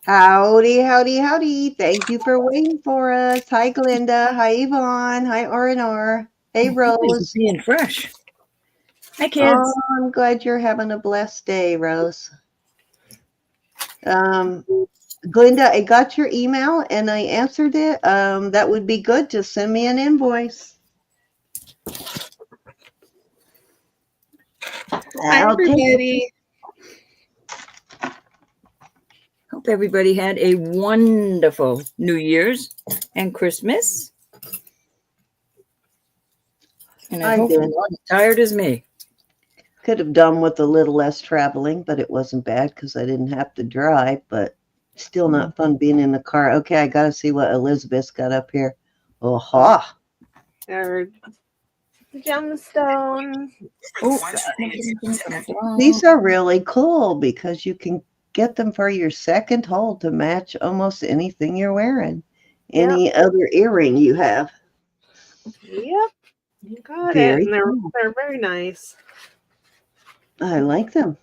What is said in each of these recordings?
Howdy, howdy, howdy. Thank you for waiting for us. Hi, Glenda. Hi, Yvonne. Hi, R&R. Hey, Nice Rose. being fresh. Hi, Oh, kids. I'm glad you're having a blessed day, Rose. Um, Glenda, I got your email and I answered it. That would be good. Just send me an invoice. Hi, I'll take it. everybody. Hope everybody had a wonderful New Year's and Christmas. And I I hope you're did. not as tired as me. Could have done with a little less traveling, but it wasn't bad because I didn't have to drive, but still not fun being in the car. Okay, I got to see what Elizabeth's got up here. Oh, ha. Our gemstone. Oh, These are really cool because you can get them for your second hold to match almost anything you're wearing. Yep. Any other earring you have. Yep. You got it. Very And they're cool. they're very nice. I like them.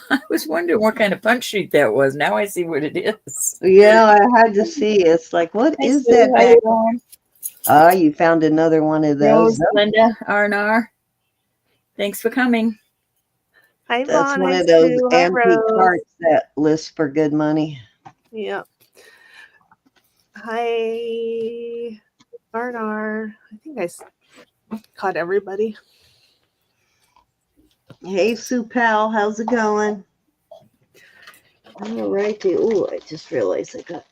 I was wondering what kind of punch sheet that was. Now I see what it is. Yeah, I had to see. It's like, what Hi, is Sue. that How back? you doing? Ah, you found another one of those. Rose, Linda, R&R. Thanks for coming. Hi, That's Vaughn. one Hi, of those Sue. Hi, antique Rose. carts that list for good money. Yep. Hi, Arnar. I think caught everybody. Hey, Sue Pal, how's it going? All righty. Oh, I just realized I got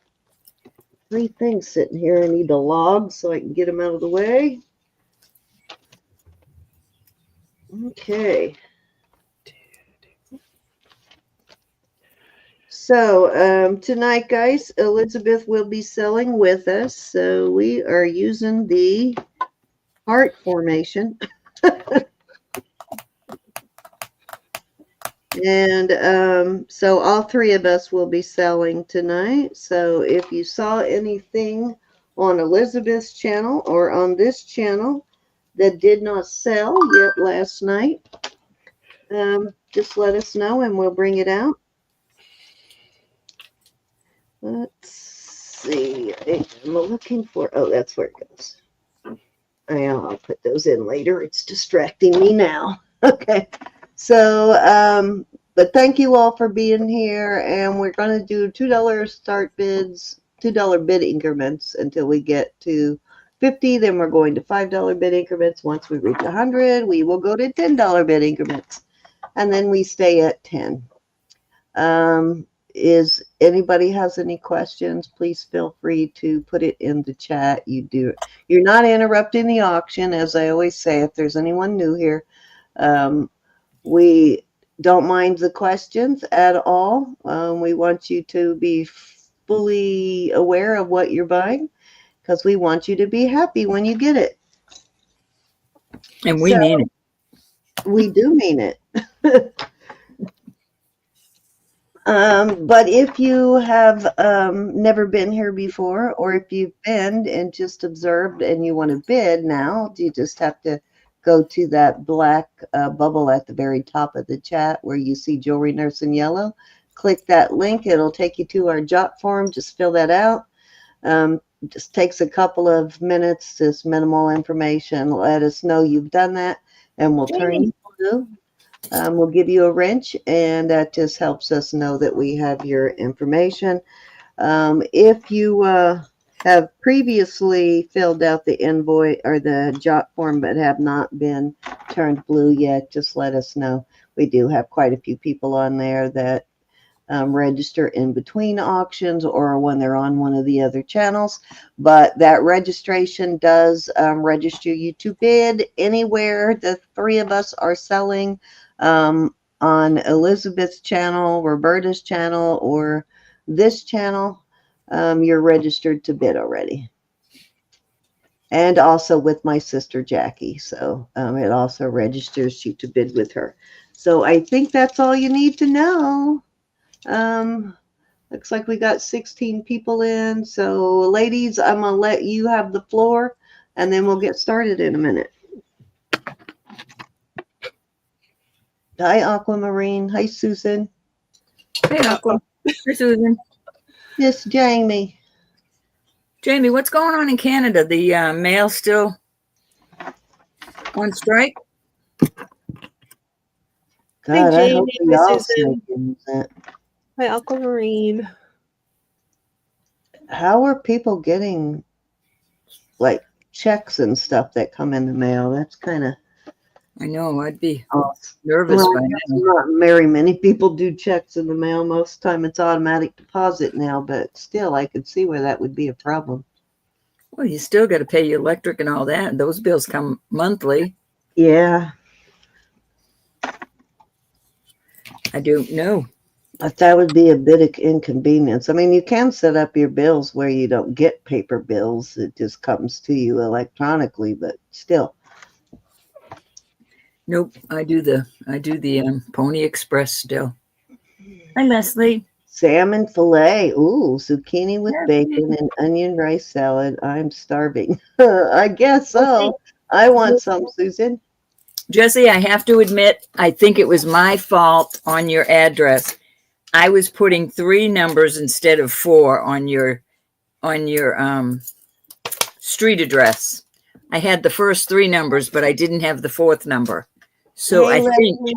3 things sitting here. I need to log so I can get them out of the way. Okay. So tonight, guys, Elizabeth will be selling with us. So we are using the heart formation. And so all 3 of us will be selling tonight. So if you saw anything on Elizabeth's channel or on this channel that did not sell yet last night, just let us know and we'll bring it out. Let's see. I'm looking for, oh, that's where it goes. I'll put those in later. It's distracting me now. Okay. So, but thank you all for being here. And we're going to do $2 start bids, $2 bid increments until we get to 50. Then we're going to $5 bid increments. Once we reach 100, we will go to $10 bid increments. And then we stay at 10. Is anybody has any questions, please feel free to put it in the chat. You're not interrupting the auction, as I always say. If there's anyone new here, we don't mind the questions at all. We want you to be fully aware of what you're buying because we want you to be happy when you get it. And we mean it. We do mean it. But if you have never been here before, or if you've been and just observed and you want to bid now, you just have to go to that black bubble at the very top of the chat where you see Jewelry Nurse in yellow. Click that link. It'll take you to our jot form. Just fill that out. Just takes a couple of minutes, just minimal information. Let us know you've done that, and we'll turn you through. We'll give you a wrench, and that just helps us know that we have your information. If you have previously filled out the invoice or the jot form but have not been turned blue yet, just let us know. We do have quite a few people on there that register in between auctions or when they're on one of the other channels, but that registration does register you to bid anywhere the 3 of us are selling, on Elizabeth's channel, Roberta's channel, or this channel. You're registered to bid already, and also with my sister Jackie, so it also registers you to bid with her. So I think that's all you need to know. Looks like we got 16 people in. So, ladies, I'm going to let you have the floor, and then we'll get started in a minute. Hi, Aquamarine. Hi, Susan. Hey, Aqua. Hey, Susan. Miss Jamie. Jamie, what's going on in Canada? The mail still on strike? God, I hope Jamie. we Hi, all Susan. sneak in that. Hi, Uncle Marine. How are people getting like checks and stuff that come in the mail? That's kind of I know, I'd be awesome. nervous Well, by I guess now. not very many people do checks in the mail. Most of the time it's automatic deposit now, but still I could see where that would be a problem. Well, you still got to pay your electric and all that. Those bills come monthly. Yeah, I don't know. but that would be a bit of inconvenience. I mean, you can set up your bills where you don't get paper bills. It just comes to you electronically, but still. Nope, I do the Pony Express still. Hi, Leslie. Salmon fillet. Ooh, zucchini with bacon and onion rice salad. I'm starving. I guess so. I want some, Susan. Jesse, I have to admit, I think it was my fault on your address. I was putting 3 numbers instead of 4 on your street address. I had the first 3 numbers, but I didn't have the 4th number. So Hey, I think Leslie.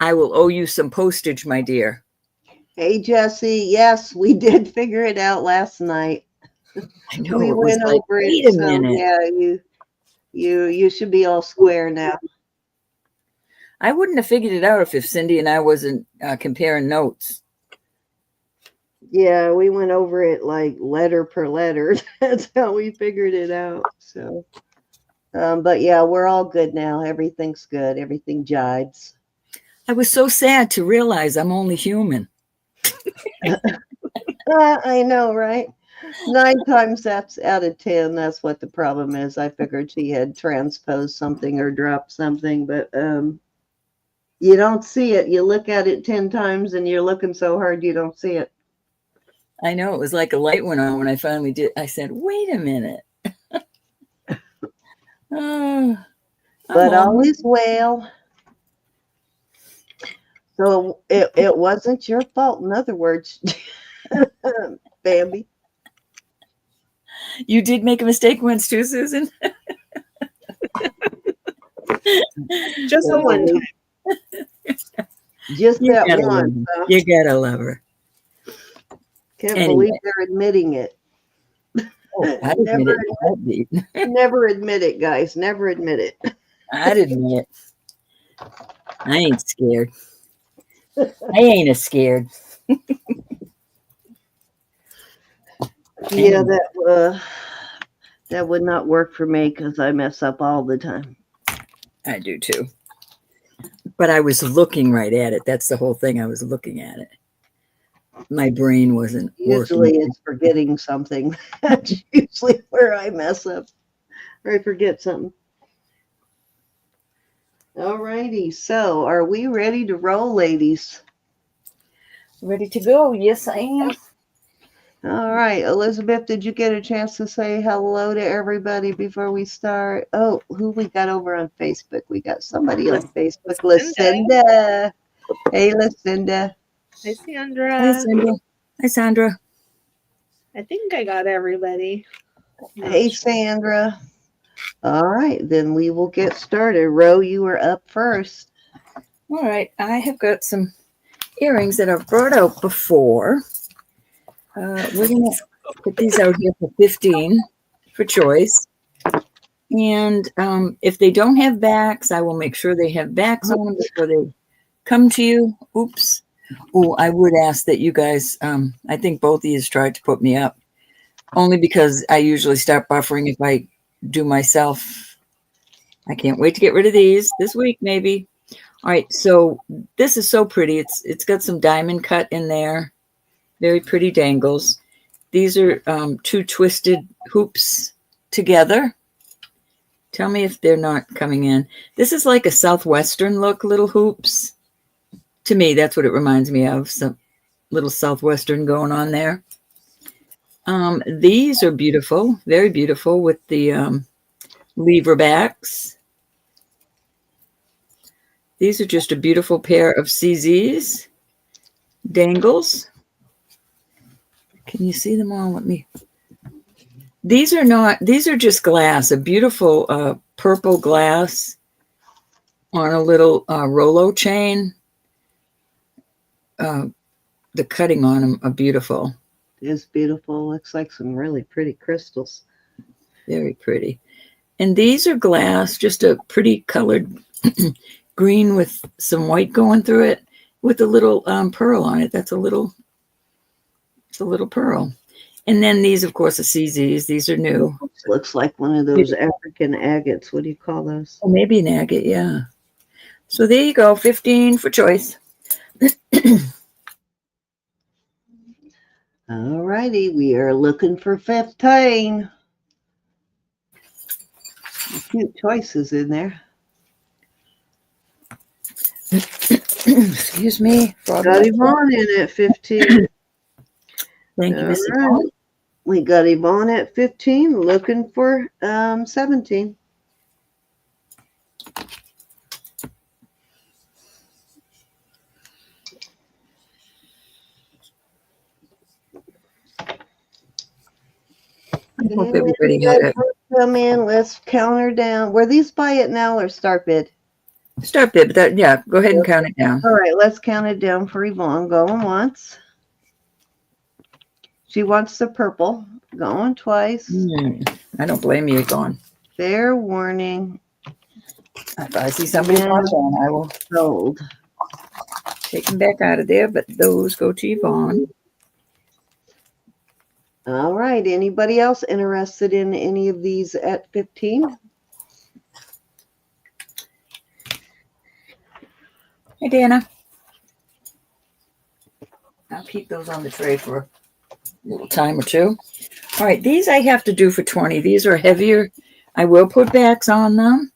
I will owe you some postage, my dear. Hey, Jesse. Yes, we did figure it out last night. I know, We it was went like, over wait it. a So minute. yeah, you should be all square now. I wouldn't have figured it out if Cindy and I wasn't comparing notes. Yeah, we went over it like letter per letter. That's how we figured it out. So, but yeah, we're all good now. Everything's good. Everything jives. I was so sad to realize I'm only human. I know, right? 9 times that's out of 10. That's what the problem is. I figured she had transposed something or dropped something, but you don't see it. You look at it 10 times and you're looking so hard you don't see it. I know, it was like a light went on when I finally did. I said, wait a minute. But always well. So it wasn't your fault, in other words, Bambi. You did make a mistake once too, Susan. Just the one time. Just You that gotta one. love her. Huh? You gotta love her. Can't Anyway. believe they're admitting it. Oh, I'd admit it in a heartbeat. Never admit it, guys. Never admit it. I'd admit it. I ain't scared. I ain't a scared. Yeah, that would not work for me because I mess up all the time. I do too. But I was looking right at it. That's the whole thing. I was looking at it. My brain wasn't Usually working. it's forgetting something. That's usually where I mess up. Or I forget something. All righty. So are we ready to roll, ladies? Ready to go? Yes, I am. All right. Elizabeth, did you get a chance to say hello to everybody before we start? Oh, who we got over on Facebook? We got somebody on Facebook. Lucinda. Hey, Lucinda. Hi, Sandra. Hi, Sandra. Hi, Sandra. I think I got everybody. Hey, Sandra. All right, then we will get started. Ro, you are up first. All right. I have got some earrings that I've brought out before. We're going to put these out here for 15 for choice. And if they don't have backs, I will make sure they have backs on them before they come to you. Oops. Oh, I would ask that you guys, I think both of you tried to put me up. Only because I usually start buffering if I do myself. I can't wait to get rid of these this week, maybe. All right, so this is so pretty. It's got some diamond cut in there. Very pretty dangles. These are 2 twisted hoops together. Tell me if they're not coming in. This is like a Southwestern look, little hoops. To me, that's what it reminds me of. Some little Southwestern going on there. These are beautiful, very beautiful with the lever backs. These are just a beautiful pair of CZs, dangles. Can you see them all? Let me. These are just glass, a beautiful purple glass on a little Rolo chain. The cutting on them are beautiful. It's beautiful. Looks like some really pretty crystals. Very pretty. And these are glass, just a pretty colored green with some white going through it with a little pearl on it. It's a little pearl. And then these, of course, are CZs. These are new. Looks like one of those African agates. What do you call those? Oh, maybe an agate, yeah. So there you go, 15 for choice. All righty, we are looking for 15. Cute choices in there. Excuse me. Got Yvonne in at 15. Thank you, Miss All right. We got Yvonne at 15, looking for 17. I hope everybody had it. Come in, let's count her down. Were these buy it now or start bid? Start bid, but that, yeah, go ahead and count it down. All right, let's count it down for Yvonne. Going once. She wants the purple. Going twice. I don't blame you, Yvonne. Fair warning. If I see somebody watch on, I will Sold. take them back out of there, but those go to Yvonne. All right. Anybody else interested in any of these at 15? Hey, Dana. I'll keep those on the tray for a little time or two. All right, these I have to do for 20. These are heavier. I will put backs on them.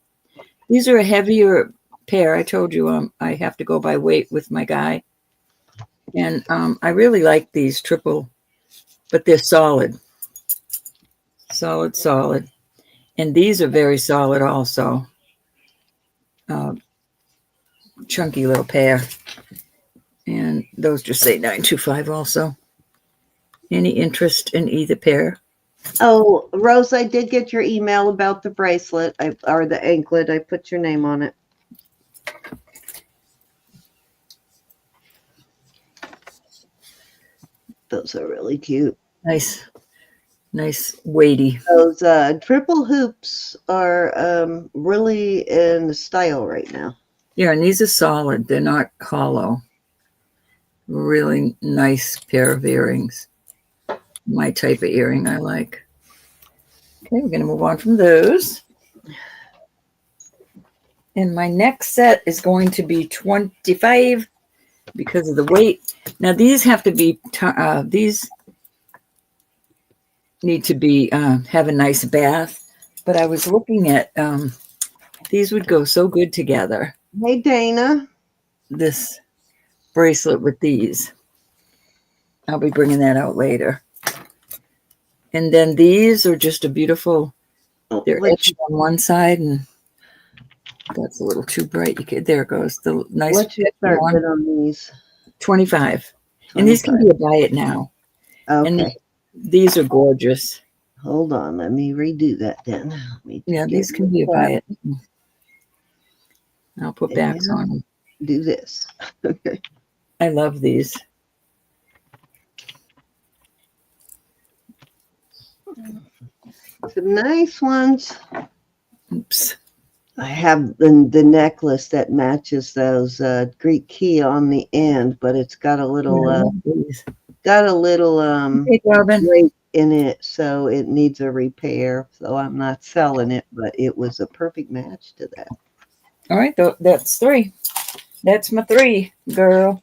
These are a heavier pair. I told you I have to go by weight with my guy. And I really like these triple, but they're solid. Solid. And these are very solid also. Chunky little pair. And those just say 925 also. Any interest in either pair? Oh, Rose, I did get your email about the bracelet or the anklet. I put your name on it. Those are really cute. Nice weighty. Those triple hoops are really in style right now. Yeah, and these are solid. They're not hollow. Really nice pair of earrings. My type of earring I like. Okay, we're going to move on from those. And my next set is going to be 25 because of the weight. Now these have to be, these need to be, have a nice bath. But I was looking at, these would go so good together. Hey, Dana. This bracelet with these. I'll be bringing that out later. And then these are just a beautiful, they're etched on one side, and that's a little too bright. There it goes. The nice. What's your start bid on these? 25. And these can be a buy it now. Okay. And these are gorgeous. Hold on. Let me redo that then. Yeah, these can be a buy it. I'll put backs on them. Do this. Okay. I love these. Some nice ones. Oops. I have the necklace that matches those Greek key on the end, but it's got a little Hey, Robin. weight in it, so it needs a repair. So I'm not selling it, but it was a perfect match to that. All right, that's 3. That's my 3, girl.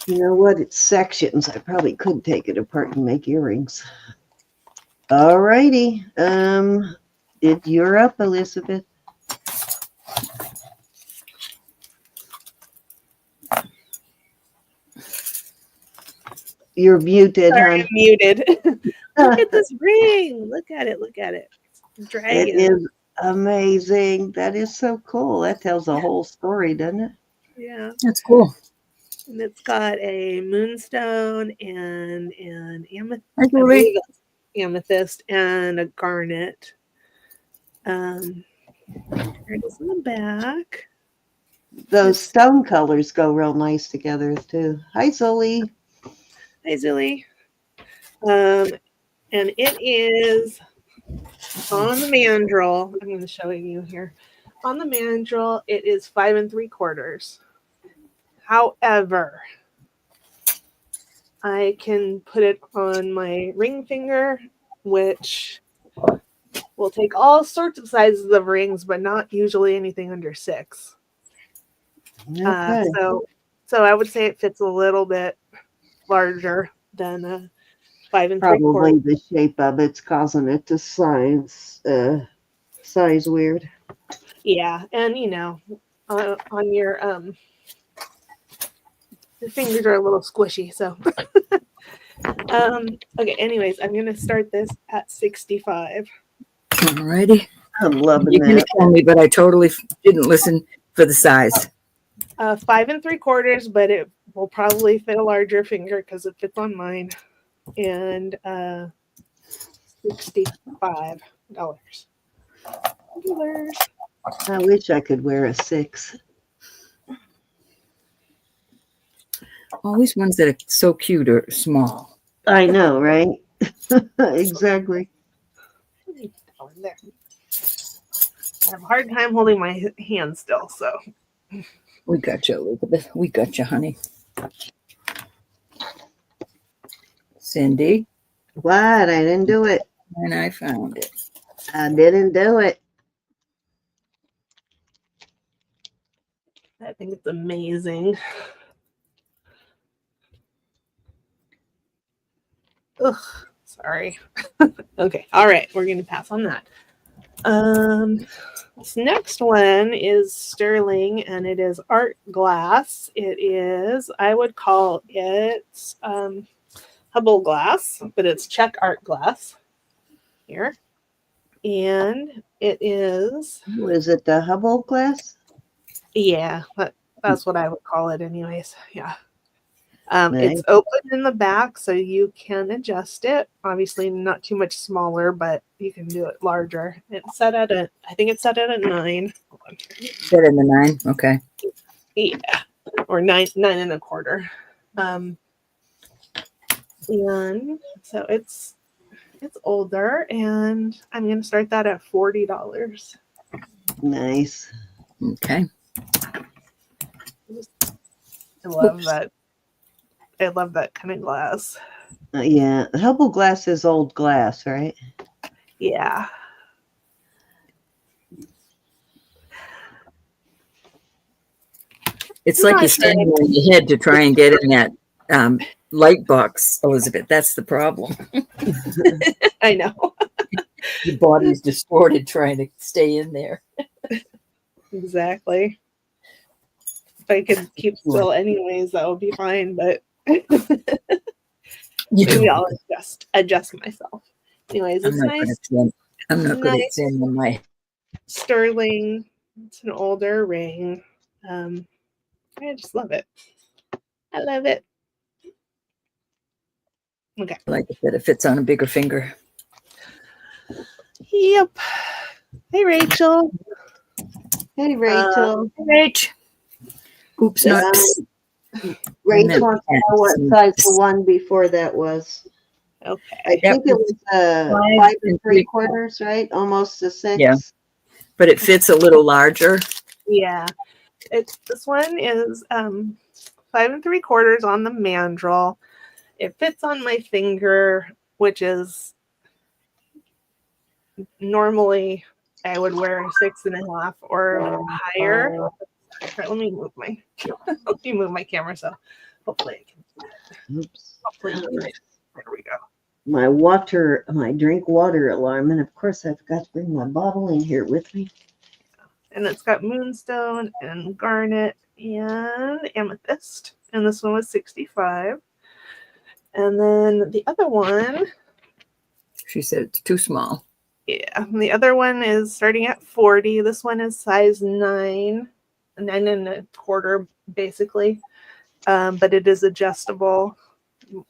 You know what? It's sections. I probably could take it apart and make earrings. All righty. You're up, Elizabeth. You're muted, Sorry, hon. I'm muted. Look at this ring. Look at it. Look at it. Dragon. It is amazing. That is so cool. That tells a whole story, doesn't it? Yeah. That's cool. And it's got a moonstone and an amethyst, Hi, I Julie. believe that's amethyst, and a garnet. Here it is in the back. Those stone colors go real nice together too. Hi, Zoe. Hi, Zilly. And it is on the mandrel. I'm going to show you here. On the mandrel, it is 5 3/4. However, I can put it on my ring finger, which will take all sorts of sizes of rings, but not usually anything under 6. Okay. So I would say it fits a little bit larger than a 5 3/4. Probably the shape of it's causing it to size weird. Yeah, and on your fingers are a little squishy, so okay, anyways, I'm gonna start this at 65. Alrighty. I'm loving You're going to that. kill me, but I totally didn't listen for the size. 5 3/4, but it will probably fit a larger finger because it fits on mine. And $65. I wish I could wear a 6. Always ones that are so cute or small. I know, right? Exactly. There. I have a hard time holding my hand still, so We got you, Elizabeth. We got you, honey. Cindy. What? I didn't do it. And I found it. I didn't do it. I think it's amazing. Ugh, sorry. Okay, all right, we're gonna pass on that. This next one is sterling, and it is art glass. It is, I would call it Hubble glass, but it's Czech art glass here. And it is, Was it the Hubble glass? yeah, that's what I would call it anyways. Yeah. Nice. It's open in the back, so you can adjust it. Obviously, not too much smaller, but you can do it larger. It's set at I think it's set at a 9. Set in the 9. Okay. Yeah, or 9 1/4. And so it's older, and I'm gonna start that at $40. Nice. Okay. I love that. I love that kind of glass. Yeah, Hubble glass is old glass, right? Yeah. It's like you're standing on your head to try and get in that light box, Elizabeth. That's the problem. I know. Your body's distorted trying to stay in there. Exactly. If I could keep still anyways, that would be fine, but maybe I'll adjust myself. Anyways, it's nice. I'm not good at seeing my sterling. It's an older ring. I just love it. I love it. Okay. I like it that it fits on a bigger finger. Yep. Hey, Rachel. Hey, Rachel. Rach. Oops, nuts. Rachel wants to know what size the one before that was. Okay. I think it was 5 3/4, right? Almost a 6. Yeah. But it fits a little larger. Yeah. This one is 5 3/4 on the mandrel. It fits on my finger, which is normally I would wear 6.5 or higher. Let me move my camera so hopefully I can. Oops. Hopefully there we go. My drink water alarm, and of course I forgot to bring my bottle in here with me. And it's got moonstone and garnet and amethyst. And this one was 65. And then the other one, she said it's too small. Yeah, the other one is starting at 40. This one is size 9 1/4 basically, but it is adjustable.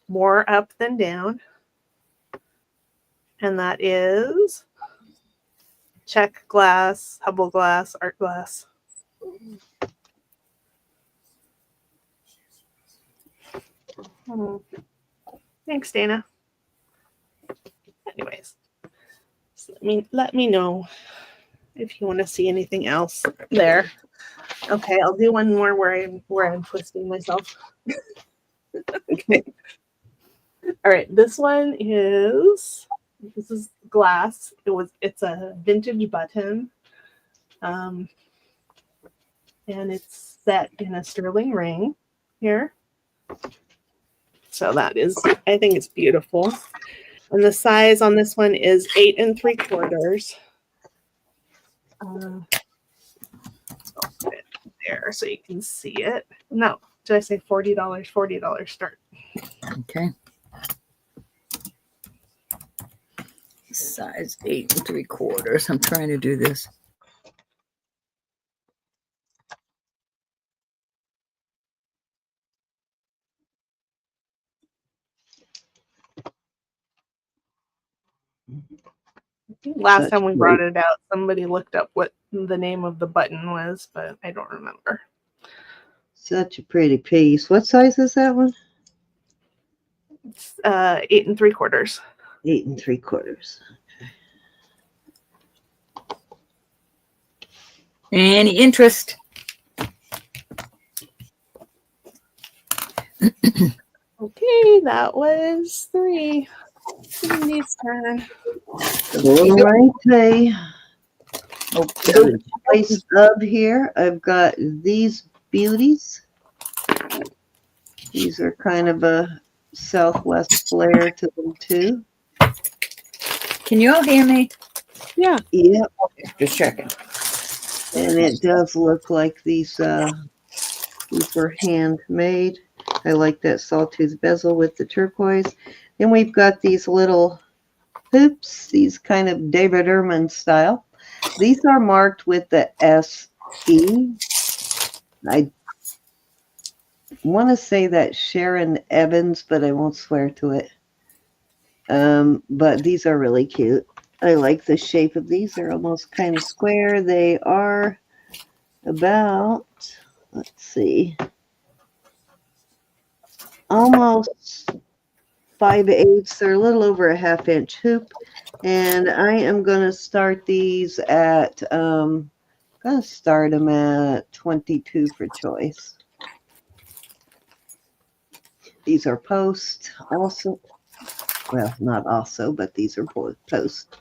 more up than down. And that is check glass, Hubble glass, art glass. Thanks, Dana. Anyways, so let me know if you want to see anything else there. Okay, I'll do one more where I'm twisting myself. Okay. All right, this is glass. It's a vintage button. And it's set in a sterling ring here. So I think it's beautiful. And the size on this one is 8 3/4. Put it there so you can see it. No, did I say $40? $40 start. Okay. Size 8 3/4. I'm trying to do this. Last time we brought it out, somebody looked up what the name of the button was, but I don't remember. Such a pretty piece. What size is that one? It's 8 3/4. 8 3/4. Any interest? Okay, that was 3. Cindy's turn. All right, choice of here. I've got these beauties. These are kind of a Southwest flair to them too. Can you all hear me? Yeah. Yep. Okay, just checking. And it does look like these were handmade. I like that sawtooth bezel with the turquoise. Then we've got these little hoops, these kind of David Ehrman style. These are marked with the SE. I want to say that Sharon Evans, but I won't swear to it. But these are really cute. I like the shape of these. They're almost kind of square. They are about, let's see, almost 5/8. They're a little over a 1/2 inch hoop. And I am going to start these at, I'm going to start them at 22 for choice. These are post also. Well, not also, but these are post.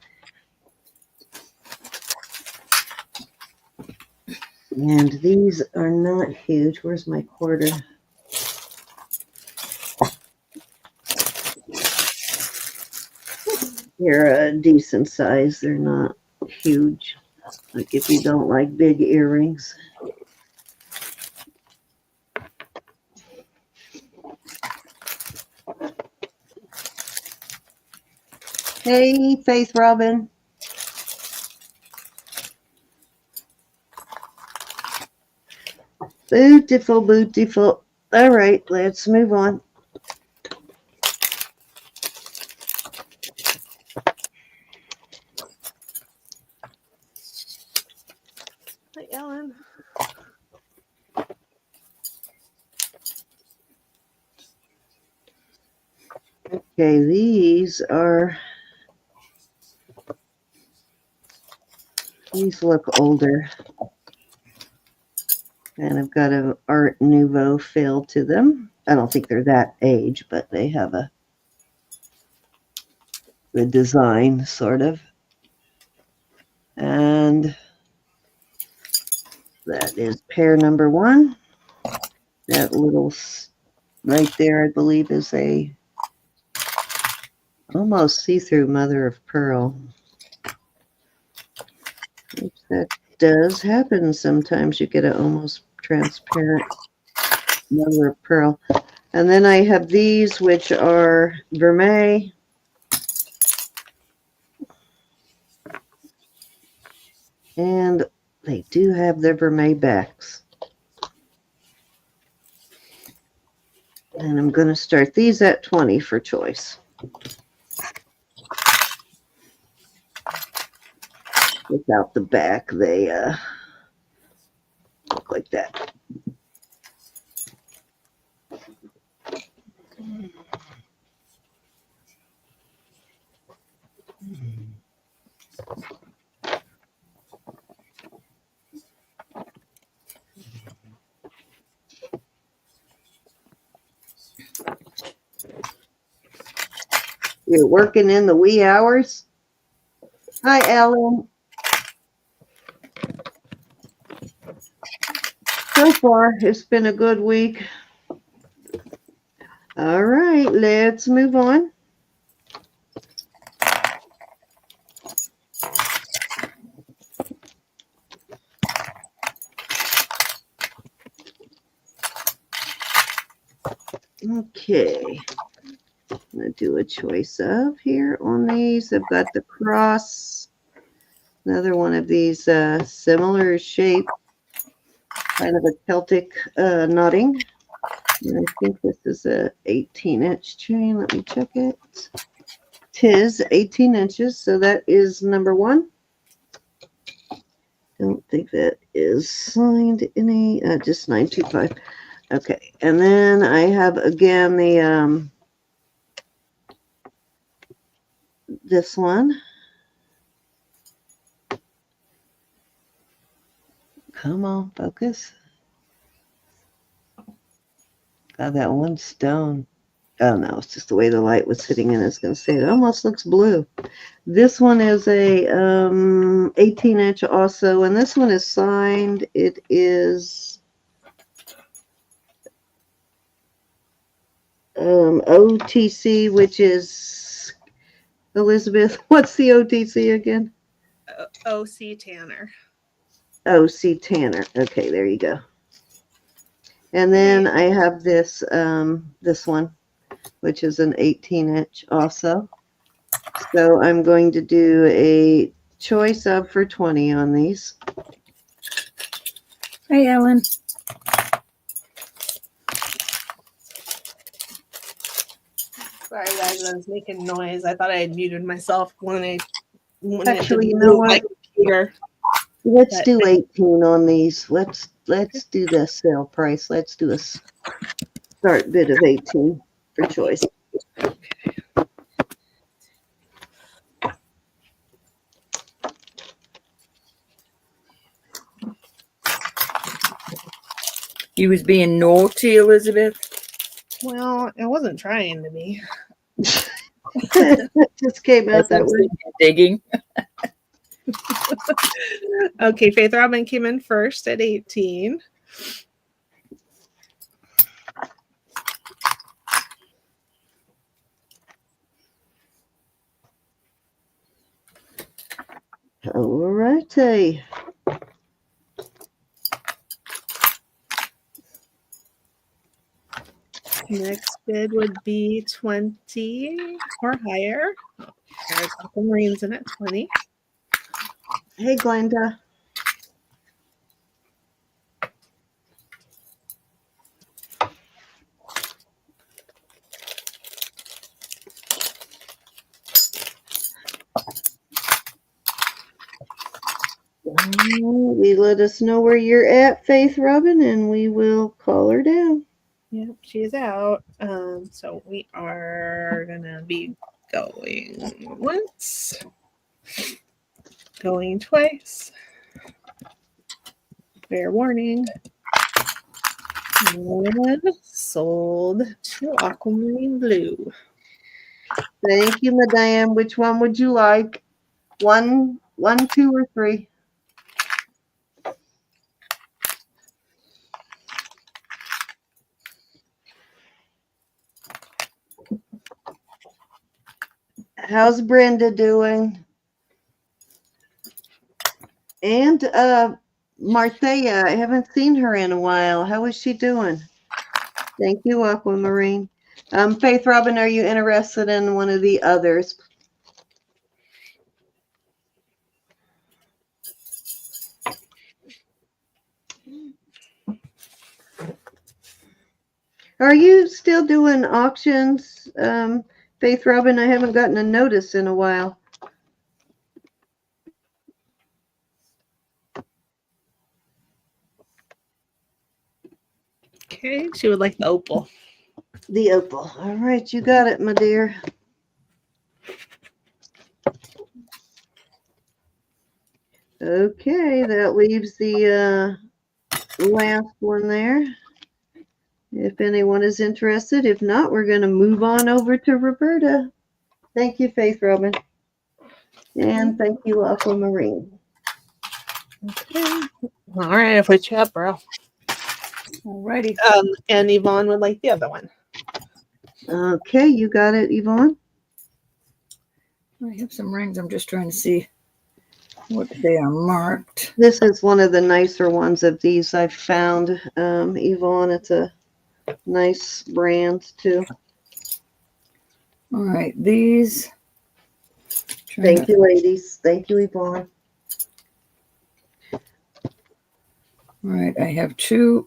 And these are not huge. Where's my quarter? They're a decent size. They're not huge. Like if you don't like big earrings. Hey, Faith Robin. Beautiful, beautiful. All right, let's move on. Hi, Ellen. Okay, these look older. And I've got an Art Nouveau feel to them. I don't think they're that age, but they have the design, sort of. And that is pair number 1. That little right there, I believe, is a almost see-through mother of pearl. Which that does happen sometimes. You get an almost transparent mother of pearl. And then I have these, which are vermeil. And they do have their vermeil backs. And I'm going to start these at 20 for choice. Without the back, they look like that. You're working in the wee hours? Hi, Ellen. So far, it's been a good week. All right, let's move on. Okay. I'm going to do a choice of here on these. I've got the cross. Another one of these similar shape, kind of a Celtic knotting. And I think this is a 18-inch chain. Let me check it. Tis 18 inches, so that is number one. Don't think that is signed any, just 925. Okay, and then I have again the this one. Come on, focus. Got that one stone. Oh no, it's just the way the light was hitting in. It's going to say it almost looks blue. This one is a 18-inch also, and this one is signed. It is OTC, which is Elizabeth. What's the OTC again? OC Tanner. OC Tanner. Okay, there you go. And then I have this this one, which is an 18-inch also. So I'm going to do a choice of for 20 on these. Hey, Ellen. Sorry, guys, I was making noise. I thought I had muted myself when Actually, you it know moved what? my computer. Let's But- do 18 on these. Let's do the sale price. Let's do a start bid of 18 for choice. You was being naughty, Elizabeth. Well, it wasn't trying to be. Just came out that way. Digging. Okay, Faith Robin came in first at 18. All righty. Next bid would be 20 or higher. There's Aquamarines in at 20. Hey, Glenda. Let us know where you're at, Faith Robin, and we will call her down. Yep, she's out. So we are gonna be going once, going twice. Fair warning. And sold to Aquamarine Blue. Thank you, Madame. Which one would you like? One, 2, or 3? How's Brenda doing? And Marthea, I haven't seen her in a while. How is she doing? Thank you, Aquamarine. Faith Robin, are you interested in one of the others? Are you still doing auctions, Faith Robin? I haven't gotten a notice in a while. Okay, she would like the opal. The opal. All right, you got it, my dear. Okay, that leaves the last one there. If anyone is interested. If not, we're going to move on over to Roberta. Thank you, Faith Robin. And thank you, Aquamarine. Okay. All right, I put you up, bro. Alrighty. And Yvonne would like the other one. Okay, you got it, Yvonne? I have some rings. I'm just trying to see what they are marked. This is one of the nicer ones of these I've found, Yvonne. It's a nice brand, too. All right, these. Thank you, ladies. Thank you, Yvonne. All right, I have two.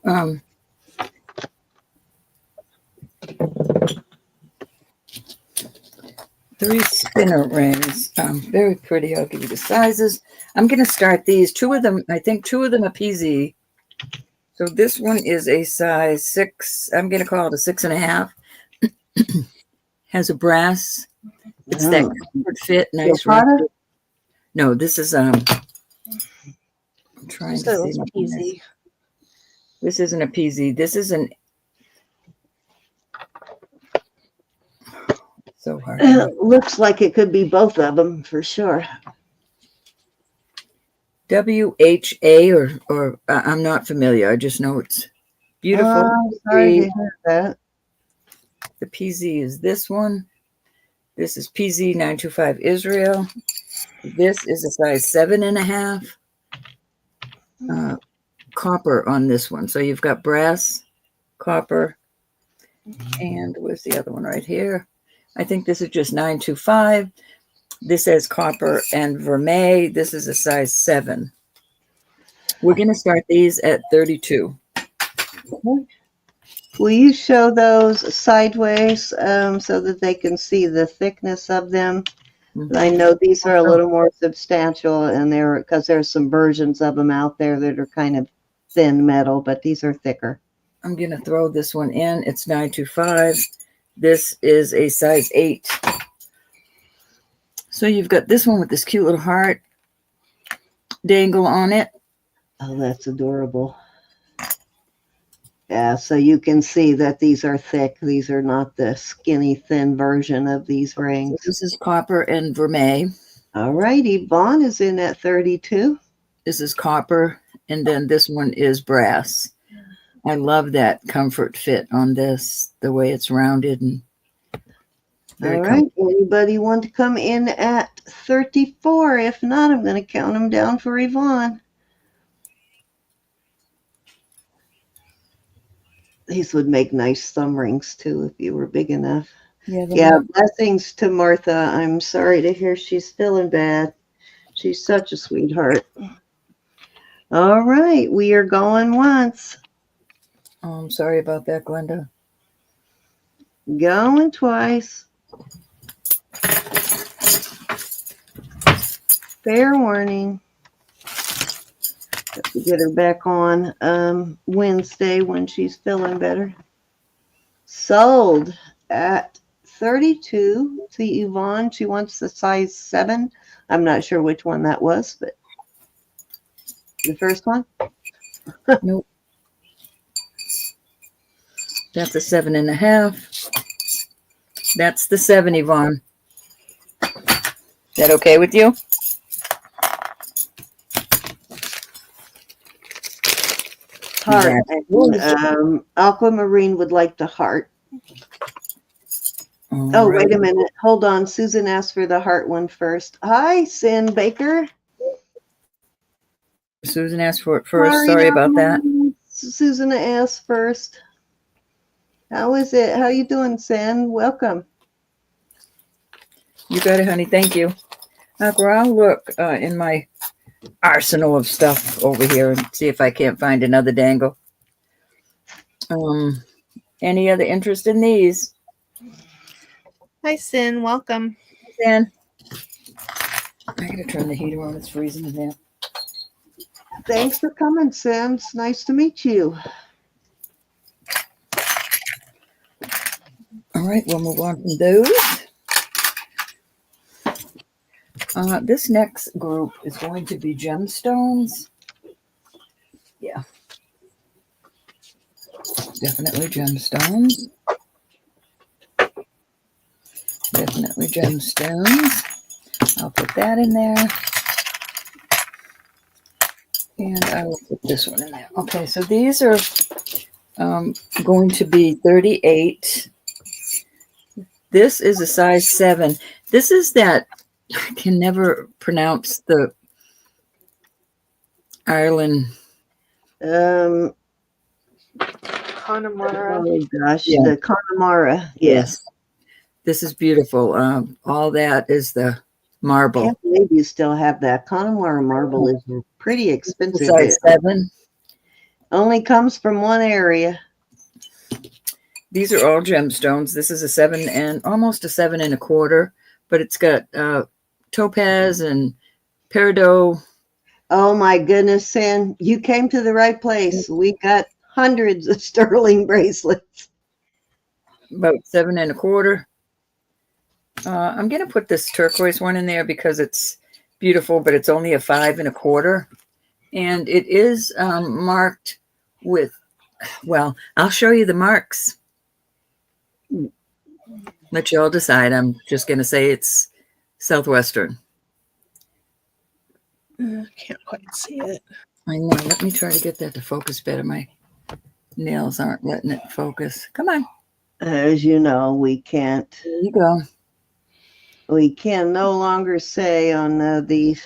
3 spinner rings. Very pretty. I'll give you the sizes. I'm going to start these. 2 of them, I think 2 of them are PZ. So this one is a size 6. I'm going to call it a 6.5. Has a brass. It's that comfort fit. Nice. No, this is I'm trying to see. Easy. This isn't a PZ. This is an. So hard. Looks like it could be both of them for sure. WHA or I'm not familiar. I just know it's beautiful. I'm sorry to hear that. The PZ is this one. This is PZ 925 Israel. This is a size 7.5. Copper on this one. So you've got brass, copper, and where's the other one right here? I think this is just 925. This has copper and vermeil. This is a size 7. We're going to start these at 32. Okay. Will you show those sideways so that they can see the thickness of them? Mm-hmm. I know these are a little more substantial, and because there's some versions of them out there that are kind of thin metal, but these are thicker. I'm going to throw this one in. It's 925. This is a size 8. So you've got this one with this cute little heart dangle on it. Oh, that's adorable. Yeah, so you can see that these are thick. These are not the skinny, thin version of these rings. So this is copper and vermeil. All right, Yvonne is in at 32. This is copper, and then this one is brass. I love that comfort fit on this, the way it's rounded. And all right. Anybody want to come in at 34? If not, I'm going to count them down for Yvonne. These would make nice thumb rings, too, if you were big enough. Yeah, blessings to Martha. I'm sorry to hear she's feeling bad. She's such a sweetheart. All right. We are going once. Oh, I'm sorry about that, Glenda. Going twice. Fair warning. Have to get her back on Wednesday when she's feeling better. Sold at 32 to Yvonne. She wants the size 7. I'm not sure which one that was, but the first one? Nope. That's a 7.5. That's the 7, Yvonne. Is that okay with you? Heart. Aquamarine would like the heart. Oh, wait a minute. Hold on. Susan asked for the heart one first. Hi, Sin Baker. Susan asked for it first. Sorry about that. Susan asked first. How is it? How you doing, Sin? Welcome. You got it, honey. Thank you. I'll look in my arsenal of stuff over here and see if I can't find another dangle. Any other interest in these? Hi, Sin. Welcome. Then I gotta turn the heater on. It's freezing in there. Thanks for coming, Sam. It's nice to meet you. All right, we'll move on from those. This next group is going to be gemstones. Yeah, definitely gemstones. Definitely gemstones. I'll put that in there. And I will put this one in there. Okay, so these are going to be 38. This is a size 7. This is that, I can never pronounce the Ireland. Connemara. Oh gosh, Yeah. the Connemara. Yes. This is beautiful. All that is the marble. Can't believe you still have that. Connemara marble is pretty expensive. Size 7. Only comes from one area. These are all gemstones. This is a 7 and almost a 7 1/4, but it's got topaz and peridot. Oh my goodness, Sam, you came to the right place. We got hundreds of sterling bracelets. About 7 1/4. I'm going to put this turquoise one in there because it's beautiful, but it's only a 5 1/4. And it is marked with, well, I'll show you the marks. Let you all decide. I'm just going to say it's Southwestern. Can't quite see it. I know. Let me try to get that to focus better. My nails aren't letting it focus. Come on. As you know, we can't. There you go. We can no longer say on these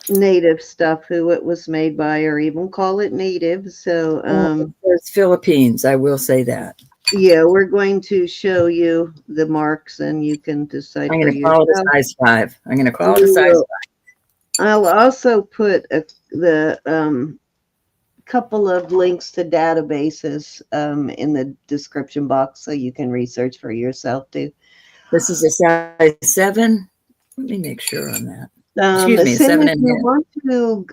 native stuff who it was made by, or even call it native. So it's Philippines. I will say that. yeah, we're going to show you the marks, and you can decide. I'm going to call it a size 5. I'm going to call it a size 5. I'll also put the couple of links to databases in the description box, so you can research for yourself too. This is a size 7. Let me make sure on that. Excuse me, As soon 7 as you want to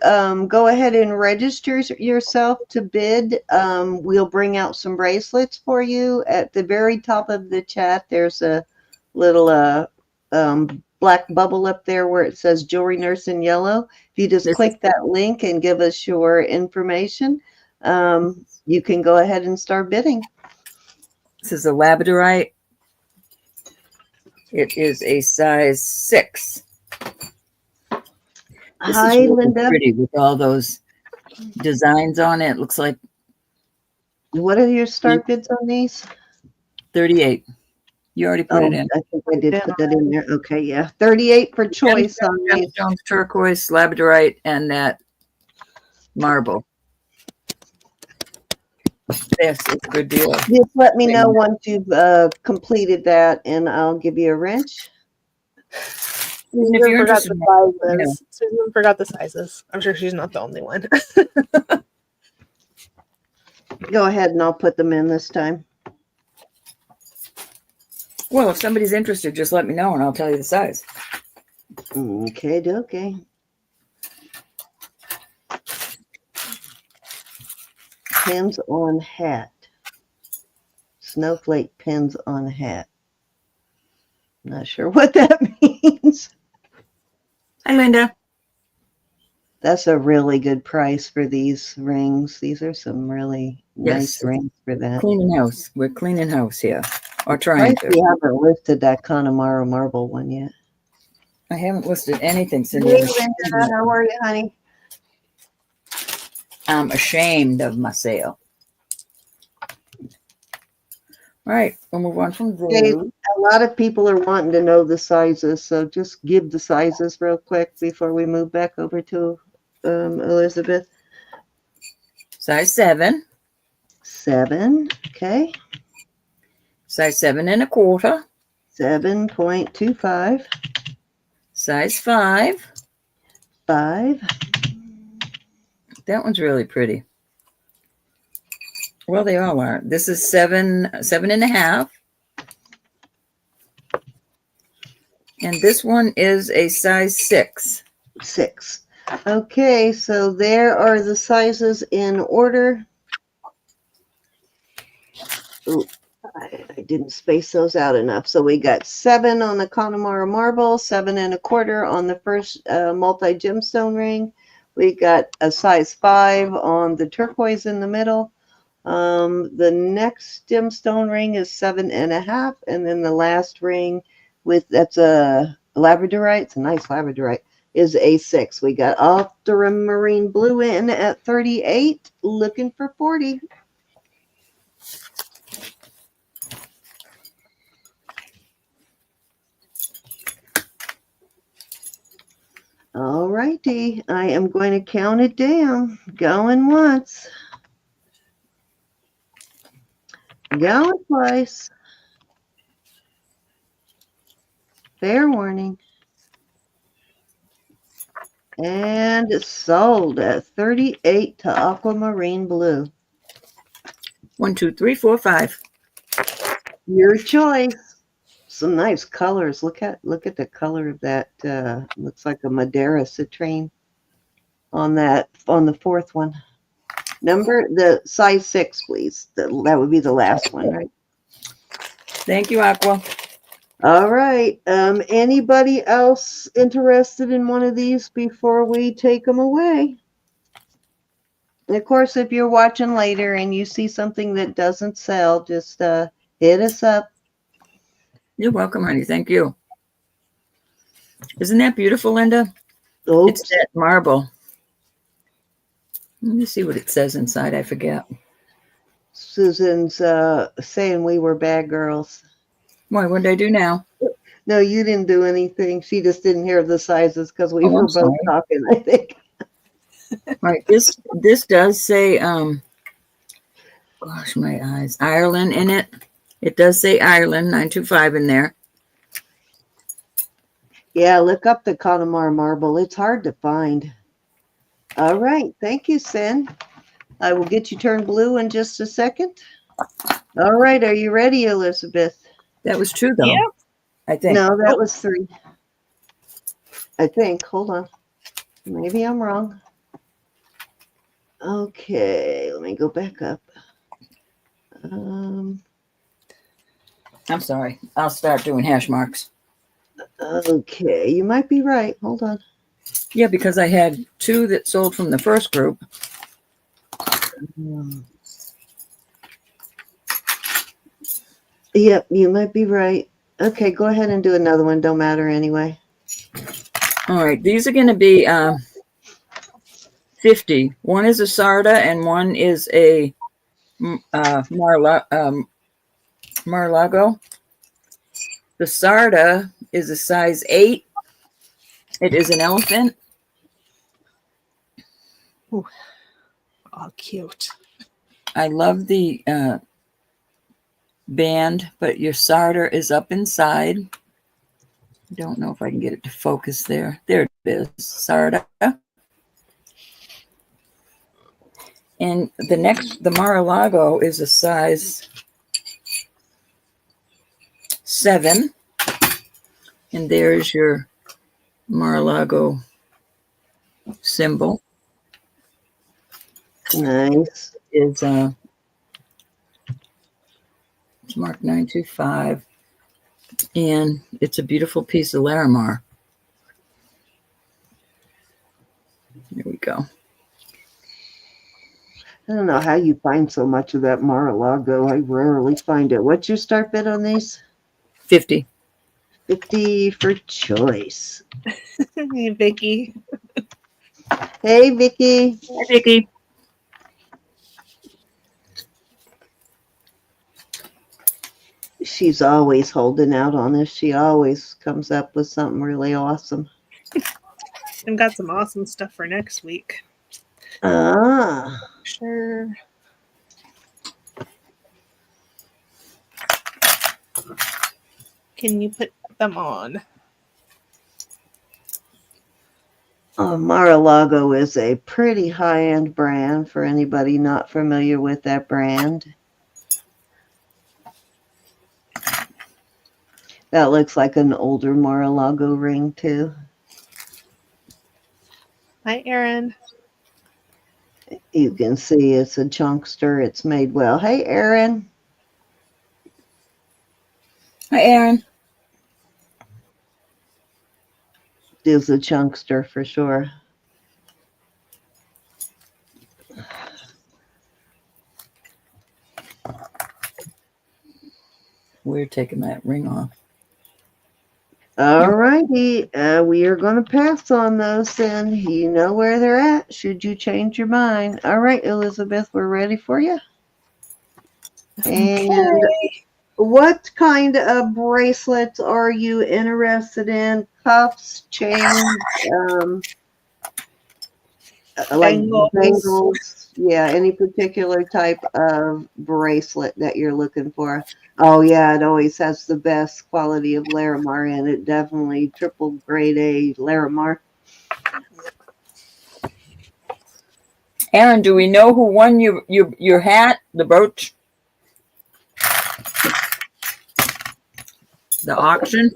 go ahead and register yourself to bid, we'll bring out some bracelets for you. At the very top of the chat, there's a little black bubble up there where it says Jewelry Nurse in yellow. If you just click that link and give us your information, you can go ahead and start bidding. This is a labradorite. It is a size 6. This Hi, is really Linda. pretty with all those designs on it. Looks like What are your start bids on these? 38. You already put it in. I think I did put that in there. Okay, yeah. 38 for choice on these. Gemstones, turquoise, labradorite, and that marble. Yes, it's a good deal. Just let me know once you've completed that, and I'll give you a wrench. And if you're interested, Susan forgot the sizes. I'm sure she's not the only one. Go ahead, and I'll put them in this time. Well, if somebody's interested, just let me know, and I'll tell you the size. Okay. Pins on hat. Snowflake pins on hat. Not sure what that means. Hi, Linda. That's a really good price for these rings. These are some really nice rings for that. Cleaning house. We're cleaning house here. Or trying to. We haven't listed that Connemara marble one yet. I haven't listed anything since. Hey, Linda, how are you, honey? I'm ashamed of myself. All right, we'll move on from there. Hey, a lot of people are wanting to know the sizes, so just give the sizes real quick before we move back over to Elizabeth. Size 7. 7, okay. Size 7 1/4. 7.25. Size 5. 5. That one's really pretty. Well, they all are. This is 7.5. And this one is a size 6. 6. Okay, so there are the sizes in order. Ooh, I didn't space those out enough. So we got 7 on the Connemara marble, 7.25 on the first multi-gemstone ring. We got a size 5 on the turquoise in the middle. The next gemstone ring is 7.5, and then the last ring that's a labradorite. It's a nice labradorite. Is a 6. We got ultramarine blue in at 38, looking for 40. All righty, I am going to count it down. Going once. Going twice. Fair warning. And it's sold at 38 to aquamarine blue. 1, 2, 3, 4, 5. Your choice. Some nice colors. Look at the color of that. Looks like a Madeira citrine on the fourth one. The size 6, please. That would be the last one, right? Thank you, Aqua. All right. Anybody else interested in one of these before we take them away? And of course, if you're watching later and you see something that doesn't sell, just hit us up. You're welcome, honey. Thank you. Isn't that beautiful, Linda? Oops. It's that marble. Let me see what it says inside. I forget. Susan's saying we were bad girls. Why, what did I do now? No, you didn't do anything. She just didn't hear the sizes because we were both talking, I think. Right. This does say, gosh, my eyes, Ireland in it. It does say Ireland, 925 in there. Yeah, look up the Connemara marble. It's hard to find. All right. Thank you, Sin. I will get you turned blue in just a second. All right. Are you ready, Elizabeth? That was 2, though. Yeah. I think. No, that was 3. I think. Hold on. Maybe I'm wrong. Okay. Let me go back up. I'm sorry. I'll start doing hash marks. Okay. You might be right. Hold on. Yeah, because I had 2 that sold from the first group. Yep, you might be right. Okay, go ahead and do another one. Don't matter anyway. All right. These are going to be 50. One is a Sarda and one is a Mar-a-Lago. The Sarda is a size 8. It is an elephant. Ooh. Oh, cute. I love the band, but your Sarda is up inside. I don't know if I can get it to focus there. There it is, Sarda. And the Mar-a-Lago is a size 7. And there's your Mar-a-Lago symbol. Nice. It's marked 925. And it's a beautiful piece of Larimar. There we go. I don't know how you find so much of that Mar-a-Lago. I rarely find it. What's your start bid on these? 50. 50 for choice. Hey, Vicky. Hey, Vicky. Hi, Vicki. She's always holding out on us. She always comes up with something really awesome. I've got some awesome stuff for next week. Ah. Sure. Can you put them on? Mar-a-Lago is a pretty high-end brand for anybody not familiar with that brand. That looks like an older Mar-a-Lago ring too. Hi, Erin. You can see it's a chunkster. It's made well. Hey, Erin. Hi, Aaron. Is a chunkster for sure. We're taking that ring off. All righty. We are going to pass on those then. You know where they're at should you change your mind. All right, Elizabeth, we're ready for you. And Okay. what kind of bracelets are you interested in? Cuffs, chains, like Bangles. bangles? Yeah, any particular type of bracelet that you're looking for? Oh yeah, it always has the best quality of Larimar in it. Definitely triple grade A Larimar. Aaron, do we know who won your hat, the brooch, the auction?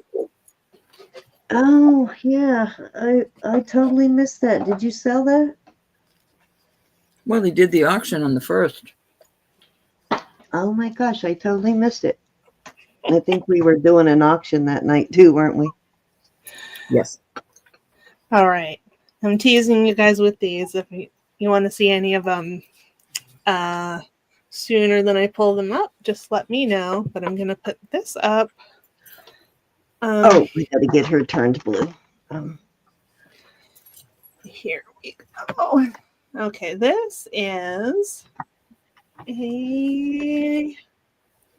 Oh yeah, I totally missed that. Did you sell that? Well, they did the auction on the 1st. Oh my gosh, I totally missed it. I think we were doing an auction that night too, weren't we? Yes. All right. I'm teasing you guys with these. If you want to see any of them sooner than I pull them up, just let me know. But I'm going to put this up. Oh, we got to get her turned blue. Here we go. Okay, this is a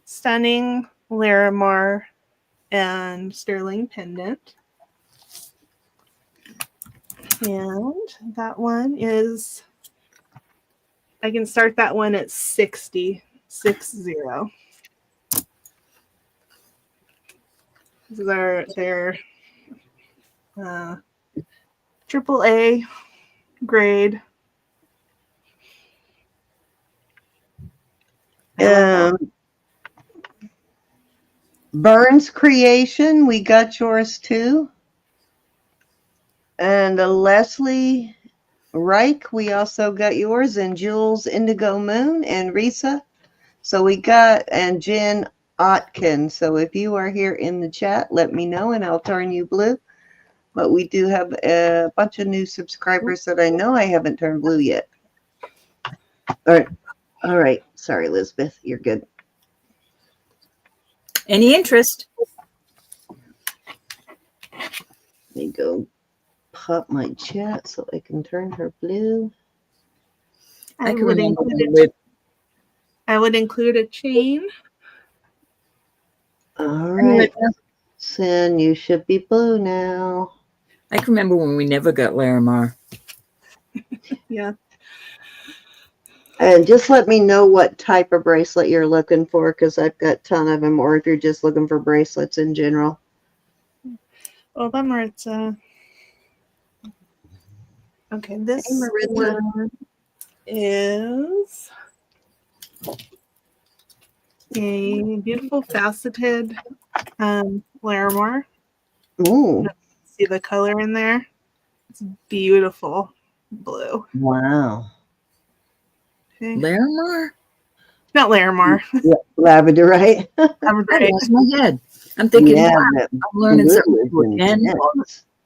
stunning Larimar and sterling pendant. And that one is, I can start that one at 60. They're triple A grade. Burns Creation, we got yours too. And Leslie Reich, we also got yours. And Jules Indigo Moon and Risa. So we got, and Jen Otkin. So if you are here in the chat, let me know and I'll turn you blue. But we do have a bunch of new subscribers that I know I haven't turned blue yet. All right. Sorry, Elizabeth. You're good. Any interest? Let me go pop my chat so I can turn her blue. I would include a chain. All right. Sin, you should be blue now. I can remember when we never got Larimar. Yeah. And just let me know what type of bracelet you're looking for, because I've got a ton of them, or if you're just looking for bracelets in general. Well, bummer. It's okay. This one is a beautiful faceted Larimar. Ooh. See the color in there? It's beautiful blue. Wow. Okay. Larimar? Not Larimar. Yeah, labradorite. I lost my head. I'm thinking, yeah, wow, I'm learning something again.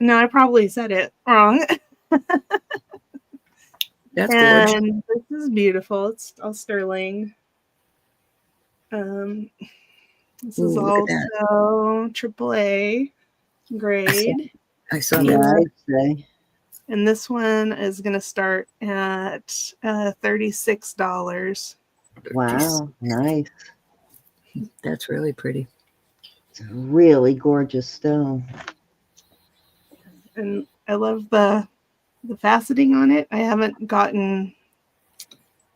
No, I probably said it wrong. That's gorgeous. And this is beautiful. It's all sterling. This is also AAA grade. I saw that. And this one is going to start at $36. Wow, nice. That's really pretty. It's a really gorgeous stone. And I love the faceting on it. I haven't gotten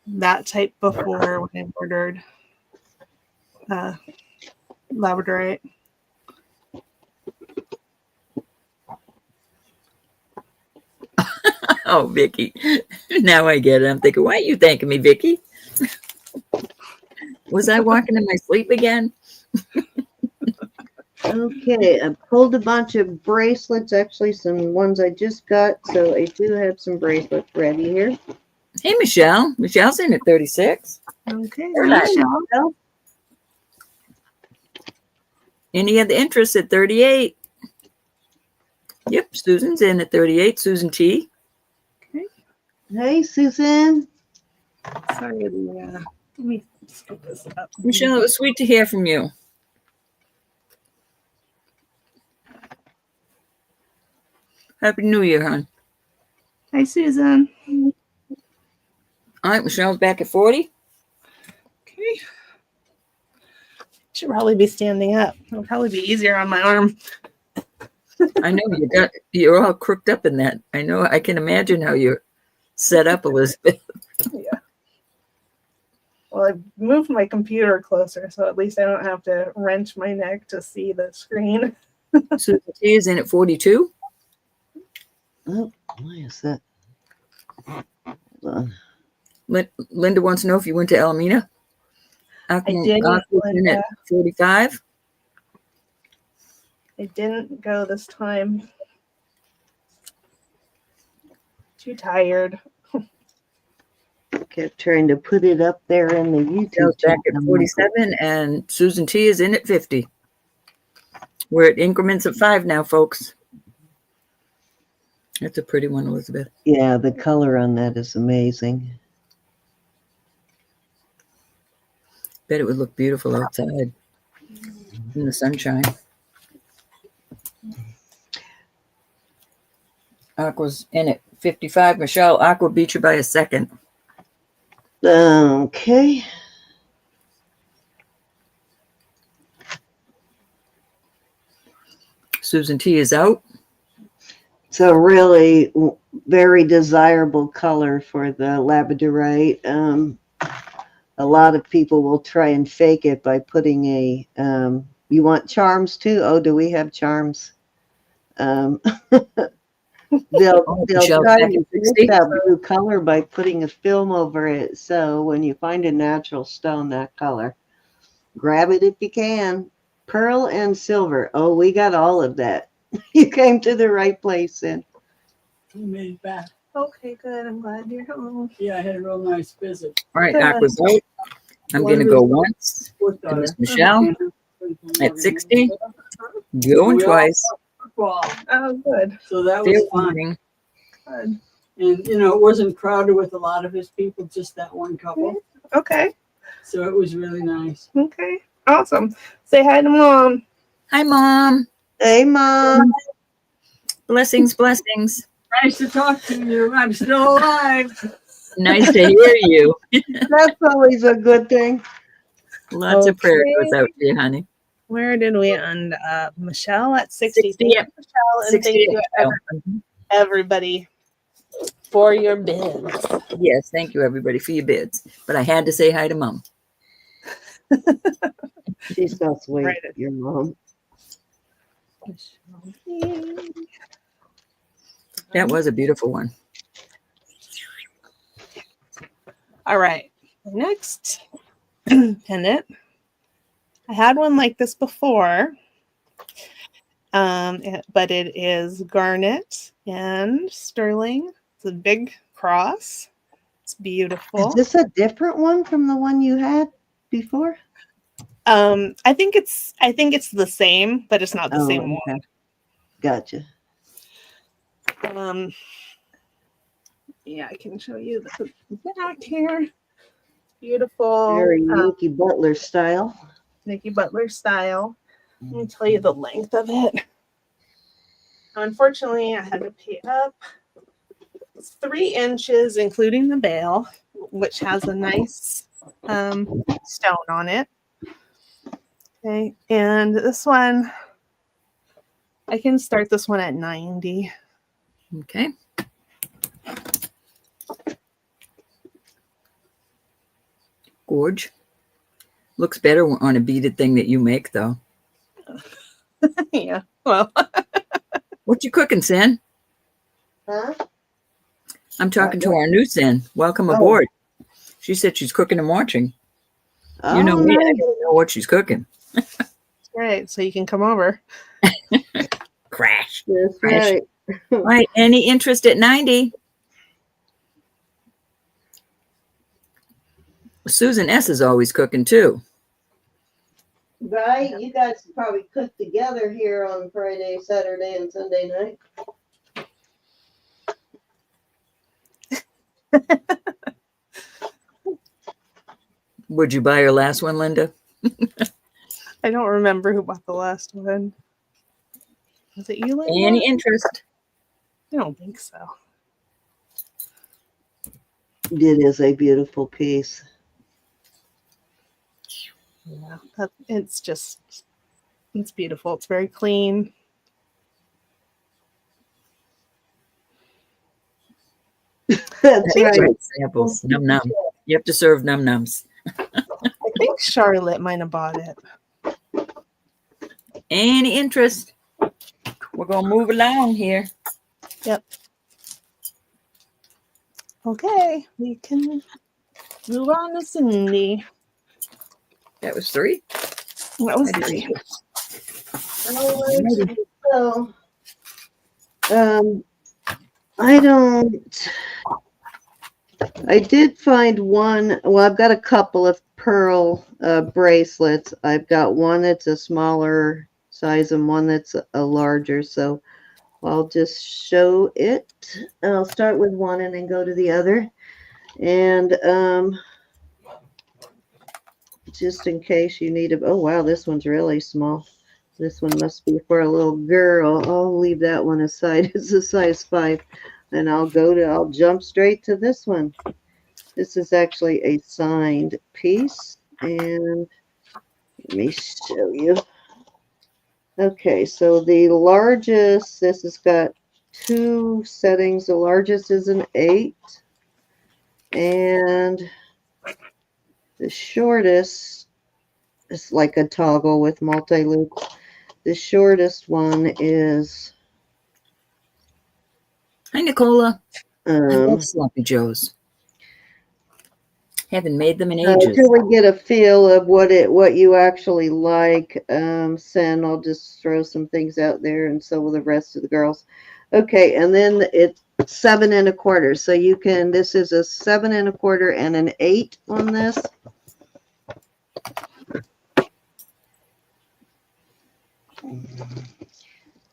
that type before when I ordered labradorite. Oh, Vicky. Now I get it. I'm thinking, why are you thanking me, Vicky? Was I walking in my sleep again? Okay, I pulled a bunch of bracelets, actually some ones I just got, so I do have some bracelets ready here. Hey, Michelle. Michelle's in at 36. Okay. Her Hi, last Michelle. Well, Any other interest at 38? Yep, Susan's in at 38. Susan T. hey, Susan. Sorry, let me scoop this up. Michelle, it was sweet to hear from you. Happy New Year, hon. Hi, Susan. All right, Michelle's back at 40. Okay. Should probably be standing up. It'll probably be easier on my arm. I know you're all crooked up in that. I know. I can imagine how you're set up, Elizabeth. Yeah. Well, I moved my computer closer, so at least I don't have to wrench my neck to see the screen. Susan T is in at 42. Oh, why is that? Hold on. Linda wants to know if you went to Alameda. I did, In at 45. I didn't go this time. Too tired. Kept trying to put it up there in the YouTube Michelle's back at channel. 47, and Susan T is in at 50. We're at increments of 5 now, folks. That's a pretty one, Elizabeth. Yeah, the color on that is amazing. Bet it would look beautiful outside in the sunshine. Aqua's in at 55. Michelle, Aqua beat you by a second. Okay. Susan T is out. It's a really very desirable color for the labradorite. A lot of people will try and fake it by putting a, you want charms too? Oh, do we have charms? They'll Michelle, try back to at fake 60. that blue color by putting a film over it. So when you find a natural stone that color, grab it if you can. Pearl and silver. Oh, we got all of that. You came to the right place then. We made it back. Okay, good. I'm glad you're home. Yeah, I had a real nice visit. All right, Aqua's out. I'm going to go once. Fourth And Miss daughter. Michelle at 60. Going twice. Football. Oh, good. So that Fair was fun. warning. Good. And, you know, it wasn't crowded with a lot of his people, just that one couple. Okay. So it was really nice. Okay. Awesome. Say hi to Mom. Hi, Mom. Hey, Mom. Blessings, blessings. Nice to talk to you. I'm still alive. Nice to hear you. That's always a good thing. Lots of prayer Okay. goes out to you, honey. Where did we end up? Michelle at 60. 60, Thank yeah. you, Michelle, and 60. thank you, everybody, for your bids. Yes, thank you, everybody, for your bids. But I had to say hi to Mom. She's so sweet, Right. your mom. That was a beautiful one. All right. The next pendant. I had one like this before, but it is garnet and sterling. It's a big cross. It's beautiful. Is this a different one from the one you had before? I think it's the same, but it's not the same okay. one. Gotcha. Yeah, I can show you the back here. Beautiful. Very Nikki Butler style. Nikki Butler style. Let me tell you the length of it. Unfortunately, I had to pay up. It's 3 inches, including the bail, which has a nice stone on it. Okay, and this one, I can start this one at 90. Okay. Gorge. Looks better on a beaded thing that you make, though. Yeah, well, What you cooking, Sin? Huh? I'm talking to our new Sin. Welcome aboard. She said she's cooking and watching. You know me, I nice. don't know what she's cooking. Right, so you can come over. Crash. That's Crash. right. Right. Any interest at 90? Susan S. is always cooking too. Right? You guys probably cook together here on Friday, Saturday, and Sunday night. Would you buy your last one, Linda? I don't remember who bought the last one. Was it you, Linda? Any interest? I don't think so. It is a beautiful piece. Yeah, it's beautiful. It's very clean. That's right. Samples. Num num. You have to serve num nums. I think Charlotte might have bought it. Any interest? We're gonna move along here. Yep. Okay, we can move on to Cindy. That was 3. That was I did 3. So, I don't. I did find one. Well, I've got a couple of pearl bracelets. I've got one that's a smaller size and one that's a larger. So I'll just show it. I'll start with one and then go to the other. And just in case you need a, oh wow, this one's really small. This one must be for a little girl. I'll leave that one aside. It's a size 5. And I'll jump straight to this one. This is actually a signed piece. And let me show you. Okay, so the largest, this has got 2 settings. The largest is an 8. And the shortest is like a toggle with multi-loops. The shortest one is Hi, Nicola. I love Sloppy Joes. Haven't made them in ages. until we get a feel of what you actually like, Sen, I'll just throw some things out there, and so will the rest of the girls. Okay, and then it's 7 1/4. So you can. This is a 7 1/4 and an 8 on this.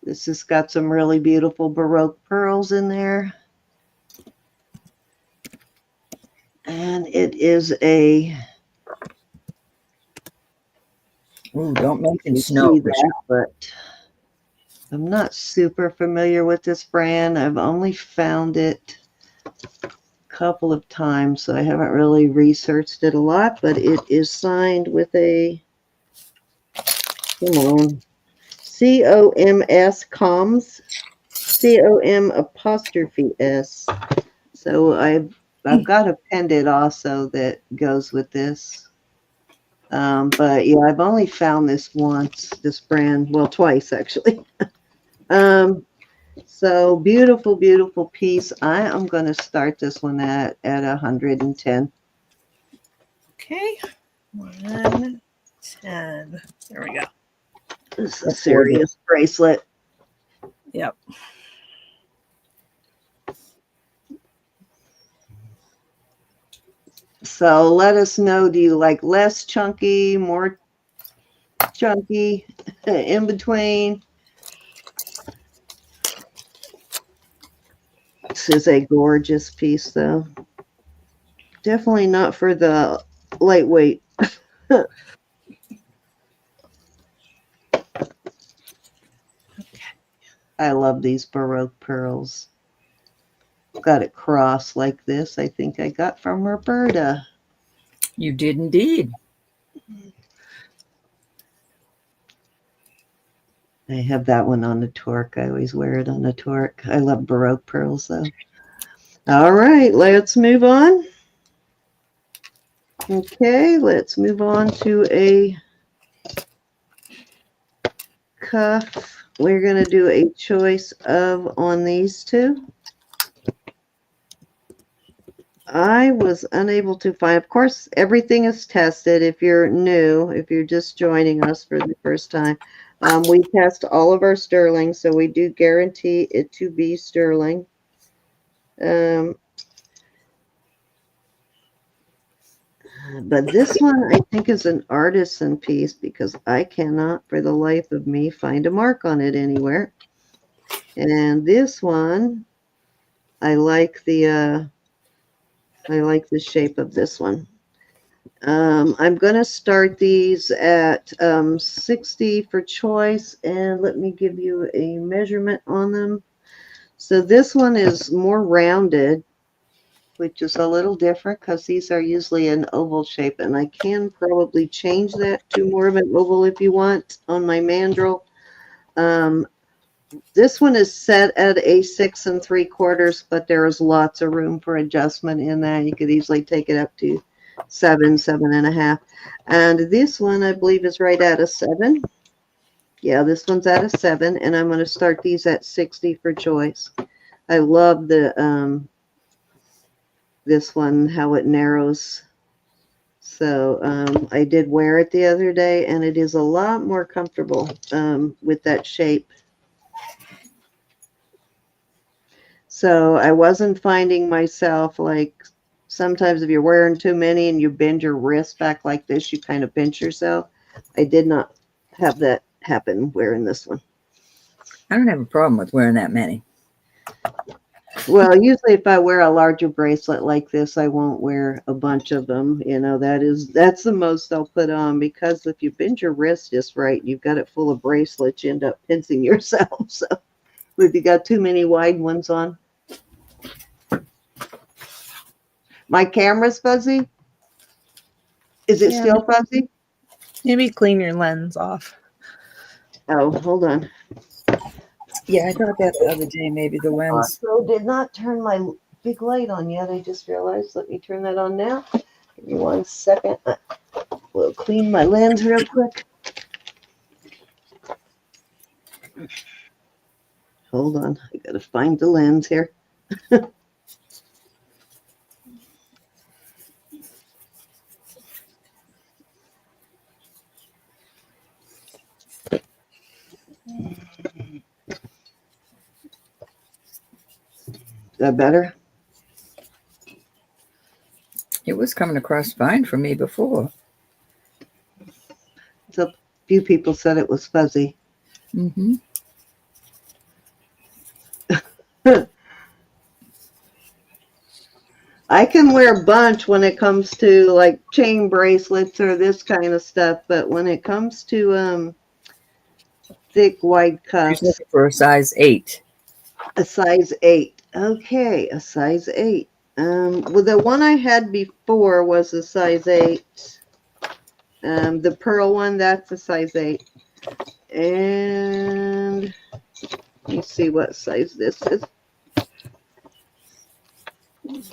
This has got some really beautiful Baroque pearls in there. And it is a... Ooh, don't mention You snow. see that, but I'm not super familiar with this brand. I've only found it a couple of times, so I haven't really researched it a lot, but it is signed with a, come on, COMS, COM''S. So I've got a pendant also that goes with this. But yeah, I've only found this once, this brand, well, twice actually. So beautiful, beautiful piece. I am going to start this one at 110. Okay. 110. There we go. This is a serious bracelet. Yep. So let us know, do you like less chunky, more chunky, in between? This is a gorgeous piece, though. Definitely not for the lightweight. I love these Baroque pearls. Got it crossed like this. I think I got from Roberta. You did indeed. I have that one on the torque. I always wear it on the torque. I love Baroque pearls, though. All right, let's move on. Okay, let's move on to a cuff. We're going to do a choice of on these two. I was unable to find, of course, everything is tested. If you're new, if you're just joining us for the first time, we test all of our sterling, so we do guarantee it to be sterling. But this one I think is an artisan piece because I cannot for the life of me find a mark on it anywhere. And this one, I like the shape of this one. I'm going to start these at 60 for choice, and let me give you a measurement on them. So this one is more rounded, which is a little different because these are usually an oval shape, and I can probably change that to more of an oval if you want on my mandrel. This one is set at a 6 3/4, but there is lots of room for adjustment in that. You could easily take it up to 7, 7.5. And this one, I believe, is right at a 7. Yeah, this one's at a 7, and I'm going to start these at 60 for choice. I love the this one, how it narrows. So I did wear it the other day, and it is a lot more comfortable with that shape. So I wasn't finding myself like sometimes if you're wearing too many and you bend your wrist back like this, you kind of pinch yourself. I did not have that happen wearing this one. I don't have a problem with wearing that many. Well, usually if I wear a larger bracelet like this, I won't wear a bunch of them. You know, that's the most I'll put on, because if you bend your wrist just right, you've got it full of bracelets, you end up pinching yourself. So if you got too many wide ones on. My camera's fuzzy. Is it still fuzzy? Maybe clean your lens off. Oh, hold on. Yeah, I thought that the other day, maybe the lens. So did not turn my big light on yet. I just realized. Let me turn that on now. Give me 1 second. We'll clean my lens real quick. Hold on. I gotta find the lens here. Is that better? It was coming across fine for me before. So a few people said it was fuzzy. Mm-hmm. I can wear a bunch when it comes to like chain bracelets or this kind of stuff, but when it comes to thick wide She's cuffs, looking for a size 8. a size 8. Okay, a size 8. Well, the one I had before was a size 8. The pearl one, that's a size 8. And let me see what size this is. What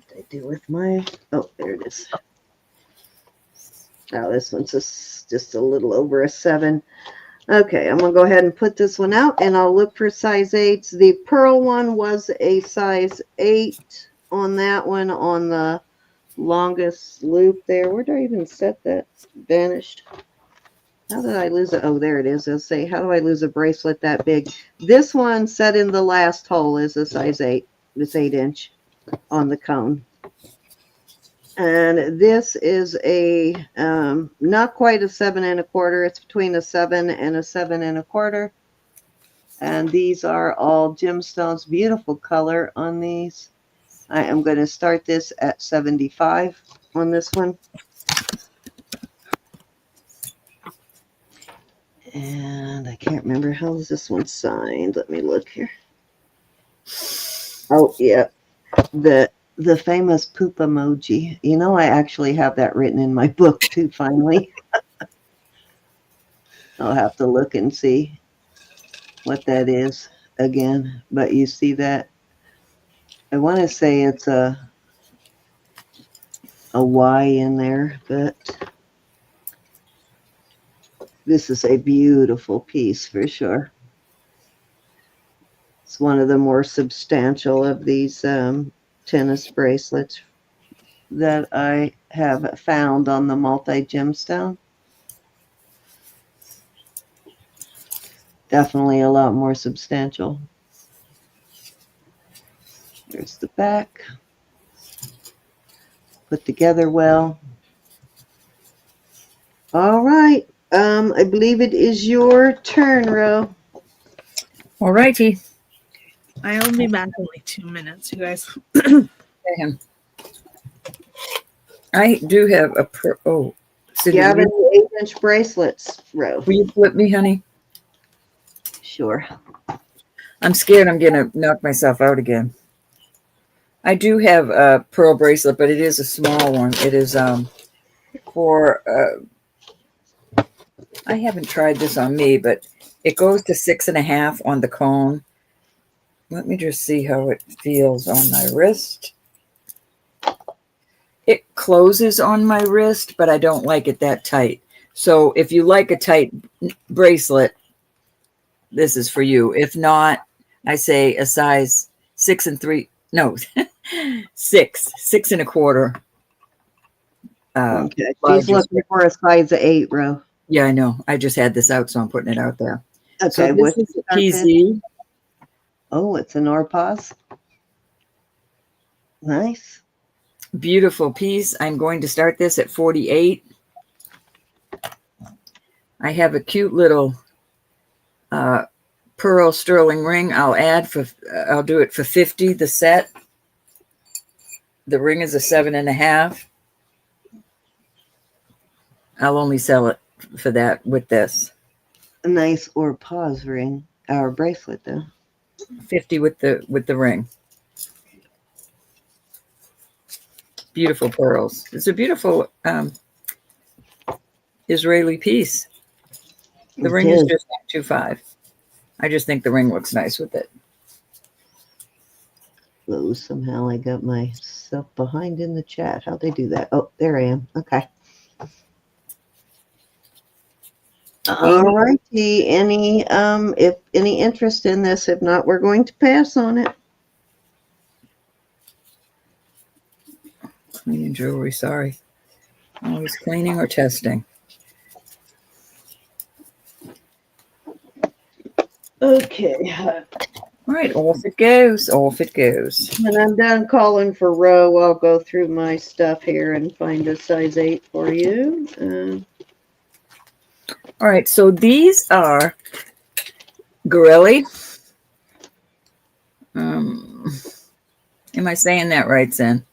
did I do with my, oh, there it is. Oh, this one's just a little over a 7. Okay, I'm going to go ahead and put this one out, and I'll look for size 8s. The pearl one was a size 8 on that one, on the longest loop there. Where did I even set that? Vanished. How did I lose it? Oh, there it is. I'll say, how do I lose a bracelet that big? This one set in the last hole is a size 8. It's 8-inch on the cone. And this is a not quite a 7 1/4. It's between a 7 and a 7 1/4. And these are all gemstones. Beautiful color on these. I am going to start this at 75 on this one. And I can't remember, how is this one signed? Let me look here. Oh, yeah. The famous poop emoji. You know, I actually have that written in my book too, finally. I'll have to look and see what that is again. But you see that? I want to say it's a a Y in there, but this is a beautiful piece for sure. It's one of the more substantial of these tennis bracelets that I have found on the multi-gemstone. Definitely a lot more substantial. There's the back. Put together well. All right. I believe it is your turn, Ro. All righty. I'll be back in like 2 minutes, you guys. Him. I do have a Do you have any 8-inch bracelets, Ro? will you flip me, honey? Sure. I'm scared I'm gonna knock myself out again. I do have a pearl bracelet, but it is a small one. It is for I haven't tried this on me, but it goes to 6.5 on the cone. Let me just see how it feels on my wrist. It closes on my wrist, but I don't like it that tight. So if you like a tight bracelet, this is for you. If not, I say a size 6 3. No, 6 1/4. Okay. She's looking for a size 8, Ro. Yeah, I know. I just had this out, so I'm putting it out there. Okay. So this is a PZ. Oh, it's an Orpaz. Nice. Beautiful piece. I'm going to start this at 48. I have a cute little pearl sterling ring. I'll do it for 50, the set. The ring is a 7.5. I'll only sell it for that with this. A nice Orpaz ring. Our bracelet, though. 50 with the ring. Beautiful pearls. It's a beautiful Israeli piece. The ring is just 2.5. I just think the ring looks nice with it. Oh, somehow I got myself behind in the chat. How'd they do that? Oh, there I am. Okay. All righty. If any interest in this, if not, we're going to pass on it. Cleaning jewelry, sorry. Always cleaning or testing. Okay. All right, off it goes. Off it goes. When I'm done calling for Ro, I'll go through my stuff here and find a size 8 for you. All right, so these are Gorelli. Am I saying that right, Zen?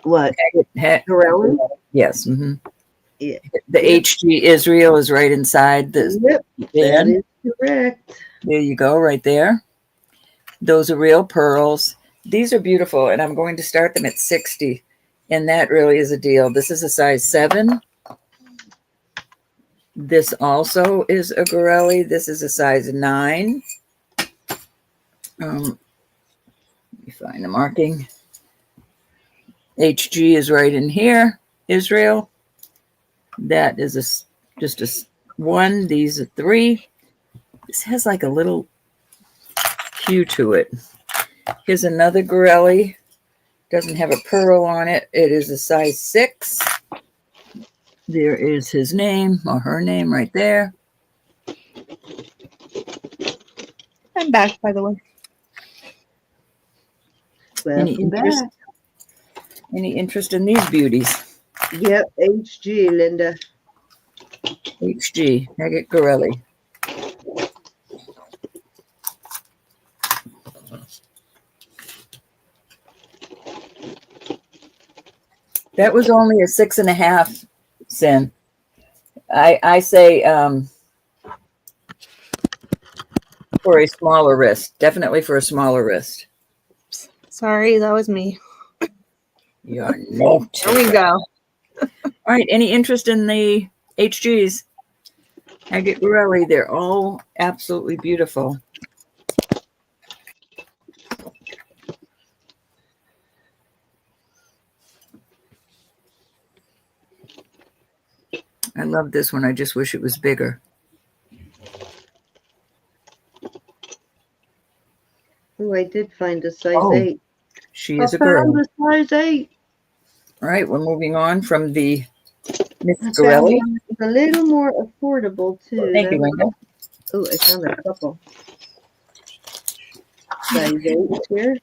What? Gorelli? Yes. Mm-hmm. Yeah. The HG Israel is right inside the. Yep, that is correct. There you go, right there. Those are real pearls. These are beautiful, and I'm going to start them at 60, and that really is a deal. This is a size 7. This also is a Gorelli. This is a size 9. Let me find the marking. HG is right in here. Israel. That is just a 1. These are 3. This has like a little hue to it. Here's another Gorelli. Doesn't have a pearl on it. It is a size 6. There is his name or her name right there. I'm back, by the way. Welcome back. Any interest in these beauties? Yep, HG, Linda. HG, Agate Gorelli. That was only a 6.5, Sin. I say for a smaller wrist. Definitely for a smaller wrist. Sorry, that was me. You're not. There we go. All right. Any interest in the HGs? Agate Gorelli. They're all absolutely beautiful. I love this one. I just wish it was bigger. Oh, I did find a size Oh, 8. she I is a found girl. a size 8. All right, we're moving on from the Miss I found Gorelli. one that's a little more affordable too. Thank you, Linda. Oh, I found a couple. Size 8 here.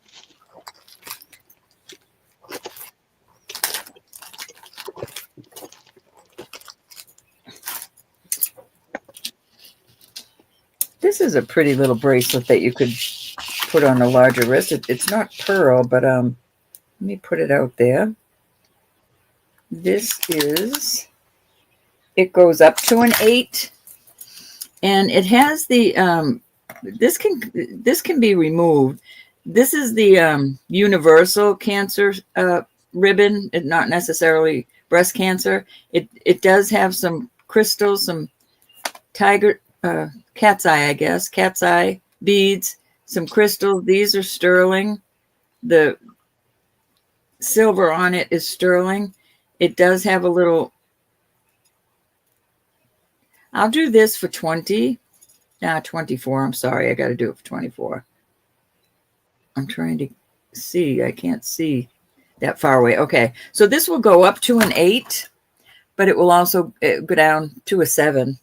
This is a pretty little bracelet that you could put on a larger wrist. It's not pearl, but let me put it out there. This is, it goes up to an 8, and it has the this can be removed. This is the universal cancer ribbon, not necessarily breast cancer. It does have some crystals, some tiger cat's eye, I guess, cat's eye beads, some crystals. These are sterling. The silver on it is sterling. It does have a little, I'll do this for 20. 24. I'm sorry. I got to do it for 24. I'm trying to see. I can't see that far away. Okay. So this will go up to an 8, but it will also go down to a 7.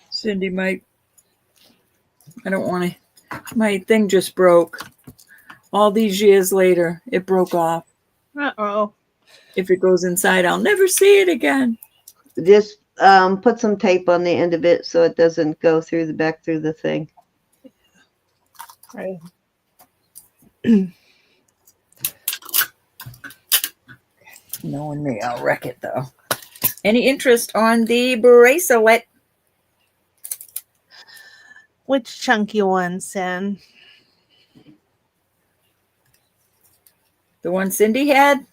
Cindy, I don't want to, my thing just broke. All these years later, it broke off. Uh-oh. If it goes inside, I'll never see it again. Just put some tape on the end of it so it doesn't go through the back through the thing. Right. Knowing me, I'll wreck it though. Any interest on the bracelet? Which chunky one, Sin? The one Cindy had?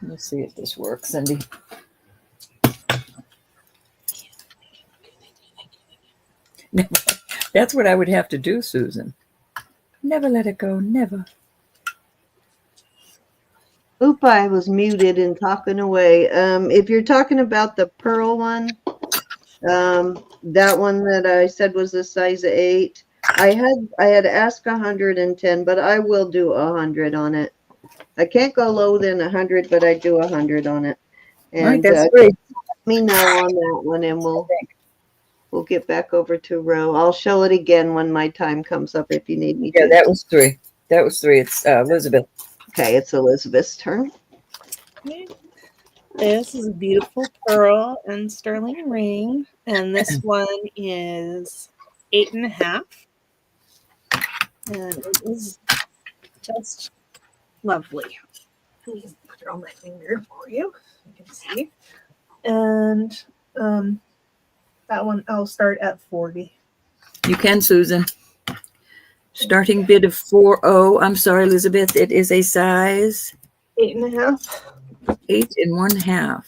Let's see if this works, Cindy. That's what I would have to do, Susan. Never let it go, never. Oop, I was muted and talking away. If you're talking about the pearl one, that one that I said was a size 8, I had asked 110, but I will do 100 on it. I can't go lower than 100, but I do 100 on it. And right, that's great. Let me know on that one, and we'll get back over to Row. I'll show it again when my time comes up if you need me to. Yeah, that was 3. That was 3. It's Elizabeth. Okay, it's Elizabeth's turn. Okay. This is a beautiful pearl and sterling ring, and this one is 8.5, and it is just lovely. Let me put it on my finger for you. You can see. And that one I'll start at 40. You can, Susan. Starting bid of 40. I'm sorry, Elizabeth. It is a size 8.5. 8 1/2.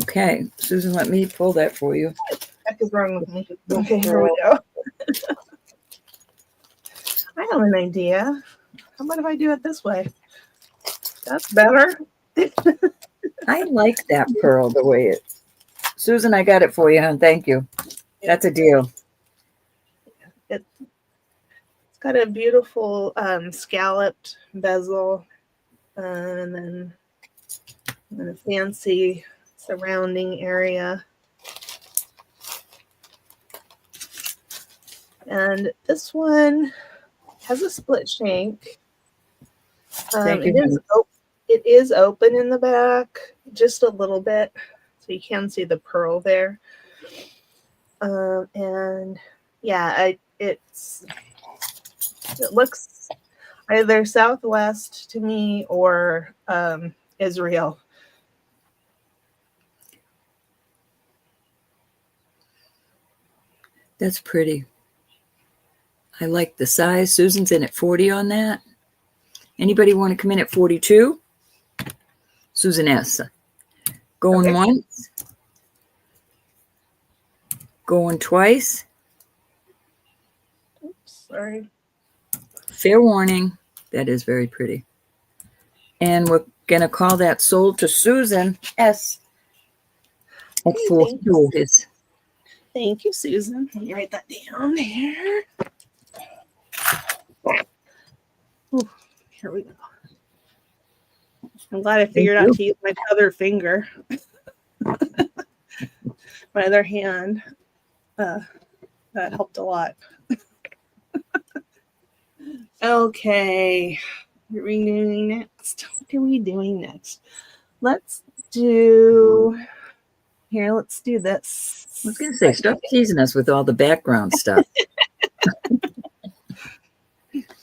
Okay, Susan, let me pull that for you. What the heck is wrong with me? Okay, here we go. I have an idea. How about if I do it this way? That's better. I like that pearl the way it. Susan, I got it for you, hon. Thank you. That's a deal. It's got a beautiful scalloped bezel, and then a fancy surrounding area. And this one has a split shank. It is open in the back, just a little bit, so you can see the pearl there. And yeah, it looks either Southwest to me or Israel. That's pretty. I like the size. Susan's in at 40 on that. Anybody want to come in at 42? Susan S. Going Okay. once, Going twice. Oops, sorry. Fair warning. That is very pretty. And we're going to call that sold to Susan S. At Okay, four thank you. quarters. Thank you, Susan. Let me write that down here. Ooh, here we go. I'm glad I figured out to use my other finger. My other hand. That helped a lot. Okay. What are we doing next? What are we doing next? Let's do this. I was going to say, stop teasing us with all the background stuff.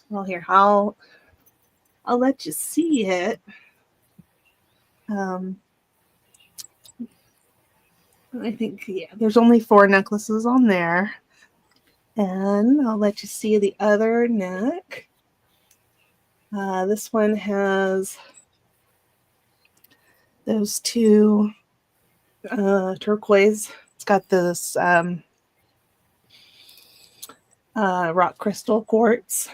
Well, here, I'll let you see it. I think, yeah, there's only 4 necklaces on there. And I'll let you see the other neck. This one has those 2 turquoise. It's got this rock crystal quartz.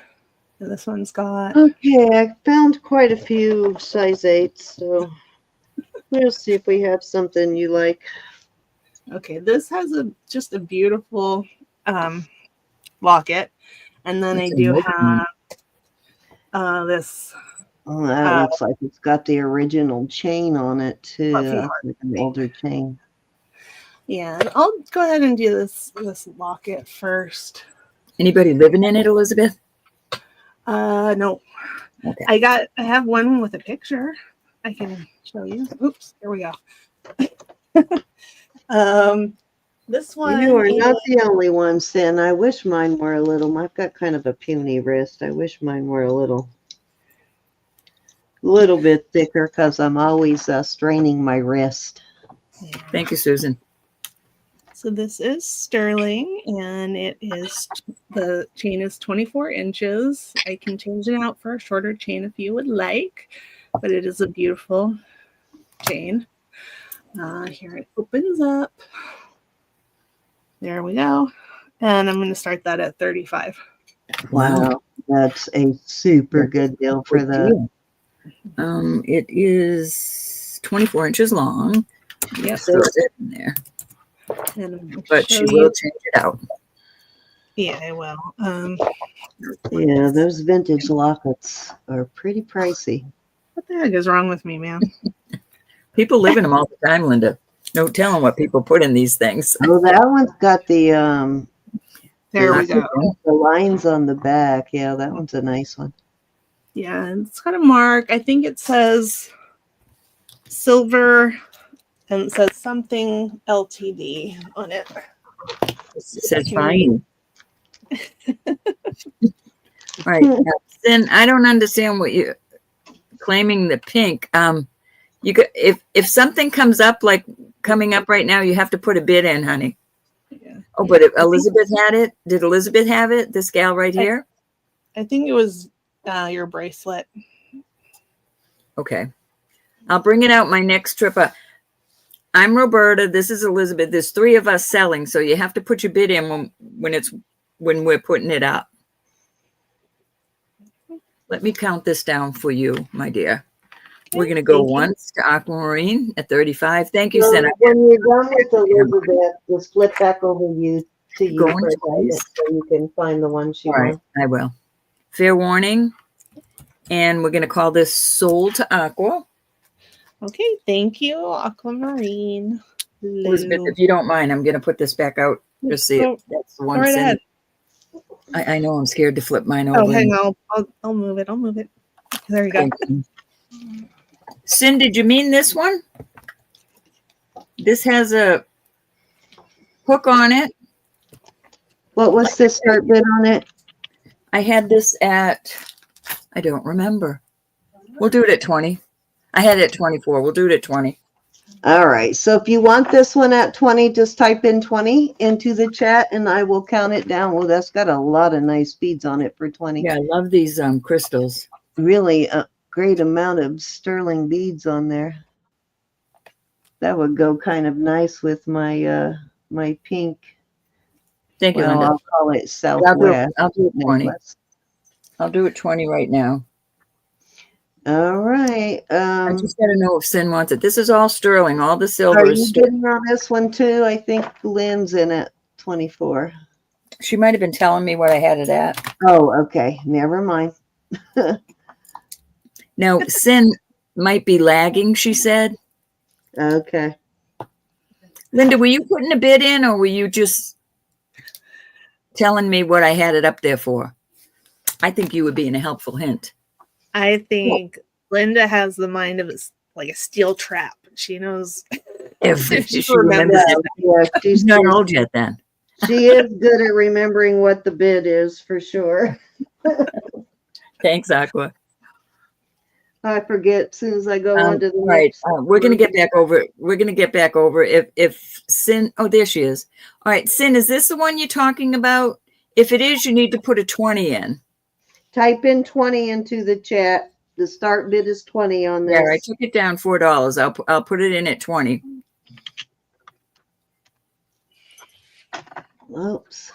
And this one's got... Okay, I found quite a few size 8s, so we'll see if we have something you like. Okay, this has just a beautiful locket. And then I do have this. Oh, that looks like it's got the original chain on it too. Fluffy Like an older chain. Yeah, I'll go ahead and do this locket first. Anybody living in it, Elizabeth? No. Okay. I have one with a picture I can show you. Oops, there we go. This one. You are not the only one, Sin. I wish mine were a little. I've got kind of a puny wrist. I wish mine were a little bit thicker because I'm always straining my wrist. Thank you, Susan. So this is sterling, and the chain is 24 inches. I can change it out for a shorter chain if you would like, but it is a beautiful chain. Here it opens up. There we go. And I'm going to start that at 35. Wow, that's a super good deal for that. It is 24 inches long. Yes, throw it in there. But she will change it out. Yeah, I will. Yeah, those vintage lockets are pretty pricey. What the heck is wrong with me, man? People live in them all the time, Linda. No telling what people put in these things. Oh, that one's got the there we go. The lines on the back. Yeah, that one's a nice one. Yeah, it's got a mark. I think it says silver and it says something LTD on it. It says fine. Right. Then I don't understand what you claiming the pink. You could, if something comes up like coming up right now, you have to put a bid in, honey. Yeah. Oh, but if Elizabeth had it, did Elizabeth have it? This gal right here? I think it was your bracelet. Okay. I'll bring it out my next trip. I'm Roberta. This is Elizabeth. There's 3 of us selling, so you have to put your bid in when we're putting it up. Let me count this down for you, my dear. We're going to go once to aquamarine at 35. Thank you, Senator. When you're done with Elizabeth, just flip back over to you Going for a second twice. so you can find the one she All right, wants. I will. Fair warning. And we're going to call this sold to aqua. Okay, thank you, aquamarine. Elizabeth, if you don't mind, I'm going to put this back out to see if that's the one. Right ahead. I know I'm scared to flip mine over. Oh, hang on. I'll move it. I'll move it. There you go. Sin, did you mean this one? This has a hook on it. What was the start bid on it? I had this at, I don't remember. We'll do it at 20. I had it at 24. We'll do it at 20. All right. So if you want this one at 20, just type in 20 into the chat and I will count it down. Well, that's got a lot of nice beads on it for 20. Yeah, I love these crystals. Really a great amount of sterling beads on there. That would go kind of nice with my my pink Thank you, Well, Linda. I'll call it I'll do Southwest I'll do it 20. necklace. I'll do it 20 right now. All right. I just got to know if Sin wants it. This is all sterling. All the Are silver is you sterling. getting on this one too? I think Lynn's in at 24. She might have been telling me what I had it at. Oh, okay. Never mind. Now, Sin might be lagging, she said. Okay. Linda, were you putting a bid in, or were you just telling me what I had it up there for? I think you were being a helpful hint. I think Linda has the mind of like a steel trap. She knows She she remembers remembers. it. Yeah, She's not old yet then. she is good at remembering what the bid is for sure. Thanks, Aqua. I forget as soon as I go on to the All right, next. we're gonna get back over. We're gonna get back over if Sin. Oh, there she is. All right, Sin, is this the one you're talking about? If it is, you need to put a 20 in. Type in 20 into the chat. The start bid is 20 on this. Yeah, I took it down $4. I'll put it in at 20. Oops.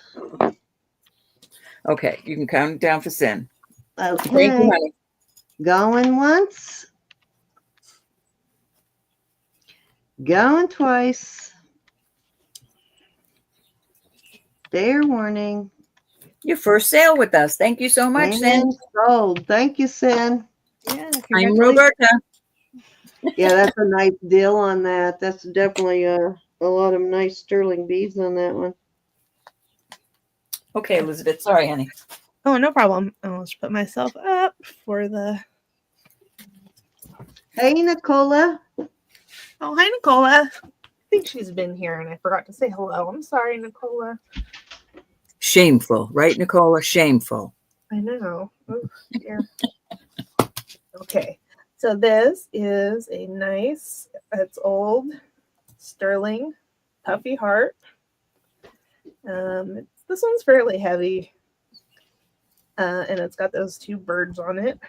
Okay, you can count it down for Sin. Okay. Thank you, honey. Going once. Going twice. Fair warning. Your first sale with us. Thank you so much, Sin. And sold. Thank you, Sin. Yeah, I'm congratulations. Roberta. Yeah, that's a nice deal on that. That's definitely a lot of nice sterling beads on that one. Okay, Elizabeth. Sorry, honey. Oh, no problem. I'll just put myself up for the. Hey, Nicola. Oh, hi, Nicola. I think she's been here and I forgot to say hello. I'm sorry, Nicola. Shameful, right, Nicola? Shameful. I know. Oof, dear. Okay, so this is a nice, it's old sterling puffy heart. This one's fairly heavy, and it's got those two birds on it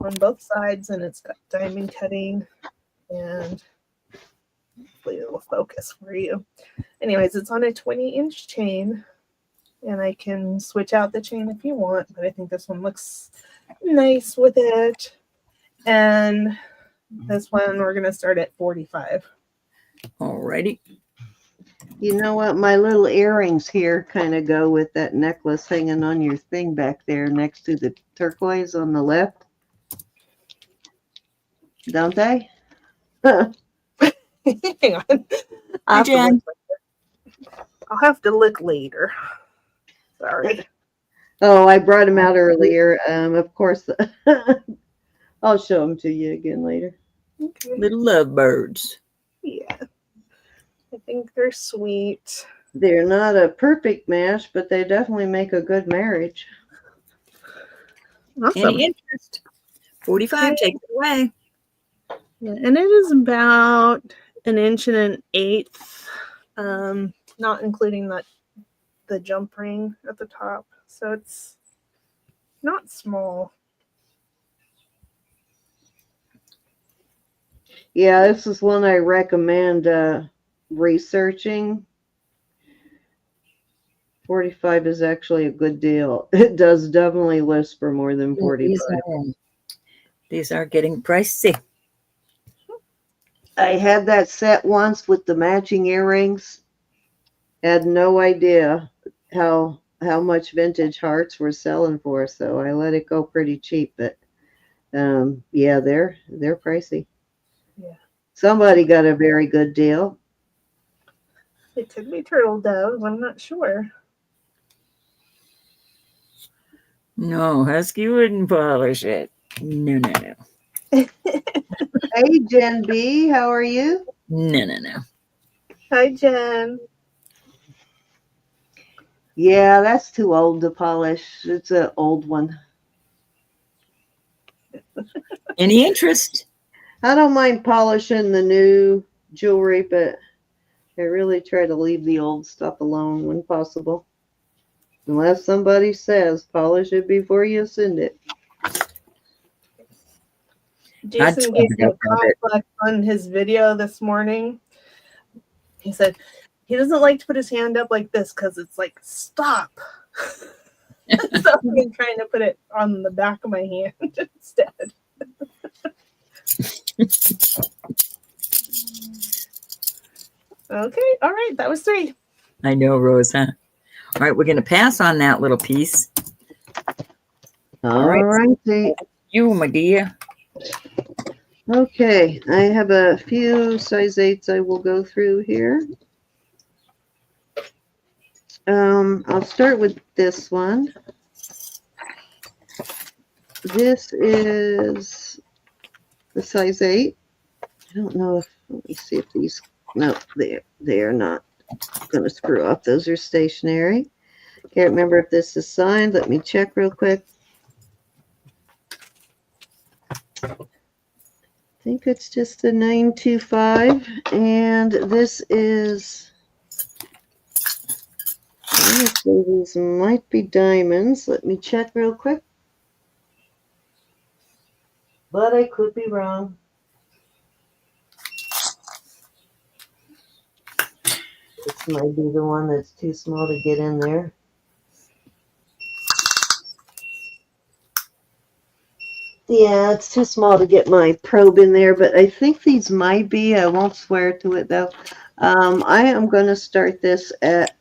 on both sides, and it's got diamond cutting, and hopefully it will focus for you. Anyways, it's on a 20-inch chain, and I can switch out the chain if you want, but I think this one looks nice with it. And this one we're gonna start at 45. Alrighty. You know what? My little earrings here kind of go with that necklace hanging on your thing back there next to the turquoise on the left. Don't they? Hang on. Hi, Jen. I'll have to look later. Sorry. Oh, I brought them out earlier. Of course, I'll show them to you again later. Okay. Little lovebirds. Yeah. I think they're sweet. They're not a perfect match, but they definitely make a good marriage. Awesome. Any interest? 45, take it away. Yeah, and it is about 1.125 inches, not including the jump ring at the top. So it's not small. Yeah, this is one I recommend researching. 45 is actually a good deal. It does definitely list for more than 45. These are getting pricey. I had that set once with the matching earrings. Had no idea how much vintage hearts were selling for, so I let it go pretty cheap. But yeah, they're pricey. Yeah. Somebody got a very good deal. It could be turtle doves. I'm not sure. No, Husky wouldn't polish it. No. Hey, Jen B, how are you? No. Hi, Jen. Yeah, that's too old to polish. It's an old one. Any interest? I don't mind polishing the new jewelry, but I really try to leave the old stuff alone when possible. Unless somebody says polish it before you send it. Jason gave me a complex on his video this morning. He said, he doesn't like to put his hand up like this because it's like, stop. So I've been trying to put it on the back of my hand instead. Okay, all right, that was 3. I know, Rose, huh? All right, we're going to pass on that little piece. All righty. You, my dear. Okay, I have a few size 8s I will go through here. I'll start with this one. This is the size 8. I don't know if, let me see if these, no, they are not going to screw up. Those are stationary. Can't remember if this is signed. Let me check real quick. I think it's just a 925, and this is, I would say these might be diamonds. Let me check real quick. But I could be wrong. This might be the one that's too small to get in there. Yeah, it's too small to get my probe in there, but I think these might be. I won't swear to it, though. I am going to start this at,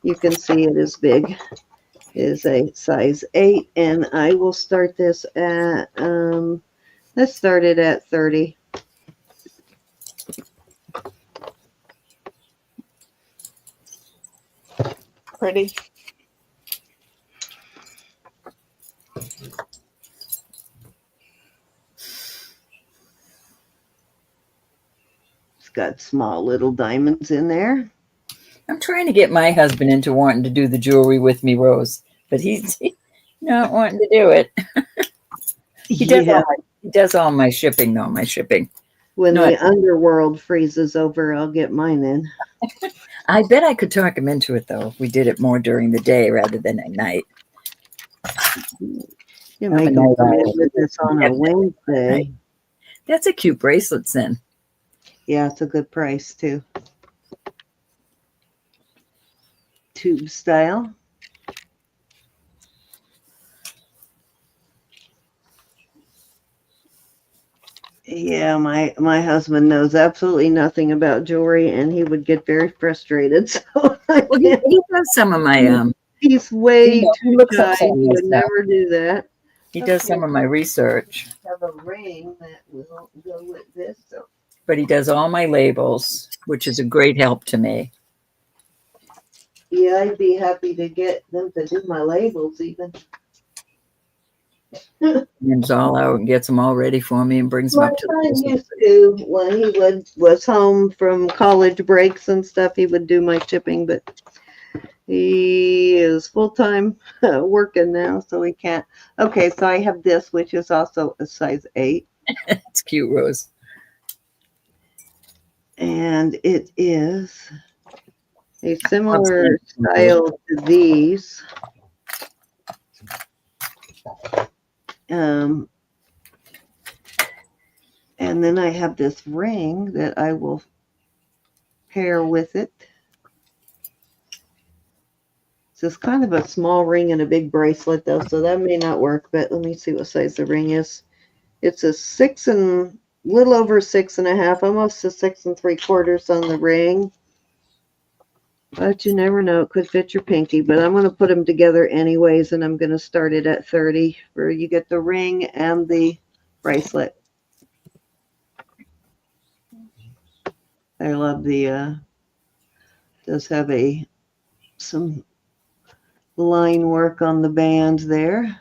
you can see it is big. It is a size 8, and I will start this at, let's start it at 30. Pretty. It's got small little diamonds in there. I'm trying to get my husband into wanting to do the jewelry with me, Rose, but he's not wanting to do it. He does all my shipping, though, my shipping. When the underworld freezes over, I'll get mine in. I bet I could talk him into it, though, if we did it more during the day rather than at night. You make them come in with this on a Wednesday. Right. That's a cute bracelet, then. Yeah, it's a good price, too. Tube style. Yeah, my husband knows absolutely nothing about jewelry, and he would get very frustrated. So well, he does some of my he's way too shy. He would stuff. never do that. He does some of my research. I have a ring that will go with this. So. But he does all my labels, which is a great help to me. Yeah, I'd be happy to get them to do my labels even. He's all out and gets them all ready for me and brings them up to the used to, when he was home from college breaks and stuff, he would do my shipping, but he is full-time working now, so he can't. Okay, so I have this, which is also a size 8. It's cute, Rose. And it is a similar style to these. And then I have this ring that I will pair with it. So it's kind of a small ring and a big bracelet, though, so that may not work, but let me see what size the ring is. It's a 6 and little over 6.5, almost a 6 3/4 on the ring. But you never know, it could fit your pinky, but I'm going to put them together anyways, and I'm going to start it at 30, where you get the ring and the bracelet. I love the, does have some line work on the band there.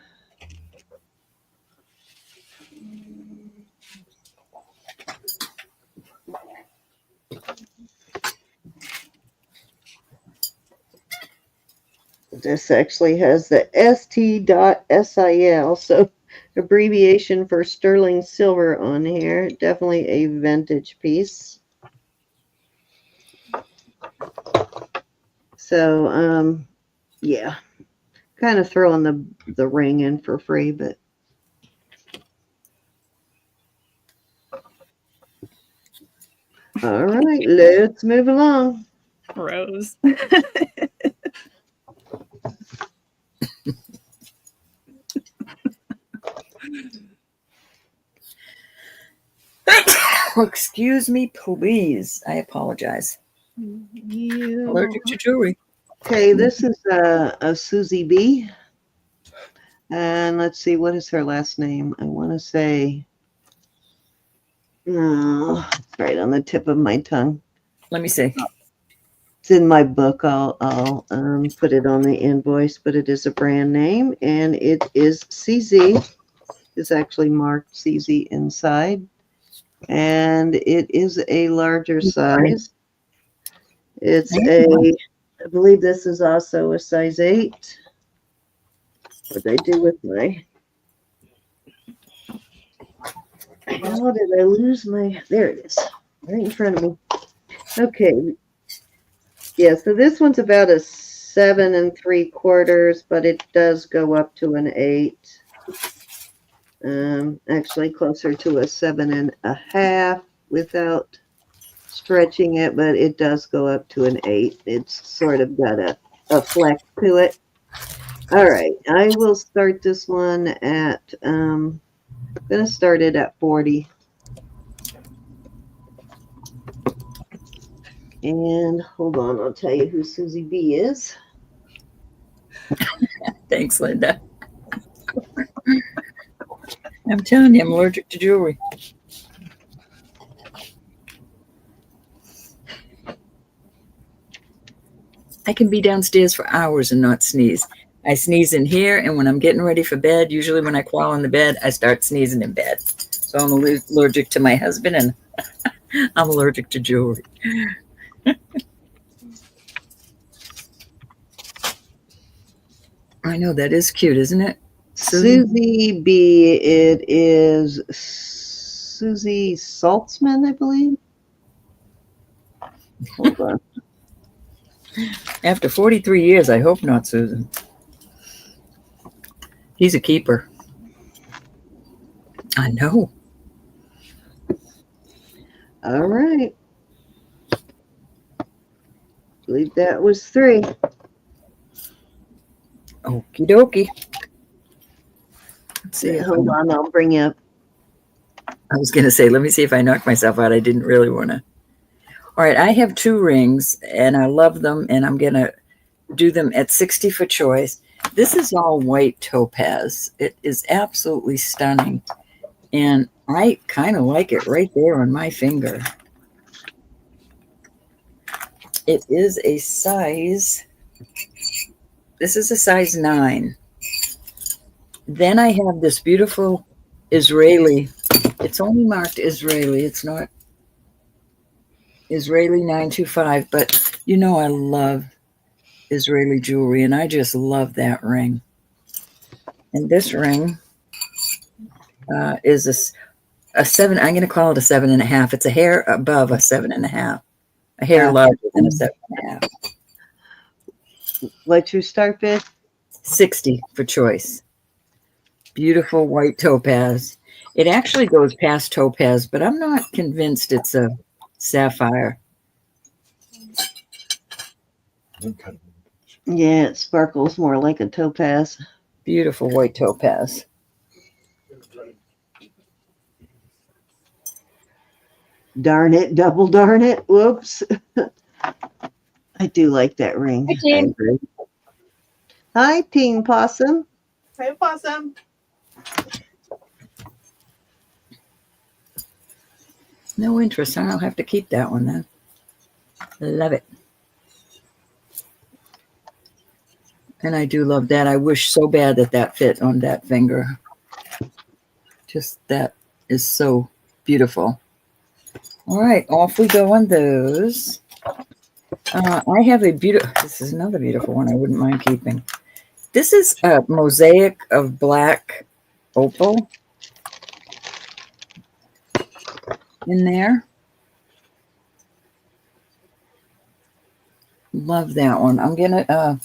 This actually has the ST.SIL, so abbreviation for sterling silver on here. Definitely a vintage piece. So, yeah, kind of throwing the ring in for free, but all right, let's move along. Rose. Oh, excuse me, please. I apologize. Allergic to jewelry. Okay, this is a Susie B. And let's see, what is her last name? I want to say, no, it's right on the tip of my tongue. Let me see. It's in my book. I'll put it on the invoice, but it is a brand name, and it is CZ. It's actually marked CZ inside, and it is a larger size. It's I believe this is also a size 8. What did I do with my? How did I lose my? There it is, right in front of me. Okay. Yeah, so this one's about a 7 3/4, but it does go up to an 8. Actually closer to a 7.5 without stretching it, but it does go up to an 8. It's sort of got a flex to it. All right, I will start this one at, I'm going to start it at 40. And hold on, I'll tell you who Susie B is. Thanks, Linda. I'm telling you, I'm allergic to jewelry. I can be downstairs for hours and not sneeze. I sneeze in here, and when I'm getting ready for bed, usually when I crawl in the bed, I start sneezing in bed. So I'm allergic to my husband, and I'm allergic to jewelry. I know, that is cute, isn't it? Susie B, it is Susie Saltzman, I believe. Hold on. After 43 years, I hope not, Susan. He's a keeper. I know. All right. I believe that was 3. Okie dokie. Let's see. Hold on, I'll bring you up. I was going to say, let me see if I knocked myself out. I didn't really want to. All right, I have 2 rings, and I love them, and I'm going to do them at 60 for choice. This is all white topaz. It is absolutely stunning, and I kind of like it right there on my finger. It is a size, this is a size 9. Then I have this beautiful Israeli. It's only marked Israeli. It's not Israeli 925, but you know I love Israeli jewelry, and I just love that ring. And this ring is a 7. I'm going to call it a 7.5. It's a hair above a 7.5, a hair larger than a 7.5. What's your start bid? 60 for choice. Beautiful white topaz. It actually goes past topaz, but I'm not convinced it's a sapphire. Yeah, it sparkles more like a topaz. Beautiful white topaz. Darn it, double darn it. Whoops. I do like that ring. Hi, Teen. I agree. Hi, Teen Possum. Hey, Possum. No interest, huh? I'll have to keep that one then. Love it. And I do love that. I wish so bad that that fit on that finger. Just that is so beautiful. All right, off we go on those. I have a beautiful, this is another beautiful one I wouldn't mind keeping. This is a mosaic of black opal in there. Love that one. I'm gonna,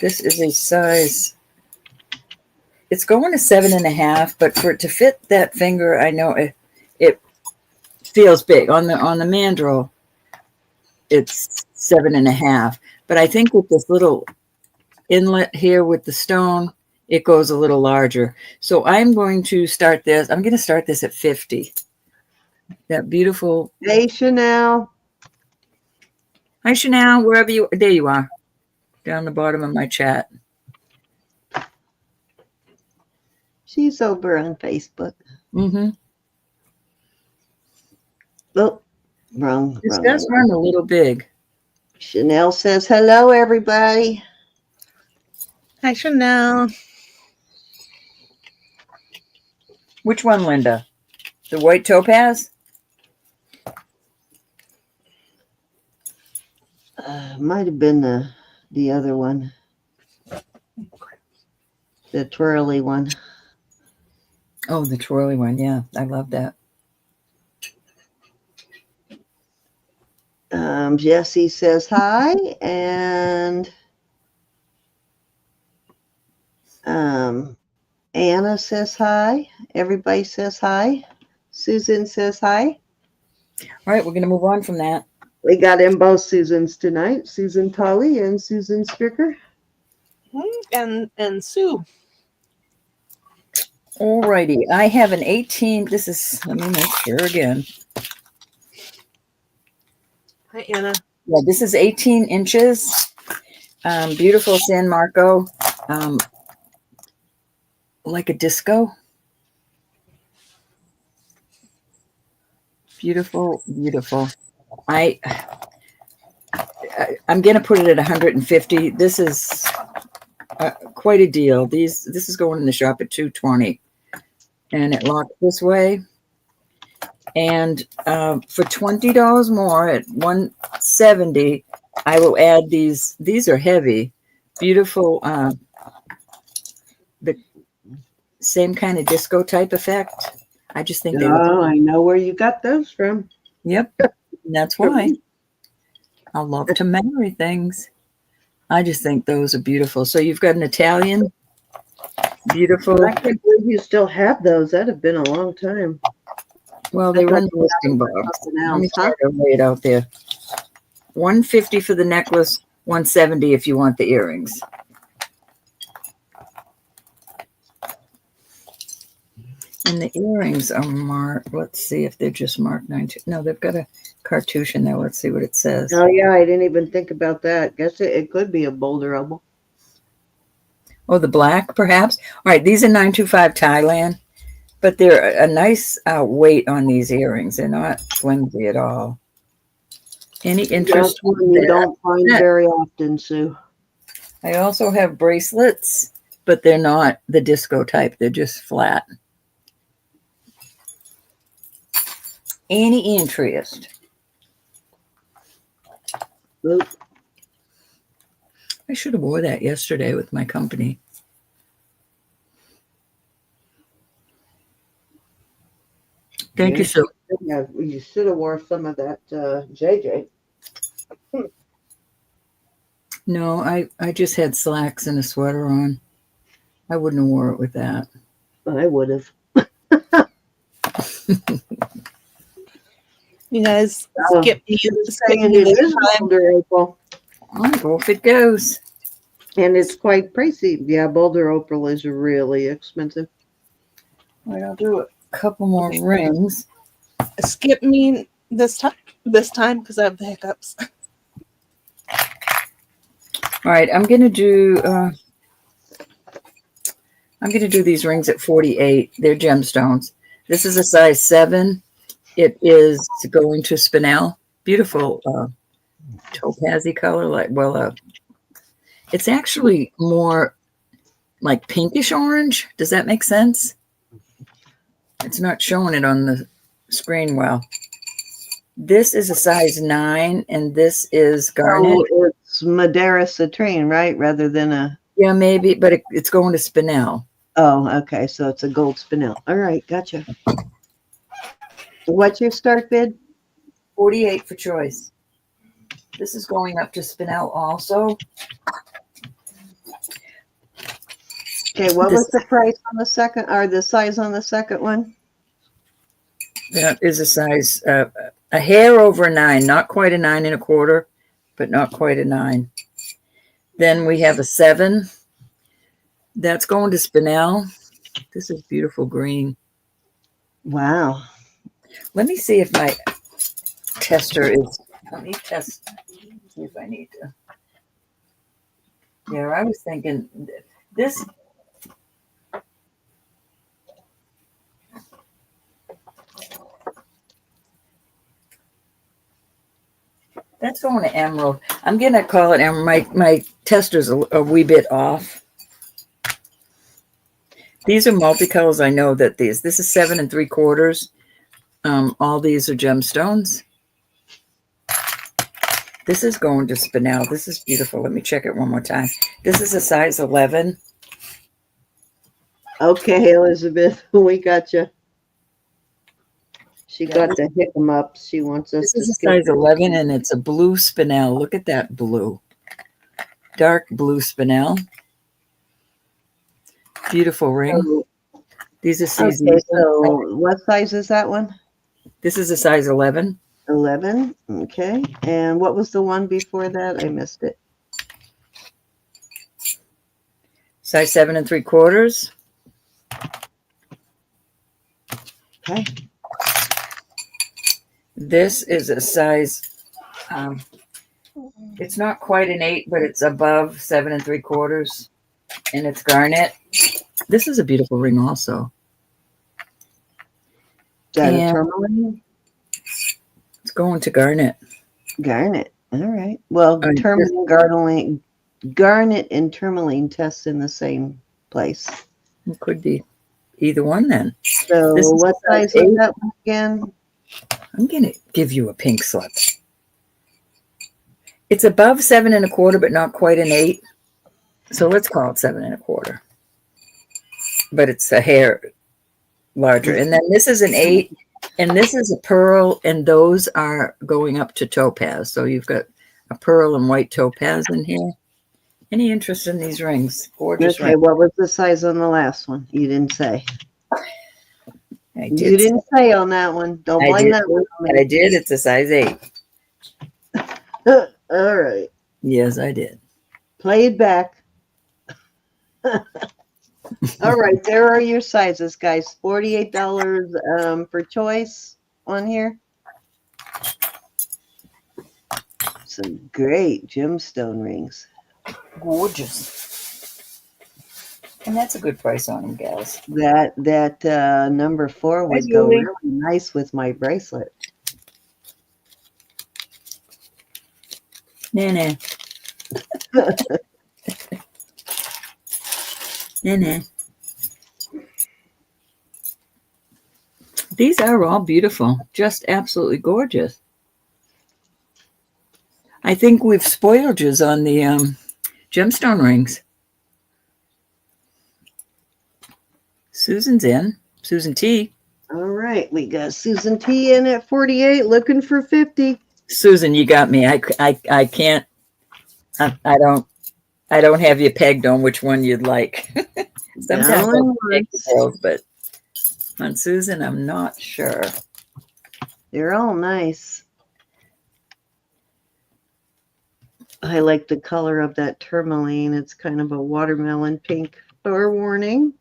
this is a size, it's going to 7.5, but for it to fit that finger, I know it feels big on the mandrel. it's 7.5. But I think with this little inlet here with the stone, it goes a little larger. So I'm going to start this. I'm going to start this at 50. That beautiful. Hey, Chanel. Hi, Chanel, wherever you, there you are, down the bottom of my chat. She's over on Facebook. Mm-hmm. Oh, wrong. This does run a little big. Chanel says, hello, everybody. Hi, Chanel. Which one, Linda? The white topaz? Might have been the other one. The twirly one. Oh, the twirly one. Yeah, I love that. Jesse says hi, and Anna says hi. Everybody says hi. Susan says hi. All right, we're going to move on from that. We got in both Susans tonight, Susan Tully and Susan Stricker. And Sue. All righty, I have an 18. This is, let me make sure again. Hi, Anna. Yeah, this is 18 inches. Beautiful San Marco, like a disco. Beautiful, beautiful. I'm going to put it at 150. This is quite a deal. This is going in the shop at 220, and it locks this way. And for $20 more at 170, I will add these. These are heavy, beautiful. The same kind of disco type effect. I just think they look. Oh, I know where you got those from. Yep, that's why I love to marry things. I just think those are beautiful. So you've got an Italian, beautiful. I can't believe you still have those. That'd have been a long time. Well, they run the listing box. Let me try to lay it out there. 150 for the necklace, 170 if you want the earrings. And the earrings are marked. Let's see if they're just marked 19. No, they've got a cartouche in there. Let's see what it says. Oh, yeah, I didn't even think about that. Guess it could be a boulder opal. Oh, the black, perhaps? All right, these are 925 Thailand, but they're a nice weight on these earrings. They're not flimsy at all. Any interest? That's one you don't find very often, Sue. I also have bracelets, but they're not the disco type. They're just flat. Any interest? Oop. I should have wore that yesterday with my company. Thank you, Sue. Yeah, you should have wore some of that JJ. No, I just had slacks and a sweater on. I wouldn't have wore it with that. I would have. You guys skip me. Saying it is boulder opal. I'll go if it goes. And it's quite pricey. Yeah, boulder opal is really expensive. All right, I'll do a couple more rings. Skip me this time because I have the hiccups. All right, I'm gonna do these rings at 48. They're gemstones. This is a size 7. It is going to spinel. Beautiful topazy color. It's actually more like pinkish orange. Does that make sense? It's not showing it on the screen well. This is a size 9, and this is garnet. Oh, it's Madeira citrine, right? Rather than a... Yeah, maybe, but it's going to spinel. Oh, okay. So it's a gold spinel. All right, gotcha. What's your start bid? 48 for choice. This is going up to spinel also. Okay, what was the price on the second, or the size on the second one? That is a size, a hair over a 9, not quite a 9 1/4, but not quite a 9. Then we have a 7. That's going to Spinel. This is beautiful green. Wow. Let me see if my tester is. Let me test. See if I need to. Yeah, I was thinking this. That's going to emerald. I'm gonna call it emerald. My tester's a wee bit off. These are multicolors. I know that these. This is 7 3/4. All these are gemstones. This is going to Spinel. This is beautiful. Let me check it one more time. This is a size 11. Okay, Elizabeth, we got you. She got the hiccups. She wants us This to is a skip size 11, and it's a blue Spinel. Look at that blue. Dark blue Spinel. Beautiful ring. So, These are okay, CZs. so what size is that one? This is a size 11. 11. Okay. And what was the one before that? I missed it. Size 7 3/4. Okay. This is a size, it's not quite an 8, but it's above 7 3/4. And it's garnet. This is a beautiful ring also. Is that a And tourmaline? it's going to garnet. Garnet. All right. Well, tourmaline, garnet and tourmaline test in the same place. It could be either one then. So This is what a size size is 8. that one again? I'm going to give you a pink slip. It's above 7 1/4, but not quite an 8. So let's call it 7 1/4. But it's a hair larger. And then this is an 8, and this is a pearl, and those are going up to topaz. So you've got a pearl and white topaz in here. Any interest in these rings? Gorgeous Okay, ring. what was the size on the last one? You didn't say. I You did. didn't say on that one. Don't I blame did. that one on I me. did. It's a size 8. All right. Yes, I did. Play it back. All right, there are your sizes, guys. $48 for choice on here. Some great gemstone rings. Gorgeous. And that's a good price on them, gals. That number 4 would go Julie. really nice with my bracelet. Nene. Nene. These are all beautiful. Just absolutely gorgeous. I think we've spoiled you on the gemstone rings. Susan's in. Susan T. All right, we got Susan T in at 48, looking for 50. Susan, you got me. I can't. I don't have you pegged on which one you'd like. Sometimes I pick the girls, but on Susan, I'm not sure. They're all nice. I like the color of that tourmaline. It's kind of a watermelon pink. Fair warning.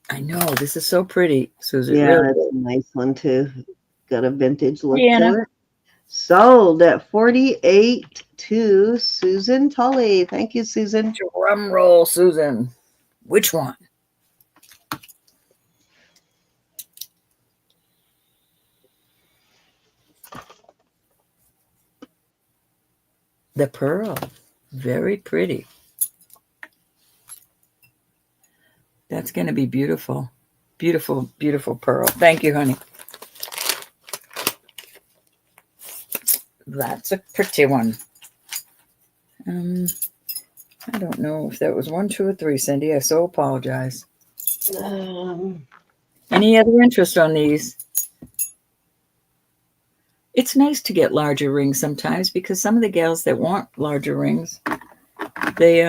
I know. This is so pretty, Susan. Yeah, Really. it's a nice one too. Got a vintage look Deanna. to it. Sold at 48 to Susan Tully. Thank you, Susan. Drum roll, Susan. Which one? The pearl. Very pretty. That's going to be beautiful. Beautiful, beautiful pearl. Thank you, honey. That's a pretty one. I don't know if that was 1, 2, or 3, Cindy. I so apologize. Any other interest on these? It's nice to get larger rings sometimes because some of the gals that want larger rings, they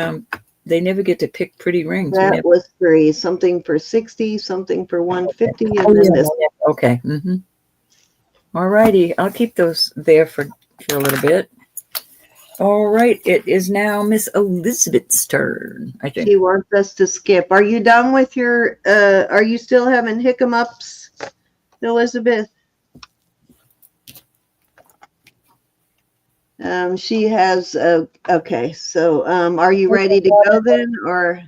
they never get to pick pretty rings. We That never, was 3. Something for 60, something for 150, and oh, then yeah, this. okay. Mm-hmm. All righty. I'll keep those there for a little bit. All right. It is now Miss Elizabeth's turn, I think. She wants us to skip. Are you done with your, are you still having hiccups, Elizabeth? She has, okay, so are you ready to go then, or?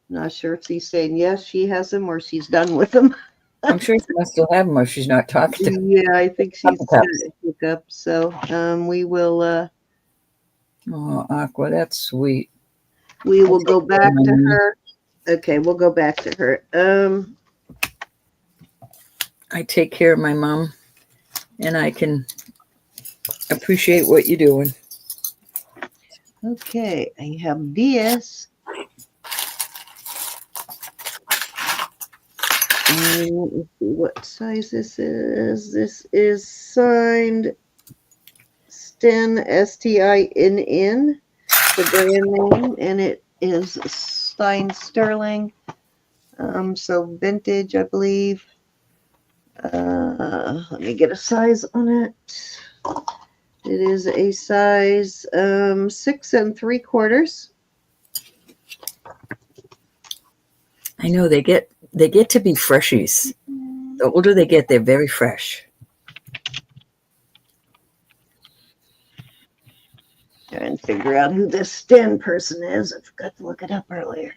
Not sure if she's saying yes, she has them, or she's done with them. I'm sure she must still have them or she's not talking to Yeah, I think she's Couple cups. got hiccups, so we will, Oh, Aqua, that's sweet. we will go back to Mhm. her. Okay, we'll go back to her. I take care of my mom, and I can appreciate what you're doing. Okay, I have this. Let me see what size this is. This is signed Sten, Stinn, the brand name, and it is signed Sterling. So vintage, I believe. Let me get a size on it. It is a size 6 3/4. I know they get to be freshies. The older they get, they're very fresh. Trying to figure out who this Sten person is. I forgot to look it up earlier.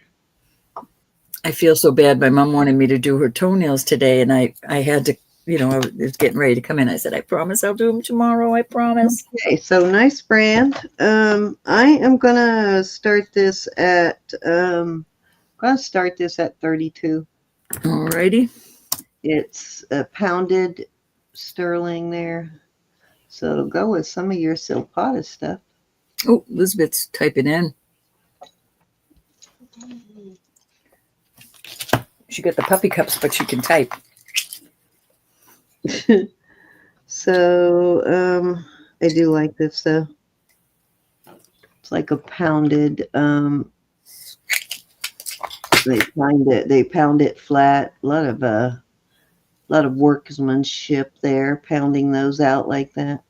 I feel so bad. My mom wanted me to do her toenails today, and I had to, I was getting ready to come in. I said, I promise I'll do them tomorrow. I promise. Okay, so nice brand. I am gonna start this at 32. All righty. It's a pounded sterling there, so it'll go with some of your silpada stuff. Oh, Elizabeth's typing in. She got the puppy cups, but she can type. So I do like this though. It's like a pounded. They pound it flat. A lot of workmanship there, pounding those out like that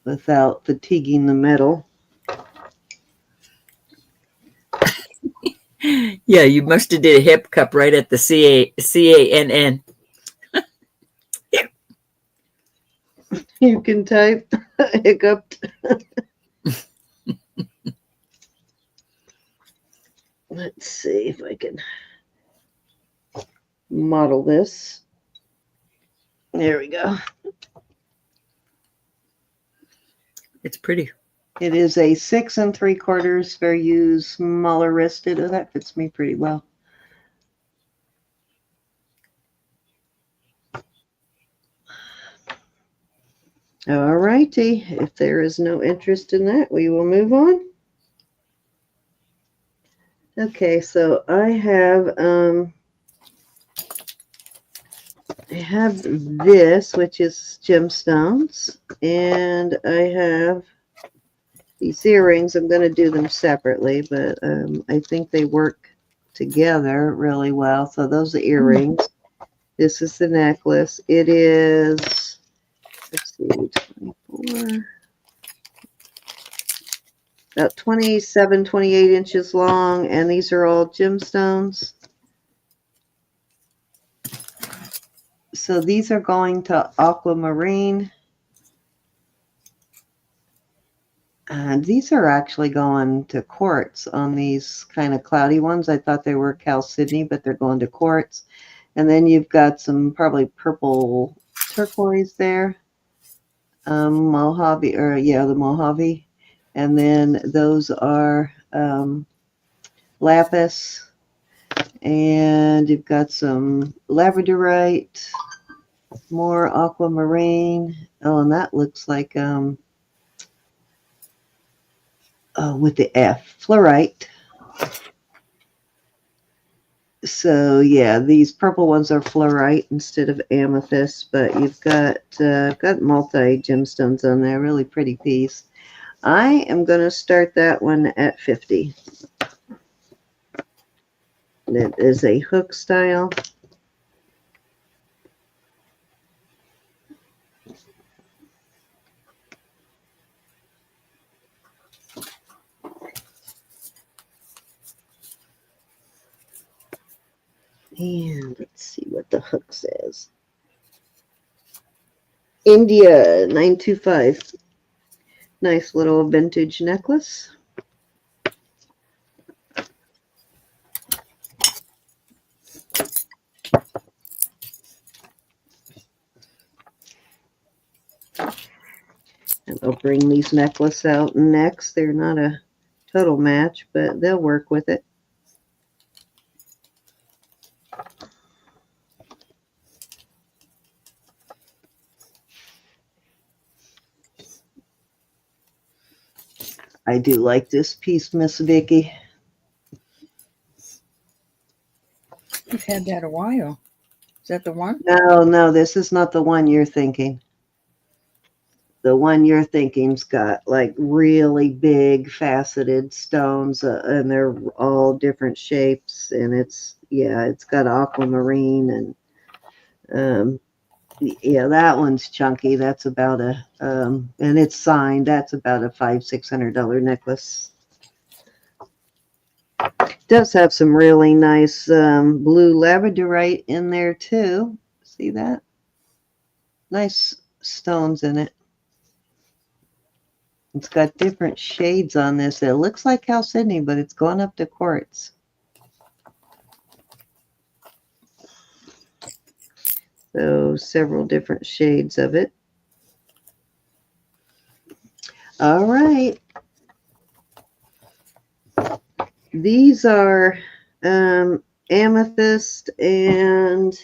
without fatiguing the metal. Yeah, you must have did a hip cup right at the CANN. You can type hiccuped. Let's see if I can model this. There we go. It's pretty. It is a 6 3/4 fair use, smaller wristed. Oh, that fits me pretty well. All righty. If there is no interest in that, we will move on. Okay, so I have this, which is gemstones, and I have these earrings. I'm going to do them separately, but I think they work together really well. So those are earrings. This is the necklace. It is, let's see, 24, about 27, 28 inches long, and these are all gemstones. So these are going to aquamarine. And these are actually going to quartz on these kind of cloudy ones. I thought they were chalcedony, but they're going to quartz. And then you've got some probably purple turquoise there. Mojave, or yeah, the Mojave. And then those are lapis. And you've got some labradorite, more aquamarine. Oh, and that looks like with the F, fluorite. So yeah, these purple ones are fluorite instead of amethyst, but you've got multi gemstones on there, really pretty piece. I am going to start that one at 50. It is a hook style. And let's see what the hook says. India 925. Nice little vintage necklace. And I'll bring these necklaces out next. They're not a total match, but they'll work with it. I do like this piece, Miss Vicky. You've had that a while. Is that the one? No, this is not the one you're thinking. The one you're thinking's got like really big faceted stones, and they're all different shapes. And it's got aquamarine and yeah, that one's chunky. That's about a and it's signed. That's about a $500-600 necklace. Does have some really nice blue labradorite in there too. See that? Nice stones in it. It's got different shades on this. It looks like Chalcedony, but it's gone up to quartz. So several different shades of it. All right. These are amethyst, and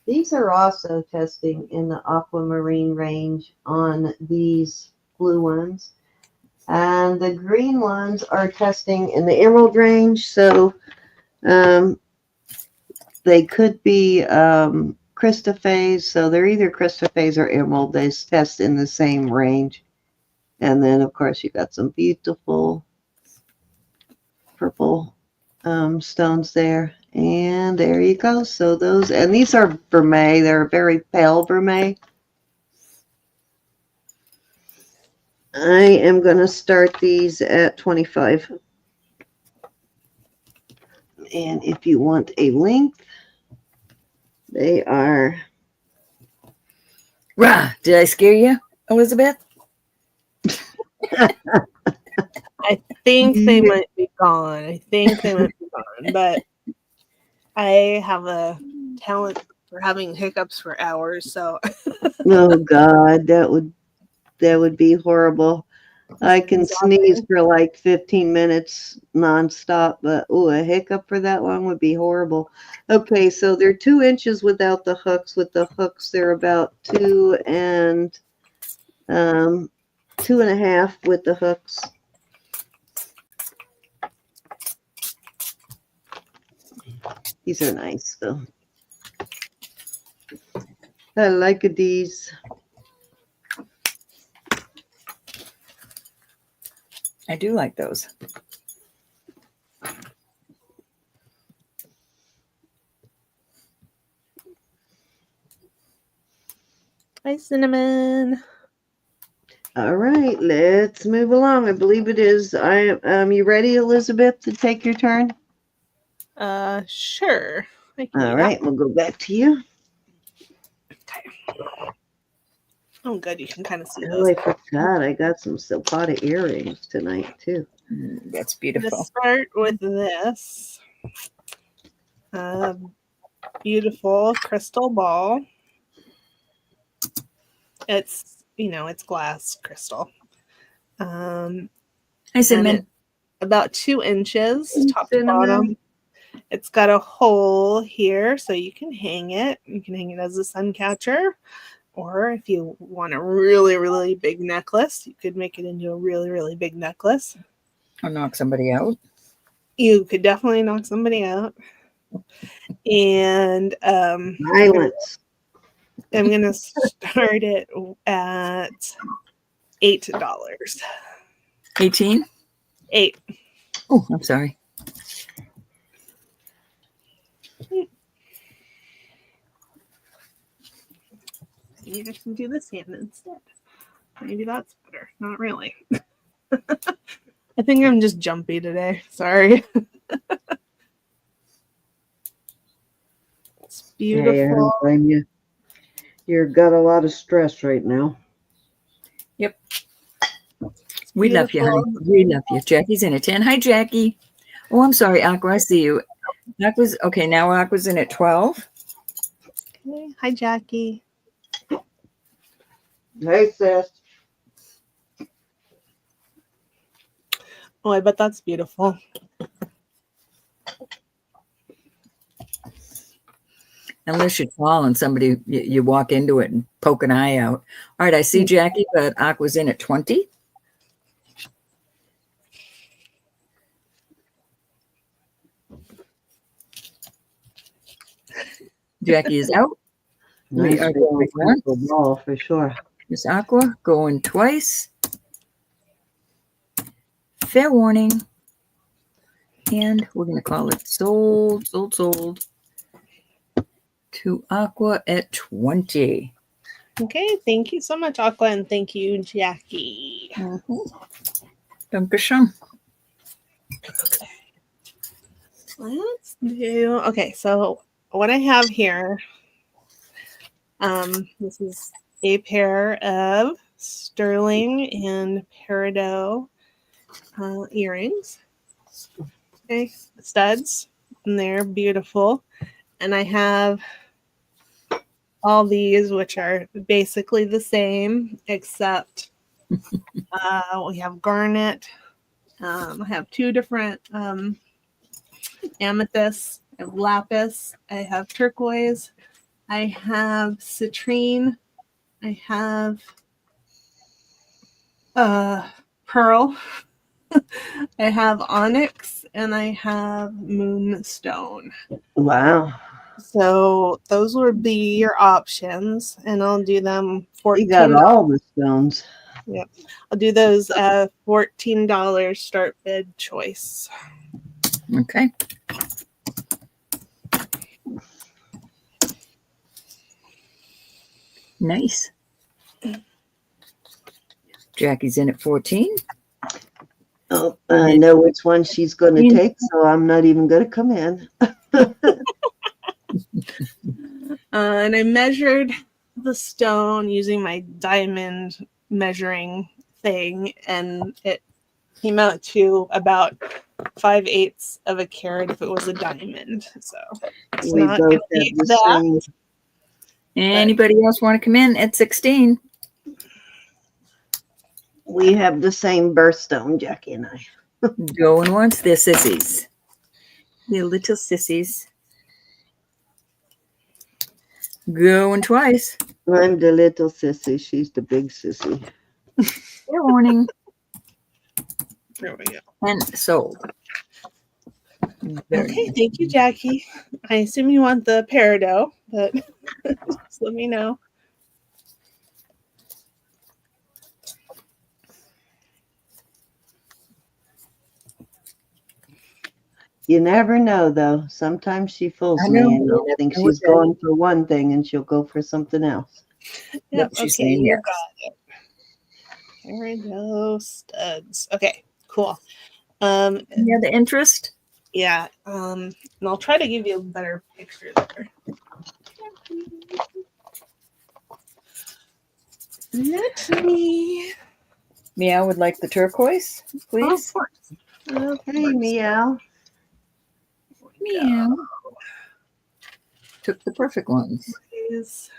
these are also testing in the aquamarine range on these blue ones. And the green ones are testing in the emerald range. So they could be Christophase. So they're either Christophase or emerald. They test in the same range. And then, of course, you got some beautiful purple stones there. And there you go. So those, and these are vermeil. They're very pale vermeil. I am going to start these at 25. And if you want a length, they are. Rah! Did I scare you, Elizabeth? I think they might be gone. But I have a talent for having hiccups for hours, so Oh God, that would be horrible. I can sneeze for like 15 minutes nonstop, but a hiccup for that long would be horrible. Okay, so they're 2 inches without the hooks. With the hooks, they're about 2 and 2.5 with the hooks. These are nice though. I like these. I do like those. hi, Cinnamon. All right, let's move along. I believe it is. You ready, Elizabeth, to take your turn? Sure. All right, we'll go back to you. Okay. Oh, good. You can kind of see Oh, those. I forgot. I got some silpada earrings tonight too. That's I'm beautiful. gonna start with this beautiful crystal ball. It's it's glass crystal. Hi, Cinnamon. About 2 inches top to Cinnamon. bottom. It's got a hole here, so you can hang it. You can hang it as a sun catcher, or if you want a really, really big necklace, you could make it into a really, really big necklace. I'll knock somebody out. You could definitely knock somebody out. And Violence. I'm gonna start it at $8. 18? 8. Oh, I'm sorry. You just can do this hand instead. Maybe that's better. Not really. I think I'm just jumpy today. Sorry. It's Hey, I beautiful. don't blame you. You've got a lot of stress right now. Yep. We love you, honey. We love you. Jackie's in at 10. Hi, Jackie. Oh, I'm sorry, Aqua. I see you. Aqua's okay. Now Aqua's in at 12. Okay. Hi, Jackie. Hey, sis. Oh, I bet that's beautiful. Unless you fall and somebody, you walk into it and poke an eye out. All right, I see Jackie, but Aqua's in at 20. Jackie is out. Nice We are big going once. beautiful ball for sure. Miss Aqua going twice. Fair warning. And we're going to call it sold to Aqua at 20. Okay. Thank you so much, Aqua, and thank you, Jackie. Dankeschön. Let's do. Okay, so what I have here, this is a pair of sterling and peridot earrings. Okay, studs, and they're beautiful. And I have all these, which are basically the same, except we have garnet. I have two different amethyst, I have lapis, I have turquoise, I have citrine, I have pearl, I have onyx, and I have moonstone. Wow. So those would be your options, and I'll do them You got $14. all the stones. Yep, I'll do those $14 start bid choice. Okay. Nice. Jackie's in at 14. Oh, I know which one she's going to take, so I'm not even going to come in. And I measured the stone using my diamond measuring thing, and it came out to about 5/8 of a carat if it was a diamond. So it's We not both gonna have be the that. same. Anybody else want to come in at 16? We have the same birthstone, Jackie and I. Going once. They're sissies. They're little sissies. Going twice. I'm the little sissy. She's the big sissy. Fair warning. There we go. And sold. Very Okay, nice. thank you, Jackie. I assume you want the peridot, but just let me know. You never know, though. Sometimes she fools I me, know. and You I'll never think know what she's that going for one thing, and she'll go for something else. Yep, she's okay, saying you yes. got it. Peridot studs. Okay, cool. Um, Any other interest? Yeah, and I'll try to give you a better picture there. Let me. Meow would like the turquoise, please. Oh, of Hey, course. meow. Meow. Took the perfect ones. Turquoise.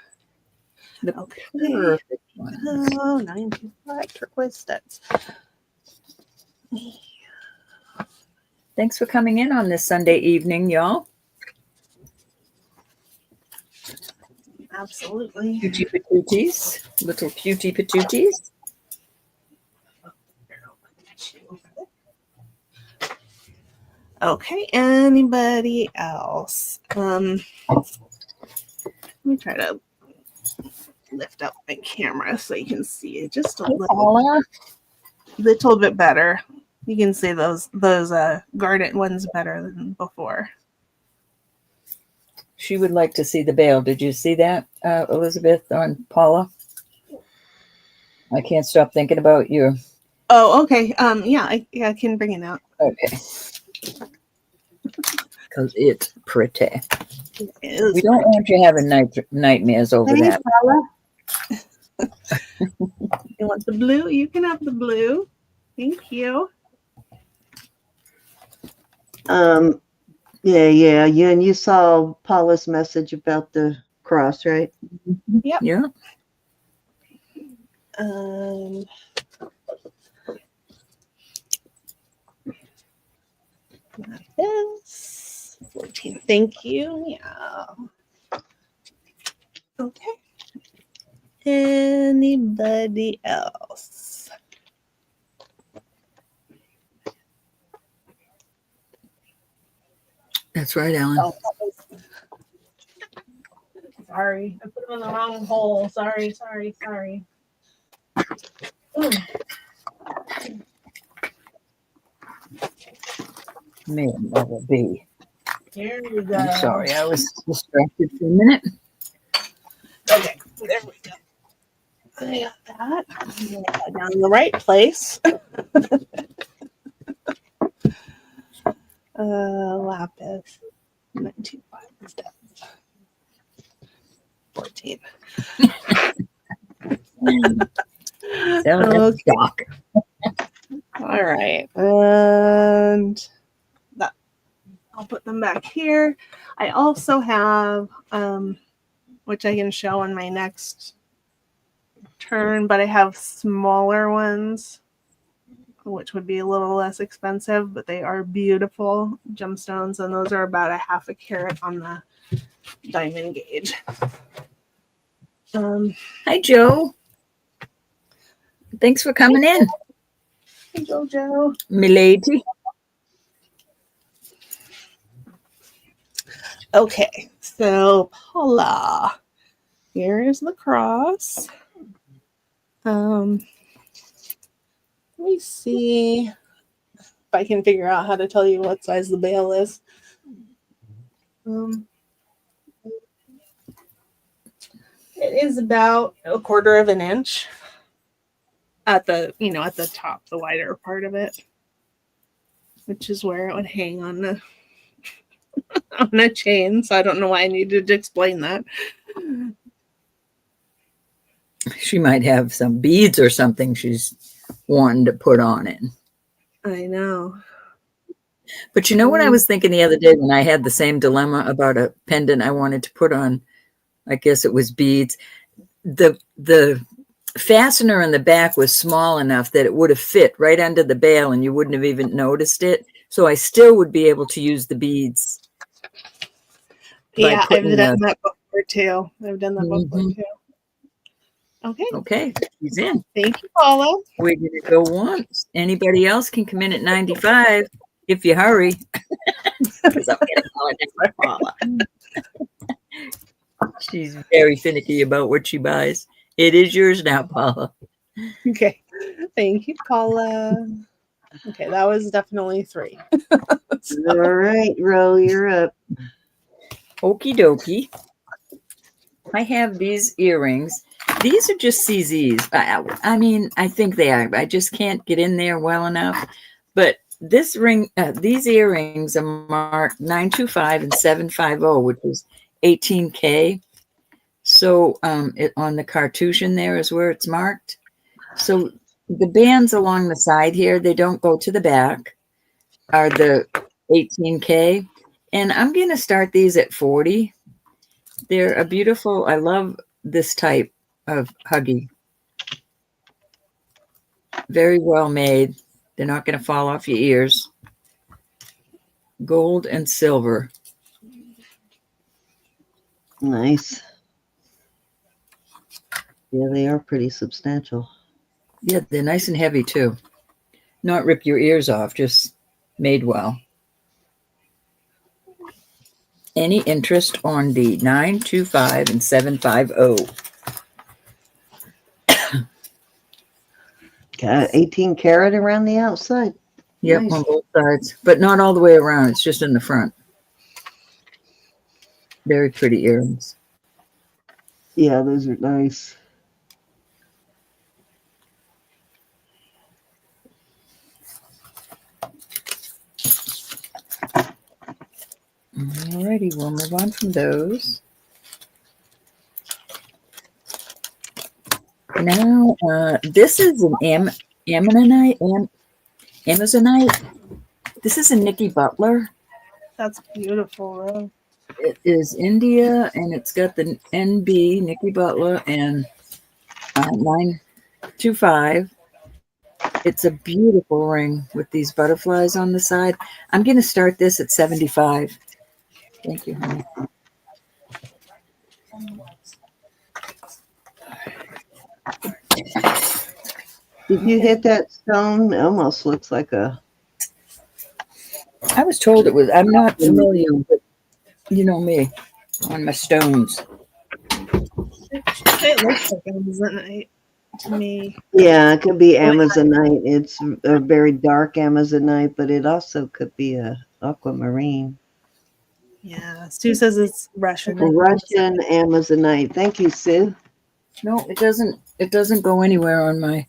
The Okay. perfect ones. 925 turquoise studs. Thanks for coming in on this Sunday evening, y'all. Absolutely. Cutie patooties. Little cutie patooties. Okay, anybody else? Let me try to lift up my camera so you can see it just a little. Paula. little bit better. You can see those garnet ones better than before. She would like to see the bail. Did you see that, Elizabeth, on Paula? I can't stop thinking about you. Oh, okay. Yeah, I can bring it out. Okay. Because it's pretty. It is We don't pretty. want you having nightmares over Hey, that. Paula. You want the blue? You can have the blue. Thank you. Yeah. And you saw Paula's message about the cross, right? Yep. Yeah. Like this. 14. Thank you. Yeah. Okay. Anybody else? That's right, Alan. Oh, sorry. I put them in the wrong hole. Sorry. Ooh. May it never be. Here we go. I'm sorry, I was distracted for a minute. Okay, there we go. I got that. I'm gonna put that down in the right place. Lapis. 925 instead. 14. That was Okay. shock. All right. And that I'll put them back here. I also have which I can show on my next turn, but I have smaller ones, which would be a little less expensive, but they are beautiful gemstones, and those are about 1/2 carat on the diamond gauge. Hi, Joe. Thanks for coming in, Hey, Jojo. milady. Okay, so Paula, here is the cross. Let me see if I can figure out how to tell you what size the bail is. It is about 1/4 of an inch at the top, the wider part of it, which is where it would hang on the on a chain. So I don't know why I needed to explain that. She might have some beads or something she's wanting to put on it. I know. But you know what I was thinking the other day when I had the same dilemma about a pendant I wanted to put on, I guess it was beads. The fastener in the back was small enough that it would have fit right under the bail and you wouldn't have even noticed it. So I still would be able to use the beads. Yeah, I've done that before too. Before too. Okay. Okay, he's in. Thank you, Paula. We're going to go once. Anybody else can come in at 95 if you hurry. Because I'm going to call it next Paula. She's very finicky about what she buys. It is yours now, Paula. Okay. Thank you, Paula. Okay, that was definitely 3. All right, Ro, you're up. Okie dokie. I have these earrings. These are just CZs. I mean, I think they are. I just can't get in there well enough. But this ring, these earrings are marked 925 and 750, which is 18K. So on the cartouche there is where it's marked. So the bands along the side here, they don't go to the back, are the 18K. And I'm going to start these at 40. They're a beautiful, I love this type of huggy. Very well made. They're not going to fall off your ears. Gold and silver. Nice. Yeah, they are pretty substantial. Yeah, they're nice and heavy too. Not rip your ears off, just made well. Any interest on the 925 and 750? Got 18 karat around the outside. Yep, Nice. on both sides, but not all the way around. It's just in the front. Very pretty earrings. Yeah, those are nice. Alrighty, we'll move on from those. Now, this is an Amazonite. This is a Nikki Butler. That's beautiful. It is India, and it's got the NB, Nikki Butler, and 925. It's a beautiful ring with these butterflies on the side. I'm going to start this at 75. Thank you, honey. Did you hit that stone? It almost looks like a. I was told it was. I'm not familiar, but you know me on my stones. It looks like Amazonite to me. Yeah, it could be Amazonite. It's a very dark Amazonite, but it also could be a aquamarine. Yeah, Stu says it's Russian. Russian Amazonite. Thank you, Sue. No, it doesn't. It doesn't go anywhere on my.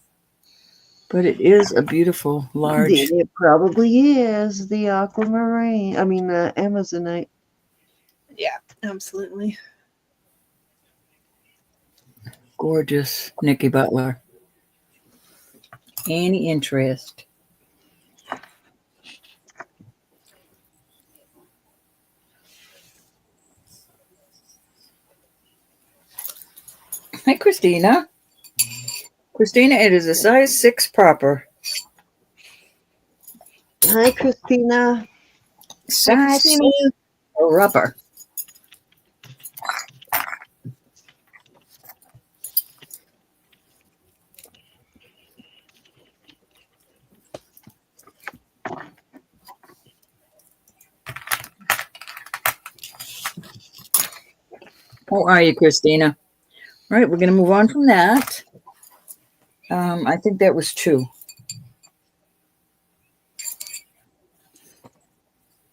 But it is a beautiful large. It probably is the aquamarine. I mean, the Amazonite. Yeah, absolutely. Gorgeous Nikki Butler. Any interest? Hi, Christina. Christina, it is a size 6 proper. Hi, Christina. Size 6 rubber. How are you, Christina? All right, we're going to move on from that. I think that was 2.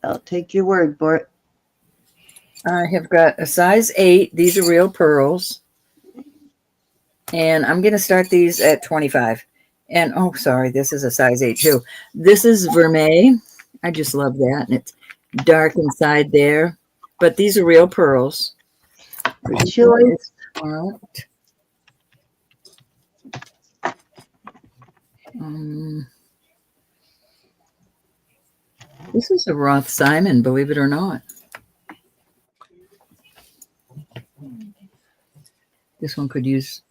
I'll take your word for it. I have got a size 8. These are real pearls. And I'm going to start these at 25. And, oh, sorry, this is a size 8 too. This is vermeil. I just love that. And it's dark inside there. But these are real pearls. Good choice. This is a Roth Simon, believe it or not. This one could use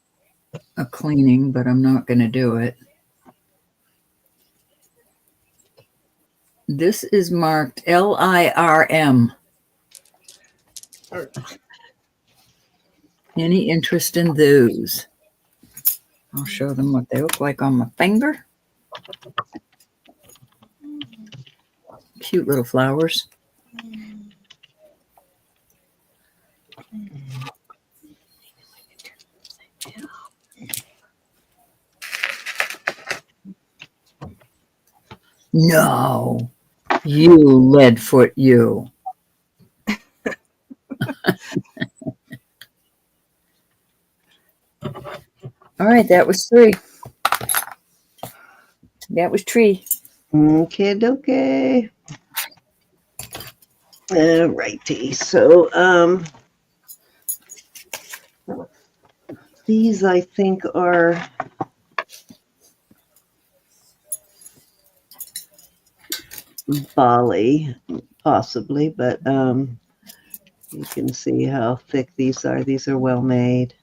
a cleaning, but I'm not going to do it. This is marked LIRM. Any interest in those? I'll show them what they look like on my finger. Cute little flowers. No, you leadfoot, you. All right, that was 3. That was tree. Okay. Righty. So, these I think are Bali, possibly, but you can see how thick these are. These are well made.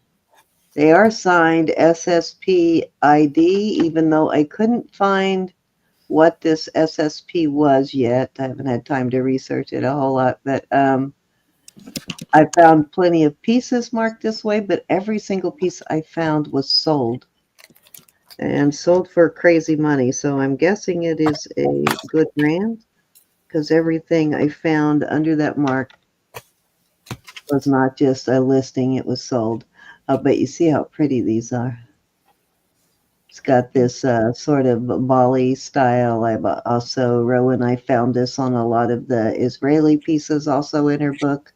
They are signed SSP ID, even though I couldn't find what this SSP was yet. I haven't had time to research it a whole lot, but I found plenty of pieces marked this way, but every single piece I found was sold and sold for crazy money. So I'm guessing it is a good brand because everything I found under that mark was not just a listing, it was sold. But you see how pretty these are. It's got this sort of Bali style. I've also, Rowan, I found this on a lot of the Israeli pieces also in her book.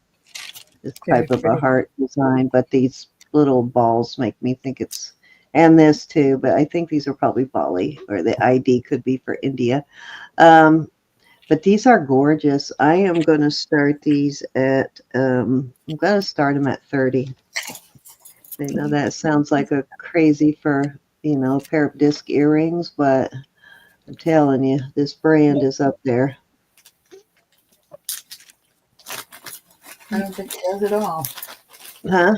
This Very type of a pretty. heart design, but these little balls make me think it's, and this too, but I think these are probably Bali, or the ID could be for India. But these are gorgeous. I am going to start these at, I'm going to start them at 30. I know that sounds like a crazy for, a pair of disc earrings, but I'm telling you, this brand is up there. I don't think it does at all. Huh?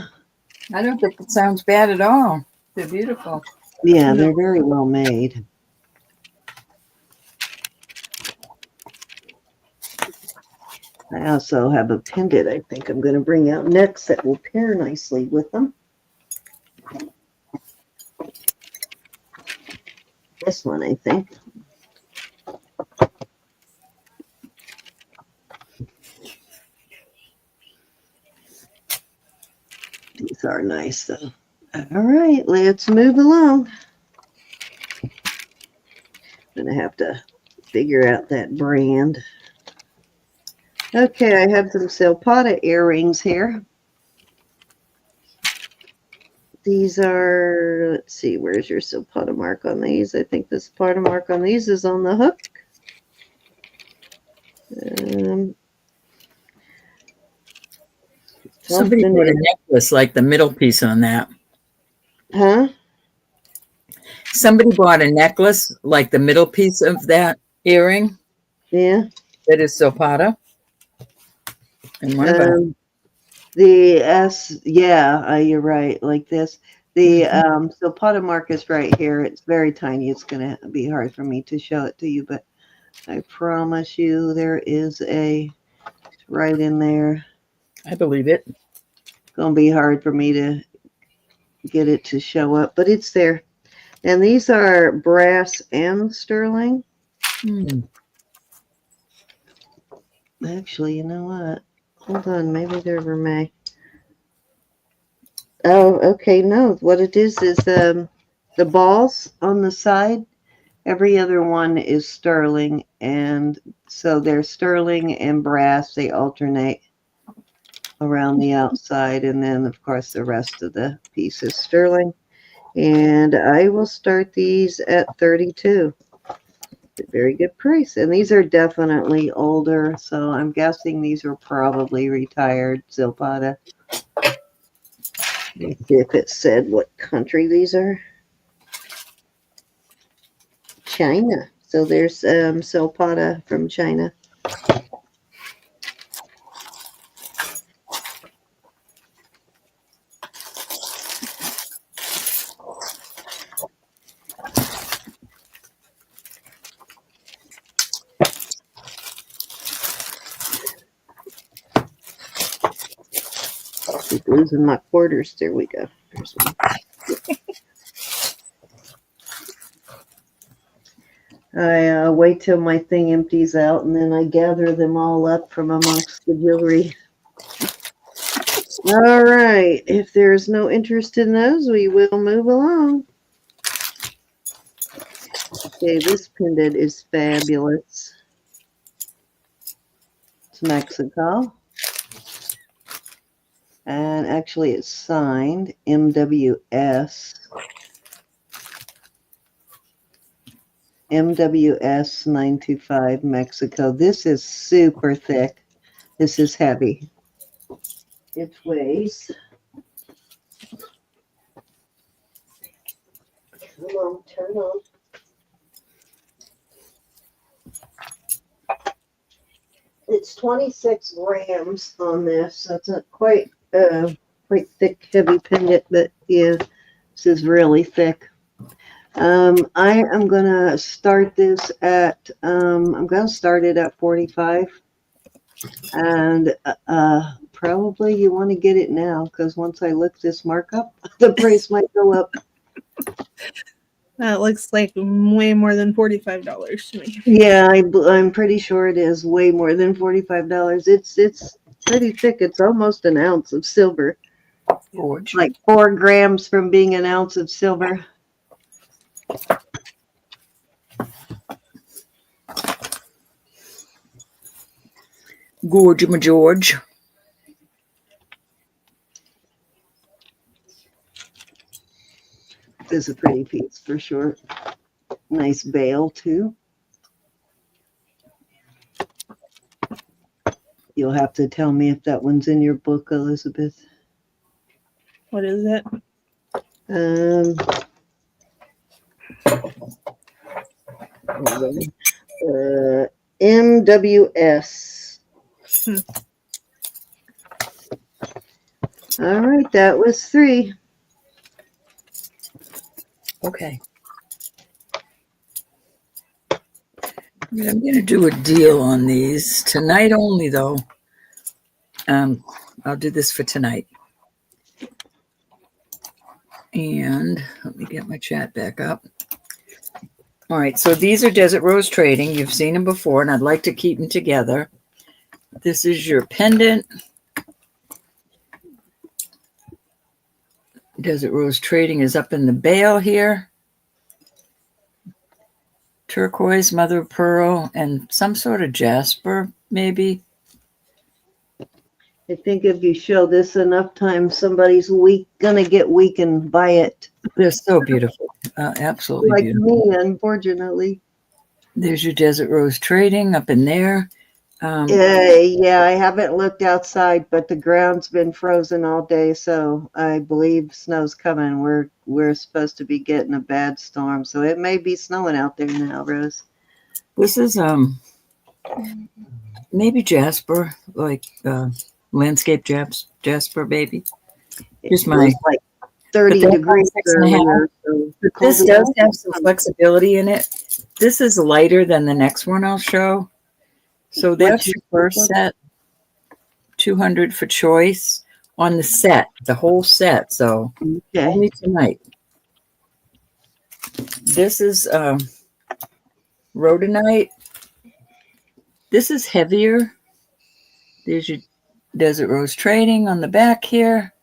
I don't think it sounds bad at all. They're beautiful. Yeah, they're very well made. I also have a pendant I think I'm going to bring out next that will pair nicely with them. This one, I think. These are nice, though. All right, let's move along. I'm going to have to figure out that brand. Okay, I have some silpada earrings here. These are, let's see, where's your silpada mark on these? I think the silpada mark on these is on the hook. Somebody Something bought a in, necklace like the middle piece on that. huh? Somebody bought a necklace like the middle piece of that earring Yeah. that is silpada. And one of us. The S, yeah, you're right. Like this, the silpada mark is right here. It's very tiny. It's gonna be hard for me to show it to you, but I promise you, there is a right in there. I believe it. Gonna be hard for me to get it to show up, but it's there. And these are brass and sterling. Actually, you know what? Hold on, maybe they're vermeil. Oh, okay. No, what it is the balls on the side. Every other one is sterling, and so they're sterling and brass. They alternate around the outside, and then of course the rest of the piece is sterling. And I will start these at 32. Very good price. And these are definitely older, so I'm guessing these are probably retired silpada. Let me see if it said what country these are. China. So there's silpada from China. Keep losing my quarters. There we go. There's one. I wait till my thing empties out, and then I gather them all up from amongst the jewelry. All right. If there's no interest in those, we will move along. Okay, this pendant is fabulous. It's Mexico. And actually, it's signed MWS. MWS 925 Mexico. This is super thick. This is heavy. It weighs. Come on, turn on. It's 26 grams on this. So it's a quite thick, heavy pendant, but yeah, this is really thick. I am gonna start this at I'm gonna start it at 45, and probably you want to get it now because once I look this markup, the price might go up. That looks like way more than $45 to me. Yeah, I'm pretty sure it is way more than $45. It's pretty thick. It's almost an ounce of silver. Gorge. Like 4 grams from being an ounce of silver. Gorge, my George. This is a pretty piece for sure. Nice veil too. You'll have to tell me if that one's in your book, Elizabeth. What is it? MWS. All right, that was 3. Okay. I'm going to do a deal on these tonight only, though. I'll do this for tonight. And let me get my chat back up. All right, so these are Desert Rose Trading. You've seen them before, and I'd like to keep them together. This is your pendant. Desert Rose Trading is up in the bale here. Turquoise, mother of pearl, and some sort of jasper, maybe. I think if you show this enough times, somebody's gonna get weak and buy it. They're so beautiful. Absolutely Like beautiful. me, unfortunately. There's your Desert Rose Trading up in there. Yeah, I haven't looked outside, but the ground's been frozen all day, so I believe snow's coming. We're supposed to be getting a bad storm, so it may be snowing out there now, Rose. This is maybe jasper, like landscape jasper, maybe. Here's It my was like 30 but degrees 6.5. earlier. So But cold this does enough. have some flexibility in it. This is lighter than the next one I'll show. So What's that's your your first book? set, 200 for choice on the set, the whole set. So Okay. only tonight. This is rhodonite. This is heavier. There's your Desert Rose Trading on the back here.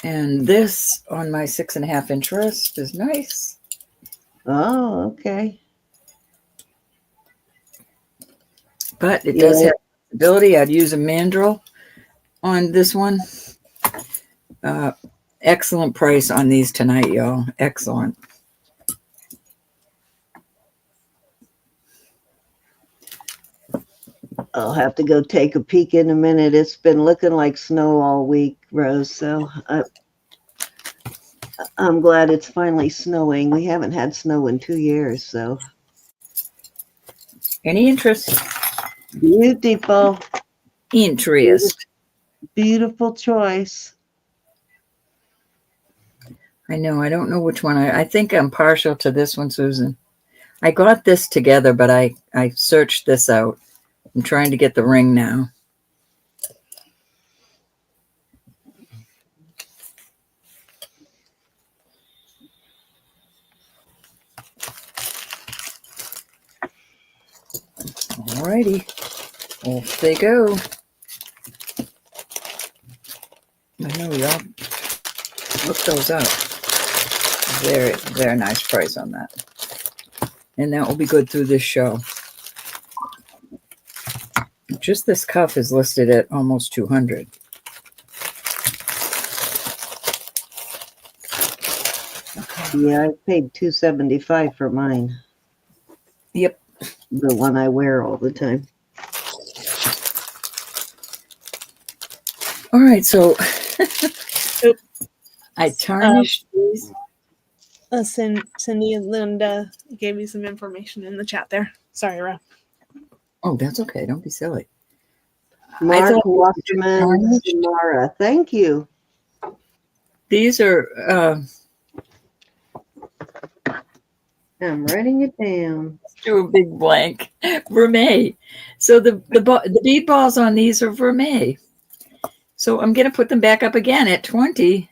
And this on my 6.5-inch wrist is nice. Oh, okay. But it does have ability. I'd use a mandrel on this one. Excellent price on these tonight, y'all. Excellent. I'll have to go take a peek in a minute. It's been looking like snow all week, Rose, so I'm glad it's finally snowing. We haven't had snow in 2 years, so. Any interest? Beautiful. Interest. Beautiful choice. I know. I don't know which one. I think I'm partial to this one, Susan. I got this together, but I searched this out. I'm trying to get the ring now. Alrighty. Off they go. I know y'all look those up. Very nice price on that. And that will be good through this show. Just this cuff is listed at almost 200. Yeah, I paid $275 for mine. Yep. The one I wear all the time. All right, so I tarnished these. Cindy and Linda gave you some information in the chat there. Sorry, Ra. Oh, that's okay. Don't be silly. Mark Wasserman, Samara. Thank you. These are I'm writing it down. do a big blank. Vermeil. So the bead balls on these are vermeil. So I'm going to put them back up again at 20.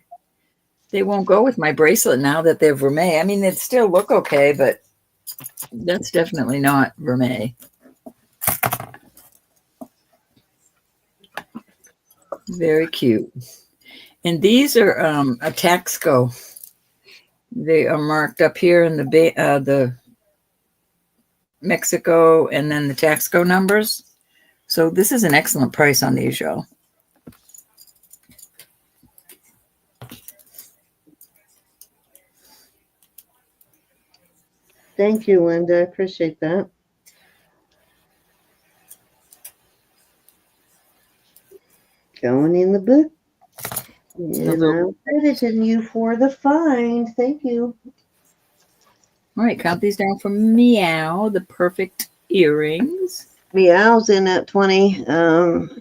They won't go with my bracelet now that they're vermeil. I mean, they still look okay, but that's definitely not vermeil. Very cute. And these are a Taxco They are marked up here in the Mexico and then the Taxco numbers. So this is an excellent price on these, y'all. Thank you, Linda. I appreciate that. Going in the book. And I'm crediting you for the find. Thank you. All right, count these down from Meow, the perfect earrings. Meow's in at 20.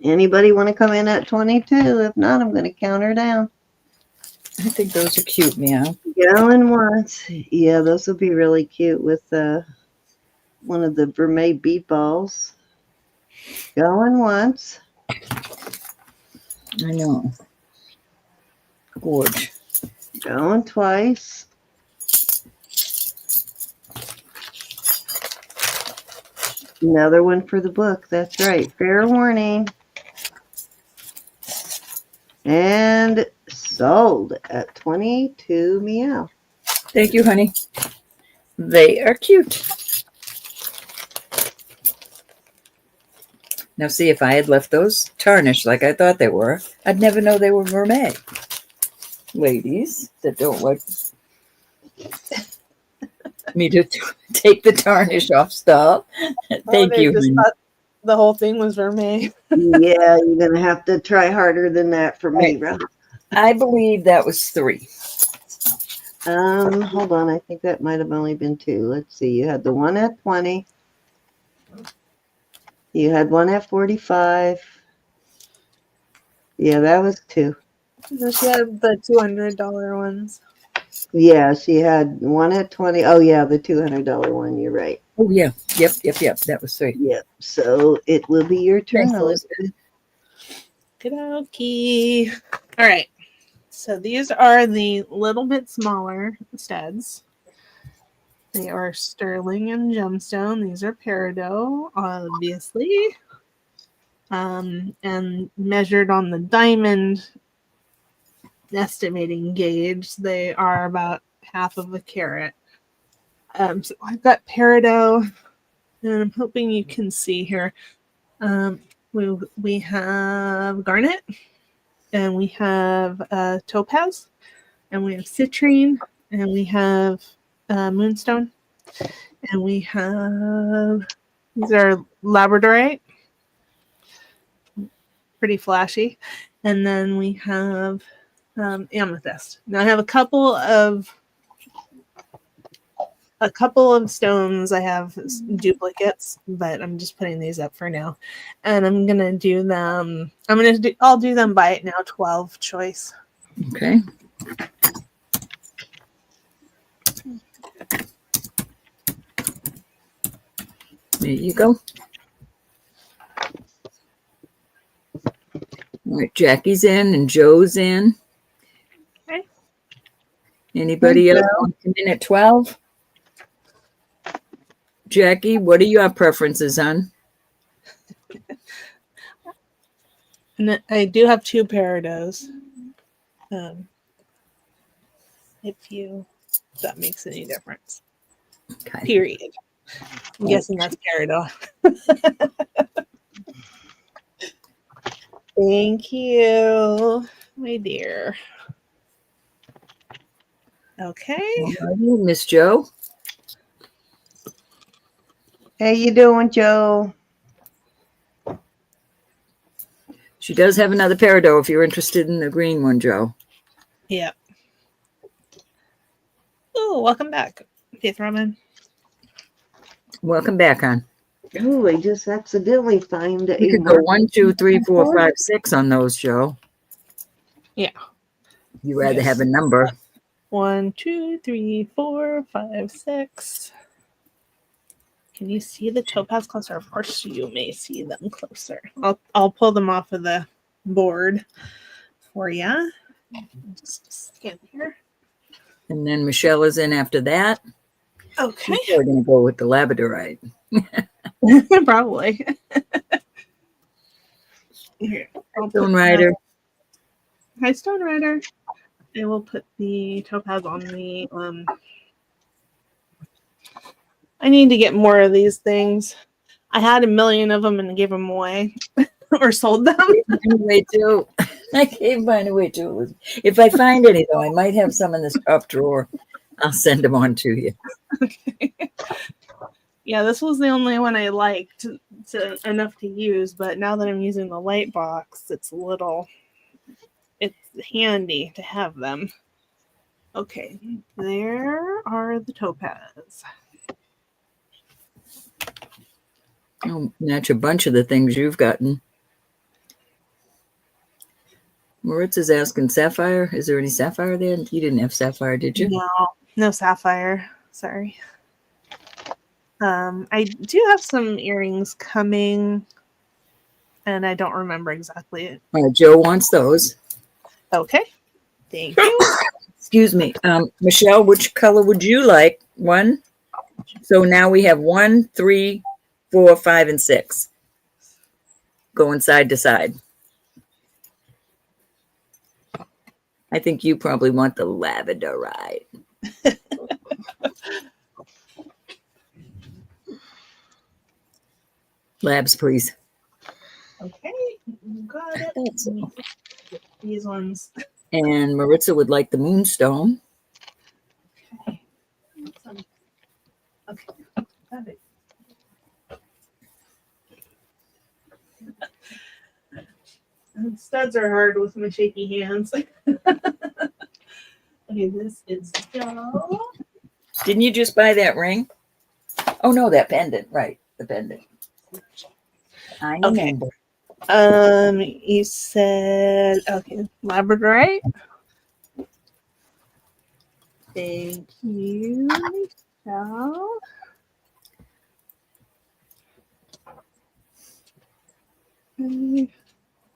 Anybody want to come in at 22? If not, I'm going to count her down. I think those are cute, Meow. Going once. Yeah, those would be really cute with one of the vermeil bead balls. Going once. I know. Gorge. Going twice. Another one for the book. That's right. Fair warning. And sold at 22 Meow. Thank you, honey. They are cute. Now, see, if I had left those tarnished like I thought they were, I'd never know they were vermeil. Ladies that don't like me to take the tarnish off stuff. Thank you, Just honey. thought the whole thing was vermeil. Yeah, you're going to have to try harder than that for me, bro. I believe that was 3. Hold on. I think that might have only been 2. Let's see. You had the one at 20. You had one at 45. Yeah, that was 2. So she had the $200 ones. Yeah, she had one at 20. Oh, yeah, the $200 one. You're right. Oh, yeah. Yep. That was 3. Yep. So it will be your turn, Thanks, Elizabeth. Okey-dokey. All right. So these are the little bit smaller studs. They are sterling and gemstone. These are peridot, obviously. And measured on the diamond estimating gauge, they are about half of a carat. So I've got peridot, and I'm hoping you can see here. We have garnet, and we have topaz, and we have citrine, and we have moonstone, and we have these are labradorite, pretty flashy, and then we have amethyst. Now I have a couple of stones. I have duplicates, but I'm just putting these up for now, and I'm gonna do them. I'll do them by now 12 choice. Okay. There you go. All right, Jackie's in and Joe's in. Okay. Anybody else want to come in at 12? Jackie, what are your preferences, hon? And I do have 2 peridots. If that makes any difference. Okay. Period. I'm guessing that's peridot. Thank you, my dear. Okay. Alrighty, Miss Joe. How you doing, Joe? She does have another peridot if you're interested in the green one, Joe. Yep. Oh, welcome back, Faith Robin. Welcome back, hon. Oh, I just accidentally found You a could go 1, 2, 3, 4, 5, 6 on those, Joe. Yeah. You rather Yes. have a number. 1, 2, 3, 4, 5, 6. Can you see the topaz closer? Of course, you may see them closer. I'll pull them off of the board for you. Just a second here. And then Michelle is in after that. Okay. We're going to go with the labradorite. Probably. Here, Stone Rider. Hi, Stone Rider. I will put the topaz on the I need to get more of these things. I had a million of them and gave them away or sold them. Anyway, too. I gave mine away too. If I find any, though, I might have some in this top drawer. I'll send them on to you. Okay. Yeah, this was the only one I liked enough to use, but now that I'm using the light box, it's handy to have them. Okay, there are the topaz. I'll match a bunch of the things you've gotten. Maritza's asking sapphire. Is there any sapphire there? You didn't have sapphire, did you? No sapphire. Sorry. I do have some earrings coming, and I don't remember exactly. Joe wants those. Okay. Thank you. Excuse me. Michelle, which color would you like? 1. So now we have 1, 3, 4, 5, and 6 going side to side. I think you probably want the lavender, right? Labs, please. Okay, got it. That's it. These ones. And Maritza would like the moonstone. Okay. Okay. Got it. Studs are hard with my shaky hands. Okay, this is Joe. Didn't you just buy that ring? Oh no, that pendant, right? The pendant. I remember. You said Labradorite. Thank you, Michelle.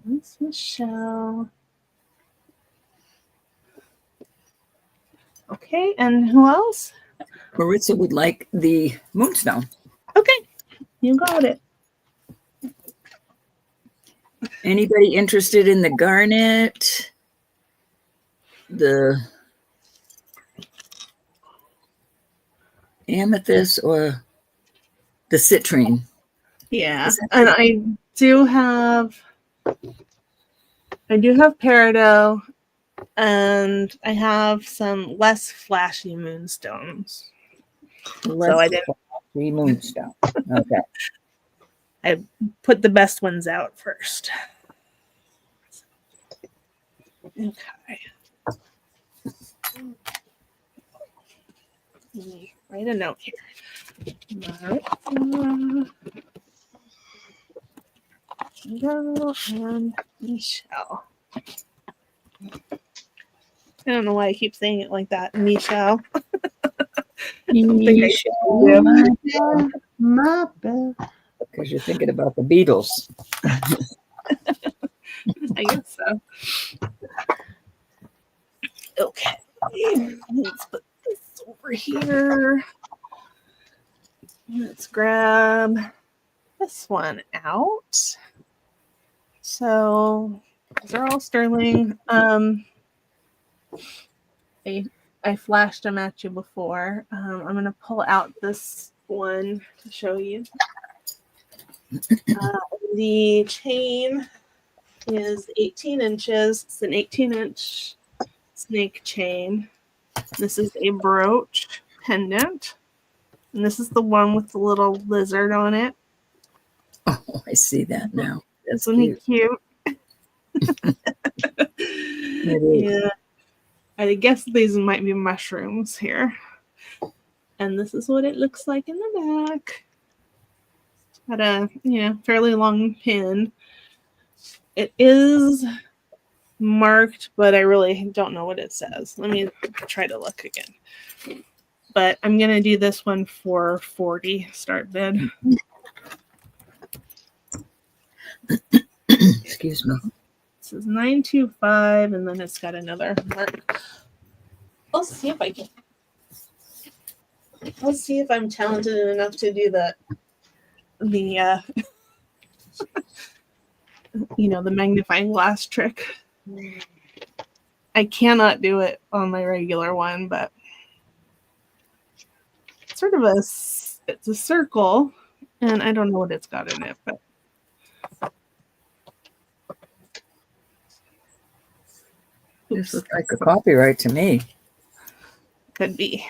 That's Michelle. Okay, and who else? Maritza would like the moonstone. Okay, you got it. Anybody interested in the garnet? The amethyst or the citrine? Yeah, and I do have peridot, and I have some less flashy moonstones. So I didn't moonstone. Okay. I put the best ones out first. Okay. Let me write a note here. Joe and Michelle. I don't know why I keep saying it like that, Michelle. My bad. Because you're thinking about the Beatles. I guess so. Okay. Let's put this over here. Let's grab this one out. So these are all sterling. I flashed them at you before. I'm going to pull out this one to show you. The chain is 18 inches. It's an 18-inch snake chain. This is a brooch pendant. And this is the one with the little lizard on it. Oh, I see that now. Isn't he cute? Yeah. I guess these might be mushrooms here. And this is what it looks like in the back. Got a fairly long pin. It is marked, but I really don't know what it says. Let me try to look again. But I'm gonna do this one for $40 start bid. Excuse me. This is $925, and then it's got another mark. I'll see if I can. I'll see if I'm talented enough to do the the magnifying glass trick. I cannot do it on my regular one, but it's sort of it's a circle, and I don't know what it's got in it, but This looks like a copyright to me. could be.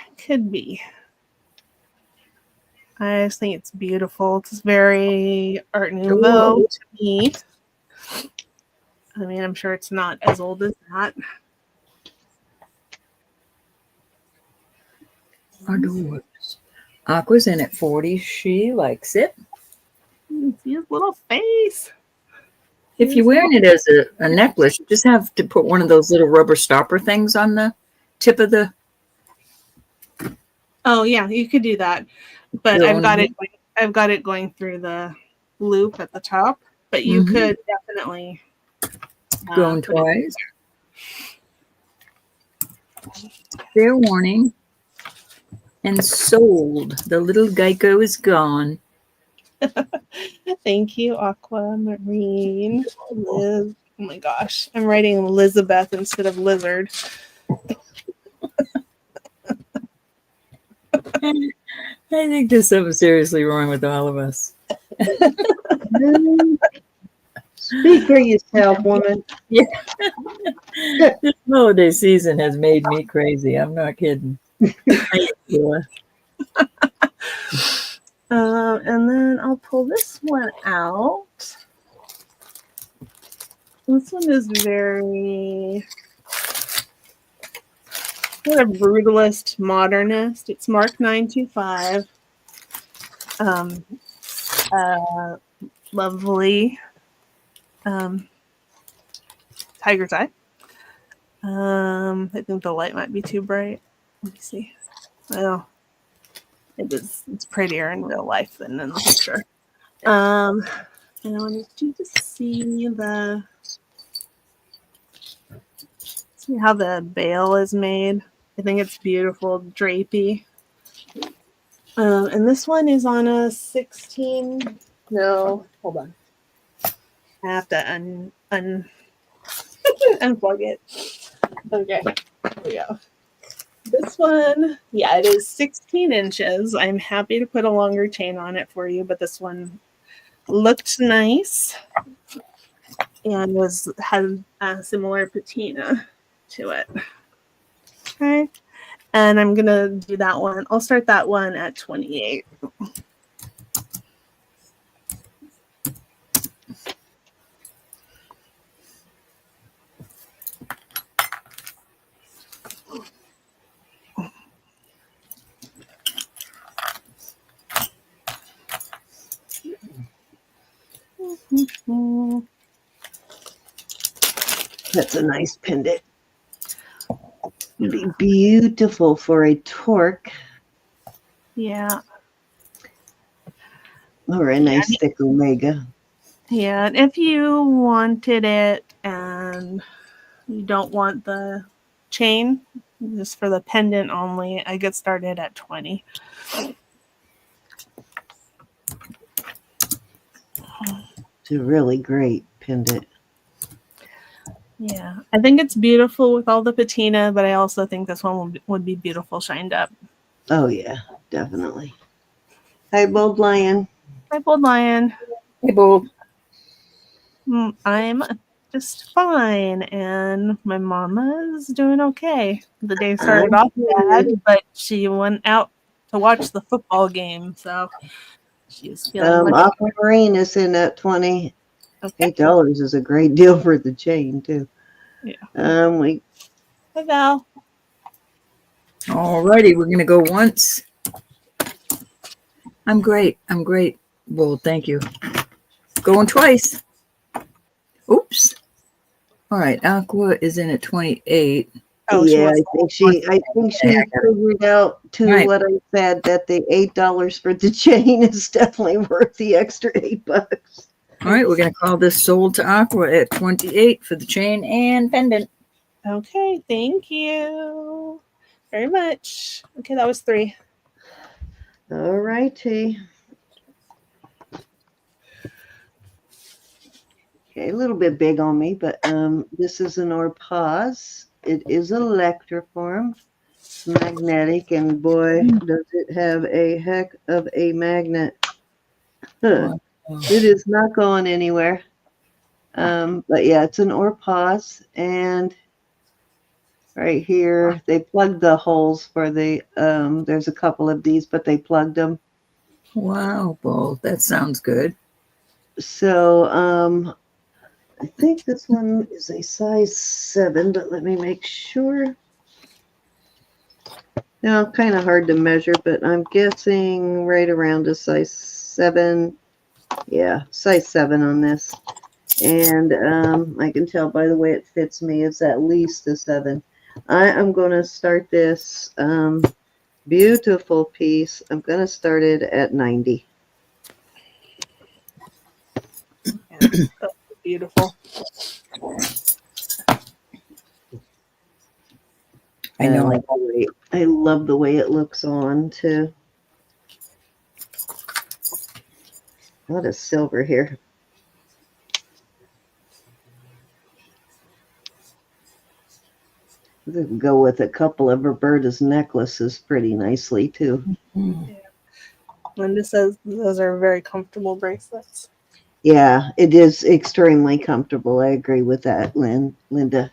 I just think it's beautiful. It's very Art Nouveau to me. I mean, I'm sure it's not as old as that. Adores. Aqua's in at 40. She likes it. You can see his little face. If you're wearing it as a necklace, you just have to put one of those little rubber stopper things on the tip of the. Oh yeah, you could do that, but Yeah, I've got it going through the loop at the top. But you could definitely going put it twice. Fair warning. And sold. The little Geico is gone. Thank you, Aquamarine. Liz. Oh my gosh, I'm writing Elizabeth instead of lizard. I think there's something seriously wrong with all of us. Speak for yourself, woman. Yeah. This holiday season has made me crazy. I'm not kidding. And then I'll pull this one out. This one is very sort of brutalist, modernist. It's Mark 925. Lovely tiger's eye. I think the light might be too bright. Let me see. Well, it's prettier in real life than in the picture. And I wanted you to see how the bail is made. I think it's beautiful, drapey. And this one is on a 16. No, hold on. I have to unplug it. Okay, here we go. This one, yeah, it is 16 inches. I'm happy to put a longer chain on it for you, but this one looked nice and had a similar patina to it. Okay, and I'm gonna do that one. I'll start that one at 28. That's a nice pendant. It'd be beautiful for a torque. Yeah. Or a nice thick omega. Yeah, and if you wanted it and you don't want the chain, just for the pendant only, I get started at 20. It's a really great pendant. Yeah, I think it's beautiful with all the patina, but I also think this one would be beautiful shined up. Oh, yeah, definitely. Hi, Bold Lion. Hi, Bold Lion. Hey, Bold. I'm just fine, and my mama's doing okay. The day started off bad, but she went out to watch the football game, so she's feeling much Aquamarine is in at 20. okay. $8 is a great deal for the chain, too. Yeah. We Hi, Val. Alrighty, we're gonna go once. I'm great. Bold, thank you. Going twice. Oops. All right, Aqua is in at 28. Oh, yeah, I think she Yeah. figured out too Right. what I said, that the $8 for the chain is definitely worth the extra $8. All right, we're gonna call this sold to Aqua at 28 for the chain and pendant. Okay, thank you very much. Okay, that was 3. All righty. Okay, a little bit big on me, but this is an Orpaz it is electroform. It's magnetic, and boy, does it have a heck of a magnet. Huh. Wow. It is not going anywhere. But yeah, it's an ore pause, and right here they plugged the holes for the. There's a couple of these, but they plugged them. Wow, Bull. That sounds good. So I think this one is a size 7, but let me make sure. Now, kind of hard to measure, but I'm guessing right around a size 7. Yeah, size 7 on this. And I can tell by the way it fits me, it's at least a 7. I am going to start this beautiful piece. I'm going to start it at 90. Yeah, that's beautiful. I know. I love the way it looks on too. A lot of silver here. Go with a couple of Roberta's necklaces pretty nicely too. Linda says those are very comfortable bracelets. Yeah, it is extremely comfortable. I agree with that, Linda.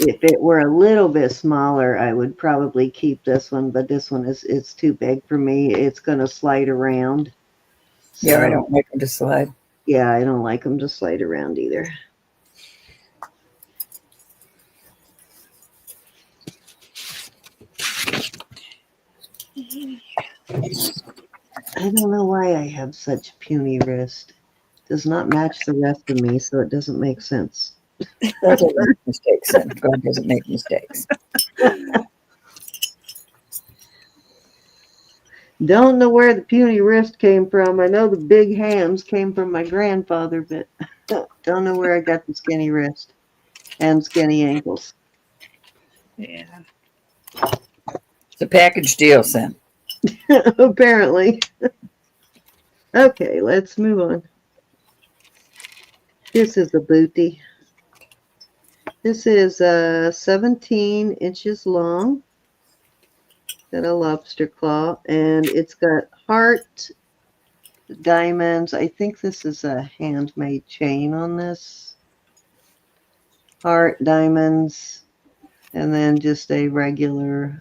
If it were a little bit smaller, I would probably keep this one, but this one it's too big for me. It's going to slide around. So, Yeah, I don't like them to slide. Yeah, I don't like them to slide around either. I don't know why I have such puny wrist. Does not match the rest of me, so it doesn't make sense. God doesn't make mistakes, and God doesn't make mistakes. Don't know where the puny wrist came from. I know the big hands came from my grandfather, but don't know where I got the skinny wrist and skinny ankles. Yeah. It's a package deal, Sam. Apparently. Okay, let's move on. This is a booty. This is 17 inches long. Got a lobster claw, and it's got heart, diamonds. I think this is a handmade chain on this. Heart, diamonds, and then just a regular,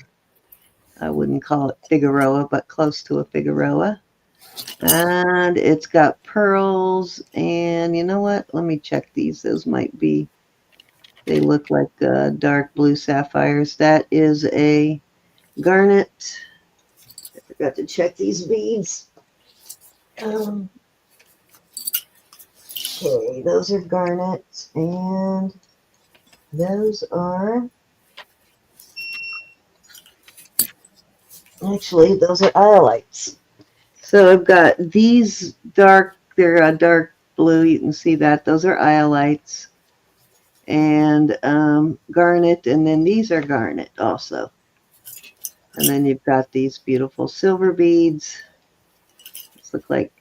I wouldn't call it Figueroa, but close to a Figueroa. And it's got pearls, and you know what? Let me check these. Those might be, they look like dark blue sapphires. That is a garnet. I forgot to check these beads. Okay, those are garnets, and those are, actually, those are iolites. So I've got these dark, they're a dark blue, you can see that. Those are iolites, and garnet, and then these are garnet also. And then you've got these beautiful silver beads. These look like,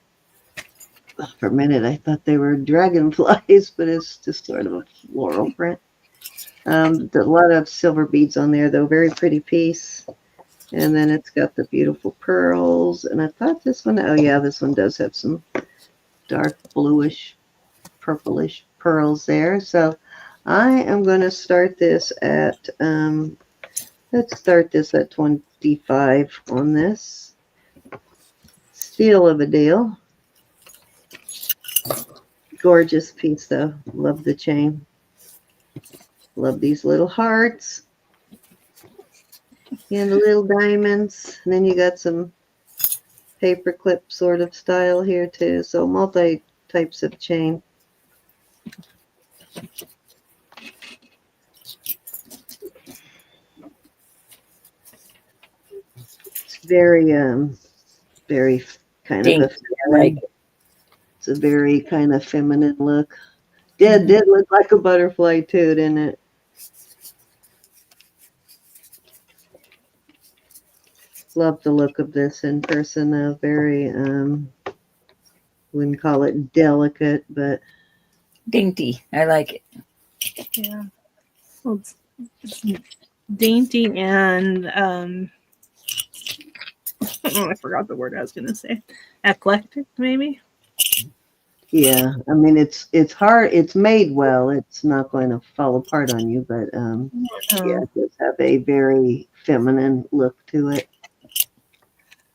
for a minute I thought they were dragonflies, but it's just sort of a floral print. A lot of silver beads on there, though. Very pretty piece. And then it's got the beautiful pearls. And I thought this one, oh yeah, this one does have some dark bluish, purplish pearls there. So I am going to start this at, let's start this at 25 on this. Steal of a deal. Gorgeous piece though. Love the chain. Love these little hearts. And the little diamonds. And then you got some paper clip sort of style here too. So multi types of chain. It's very very kind of a feminine, it's a very kind of feminine look. Did look like a butterfly too, didn't it? Love the look of this in person though. Very wouldn't call it delicate, but Dainty. I like it. Yeah. Well, it's dainty and oh, I forgot the word I was gonna say. Eclectic, maybe. Yeah, I mean it's hard. It's made well. It's not going to fall apart on you, but yeah, it does have a very feminine look to it.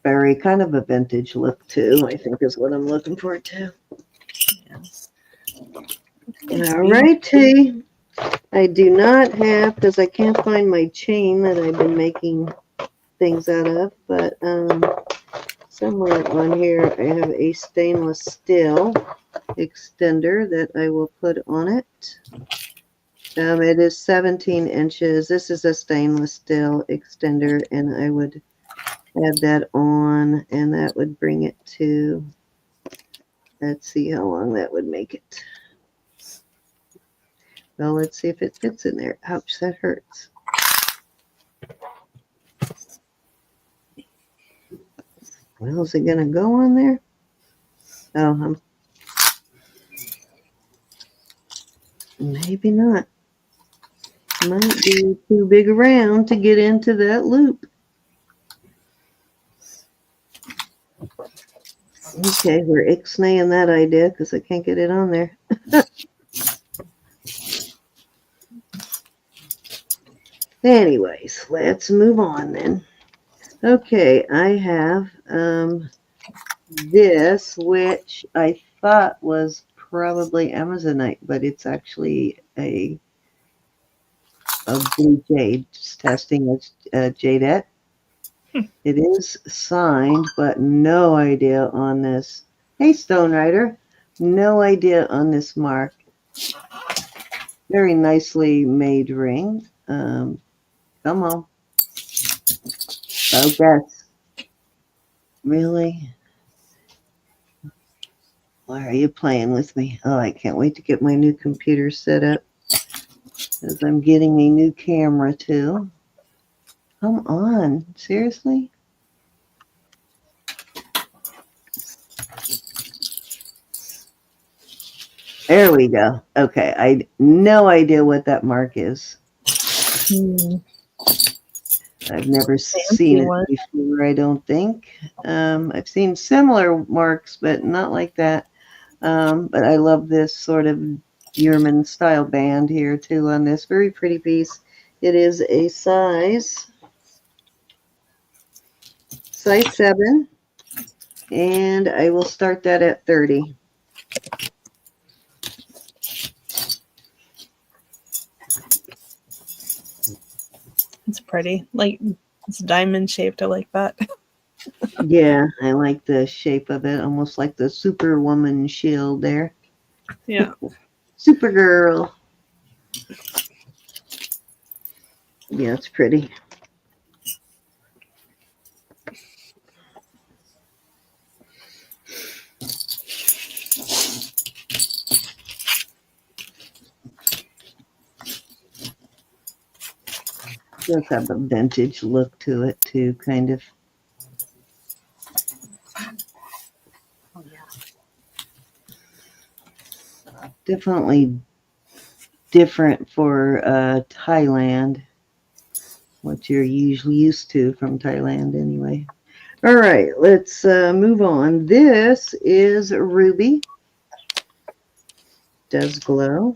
Very kind of a vintage look too, I think is what I'm looking for too. Yes. All righty. I do not have, because I can't find my chain that I've been making things out of, but somewhere on here I have a stainless steel extender that I will put on it. It is 17 inches. This is a stainless steel extender, and I would add that on, and that would bring it to, let's see how long that would make it. Well, let's see if it fits in there. Ouch, that hurts. Well, is it going to go on there? Oh, maybe not. Might be too big around to get into that loop. Okay, we're ixnaying that idea because I can't get it on there. Anyways, let's move on then. Okay, I have this, which I thought was probably Amazonite, but it's actually a blue jade. Just testing its jadette. It is signed, but no idea on this. Hey, Stone Rider, no idea on this mark. Very nicely made ring. Come on. Oh, guess. Really? Why are you playing with me? Oh, I can't wait to get my new computer set up, because I'm getting a new camera too. Come on. Seriously? There we go. Okay. I no idea what that mark is. I've never seen it before, I don't think. I've seen similar marks, but not like that. But I love this sort of German style band here too on this very pretty piece. It is a size 7, and I will start that at 30. It's pretty. Like it's diamond shaped. I like that. Yeah, I like the shape of it, almost like the Superwoman shield there. Yeah. Supergirl. Yeah, it's pretty. Does have a vintage look to it too, kind of. Oh yeah. Definitely different for Thailand, what you're usually used to from Thailand anyway. All right, let's move on. This is Ruby. Does glow.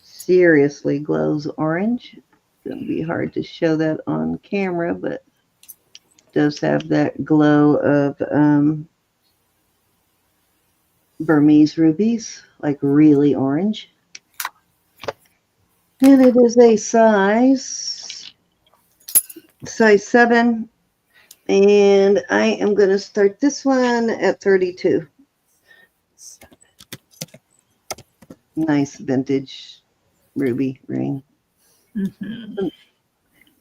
Seriously glows orange. It's going to be hard to show that on camera, but does have that glow of Burmese rubies, like really orange. And it is a size 7, and I am going to start this one at 32. Nice vintage ruby ring. Mm-hmm.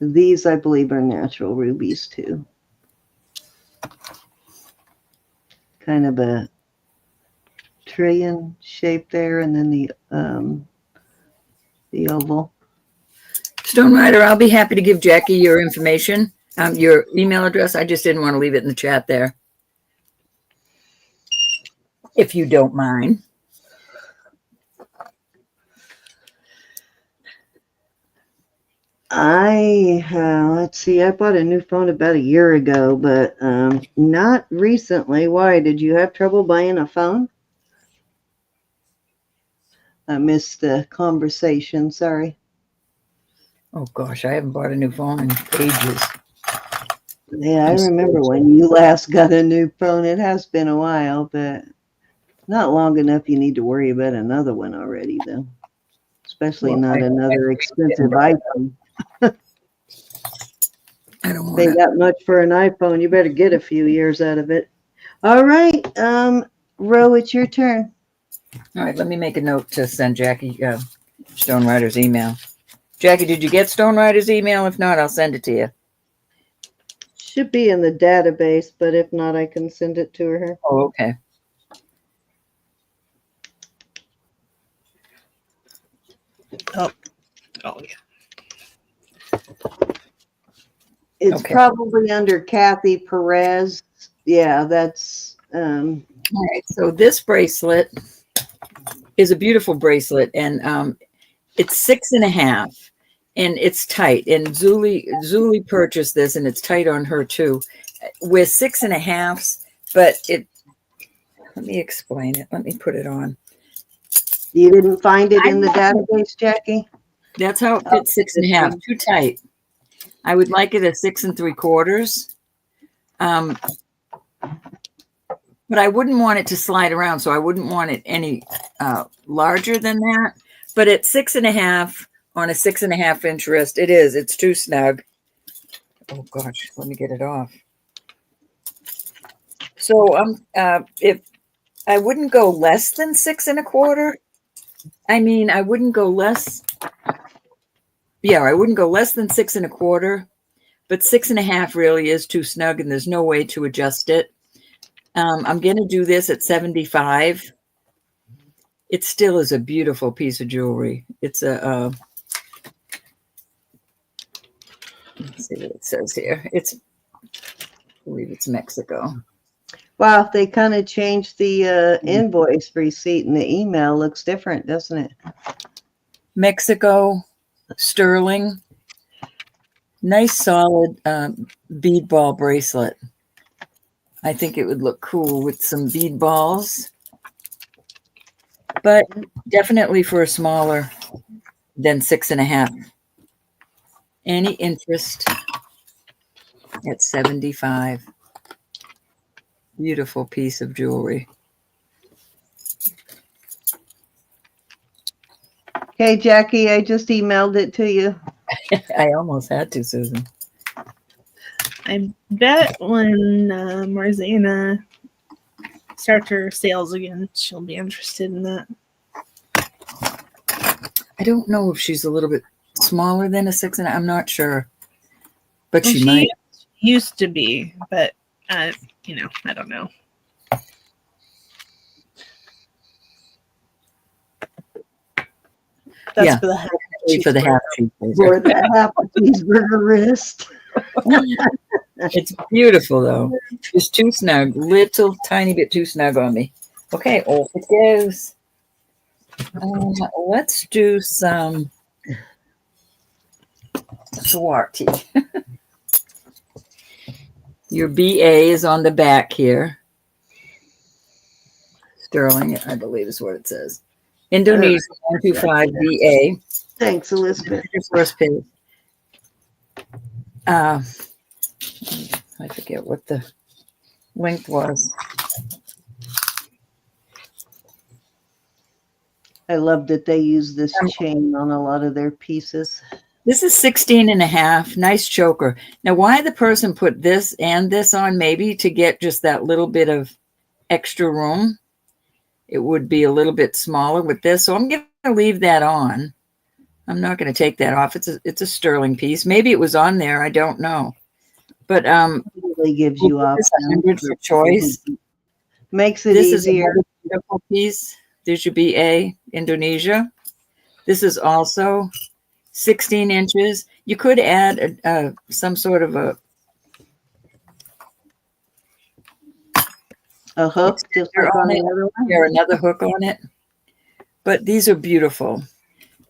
These, I believe, are natural rubies too. Kind of a trillion shape there, and then the oval. Stone Rider, I'll be happy to give Jackie your information, your email address. I just didn't want to leave it in the chat there, if you don't mind. Let's see, I bought a new phone about a year ago, but not recently. Why? Did you have trouble buying a phone? I missed the conversation. Sorry. Oh gosh, I haven't bought a new phone in ages. Yeah, I I'm remember spoiled. when you last got a new phone. It has been a while, but not long enough you need to worry about another one already, though. Especially Well, not another expensive iPhone. I don't want Pay to. that much for an iPhone, you better get a few years out of it. All right, Ro, it's your turn. All right, let me make a note to send Jackie Stone Rider's email. Jackie, did you get Stone Rider's email? If not, I'll send it to you. Should be in the database, but if not, I can send it to her. Oh, okay. Oh, yeah. It's Okay. probably under Kathy Perez. Yeah, that's All right. So this bracelet is a beautiful bracelet, and it's 6.5, and it's tight. And Zuli purchased this, and it's tight on her too. With 6.5s, but it. Let me explain it. Let me put it on. you didn't find it in the database, Jackie? That's how it fits 6.5. Too tight. I would like it at 6 3/4. But I wouldn't want it to slide around, so I wouldn't want it any larger than that. But at 6.5 on a 6.5-inch wrist, it's too snug. Oh gosh, let me get it off. So if I wouldn't go less than 6 1/4. I mean, I wouldn't go less. Yeah, I wouldn't go less than 6 1/4. But 6.5 really is too snug, and there's no way to adjust it. I'm going to do this at 75. It still is a beautiful piece of jewelry. It's a, let's see what it says here. I believe it's Mexico. Wow, they kind of changed the invoice receipt, and the email looks different, doesn't it? Mexico, sterling. Nice solid bead ball bracelet. I think it would look cool with some bead balls, but definitely for a smaller than 6.5. Any interest at 75. Beautiful piece of jewelry. Okay, Jackie, I just emailed it to you. I almost had to, Susan. I bet when Marzana starts her sales again, she'll be interested in that. I don't know if she's a little bit smaller than a 6, and I'm not sure, but Well, she might. Used to be, but I don't know. That's Yeah, for the half for the half For the half a cheeseburger wrist. It's beautiful though. It's too snug, little tiny bit too snug on me. Okay, off it goes. Let's do some Swarty. Your BA is on the back here. Sterling, I believe is what it says. Indonesia 125 BA. Thanks, Elizabeth. Your first page. I forget what the length was. I love that they use this chain on a lot of their pieces. This is 16.5. Nice choker. Now, why the person put this and this on, maybe to get just that little bit of extra room. It would be a little bit smaller with this. So I'm going to leave that on. I'm not going to take that off. It's a sterling piece. Maybe it was on there. I don't know. But it really gives you options. 100 for choice. Makes it this easier. Is a beautiful piece. There's your BA, Indonesia. This is also 16 inches. You could add some sort of a hook just like on the other one. Or another hook on it. But these are beautiful.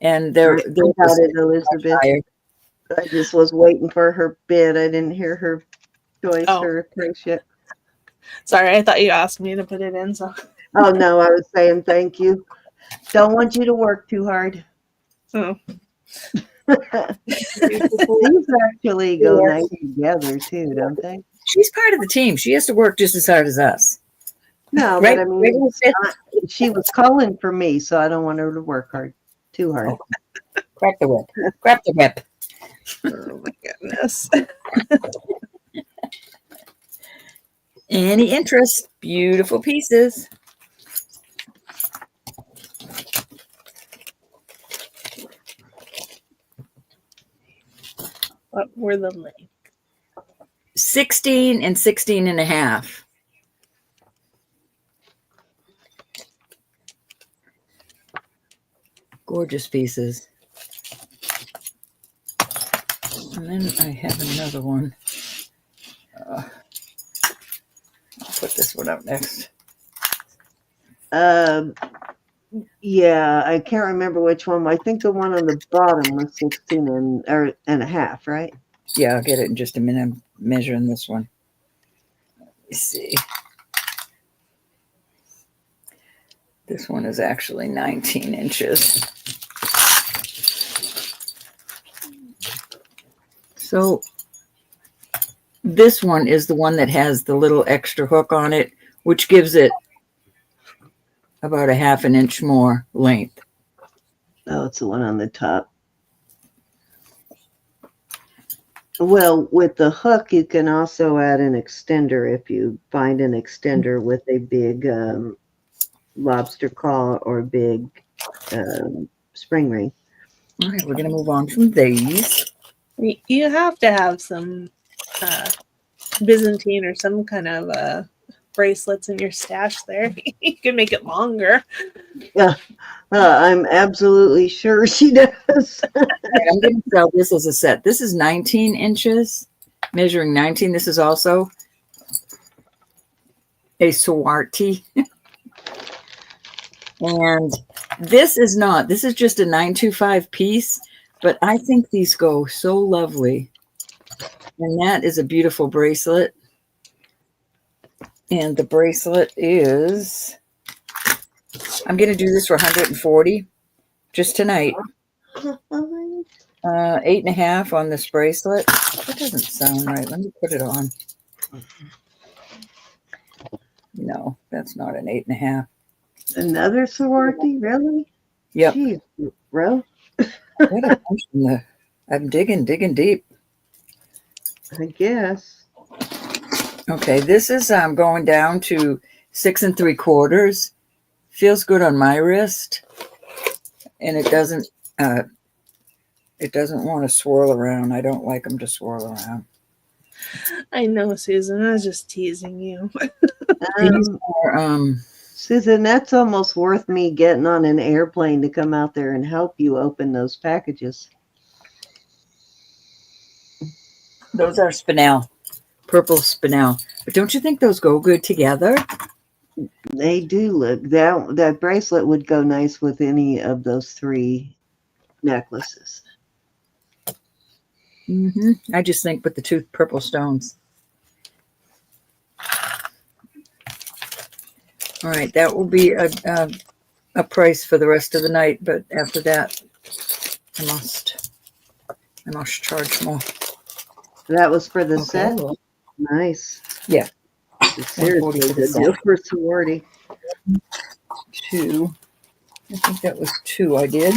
And they're it, Elizabeth. I just was waiting for her bid. I didn't hear her choice Oh. or price yet. Sorry, I thought you asked me to put it in. So Oh, no, I was saying thank you. Don't want you to work too hard. oh. These actually go nice together too, don't they? She's part of the team. She has to work just as hard as us. No, Right? but I mean, Right, Elizabeth? she was calling for me, so I don't want her to work too hard. Oh. Crack the whip. Crack the whip. Oh my goodness. Any interest? Beautiful pieces. What were the length? 16 and 16 and a half. Gorgeous pieces. And then I have another one. I'll put this one up next. Yeah, I can't remember which one. I think the one on the bottom was 16 and a half, right? Yeah, I'll get it in just a minute. I'm measuring this one. Let me see. This one is actually 19 inches. So this one is the one that has the little extra hook on it, which gives it about a half an inch more length. Oh, it's the one on the top. Well, with the hook, you can also add an extender if you find an extender with a big lobster claw or big spring ring. All right, we're going to move on from these. You have to have some Byzantine or some kind of bracelets in your stash there. You can make it longer. Yeah, I'm absolutely sure she does. I'm going to sell this as a set. This is 19 inches, measuring 19. This is also a Swarty. And this is not. This is just a 925 piece, but I think these go so lovely. And that is a beautiful bracelet. And the bracelet is, I'm going to do this for 140 just tonight. 8.5 on this bracelet. That doesn't sound right. Let me put it on. No, that's not an 8.5. Another sorority, really? Yep. Jeez, bro. What a bunch in the, I'm digging deep. I guess. Okay, this is going down to 6 3/4. Feels good on my wrist, and it doesn't want to swirl around. I don't like them to swirl around. I know, Susan. I was just teasing you. These are Susan, that's almost worth me getting on an airplane to come out there and help you open those packages. those are spinel, purple spinel. But don't you think those go good together? They do look, that bracelet would go nice with any of those 3 necklaces. I just think with the 2 purple stones. All right, that will be a price for the rest of the night, but after that, I must charge more. That was for the Okay, set? well, Nice. yeah. Seriously, 140 for the good set. deal for sorority. 2. I think that was 2 I did.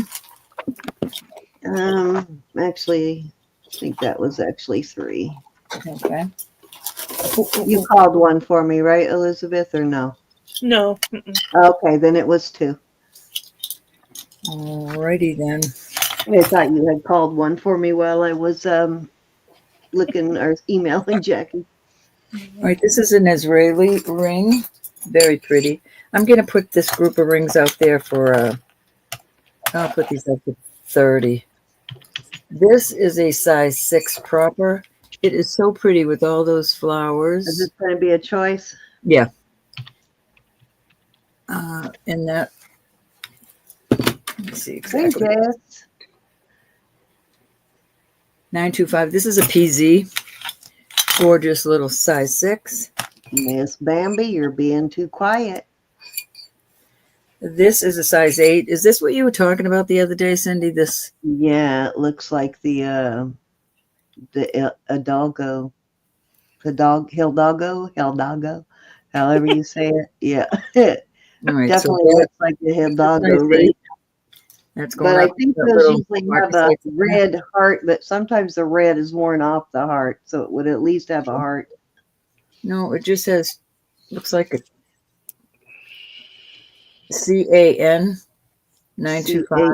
Actually, I think that was actually 3. Okay. You called one for me, right, Elizabeth, or no? No. Okay, then it was 2. Alrighty then. I thought you had called one for me while I was looking or emailing Jackie. All right, this is an Israeli ring. Very pretty. I'm going to put this group of rings out there for, I'll put these up to 30. This is a size 6 proper. It is so pretty with all those flowers. Is this going to be a choice? Yeah. And that, let's see exactly. Hey, Jess. 925. This is a PZ. Gorgeous little size 6. Miss Bambi, you're being too quiet. This is a size 8. Is this what you were talking about the other day, Cindy? This? Yeah, it looks like the Hidalgo, Hidalgo, however you say it. Yeah, it All right, definitely so looks like the Hidalgo size ring. 8. That's going But I up think that those little usually marker have a size. red heart, but sometimes the red is worn off the heart, so it would at least have a heart. No, it just has, looks like a CAN 925.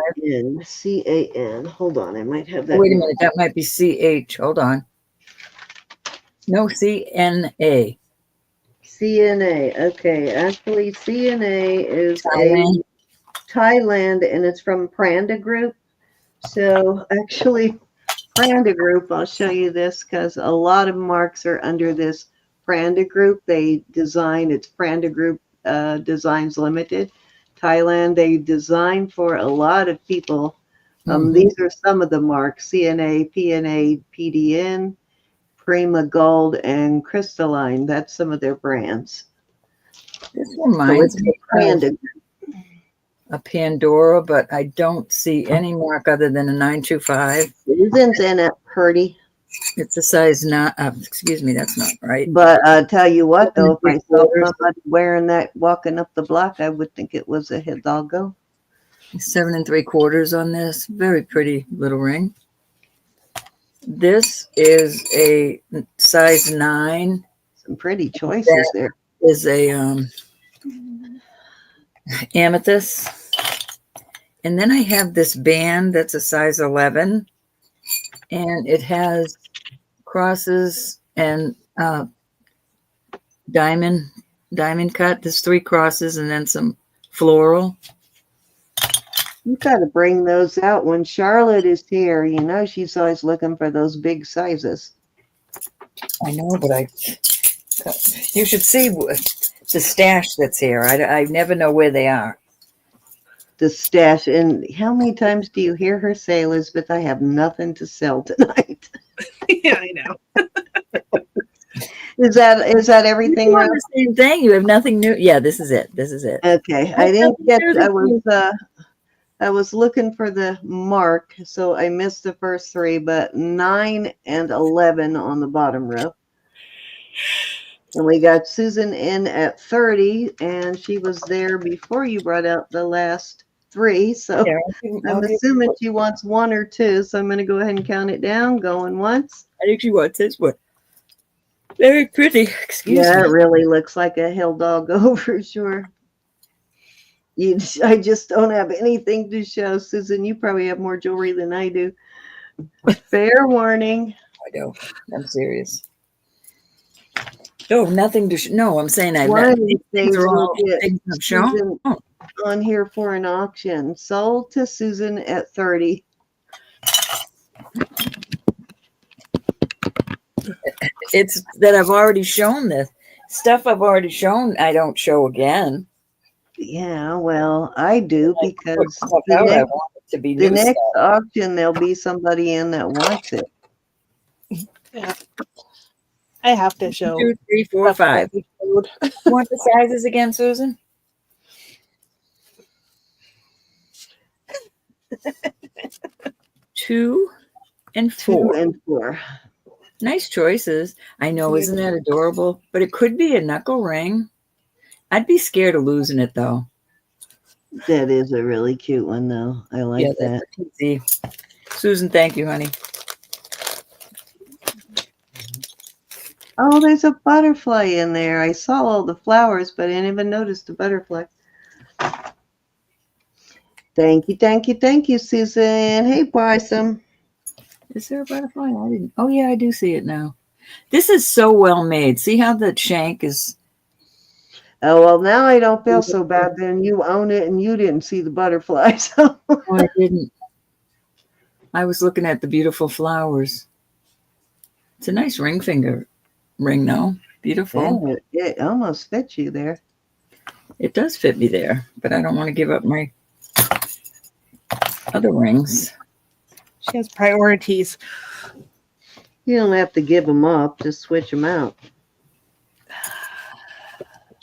CAN. Hold on, I might have that. Oh, wait a minute, that might be CH. Hold on. No, CNA. CNA. Okay, actually, CNA is Thailand. a Thailand, and it's from Pranda Group. So actually, Pranda Group, I'll show you this because a lot of marks are under this Pranda Group. They design, it's Pranda Group Designs Limited. Thailand, they design for a lot of people. These are some of the marks: CNA, PNA, PDN, Prima Gold, and Crystalline. That's some of their brands. This So reminds it's me Pranda. of a Pandora, but I don't see any mark other than a 925. Susan's in it, Purdy. It's a size 9. Excuse me, that's not right. But tell you what, though, if I saw 7 somebody wearing that walking up the block, I would think it was a Hidalgo. 7 3/4 on this. Very pretty little ring. This is a size 9. Some pretty choices there. Is a amethyst. And then I have this band that's a size 11. And it has crosses and diamond cut. There's 3 crosses and then some floral. You got to bring those out when Charlotte is here. You know, she's always looking for those big sizes. I know, but you should see the stash that's here. I never know where they are. The stash. And how many times do you hear her say, Elizabeth, I have nothing to sell tonight? Yeah, I know. Is that everything? You want the same thing. You have nothing new. Yeah, this is it. This is it. Okay. I didn't get, I was looking for the mark, so I missed the first 3, but 9 and 11 on the bottom row. And we got Susan in at 30, and she was there before you brought out the last 3. So I'm assuming she wants 1 or 2. So I'm going to go ahead and count it down. Going once. I think she wants this one. Very pretty. Excuse me. Yeah, it really looks like a Hidalgo for sure. I just don't have anything to show, Susan. You probably have more jewelry than I do. Fair warning. I know. I'm serious. No, nothing to no, I'm saying One of these things are all will get things I've shown. Susan on here for an auction. Sold to Susan at 30. It's that I've already shown this. Stuff I've already shown, I don't show again. Yeah, well, I do because I the want it to be the new next stuff. auction, there'll be somebody in that wants it. Yeah. I have to show. 2, 3, 4, 5. You want the sizes again, Susan? Two and 4. 2 and 4. Nice choices. I know, isn't that adorable? But it could be a knuckle ring. I'd be scared of losing it, though. That is a really cute one, though. I like that. That's easy. Susan, thank you, honey. Oh, there's a butterfly in there. I saw all the flowers, but I didn't even notice the butterfly. Thank you, Susan. Hey, Possum. Is there a butterfly? I didn't. Oh, yeah, I do see it now. This is so well made. See how the shank is? Oh, well, now I don't feel so bad. Then you own it and you didn't see the butterfly. So. Oh, I didn't. I was looking at the beautiful flowers. It's a nice ring finger ring, though. Beautiful. Yeah, it almost fits you there. It does fit me there, but I don't want to give up my other rings. She has priorities. You don't have to give them up, just switch them out.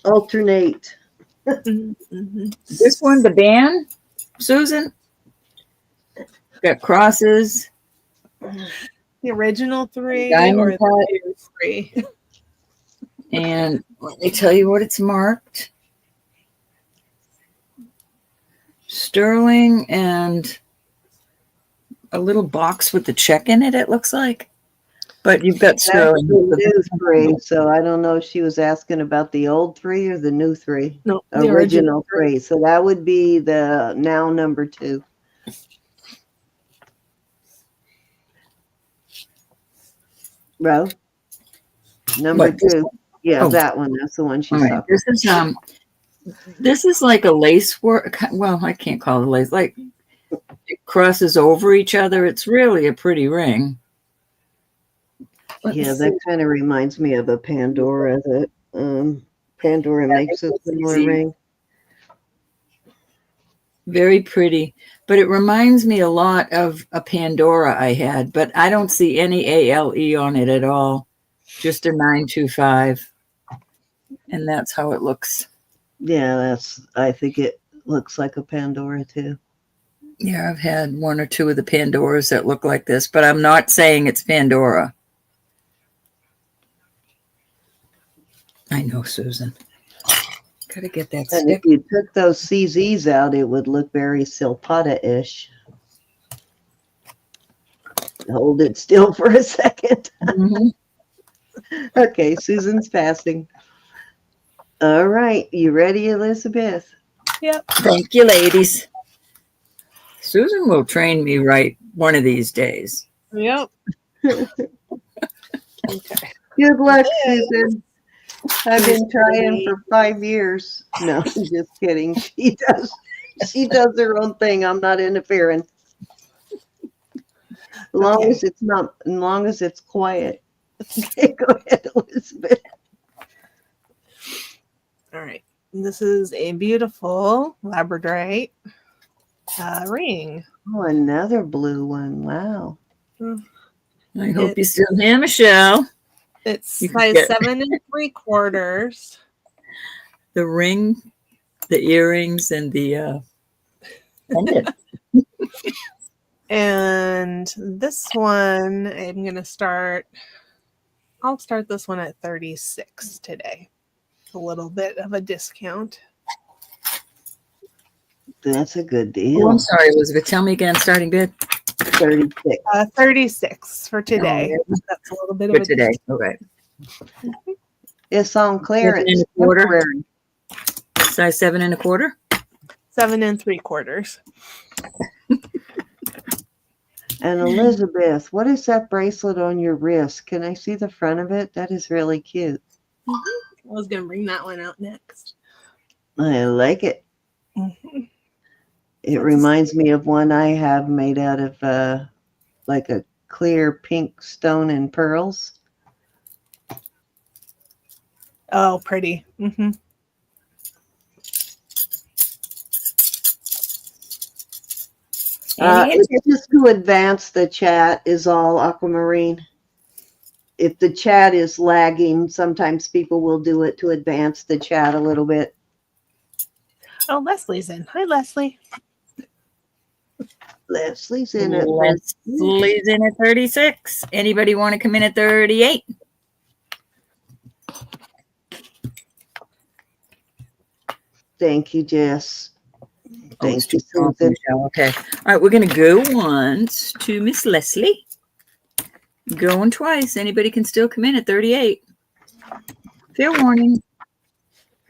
Alternate. Mhm. This one, the band, Susan, got crosses, The original three or diamond the cut, new three? and let me tell you what it's marked. Sterling and a little box with the check in it, it looks like. But you've got That's sterling. the new three, so I don't know if she was asking about the old three or the new three. No, the Original three. three. So that would be the now number 2. Row? Number What, this 2. one? Yeah, Oh. that one. That's the one All she's right. talking This is like a lace work. Well, I can't call it lace. Like it crosses over each other. It's really a pretty ring. about. Yeah, that kind of reminds me of a Pandora that Pandora makes a similar ring. Very pretty, but it reminds me a lot of a Pandora I had, but I don't see any ALE on it at all. Just a 925. And that's how it looks. Yeah, I think it looks like a Pandora too. Yeah, I've had one or two of the Pandoras that look like this, but I'm not saying it's Pandora. I know, Susan. Gotta get that And stick. if you took those CZs out, it would look very silpada-ish. Hold it still for a second. Mhm. Okay, Susan's passing. All right, you ready, Elizabeth? Yep. Thank you, ladies. Susan will train me right one of these days. Yep. Okay. Good luck, Susan. I've been trying for 5 years. No, I'm just kidding. She does her own thing. I'm not interfering. As long as it's quiet. Okay, go ahead, Elizabeth. All right. This is a beautiful labradorite ring. Oh, another blue one. Wow. I hope you still here, Michelle. It's You size get- 7 3/4. The ring, the earrings, and the pendant. And this one, I'll start this one at 36 today. A little bit of a discount. That's a good Oh, deal. I'm sorry, Elizabeth. Tell me again, starting bid 36. 36 for today. Oh, That's a little bit for of a today. discount. Okay. It's on clearance. 7 1/4. Temporary. Size 7 1/4. 7 3/4. And Elizabeth, what is that bracelet on your wrist? Can I see the front of it? That is really cute. I was going to bring that one out next. I like it. Mhm. It reminds me of one I have made out of like a clear pink stone and pearls. Oh, pretty. Mm-hmm. It's just to advance the chat is all, Aquamarine. If the chat is lagging, sometimes people will do it to advance the chat a little bit. Oh, Leslie's in. Hi, Leslie. Leslie's in it. Leslie's in at 36. Anybody want to come in at 38? Thank you, Jess. Thank you, Susan. Susan. Okay. All right, we're going to go once to Miss Leslie. Going twice. Anybody can still come in at 38. Fair warning.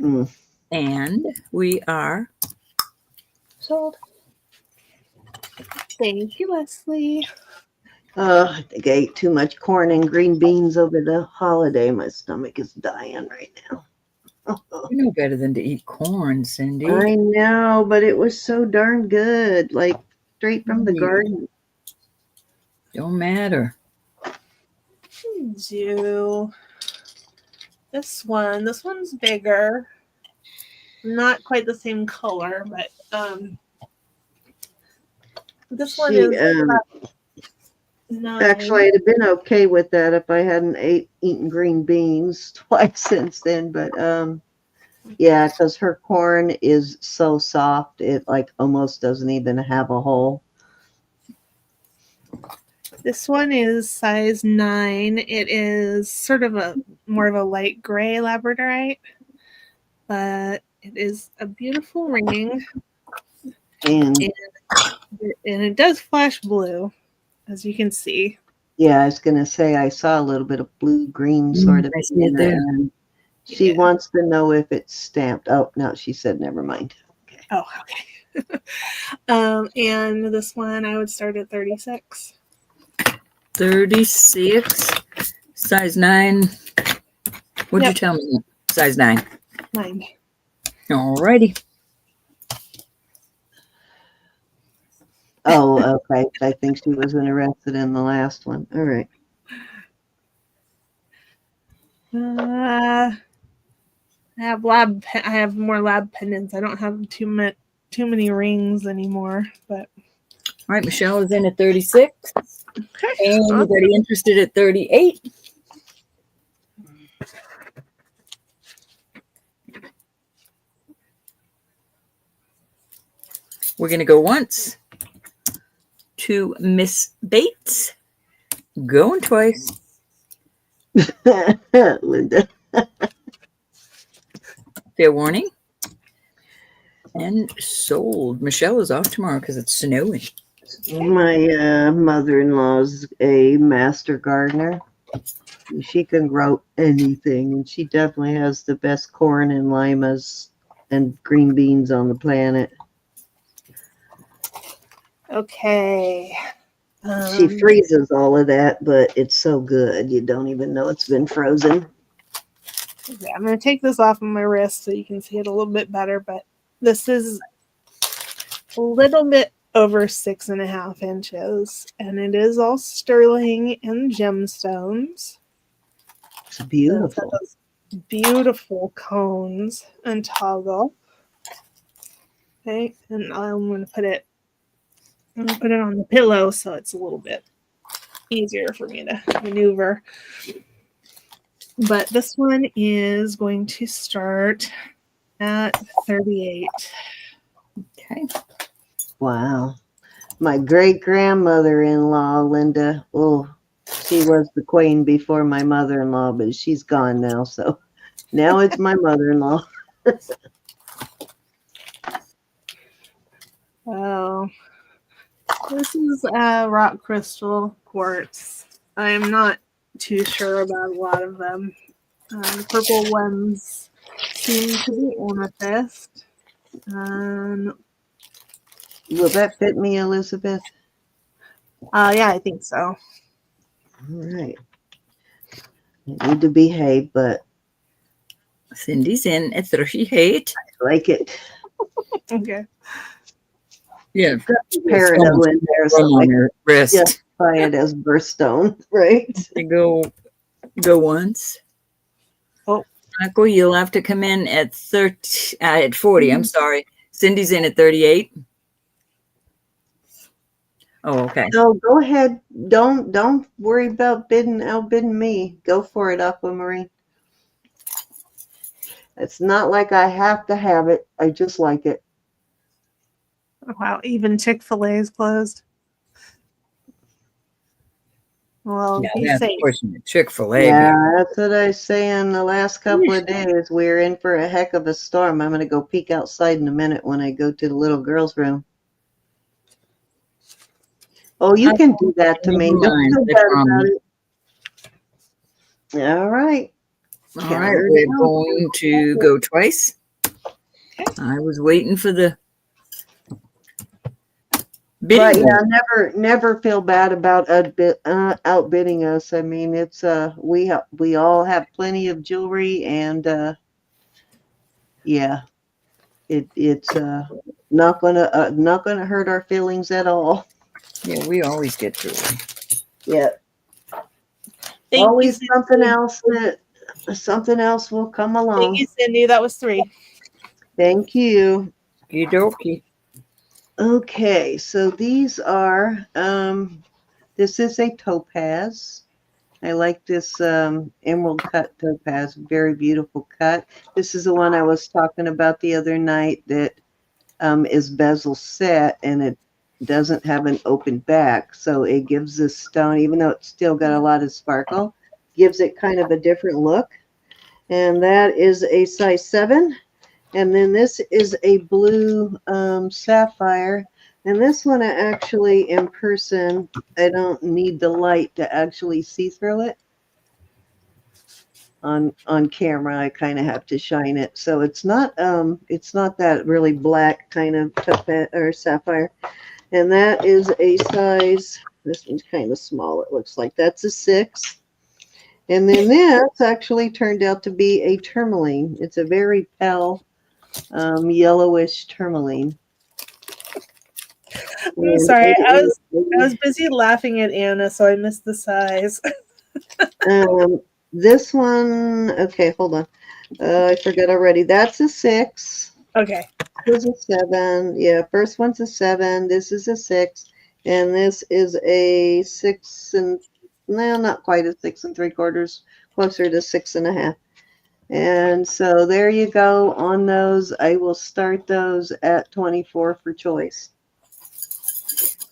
Mm. And we are sold. Thank you, Leslie. I think I ate too much corn and green beans over the holiday. My stomach is dying right now. You know better than to eat corn, Cindy. I know, but it was so darn good. Like straight from the garden. Don't matter. Do this one's bigger. Not quite the same color, but this one is 9. Actually, I'd have been okay with that if I hadn't eaten green beans twice since then. But yeah, because her corn is so soft, it like almost doesn't even have a hole. This one is size 9. It is sort of a more of a light gray labradorite, but it is a beautiful ring, And and it does flash blue, as you can see. yeah, I was gonna say I saw a little bit of blue-green sort of I see in it there. and she Yeah. wants to know if it's stamped. Oh no, she said never mind. Oh, okay. And this one I would start at 36. 36, size 9. What'd you Yep. tell me? Size 9. 9. Alrighty. Oh, okay. I think she was interested in the last one. All right. I have more lab pendants. I don't have too many rings anymore, but All right, Michelle is in at 36. okay. Anybody interested at 38? We're going to go once to Miss Bates. Going twice. Linda. Fair warning. And sold. Michelle is off tomorrow because it's snowing. My mother-in-law's a master gardener. She can grow anything, and she definitely has the best corn and limas and green beans on the planet. Okay. She freezes all of that, but it's so good you don't even know it's been frozen. Yeah, I'm going to take this off of my wrist so you can see it a little bit better, but this is a little bit over 6.5 inches, and it is all sterling and gemstones. It's So it's got beautiful. those beautiful cones and toggle. Okay, and I'm going to put it on the pillow so it's a little bit easier for me to maneuver. But this one is going to start at 38. Okay. Wow. My great-grandmother-in-law, Linda, oh, she was the queen before my mother-in-law, but she's gone now, so now it's my mother-in-law. Oh, this is rock crystal quartz. I'm not too sure about a lot of them. The purple ones seem to be amethyst. Will that fit me, Elizabeth? Yeah, I think so. All right. I need to behave, but Cindy's in at 38. I like it. Okay. Yeah. Peridot in there, so I On can her wrist. just buy it as birthstone, right? You go once. Oh. Michael, you'll have to come in at 40. I'm sorry. Cindy's in at 38. Oh, okay. No, go ahead. Don't worry about outbidding me. Go for it, Aquamarine. It's not like I have to have it. I just like it. Wow, even Chick-fil-A is closed. Well, Yeah, be that's safe. unfortunate. Chick-fil-A. Yeah, that's what I say in the last couple of days. We're in for a heck of a storm. I'm going to go peek outside in a minute when I go to the little girl's room. Oh, you can do that to me. Never Don't mind, feel I bad promise. about it. All right. All Count right, her we're down. going to go twice. I was waiting for the But bidding. yeah, never feel bad about outbidding us. I mean, it's we all have plenty of jewelry, and yeah, it's not gonna hurt our feelings at all. Yeah, we always get jewelry. Yeah, Thank always you, something else will come along. Thank you, Cindy. That was 3. Thank you. Okie dokie. Okay, so these are This is a topaz. I like this emerald cut topaz. Very beautiful cut. This is the one I was talking about the other night that is bezel set, and it doesn't have an open back. So it gives this stone, even though it's still got a lot of sparkle, gives it kind of a different look. And that is a size 7. And then this is a blue sapphire. And this one, I actually, in person, I don't need the light to actually see through it. On camera, I kind of have to shine it, so it's not that really black kind of topaz or sapphire. And that is a size. This one's kind of small. It looks like that's a 6. And then this actually turned out to be a tourmaline. It's a very pale, yellowish tourmaline. I'm sorry, I was busy laughing at Anna, so I missed the size. This one, okay, hold on. I forgot already. That's a 6. Okay. This is a 7. Yeah, first one's a 7. This is a 6. And this is a 6 and, no, not quite a 6 3/4, closer to 6.5. And so there you go on those. I will start those at 24 for choice.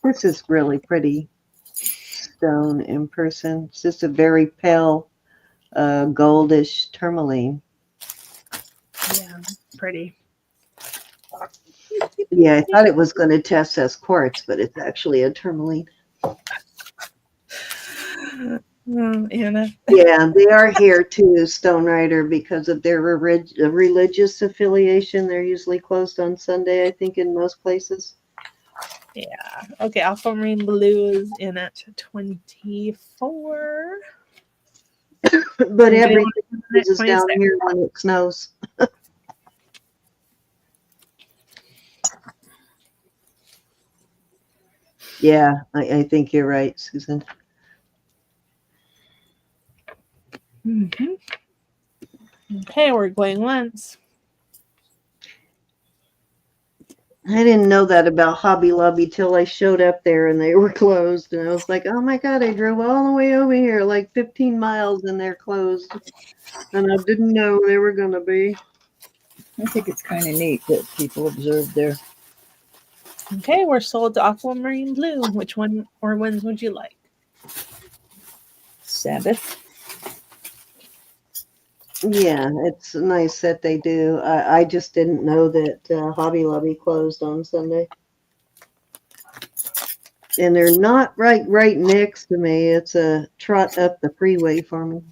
This is really pretty stone in person. It's just a very pale goldish tourmaline. Yeah, pretty. Yeah, I thought it was going to test as quartz, but it's actually a tourmaline. Anna. Yeah, they are here too, Stone Rider, because of their religious affiliation. They're usually closed on Sunday, I think, in most places. Yeah. Okay, aquamarine blue is in at 24. But everything is 26. down here when it snows. Yeah, I think you're right, Susan. Mm-hmm. Okay, we're going once. I didn't know that about Hobby Lobby till I showed up there and they were closed. And I was like, oh my God, I drove all the way over here, like 15 miles, and they're closed. And I didn't know they were going to be. I think it's kind of neat that people observe there. Okay, we're sold to aquamarine blue. Which one or ones would you like? Sabbath. Yeah, it's nice that they do. I just didn't know that Hobby Lobby closed on Sunday. And they're not right next to me. It's a trot up the freeway for me.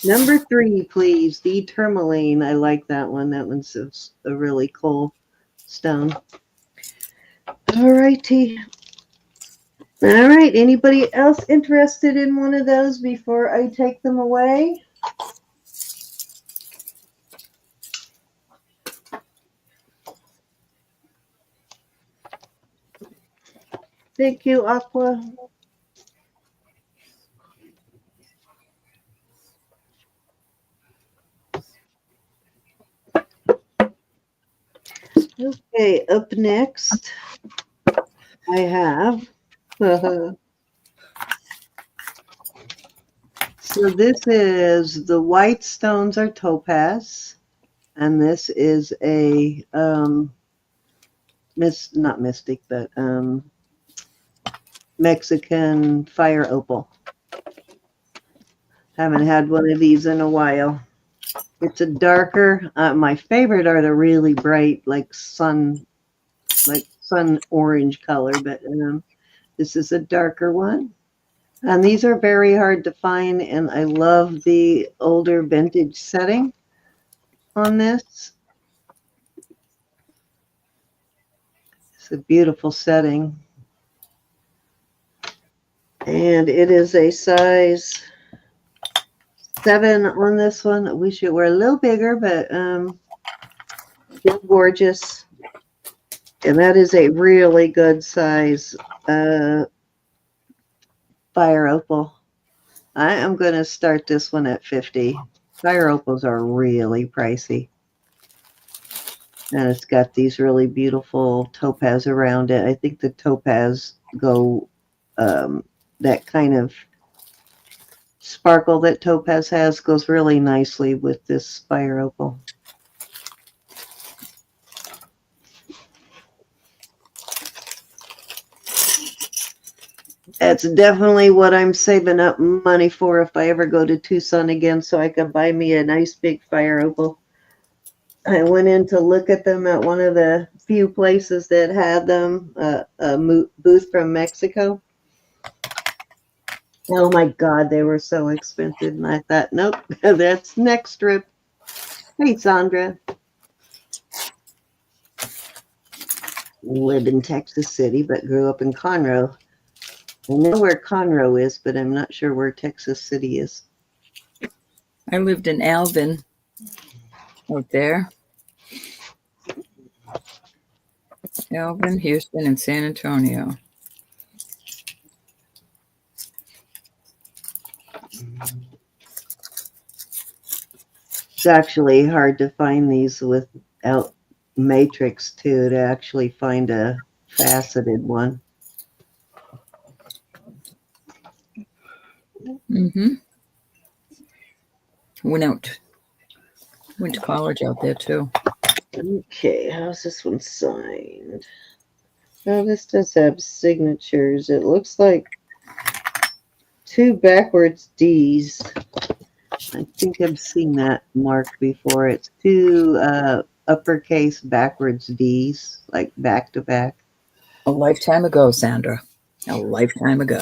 Number 3, please. The tourmaline. I like that one. That one's a really cool stone. All righty. All right. Anybody else interested in one of those before I take them away? Thank you, Aqua. Okay, up next, I have. So this is the white stones are topaz, and this is a not mystic, but Mexican fire opal. Haven't had one of these in a while. It's a darker. My favorite are the really bright, like sun orange color, but this is a darker one. And these are very hard to find, and I love the older vintage setting on this. It's a beautiful setting. And it is a size 7 on this one. I wish it were a little bigger, but still gorgeous. And that is a really good size fire opal. I am going to start this one at 50. Fire opals are really pricey. And it's got these really beautiful topaz around it. I think the topaz go that kind of sparkle that topaz has goes really nicely with this fire opal. That's definitely what I'm saving up money for if I ever go to Tucson again, so I can buy me a nice big fire opal. I went in to look at them at one of the few places that had them, booth from Mexico. Oh my God, they were so expensive. And I thought, nope, that's next trip. Hey, Sandra. Live in Texas City, but grew up in Conroe. I know where Conroe is, but I'm not sure where Texas City is. I lived in Alvin out there. Alvin, Houston, and San Antonio. It's actually hard to find these without matrix too, to actually find a faceted one. Mm-hmm. Went to college out there too. Okay, how's this one signed? Oh, this does have signatures. It looks like 2 backwards D's. I think I've seen that mark before. It's 2 uppercase backwards D's, like back to back. A lifetime ago, Sandra. A lifetime ago.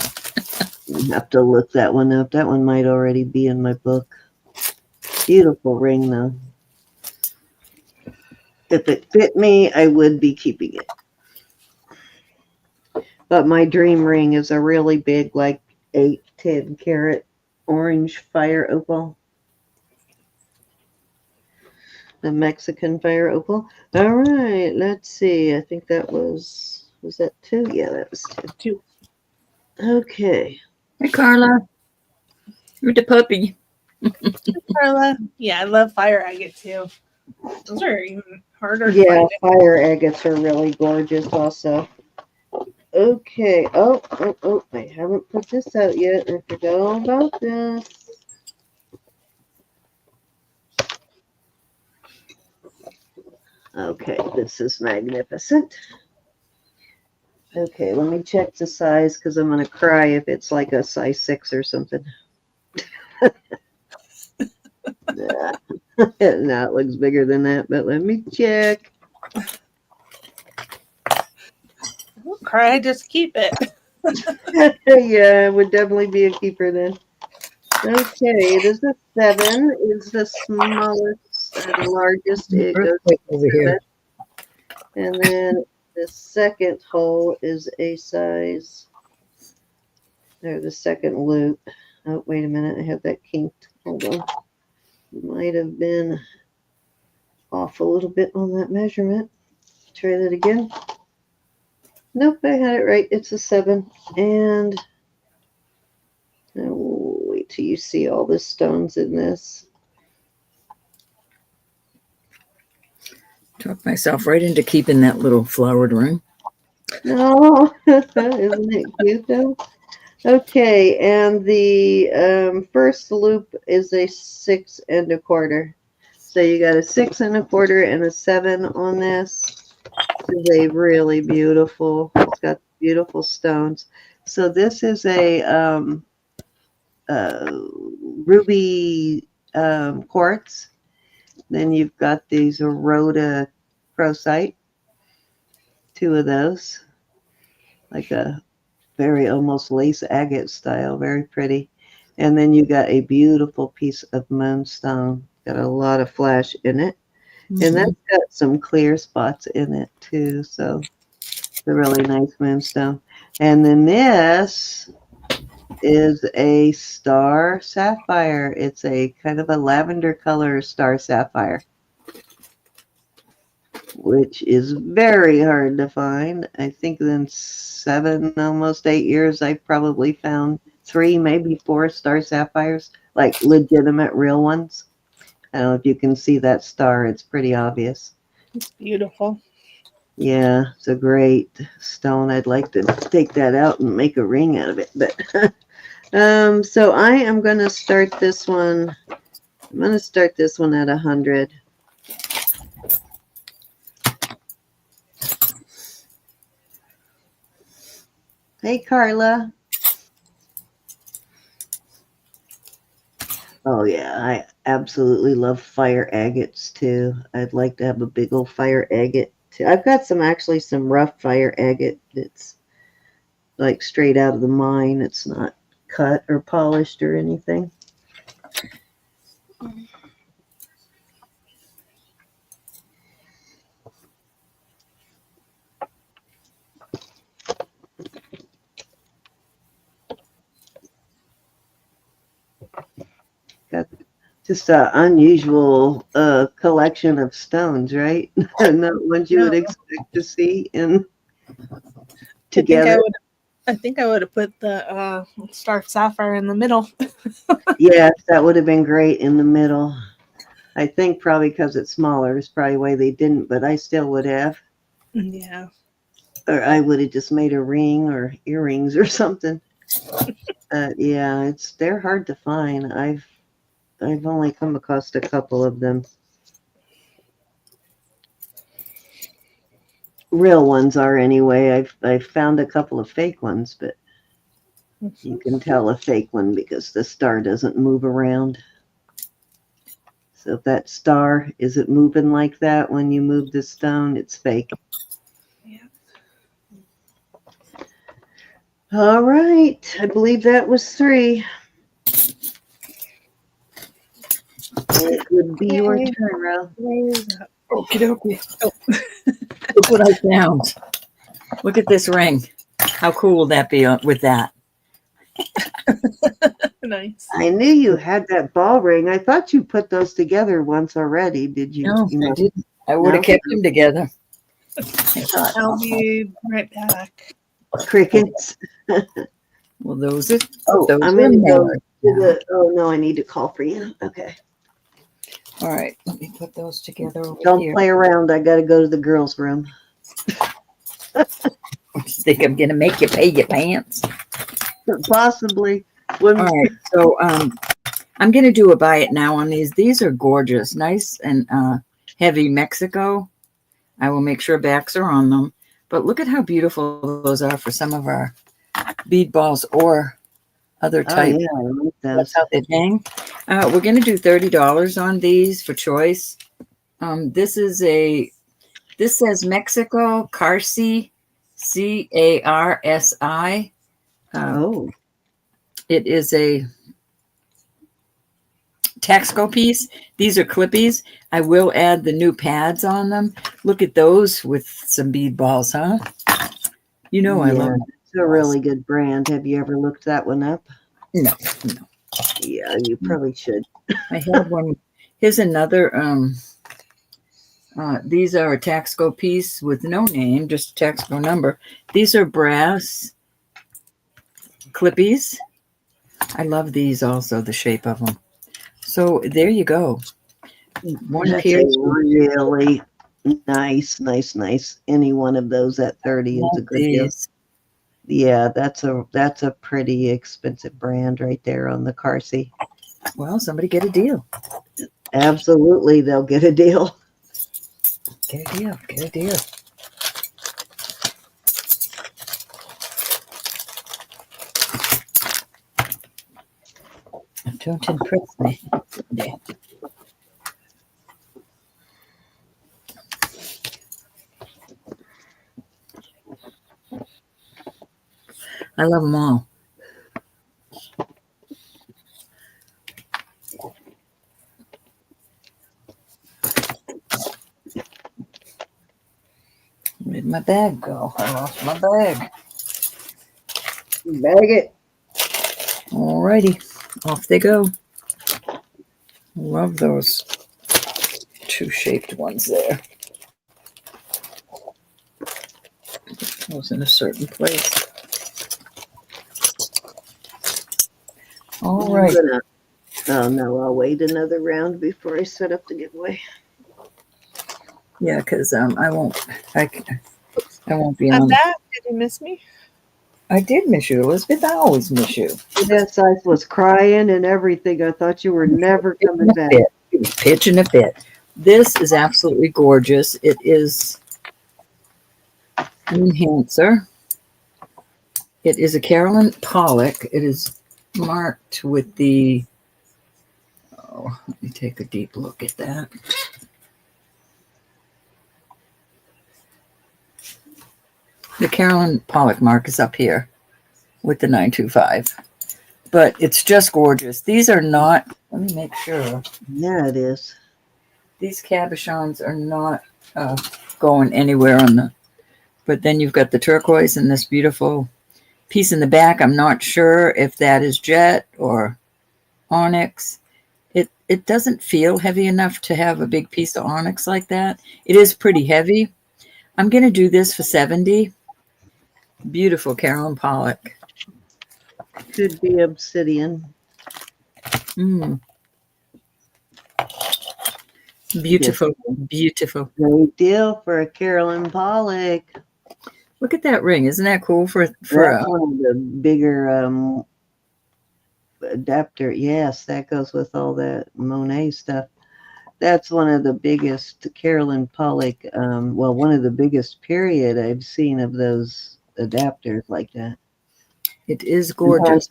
You have to look that one up. That one might already be in my book. Beautiful ring, though. If it fit me, I would be keeping it. But my dream ring is a really big, like 8-10 carat orange fire opal. The Mexican fire opal. All right, let's see. I think that was that 2? Yeah, that was 2. 2. Okay. Hey, Carla. You're the puppy. Carla. Yeah, I love fire agate too. Those are even harder to Yeah, find. fire agates are really gorgeous also. Okay. Oh, I haven't put this out yet. I forgot all about this. Okay, this is magnificent. Okay, let me check the size because I'm going to cry if it's like a size 6 or something. No, it looks bigger than that, but let me check. Don't cry, just keep it. Yeah, it would definitely be a keeper then. Okay, it is a 7. It's the smallest and largest. It goes Earthquake over here. and then the second hole is a size, or the second loop. Oh, wait a minute, I have that kinked. Hold on. Might have been off a little bit on that measurement. Try that again. Nope, I had it right. It's a 7. And now we'll wait till you see all the stones in this. Talked myself right into keeping that little flowered ring. No, isn't it cute though? Okay, and the first loop is a 6 1/4. So you got a 6 1/4 and a 7 on this. This is a really beautiful. It's got beautiful stones. So this is a ruby quartz. Then you've got these Roberta crocite. 2 of those, like a very almost lace agate style, very pretty. And then you got a beautiful piece of moonstone. Got a lot of flash in it. And that's got some clear spots in it too. So it's a really nice moonstone. And then this is a star sapphire. It's a kind of a lavender color star sapphire, which is very hard to find. I think in 7, almost 8 years, I've probably found 3, maybe 4 star sapphires, like legitimate real ones. I don't know if you can see that star. It's pretty obvious. It's beautiful. Yeah, it's a great stone. I'd like to take that out and make a ring out of it. But so I am going to start this one. I'm going to start this one at 100. Hey, Carla. Oh, yeah, I absolutely love fire agates too. I'd like to have a big old fire agate too. I've got actually some rough fire agate that's like straight out of the mine. It's not cut or polished or anything. Got just an unusual collection of stones, right? Not ones you would No. expect to see in I think I together. would. I think I would have put the star sapphire in the middle. Yes, that would have been great in the middle. I think probably because it's smaller is probably why they didn't, but I still would have. Yeah. Or I would have just made a ring or earrings or something. Yeah, they're hard to find. I've only come across a couple of them. Real ones are anyway. I've found a couple of fake ones, but you can tell a fake one because the star doesn't move around. So if that star isn't moving like that when you move the stone, it's fake. Yeah. All right. I believe that was 3. It would be your Yay. turn, Ro. Okie dokie. Oh. Look what I found. Look at this ring. How cool would that be with that? Nice. I knew you had that ball ring. I thought you put those together once already. Did you? No, You I must- didn't. I would have No? kept them together. I'll be right back. Crickets. Well, those are Oh, those I'm are going to go married to now. the. Oh, no, I need to call for you. Okay. All right, let me put those together over Don't here. play around. I got to go to the girls' room. Think I'm gonna make you pay your pants? Possibly. When, All right, so I'm gonna do a buy it now on these. These are gorgeous, nice and heavy Mexico. I will make sure backs are on them. But look at how beautiful those are for some of our bead balls or other Oh, type. yeah, I like That's those. how they hang. We're gonna do $30 on these for choice. This says Mexico Carsi, Carsi. Oh, It is a Taxco piece. These are clippies. I will add the new pads on them. Look at those with some bead balls, huh? You know I love yeah. them. It's a really good brand. Have you ever looked that one up? No. Yeah, you probably should. I have one. Here's another. These are a Taxco piece with no name, just a Taxco number. These are brass clippies. I love these also, the shape of them. So there you go. One That's pair. a really nice. Any one of those at 30 is a good deal. These. Yeah, that's a pretty expensive brand right there on the car seat. Well, somebody get a deal. Absolutely, they'll get a deal. Get a deal. Get a deal. Don't impress me. Yeah. I love them all. Where'd my bag go? I lost my bag. Bag it. Alrighty, off they go. Love those two shaped ones there. Those in a certain place. All right. Oh no, I'll wait another round before I set up the giveaway. Yeah, because I won't be I'm on. back. Did you miss me? I did miss you, Elizabeth. I always miss you. Yes, I was crying and everything. I thought you were never coming back. It was pitching a fit. This is absolutely gorgeous. It is an enhancer. It is a Carolyn Pollock. It is marked with the, oh, let me take a deep look at that. The Carolyn Pollock mark is up here with the 925. But it's just gorgeous. These are not, let me make sure. Yeah, it is. These cabochons are not going anywhere on the, but then you've got the turquoise and this beautiful piece in the back. I'm not sure if that is jet or onyx. It doesn't feel heavy enough to have a big piece of onyx like that. It is pretty heavy. I'm going to do this for $70. Beautiful Carolyn Pollock. Could be obsidian. Mm. Beautiful, beautiful. Great deal for a Carolyn Pollock. Look at that ring. Isn't that cool for That's one of the bigger adapter. Yes, that goes with all that Monet stuff. That's one of the biggest Carolyn Pollock, well, one of the biggest period I've seen of those adapters like that. it is gorgeous.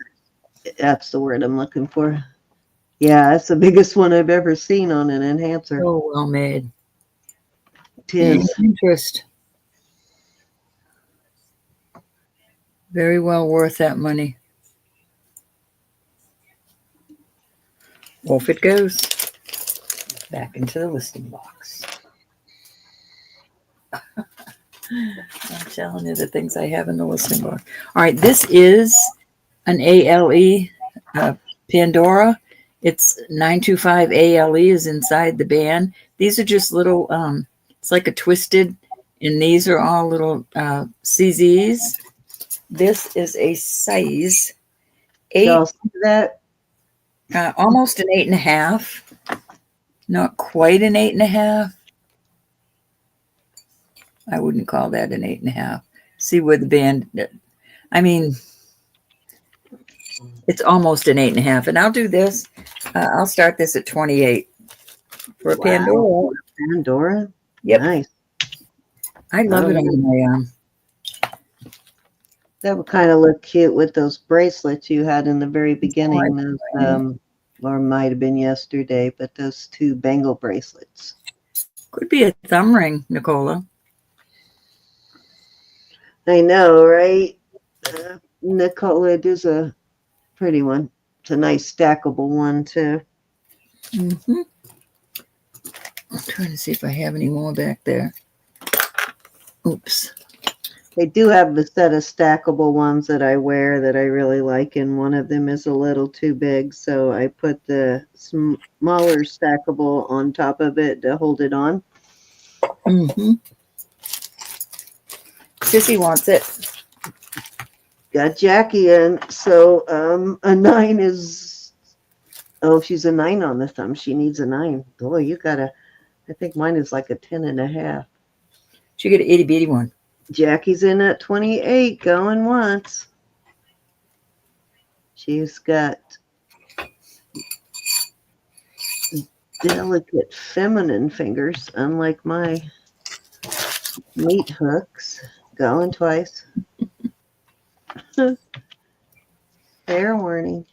That's the word I'm looking for. Yeah, that's the biggest one I've ever seen on an enhancer. So well made. It is. Interest. Very well worth that money. Off it goes. Back into the listing box. I'm telling you the things I have in the listing box. All right, this is an ALE Pandora. It's 925 ALE is inside the band. These are just little, it's like a twisted, and these are all little CZs. This is a size 8, Y'all see that? almost an 8.5. Not quite an 8.5. I wouldn't call that an 8.5. See where the band, I mean, it's almost an 8.5. And I'll do this. I'll start this at 28 for a Pandora. Pandora? Yep. Nice. I love it on my That would kind of look cute with those bracelets you had in the very beginning. Those, or might have been yesterday, but those 2 bangle bracelets. could be a thumb ring, Nicola. I know, right? Nicola, it is a pretty one. It's a nice stackable one, too. Mm-hmm. I'm trying to see if I have any more back there. Oops. They do have a set of stackable ones that I wear that I really like, and one of them is a little too big, so I put the smaller stackable on top of it to hold it on. Mm-hmm. Sissy wants it. Got Jackie in, so a 9 is, oh, she's a 9 on the thumb. She needs a 9. Boy, you gotta, I think mine is like a 10.5. She get an itty bitty one. Jackie's in at 28, going once. She's got delicate feminine fingers, unlike my meat hooks. Going twice. Fair warning.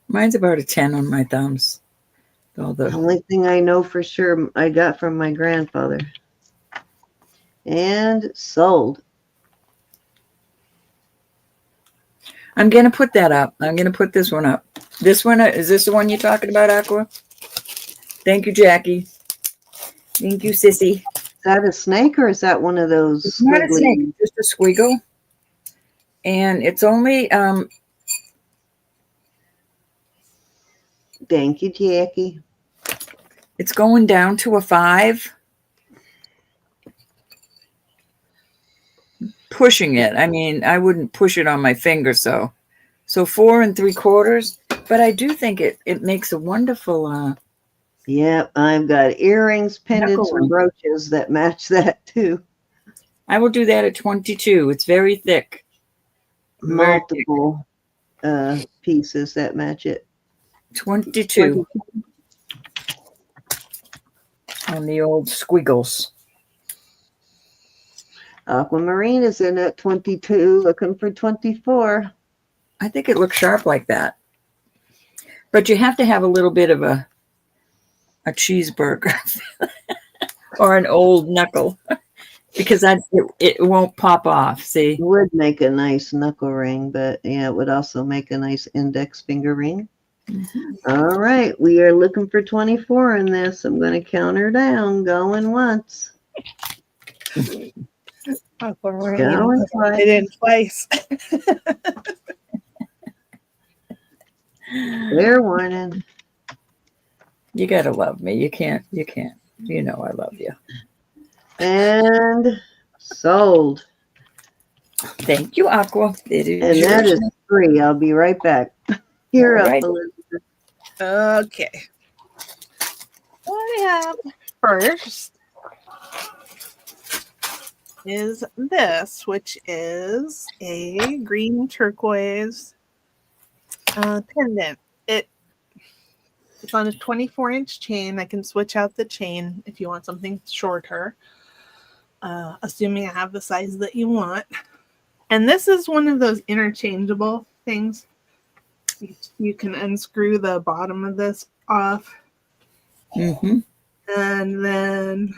Mine's about a 10 on my thumbs. All The the only thing I know for sure I got from my grandfather. And sold. I'm going to put that up. I'm going to put this one up. This one, is this the one you're talking about, Aqua? Thank you, Jackie. Thank you, Sissy. Is that a snake or is that one of those? It's not a squiggly- snake, it's just a squiggle. And it's only, Thank you, Jackie. it's going down to a 5. Pushing it. I mean, I wouldn't push it on my finger, so 4 3/4. But I do think it makes a wonderful Yep, I've got earrings, pendants, Knuckle and ring. brooches that match that too. I will do that at 22. It's very thick. Very thick. Multiple pieces that match it. 22 on the old squiggles. Aquamarine is in at 22, looking for 24. I think it looks sharp like that. But you have to have a little bit of a cheeseburger or an old knuckle because it won't pop off. See? Would make a nice knuckle ring, but yeah, it would also make a nice index finger ring. All right, we are looking for 24 in this. I'm going to count her down. Going once. Going twice. It in twice. Fair warning. You gotta love me. You can't. You know I love you. And sold. Thank you, Aqua. It is And that yours. is free. I'll be right back. You're All up, right. Elizabeth. Okay. What I have first is this, which is a green turquoise pendant. It's on a 24-inch chain. I can switch out the chain if you want something shorter, assuming I have the size that you want. And this is one of those interchangeable things. You can unscrew the bottom of this off, Mm-hmm. and then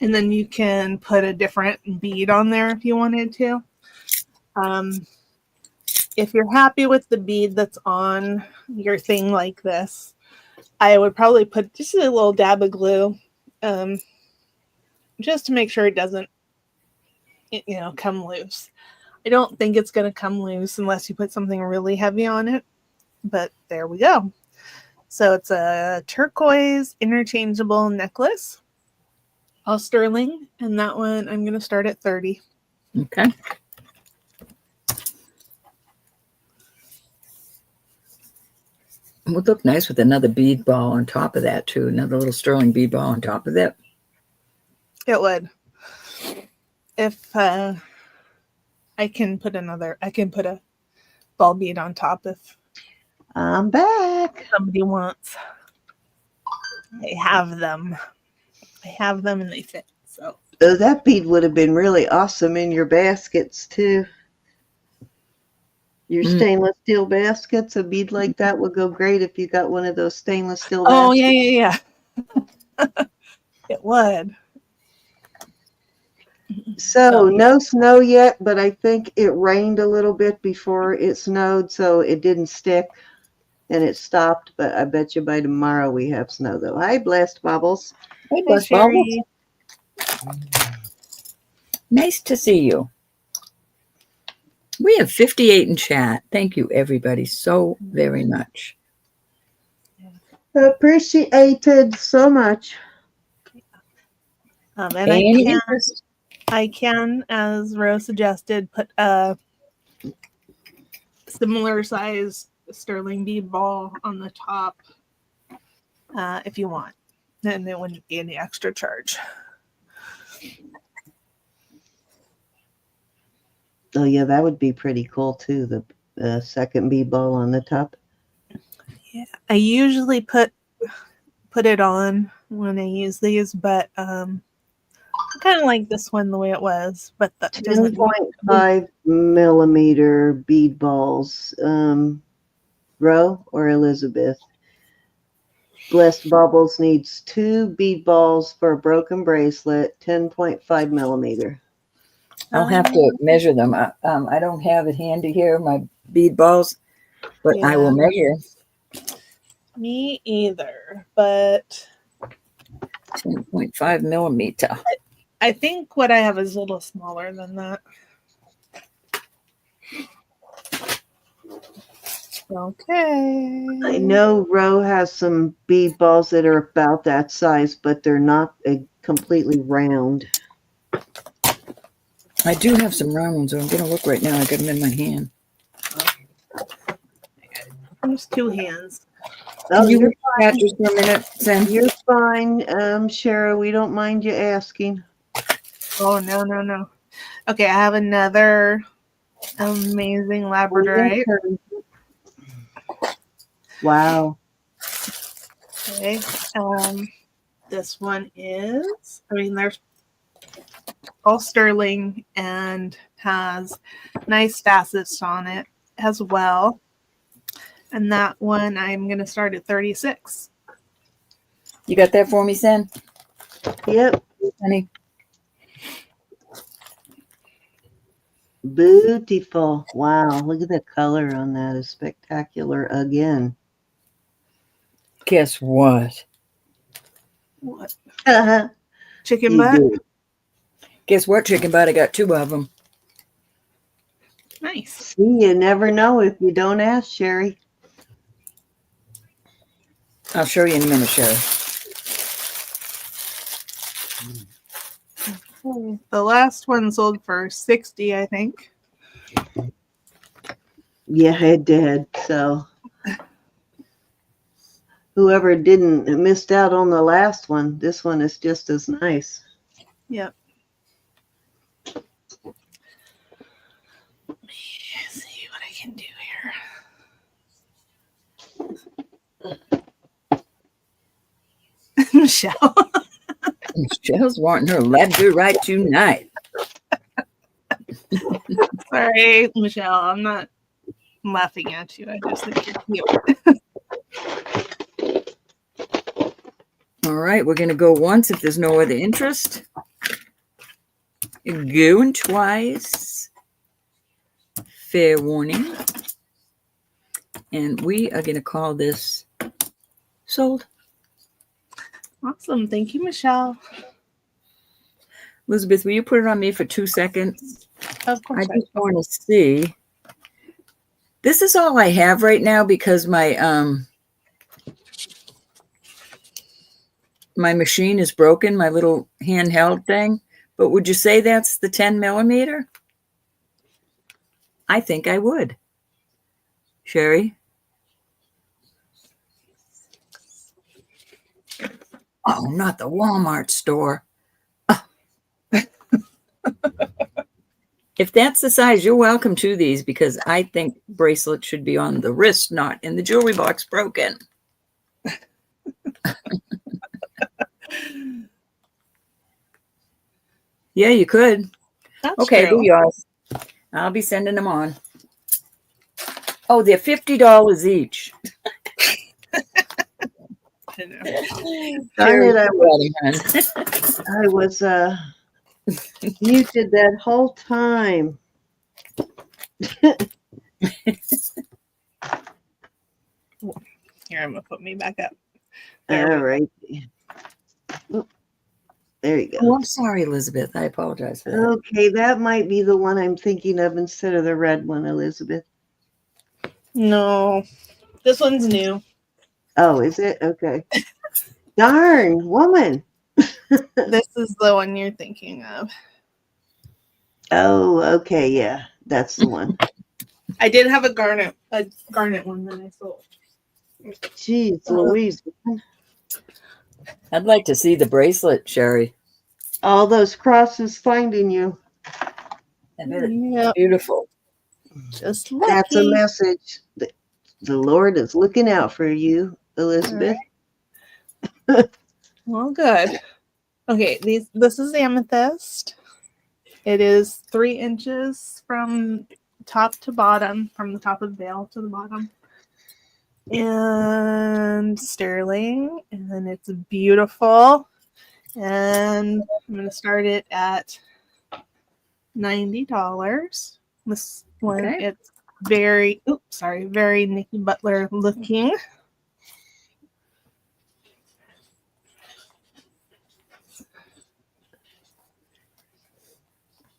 and then you can put a different bead on there if you wanted to. If you're happy with the bead that's on your thing like this, I would probably put just a little dab of glue, just to make sure it doesn't, come loose. I don't think it's going to come loose unless you put something really heavy on it, but there we go. So it's a turquoise interchangeable necklace, all sterling, and that one I'm going to start at 30. Okay. It would look nice with another bead ball on top of that too. Another little sterling bead ball on top of it. It would. If I can put a ball bead on top if I'm back. somebody wants. I have them and they fit. So That bead would have been really awesome in your baskets too. Your stainless steel baskets, a bead like that would go great if you got one of those stainless steel baskets. oh yeah. It would. So no snow yet, but I think it rained a little bit before it snowed, so it didn't stick and it stopped. But I bet you by tomorrow we have snow though. Hi, Blast Bubbles. Hey, Hi, Bus Bubbles. Sherry. Nice to see you. We have 58 in chat. Thank you, everybody, so very much. Appreciated so much. And Any interest? I can, as Rose suggested, put a similar size sterling bead ball on the top if you want. And it wouldn't be any extra charge. Oh yeah, that would be pretty cool too. The second bead ball on the top. Yeah, I usually put it on when I use these, but I kind of like this one the way it was, but that doesn't. 10.5 millimeter bead balls. Ro or Elizabeth? Blessed Bubbles needs 2 bead balls for a broken bracelet, 10.5 millimeter. I'll have to measure them. I don't have it handy here, my bead balls, but I will measure. Me either, but 10.5 millimeter. I think what I have is a little smaller than that. Okay. I know Ro has some bead balls that are about that size, but they're not completely round. I do have some round ones. I'm going to look right now. I got them in my hand. There's 2 hands. Oh, Can you you're, watch just for a minute, Sam? you're fine, Shara. We don't mind you asking. Oh, no, no, no. Okay, I have another amazing Labradorite. Wow. Okay. This one is, there's all sterling and has nice facets on it as well. And that one I'm going to start at 36. You got that for me, Sam? Yep. Honey? Beautiful. Wow. Look at the color on that. It's spectacular again. Guess what? What? You Chicken butt? do. Guess what, chicken butt? I got 2 of them. Nice. See, you never know if you don't ask, Sherry. I'll show you in a minute, Sherry. The last one sold for 60, I think. Yeah, it did. So whoever didn't missed out on the last one. This one is just as nice. Yep. Let me see what I can do here. Michelle. Michelle's wanting her Labradorite tonight. Sorry, Michelle. I'm not laughing at you. I just think you're cute. All right, we're going to go once if there's no other interest. Going twice. Fair warning. And we are going to call this sold. Awesome. Thank you, Michelle. Elizabeth, will you put it on me for 2 seconds? Of course. I just want to see. This is all I have right now because my my machine is broken, my little handheld thing. But would you say that's the 10 millimeter? I think I would. Sherry? Oh, not the Walmart store. Oh. If that's the size, you're welcome to these because I think bracelets should be on the wrist, not in the jewelry box broken. Yeah, you could. That's Okay, true. they're yours. I'll be sending them on. Oh, they're $50 each. I know. Darn it, Sherry, I was muted that whole time. Here, I'm going to put me back up. All There we go. right. Oop, there you Oh, go. I'm sorry, Elizabeth. I apologize for that. Okay, that might be the one I'm thinking of instead of the red one, Elizabeth. No, this one's new. Oh, is it? Okay. Darn, woman. This is the one you're thinking of. Oh, okay, yeah, that's the one. I did have a garnet one that I sold. Jeez Louise. I'd like to see the bracelet, Sherry. All those crosses finding you. Yep, Beautiful. just lucky. That's a message. The Lord is looking out for you, Elizabeth. Well, good. Okay, this is amethyst. It is 3 inches from top to bottom, from the top of the veil to the bottom. And sterling, and then it's beautiful. And I'm going to start it at $90. This one, Okay. it's very Nikki Butler looking.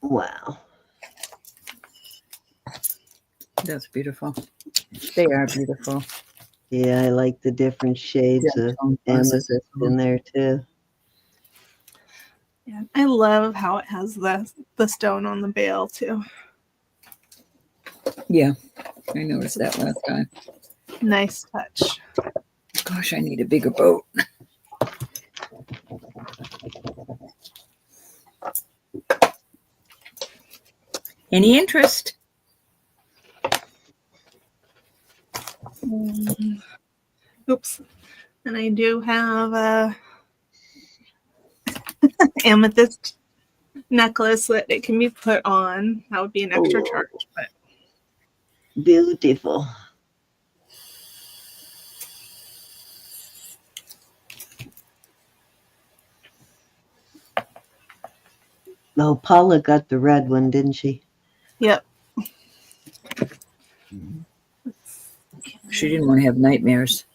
Wow. That's beautiful. They are beautiful. Yeah, I like the different shades of amethyst in there too. Yeah, I love how it has the stone on the bail too. Yeah, I noticed that last time. Nice touch. Gosh, I need a bigger boat. Any interest? Oops. And I do have a amethyst necklace that it can be put on. That would be an extra Oh. charge, but Beautiful. Oh, Paula got the red one, didn't she? yep. She didn't want to have nightmares.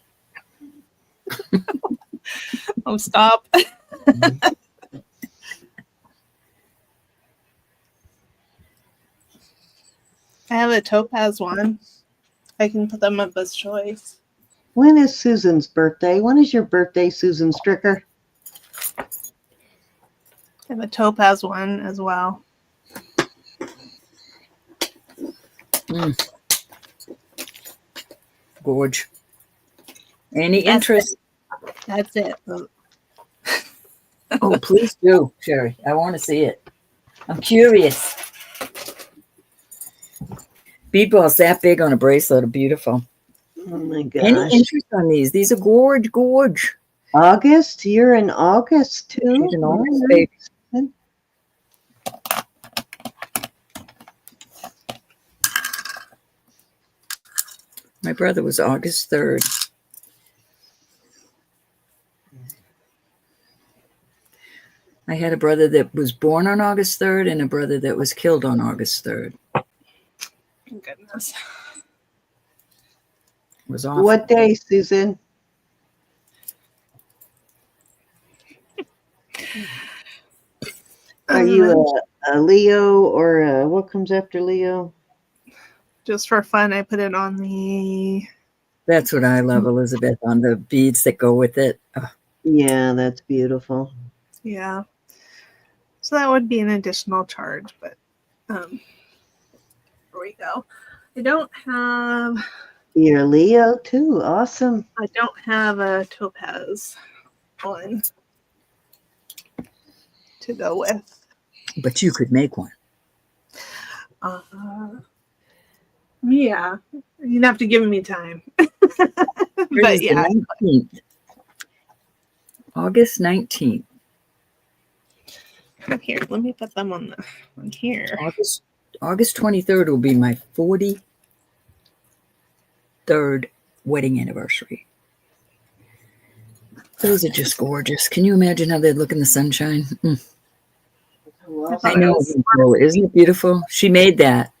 Oh, stop. I have a topaz one. I can put them up as choice. When is Susan's birthday? When is your birthday, Susan Stricker? I have a topaz one as well. Gorge. Any interest? That's it. Oh, please do, Sherry. I want to see it. I'm curious. Bead balls that big on a bracelet are beautiful. Oh my Any gosh. interest on these? These are gorge. August? You're in August too? She's an August baby. My brother was August 3rd. I had a brother that was born on August 3rd and a brother that was killed on August 3rd. Goodness. It was awful. What day, Susan? Are you a Leo or what comes after Leo? Just for fun, I put it on the. That's what I love, Elizabeth, on the beads that go with it. Oh, Yeah, that's beautiful. Yeah. So that would be an additional charge, but here we go. I don't have You're Leo too. Awesome. a topaz one to go with. but you could make one. Yeah, you'd have to give me time. It But is the yeah, 19th. August 19th. here, let me put them on here. August 23rd will be my 43rd wedding anniversary. Those are just gorgeous. Can you imagine how they'd look in the sunshine? I know. Isn't it beautiful? She made that.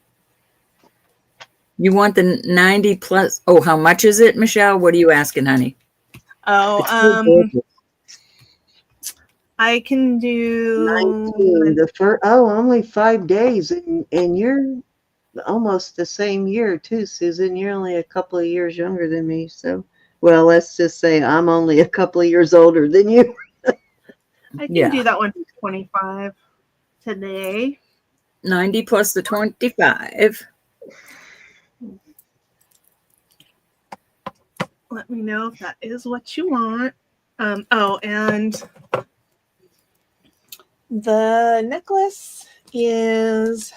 You want the 90 plus? Oh, how much is it, Michelle? What are you asking, honey? Oh, It's so gorgeous. I can do 19. Only 5 days, and you're almost the same year too, Susan. You're only a couple of years younger than me, so well, let's just say I'm only a couple of years older than you. I can do that one for 25 today. 90 plus the 25. Let me know if that is what you want. And the necklace is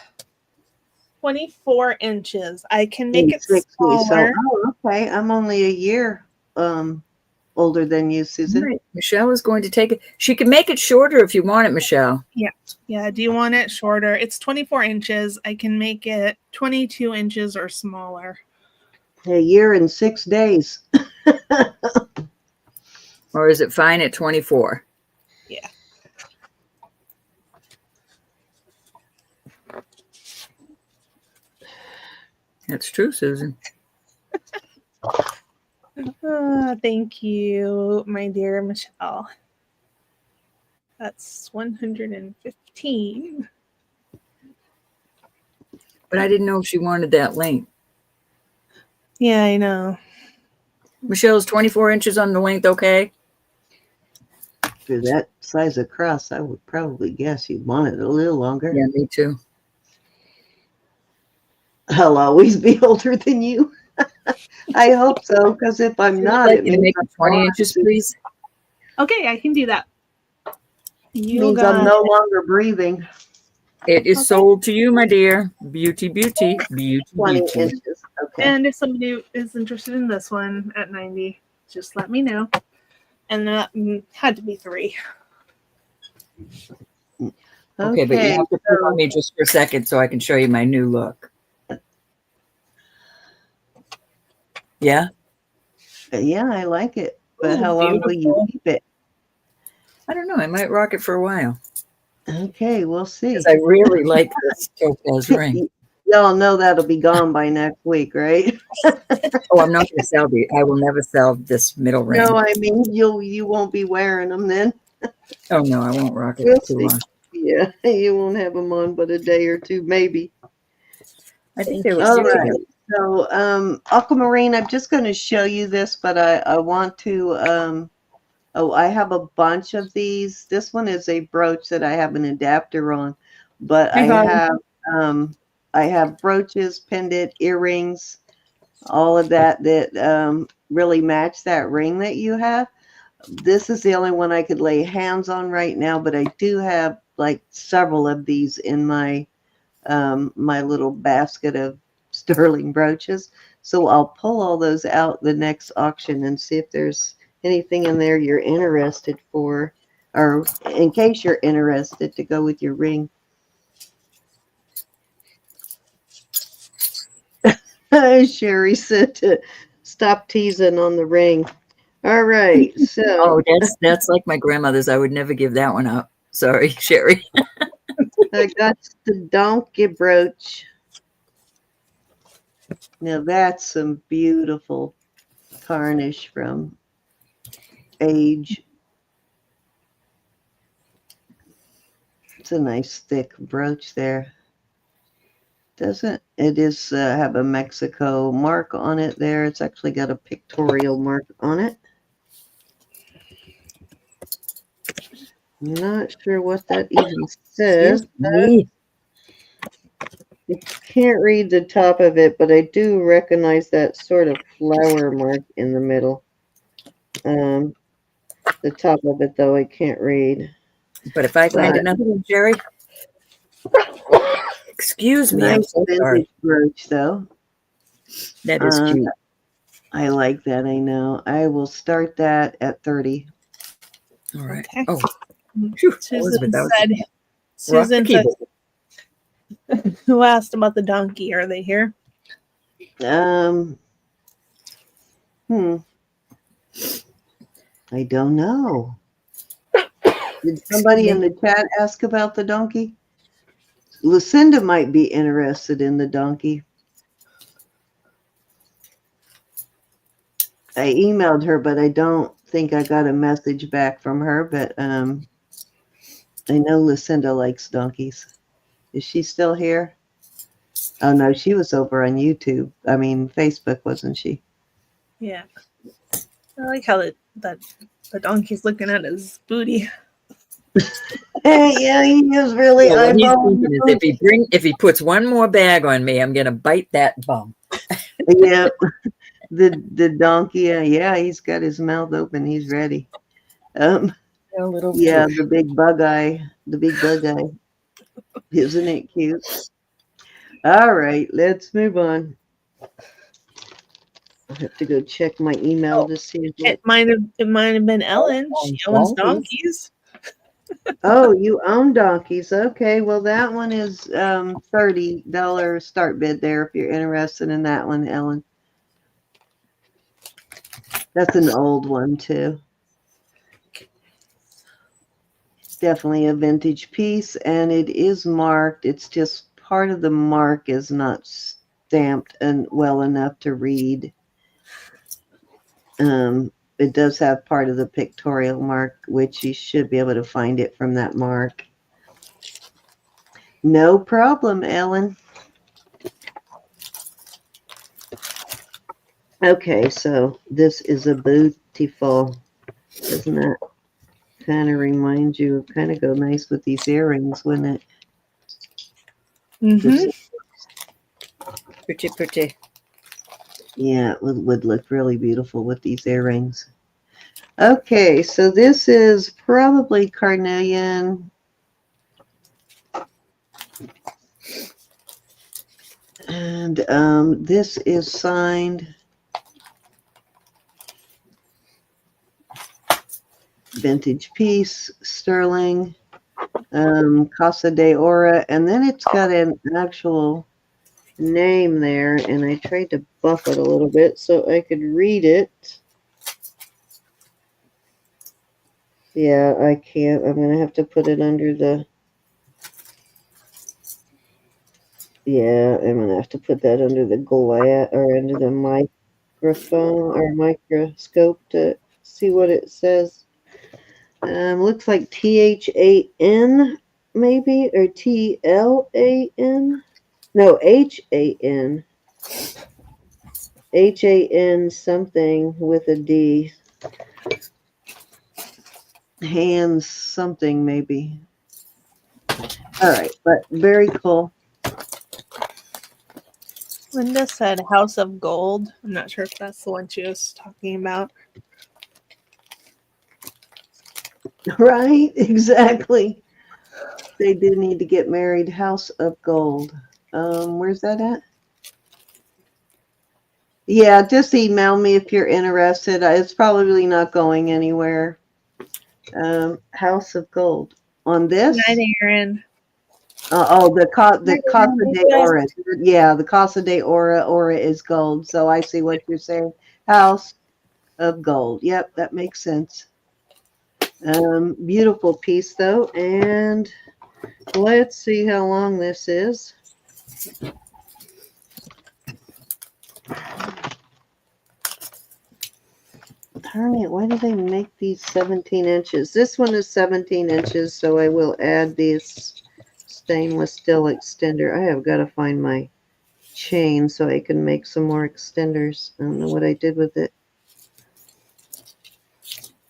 24 inches. I can make it 60, smaller. okay. I'm only a year older than you, Susan. Right. Michelle is going to take it. She can make it shorter if you want it, Michelle. Yeah, do you want it shorter? It's 24 inches. I can make it 22 inches or smaller. A year and 6 days. Or is it fine at 24? Yeah. That's true, Susan. Thank you, my dear Michelle. That's 115. But I didn't know if she wanted that length. Yeah, I know. Michelle's 24 inches on the length, okay? For that size of cross, I would probably guess you'd want it a little longer. Yeah, me too. I'll always be older than you. I hope so, because if I'm Would you not, like it me to means make it 20 inches, please? Okay, I can do that. You means I'm got no longer breathing. It is Okay. sold to you, my dear. Beauty, beauty, beauty, 20 beauty. inches. Okay. And if somebody is interested in this one at 90, just let me know. And that had to be 3. Okay, but you have to put on me just for a second so I can show you my new look. Yeah? Yeah, I like it. But Ooh, how long will you beautiful. keep it? I don't know. I might rock it for a while. Okay, we'll see. Because I really like this topaz ring. Y'all know that'll be gone by next week, right? Oh, I'm not going to sell the. I will never sell this middle ring. No, I mean you won't be wearing them then. Oh no, I won't rock it We'll too see. long. Yeah, you won't have them on but a day or two, maybe. I think they look All cute right. together. So, aquamarine, I'm just going to show you this, but I want to. Oh, I have a bunch of these. This one is a brooch that I have an adapter on, but Hey, Holly. I have brooches, pendant, earrings, all of that really match that ring that you have. This is the only one I could lay hands on right now, but I do have like several of these in my my little basket of sterling brooches. So I'll pull all those out the next auction and see if there's anything in there you're interested for, or in case you're interested to go with your ring. Sherry said to stop teasing on the ring. All right, so Oh, that's like my grandmother's. I would never give that one up. Sorry, Sherry. I got the donkey brooch. Now that's some beautiful tarnish from age. It's a nice thick brooch there. Doesn't it is have a Mexico mark on it there? It's actually got a pictorial mark on it. Not sure what that even says. Me. I can't read the top of it, but I do recognize that sort of flower mark in the middle. The top of it, though, I can't read. But if I find But another one, Jerry, excuse me, I'm nice so sorry. vintage brooch, though. That is cute. I like that. I know. I will start that at 30. All right. Okay. Oh, phew, Susan Elizabeth, that was said, rock the Susan said, keyboard. who asked about the donkey? Are they here? I don't know. Did somebody in the chat ask about the donkey? Lucinda might be interested in the donkey. I emailed her, but I don't think I got a message back from her. But I know Lucinda likes donkeys. Is she still here? Oh no, she was over on YouTube. I mean, Facebook, wasn't she? Yeah. I like how the donkey's looking at his booty. Yeah, he is really Yeah, what he's eyeballing thinking is the if he puts one more bag on me, I'm gonna bite that bum. Yeah, the donkey. Yeah, he's got his mouth open. He's ready. A little Yeah, push. the big bug eye. The big bug eye. Isn't it cute? All right, let's move on. I have to go check my email to see if It might have been Ellen. She owns donkeys. Oh, you own donkeys. Okay, well that one is $30 start bid there if you're interested in that one, Ellen. That's an old one too. It's definitely a vintage piece and it is marked. It's just part of the mark is not stamped and well enough to read. It does have part of the pictorial mark, which you should be able to find it from that mark. No problem, Ellen. Okay, so this is a beautiful. Doesn't that kind of remind you? Kind of go nice with these earrings, wouldn't it? Mm-hmm. Pretty, pretty. Yeah, it would look really beautiful with these earrings. Okay, so this is probably carnelian. And this is signed vintage piece, sterling, Casa de Ora, and then it's got an actual name there, and I tried to buff it a little bit so I could read it. Yeah, I can't. I'm gonna have to put it under the. Yeah, I'm gonna have to put that under the glass or under the microphone or microscope to see what it says. Looks like THAN maybe or TLAN. No, HAN. HAN something with a D. Hands something maybe. All right, but very cool. Linda said House of Gold. I'm not sure if that's the one she was talking about. Right, exactly. They do need to get married. House of Gold. Where's that at? Yeah, just email me if you're interested. It's probably not going anywhere. House of Gold. On this? Night, Aaron. The Casa de Ora. Yeah, the Casa de Ora. Ora is gold. So I see what you're saying. House of Gold. Yep, that makes sense. Beautiful piece though, and let's see how long this is. Darn it, why do they make these 17 inches? This one is 17 inches, so I will add this stainless steel extender. I have got to find my chain so I can make some more extenders. I don't know what I did with it.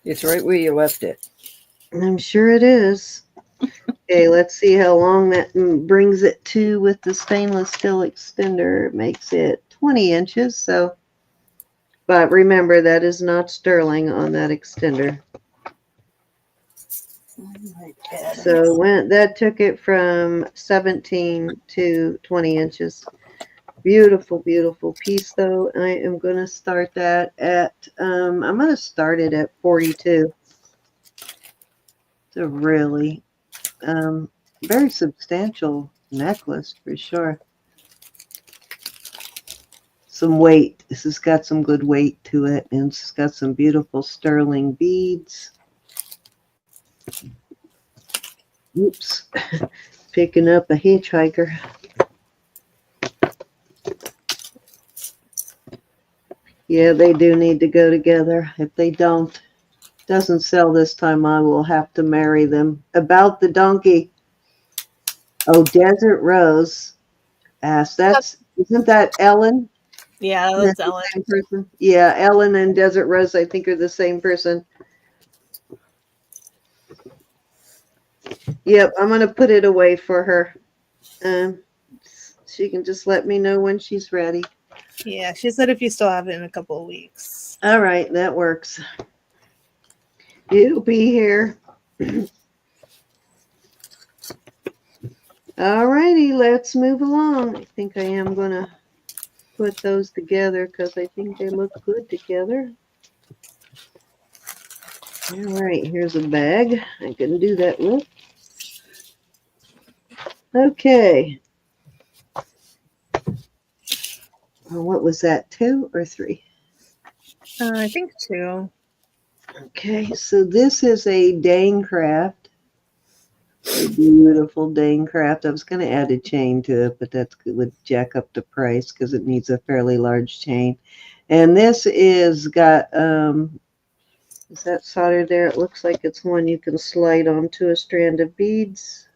It's right where you left it. I'm sure it is. Okay, let's see how long that brings it to with the stainless steel extender. It makes it 20 inches, so, but remember that is not sterling on that extender. So that took it from 17 to 20 inches. Beautiful, beautiful piece though. I am going to start that at, I'm going to start it at 42. It's a really very substantial necklace for sure. Some weight. This has got some good weight to it, and it's got some beautiful sterling beads. Oops, picking up a hitchhiker. Yeah, they do need to go together. If they don't, doesn't sell this time, I will have to marry them. About the donkey. Oh, Desert Rose asked. Isn't that Ellen? Yeah, Isn't that's that the Ellen. same person? Yeah, Ellen and Desert Rose, I think, are the same person. Yep, I'm gonna put it away for her. She can just let me know when she's ready. Yeah, she said if you still have it in a couple of weeks. All right, that works. It'll be here. All righty, let's move along. I think I am gonna put those together because I think they look good together. All right, here's a bag I can do that with. Okay. What was that, 2 or 3? I think 2. Okay, so this is a Dane craft. A beautiful Dane craft. I was going to add a chain to it, but that would jack up the price because it needs a fairly large chain. And this is got, is that soldered there? It looks like it's one you can slide onto a strand of beads.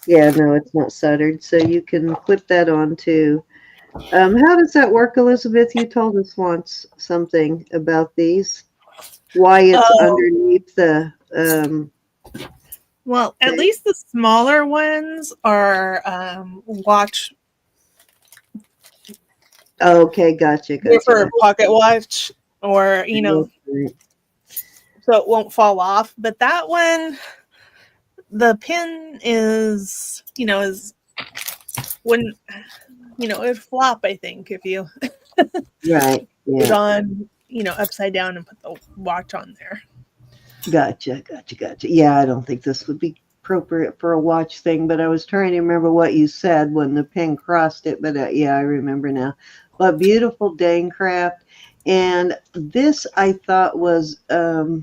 Yeah, no, it's not soldered, so you can clip that onto. How does that work, Elizabeth? You told us once something about these. Why it's underneath the Well, at least the smaller ones are watch. Okay, gotcha, They're for a gotcha. pocket watch, or Okay. so it won't fall off. But that one, the pin is, is wouldn't, it'd flop. I think if you Right, put it yeah. on, upside down and put the watch on there. Gotcha, gotcha, gotcha. Yeah, I don't think this would be appropriate for a watch thing, but I was trying to remember what you said when the pin crossed it. But yeah, I remember now. But beautiful dang craft. And this I thought was, oh,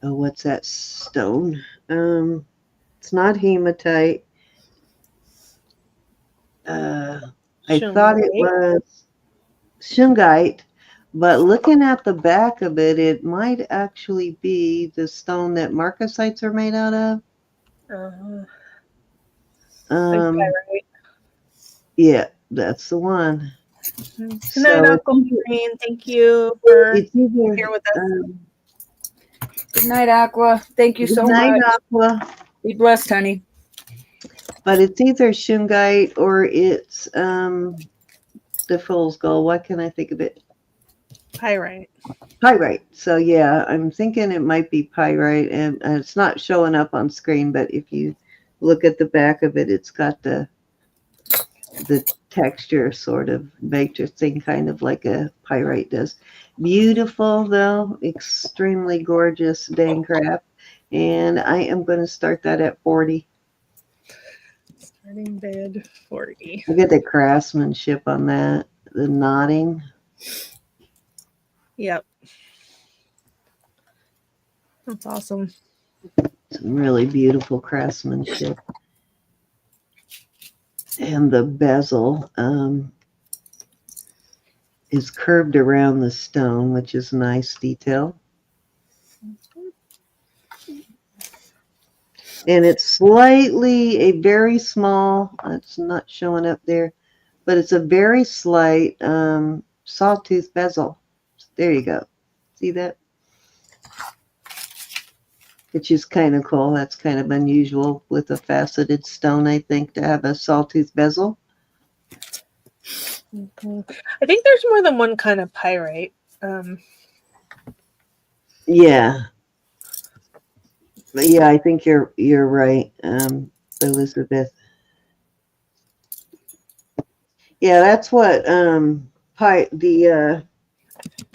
what's that stone? It's not hematite. I thought it Shungite. was shungite, but looking at the back of it, it might actually be the stone that marcasites are made out of. Like Um, pyrite. yeah, that's the one. Good night, So Aquamarine. Thank you for it's either here with us. Good night, Aqua. Thank you good so night, much. Aqua, Be blessed, honey. but it's either shungite or it's the fool's gold. Why can't I think of it? Pyrite. Pyrite. So yeah, I'm thinking it might be pyrite, and it's not showing up on screen. But if you look at the back of it, it's got the texture sort of matrix thing, kind of like a pyrite does. Beautiful though, extremely gorgeous dang craft. And I am going to start that at 40. Starting bid 40. Look at the craftsmanship on that, the knotting. Yep. That's awesome. Some really beautiful craftsmanship. And the bezel is curved around the stone, which is nice detail. And it's slightly a very small, it's not showing up there, but it's a very slight sawtooth bezel. There you go. See that? Which is kind of cool. That's kind of unusual with a faceted stone, I think, to have a sawtooth bezel. I think there's more than one kind of pyrite. Yeah. But yeah, I think you're right, Elizabeth. Yeah, that's what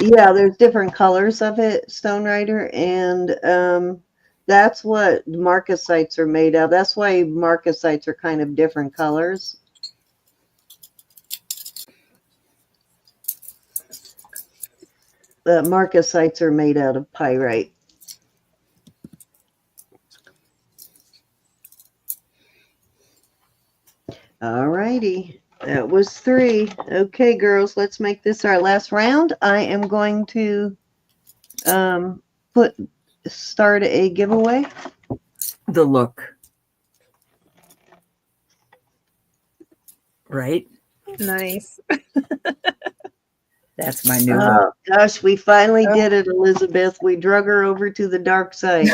yeah, there's different colors of it, Stone Rider, and that's what marcasites are made of. That's why marcasites are kind of different colors. The marcasites are made out of pyrite. All righty. That was 3. Okay, girls, let's make this our last round. I am going to start a giveaway. The look. Right? Nice. That's my new Oh, gosh, we finally did it, Elizabeth. We drug her over to the dark side.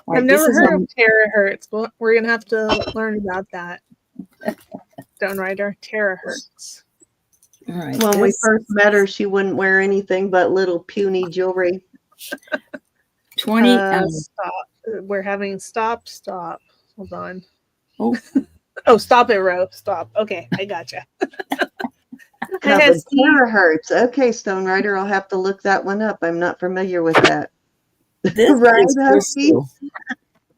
Right, I've never heard of terahertz, but we're going to have to learn about that. Stone Rider, terahertz. All right. When we first met her, she wouldn't wear anything but little puny jewelry. 20. Stop. We're having stop. Hold on. Oh. Oh, stop it, Ro. Stop. Okay, I gotcha. Now, the terahertz. Okay, Stone Rider, I'll have to look that one up. I'm not familiar with that. This Right, is Husky? crystal.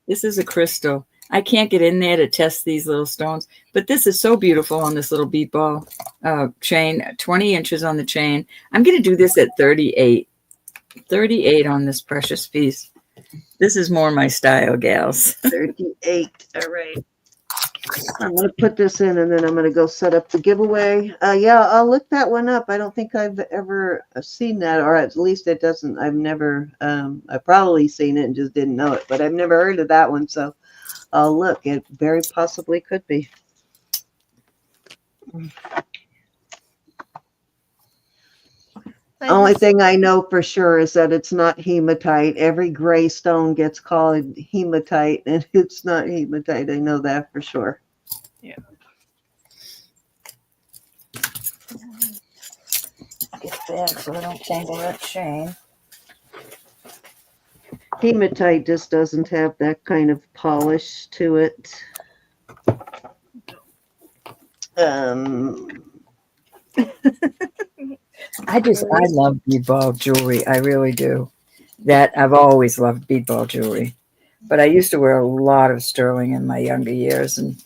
This is a crystal. I can't get in there to test these little stones, but this is so beautiful on this little bead ball chain, 20 inches on the chain. I'm going to do this at 38. 38 on this precious piece. This is more my style, gals. 38. All right. I'm going to put this in, and then I'm going to go set up the giveaway. Yeah, I'll look that one up. I don't think I've ever seen that, or at least it doesn't. I've never, I've probably seen it and just didn't know it, but I've never heard of that one. So I'll look. It very possibly could be. Only thing I know for sure is that it's not hematite. Every gray stone gets called hematite, and it's not hematite. I know that for sure. Yeah. Get back so I don't tangle that chain. Hematite just doesn't have that kind of polish to it. I love bead ball jewelry. I really do. I've always loved bead ball jewelry. But I used to wear a lot of sterling in my younger years, and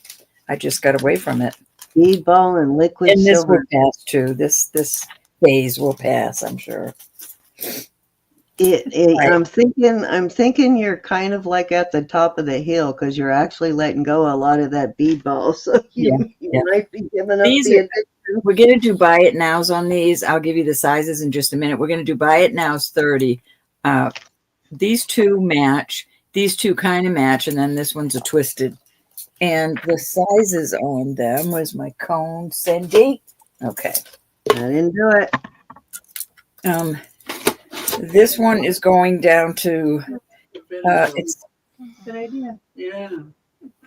I just got away from it. Bead ball and liquid And this will silver. pass too. This phase will pass, I'm sure. Right. I'm thinking you're kind of like at the top of the hill because you're actually letting go a lot of that bead ball. So you might be giving up the addiction. We're going to do buy it nows on these. I'll give you the sizes in just a minute. We're going to do buy it nows 30. These two match. These two kind of match, and then this one's a twisted. And the sizes on them was my cone, Cindy. Okay. I didn't do it. This one is going down to it's Good idea. Yeah.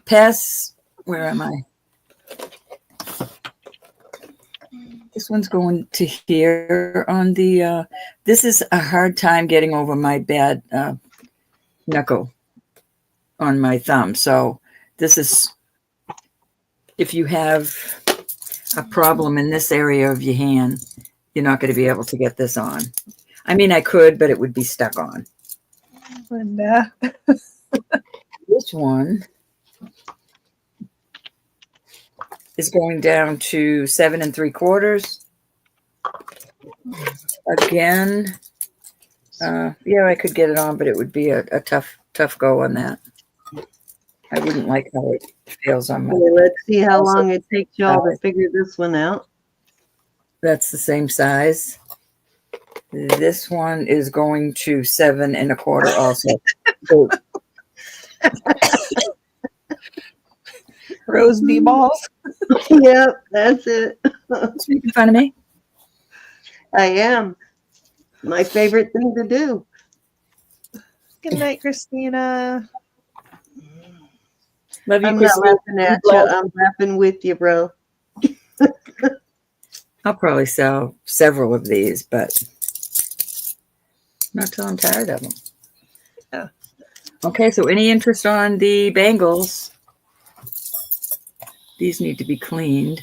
pass. Where am I? This one's going to here on the. This is a hard time getting over my bad knuckle on my thumb. So this is, if you have a problem in this area of your hand, you're not going to be able to get this on. I mean, I could, but it would be stuck on. Linda. This one is going down to 7 3/4. Again, yeah, I could get it on, but it would be a tough go on that. I wouldn't like how it feels on my. Okay, let's see how long it takes y'all to figure this one out. That's the same size. This one is going to 7 1/4 also. So, Rose bee balls. Yep, that's it. it's making fun of me. I am. My favorite thing to do. Good night, Christina. Love you, I'm not Christine. laughing at you. I'm laughing with you, bro. I'll probably sell several of these, but not till I'm tired of them. Yeah. Okay, so any interest on the bangles? These need to be cleaned.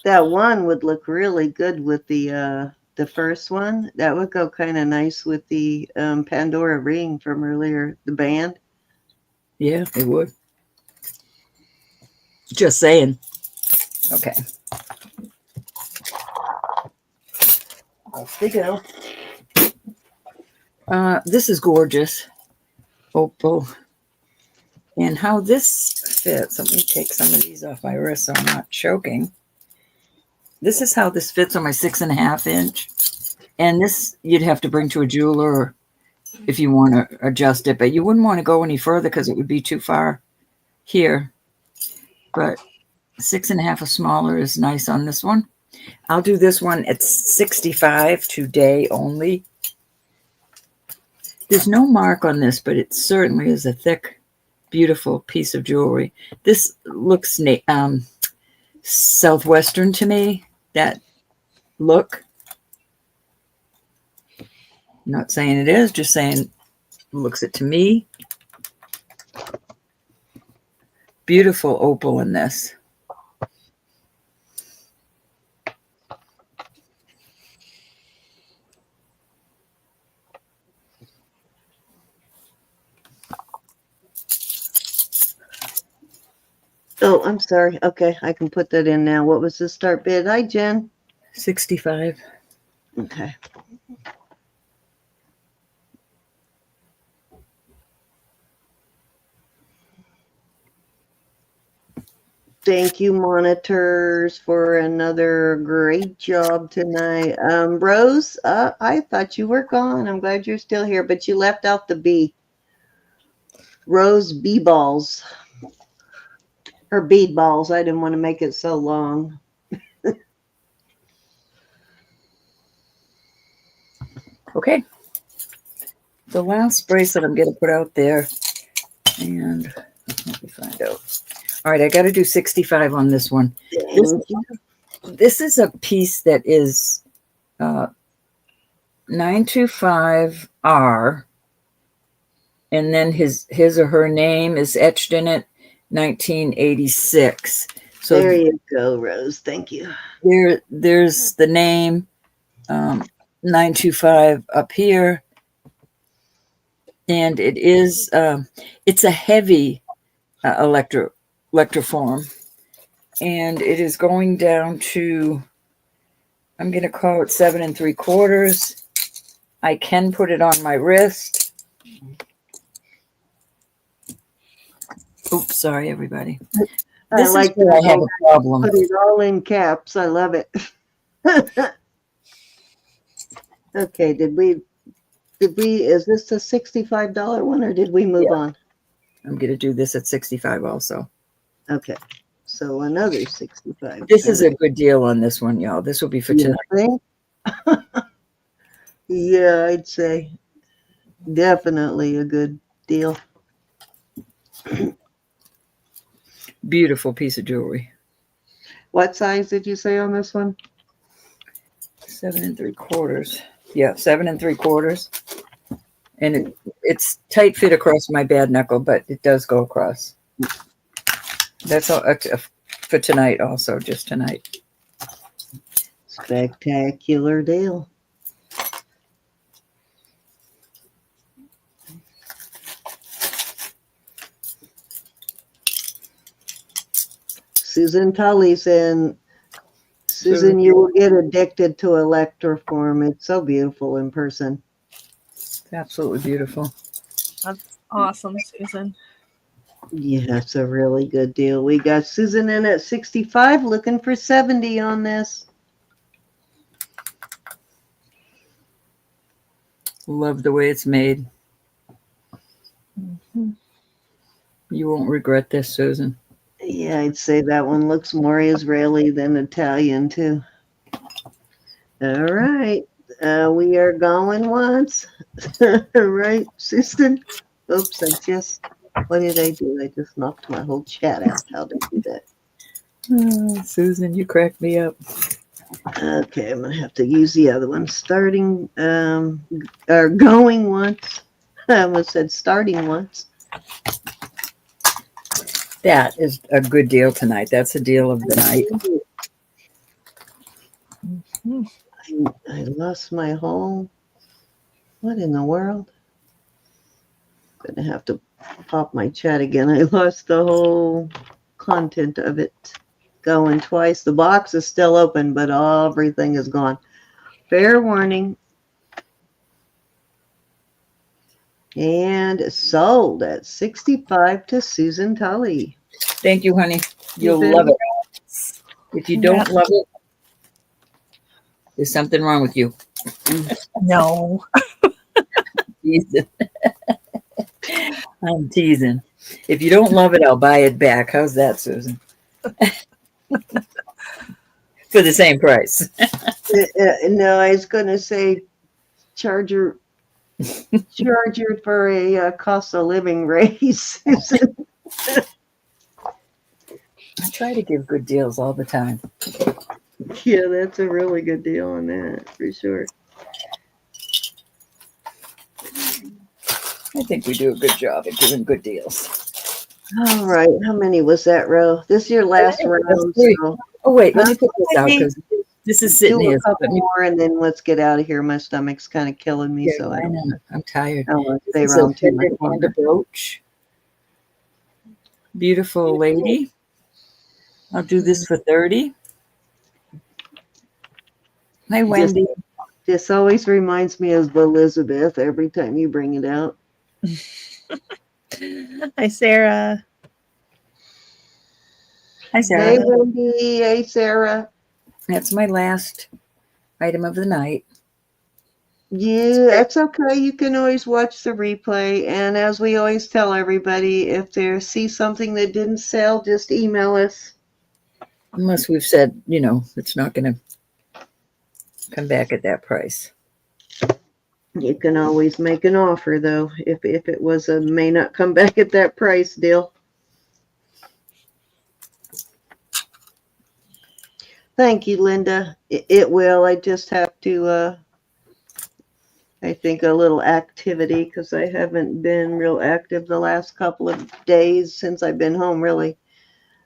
That one would look really good with the first one. That would go kind of nice with the Pandora ring from earlier, the band. Yeah, it would. Just saying. Okay. Off they go. This is gorgeous. Opal. And how this fits. Let me take some of these off my wrist so I'm not choking. This is how this fits on my 6.5 inch. And this you'd have to bring to a jeweler if you want to adjust it, but you wouldn't want to go any further because it would be too far here. But 6.5 or smaller is nice on this one. I'll do this one at 65 today only. There's no mark on this, but it certainly is a thick, beautiful piece of jewelry. This looks Southwestern to me, that look. Not saying it is, just saying looks it to me. Beautiful opal in this. Oh, I'm sorry. Okay, I can put that in now. What was the start bid? Hi, Jen. 65. Okay. Thank you, monitors, for another great job tonight. Rose, I thought you were gone. I'm glad you're still here, but you left out the B. Rose bee balls. Or bead balls. I didn't want to make it so long. Okay. The last bracelet I'm going to put out there. And let me find out. All right, I got to do 65 on this one. This is a piece that is 925R, and then his or her name is etched in it, 1986. So There you go, Rose. Thank you. there's the name, 925 up here, and it is it's a heavy electroform, and it is going down to, I'm going to call it 7 3/4. I can put it on my wrist. Oops, sorry, everybody. I This like is where I have a problem. Put it all in caps. I love it. Okay, is this a $65 one or did we move Yeah. on? I'm going to do this at 65 also. Okay, so another 65. This is a good deal on this one, y'all. This will be for tonight. Think? Yeah, I'd say definitely a good deal. Beautiful piece of jewelry. What size did you say on this one? 7 3/4. Yeah, 7 3/4. And it's tight fit across my bad knuckle, but it does go across. That's all for tonight also, just tonight. Spectacular deal. Susan Tully's in. Susan, you will get addicted to electroform. It's so beautiful in person. It's absolutely beautiful. That's awesome, Susan. Yeah, it's a really good deal. We got Susan in at 65, looking for 70 on this. Love the way it's made. You won't regret this, Susan. Yeah, I'd say that one looks more Israeli than Italian, too. All right. We are going once. Right, Susan? Oops, what did I do? I just knocked my whole chat out. How did I do that? Oh, Susan, you cracked me up. Okay, I'm going to have to use the other one. Or going once. I almost said starting once. That is a good deal tonight. That's a deal of the night. I lost my whole. What in the world? I'm going to have to pop my chat again. I lost the whole content of it going twice. The box is still open, but everything is gone. Fair warning. And sold at 65 to Susan Tully. Thank you, honey. You'll bet. love it. If you don't love it, there's something wrong with you. No. Teasing. I'm teasing. If you don't love it, I'll buy it back. How's that, Susan? For the same price. No, I was going to say charge her for a cost of living raise, Susan. I try to give good deals all the time. Yeah, that's a really good deal on that, for sure. I think we do a good job at giving good deals. All right, how many was that row? This is your last round. So Oh, wait, let me put this out because this is sitting do here. a couple more and then let's get out of here. My stomach's kind of killing me, so I don't I'm tired. want to stay This is around a too much pendant and a longer. brooch. Beautiful lady. I'll do this for 30. Hi, Wendy. This always reminds me of Elizabeth every time you bring it out. Hi, Sarah. Hi, Sarah. Hey, Wendy. Hey, Sarah. That's my last item of the night. Yeah, that's okay. You can always watch the replay. And as we always tell everybody, if they see something that didn't sell, just email us. Unless we've said, it's not going to come back at that price. You can always make an offer, though, if it was a may not come back at that price deal. Thank you, Linda. It will. I just have to I think a little activity because I haven't been real active the last couple of days since I've been home, really.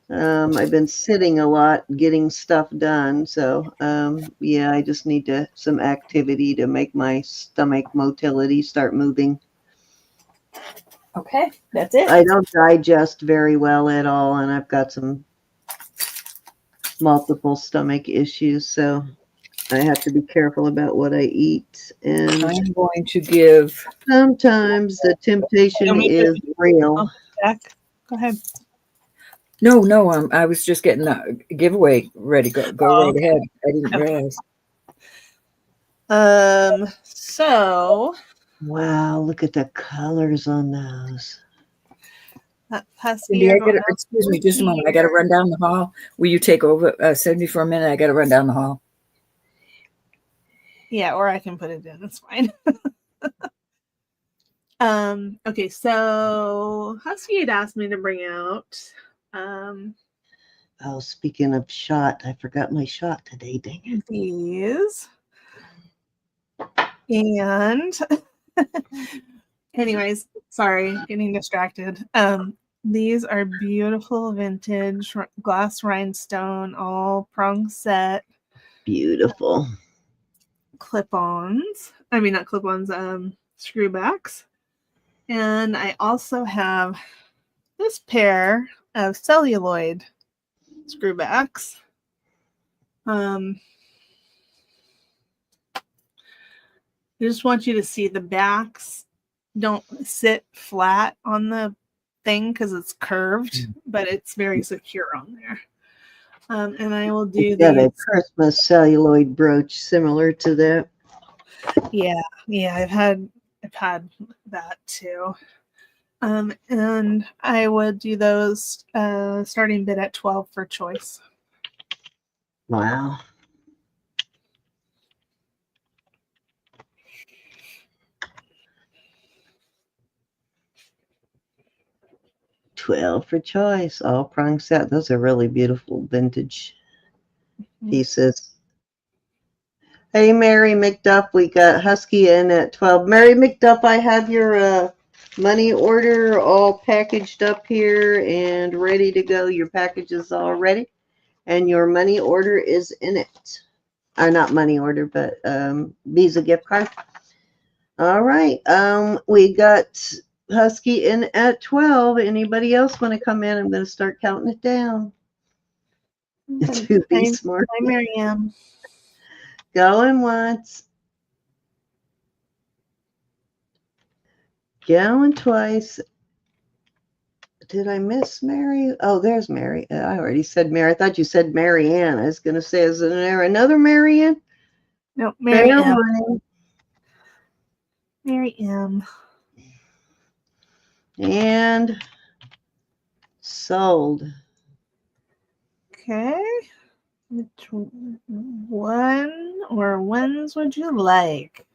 I've been sitting a lot getting stuff done. So, yeah, I just need some activity to make my stomach motility start moving. Okay, that's it. I don't digest very well at all, and I've got some multiple stomach issues. So I have to be careful about what I eat. And I'm going to give. sometimes the temptation is real. Back. Go ahead. No. I was just getting the giveaway ready. Go right ahead. I didn't realize. So Wow, look at the colors on those. that husky. Cindy, excuse me just a moment. I got to run down the hall. Will you take over? Send me for a minute. I got to run down the hall. Yeah, or I can put it in. It's fine. Okay, so Husky had asked me to bring out Oh, speaking of shot, I forgot my shot today, dang it. these. And anyways, sorry, getting distracted. These are beautiful vintage glass rhinestone, all prong set. Beautiful. Clip-ons. I mean, not clip-ons, screwbacks. And I also have this pair of celluloid screwbacks. I just want you to see the backs don't sit flat on the thing because it's curved, but it's very secure on there. And I will do got a these. Christmas celluloid brooch similar to that. Yeah, I've had that too. And I would do those starting bid at 12 for choice. Wow. $12 for choice. All prong set. Those are really beautiful vintage pieces. Hey, Mary McDuff, we got Husky in at 12. Mary McDuff, I have your money order all packaged up here and ready to go. Your package is all ready, and your money order is in it. Not money order, but Visa gift card. All right. We got Husky in at 12. Anybody else want to come in? I'm going to start counting it down. To be smart. Hi, Miriam. Going once. Going twice. Did I miss Mary? Oh, there's Mary. I already said Mary. I thought you said Mary Ann. I was going to say, is there another Mary Ann? No, Mary Fair M. warning. Mary M. And sold. Okay. Which one or ones would you like?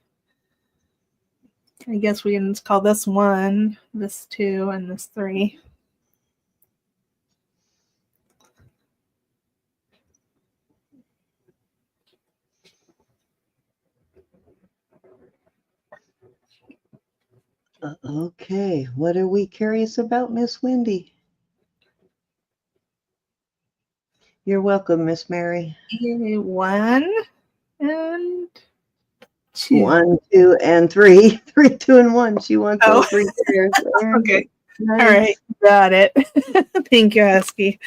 I guess we can call this 1, this 2, and this 3. Okay, what are we curious about, Miss Wendy? You're welcome, Miss Mary. 1 and 2. 1, 2, and 3. 3, 2, and 1. She wants all 3 pairs. Okay. Nice. All right. Got it. Thank you, Husky.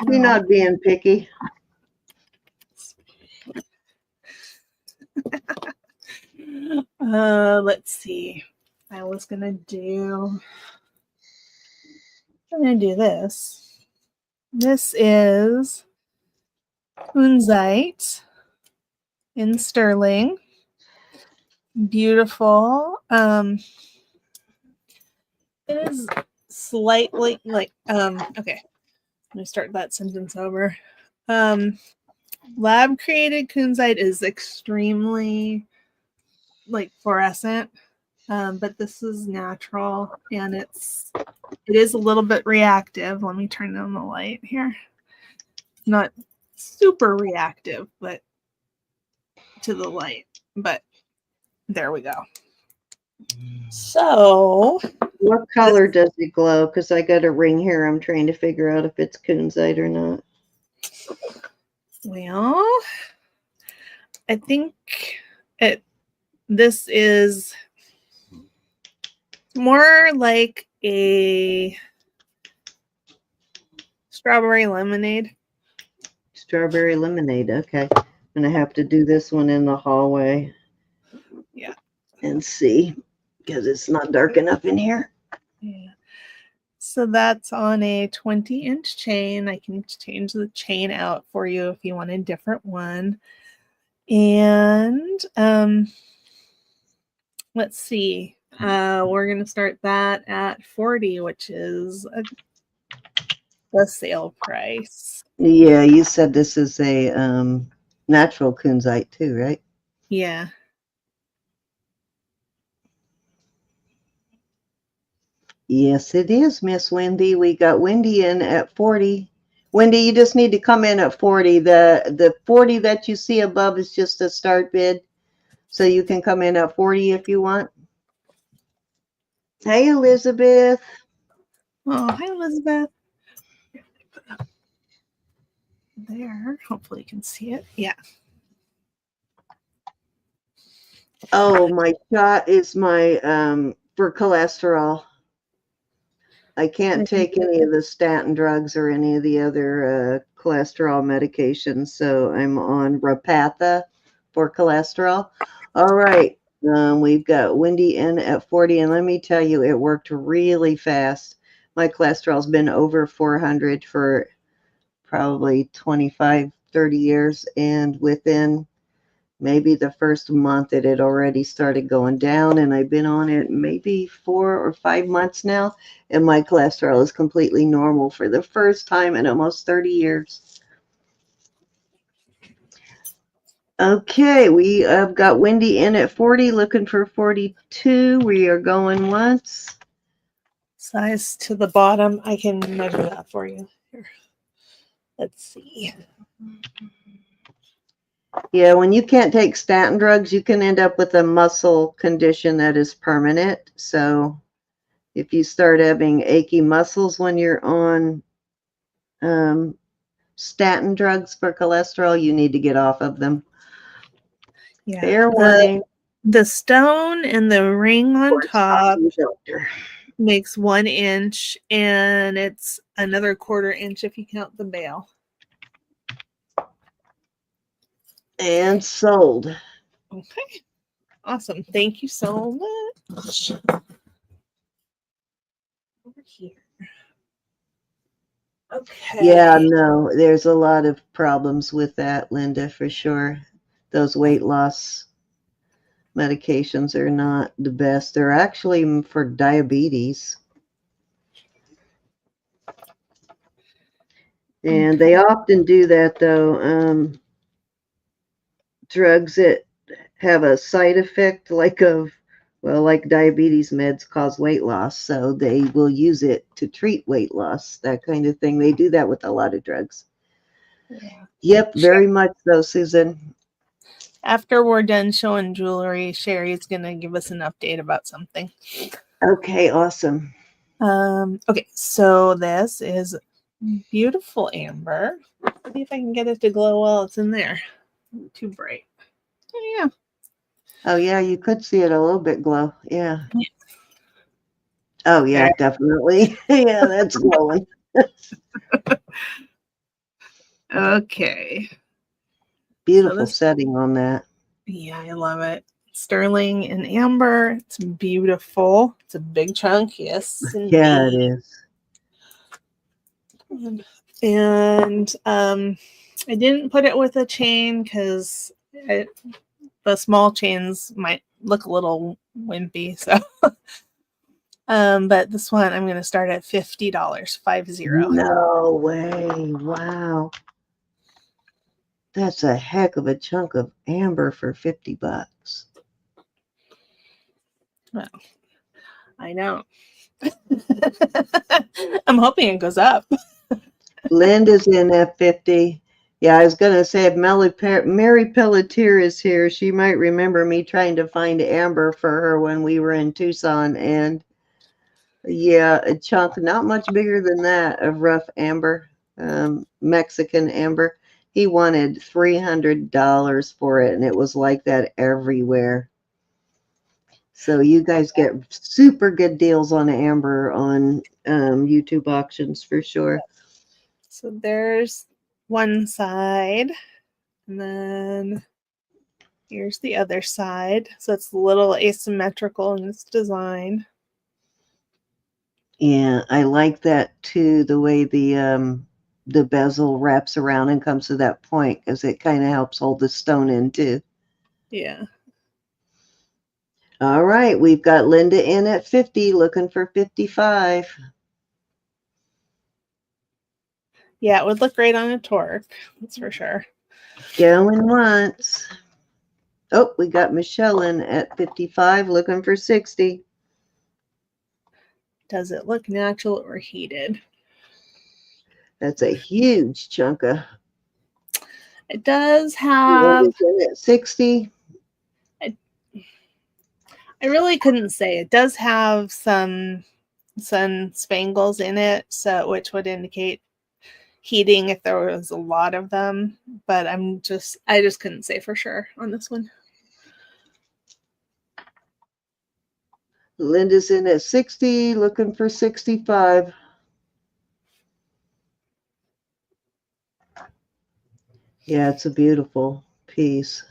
You're not being picky. Let's see. I'm gonna do this. This is Kunzite in sterling. Beautiful. It is slightly like okay. Let me start that sentence over. Lab created kunzite is extremely like fluorescent, but this is natural and it is a little bit reactive. Let me turn on the light here. Not super reactive, but to the light, but there we go. So What color does it glow? Because I got a ring here. I'm trying to figure out if it's kunzite or not. well, I think this is more like a strawberry lemonade. Strawberry lemonade. Okay. I'm going to have to do this one in the hallway. Yeah. And see, because it's not dark enough in here. Yeah. So that's on a 20-inch chain. I can change the chain out for you if you want a different one. And let's see. We're going to start that at 40, which is the sale price. Yeah, you said this is a natural kunzite too, right? Yeah. Yes, it is, Miss Wendy. We got Wendy in at 40. Wendy, you just need to come in at 40. The 40 that you see above is just a start bid. So you can come in at 40 if you want. Hey, Elizabeth. Oh, hi, Elizabeth. There. Hopefully you can see it. Yeah. Oh, my shot is my for cholesterol. I can't take any of the statin drugs or any of the other cholesterol medications, so I'm on Roberta for cholesterol. All right, we've got Wendy in at 40, and let me tell you, it worked really fast. My cholesterol's been over 400 for probably 25, 30 years, and within maybe the first month it had already started going down, and I've been on it maybe 4 or 5 months now, and my cholesterol is completely normal for the first time in almost 30 years. Okay, we have got Wendy in at 40, looking for 42. We are going once. Size to the bottom. I can measure that for you. Here. Let's see. Yeah, when you can't take statin drugs, you can end up with a muscle condition that is permanent. So if you start having achy muscles when you're on statin drugs for cholesterol, you need to get off of them. Yeah. Fair warning. The stone and the ring on top Doctor. makes 1 inch, and it's another 1/4 inch if you count the bail. And sold. Okay. Awesome. Thank you so much. Over here. Okay. Yeah, no, there's a lot of problems with that, Linda, for sure. Those weight loss medications are not the best. They're actually for diabetes. And they often do that, though. Drugs that have a side effect like diabetes meds cause weight loss, so they will use it to treat weight loss, that kind of thing. They do that with a lot of drugs. Yeah. Yep, very much so, Susan. After we're done showing jewelry, Sherry's going to give us an update about something. Okay, awesome. Okay, so this is beautiful amber. Let's see if I can get it to glow while it's in there. Too bright. Oh, yeah. Oh, yeah, you could see it a little bit glow. Yeah. Oh, yeah, definitely. Yeah, that's glowing. Okay. Beautiful setting on that. Yeah, I love it. Sterling and amber. It's beautiful. It's a big chunk. Yes. Yeah, it is. And I didn't put it with a chain because the small chains might look a little wimpy. So, but this one I'm going to start at $50. 50. No way. Wow. That's a heck of a chunk of amber for $50. Well, I know. I'm hoping it goes up. Linda's in at 50. Yeah, I was going to say if Mary Pelletier is here, she might remember me trying to find amber for her when we were in Tucson. And yeah, a chunk not much bigger than that of rough amber, Mexican amber. He wanted $300 for it, and it was like that everywhere. So you guys get super good deals on amber on YouTube auctions for sure. So there's one side, and then here's the other side. So it's a little asymmetrical in its design. Yeah, I like that too, the way the bezel wraps around and comes to that point, because it kind of helps hold the stone in too. Yeah. All right, we've got Linda in at 50, looking for 55. Yeah, it would look great on a torque, that's for sure. Going once. Oh, we got Michelle in at 55, looking for 60. Does it look natural or heated? That's a huge chunk of. It does have, At 60. I really couldn't say. It does have some spangles in it, so which would indicate heating if there was a lot of them, but I just couldn't say for sure on this one. Linda's in at 60, looking for 65. Yeah, it's a beautiful piece.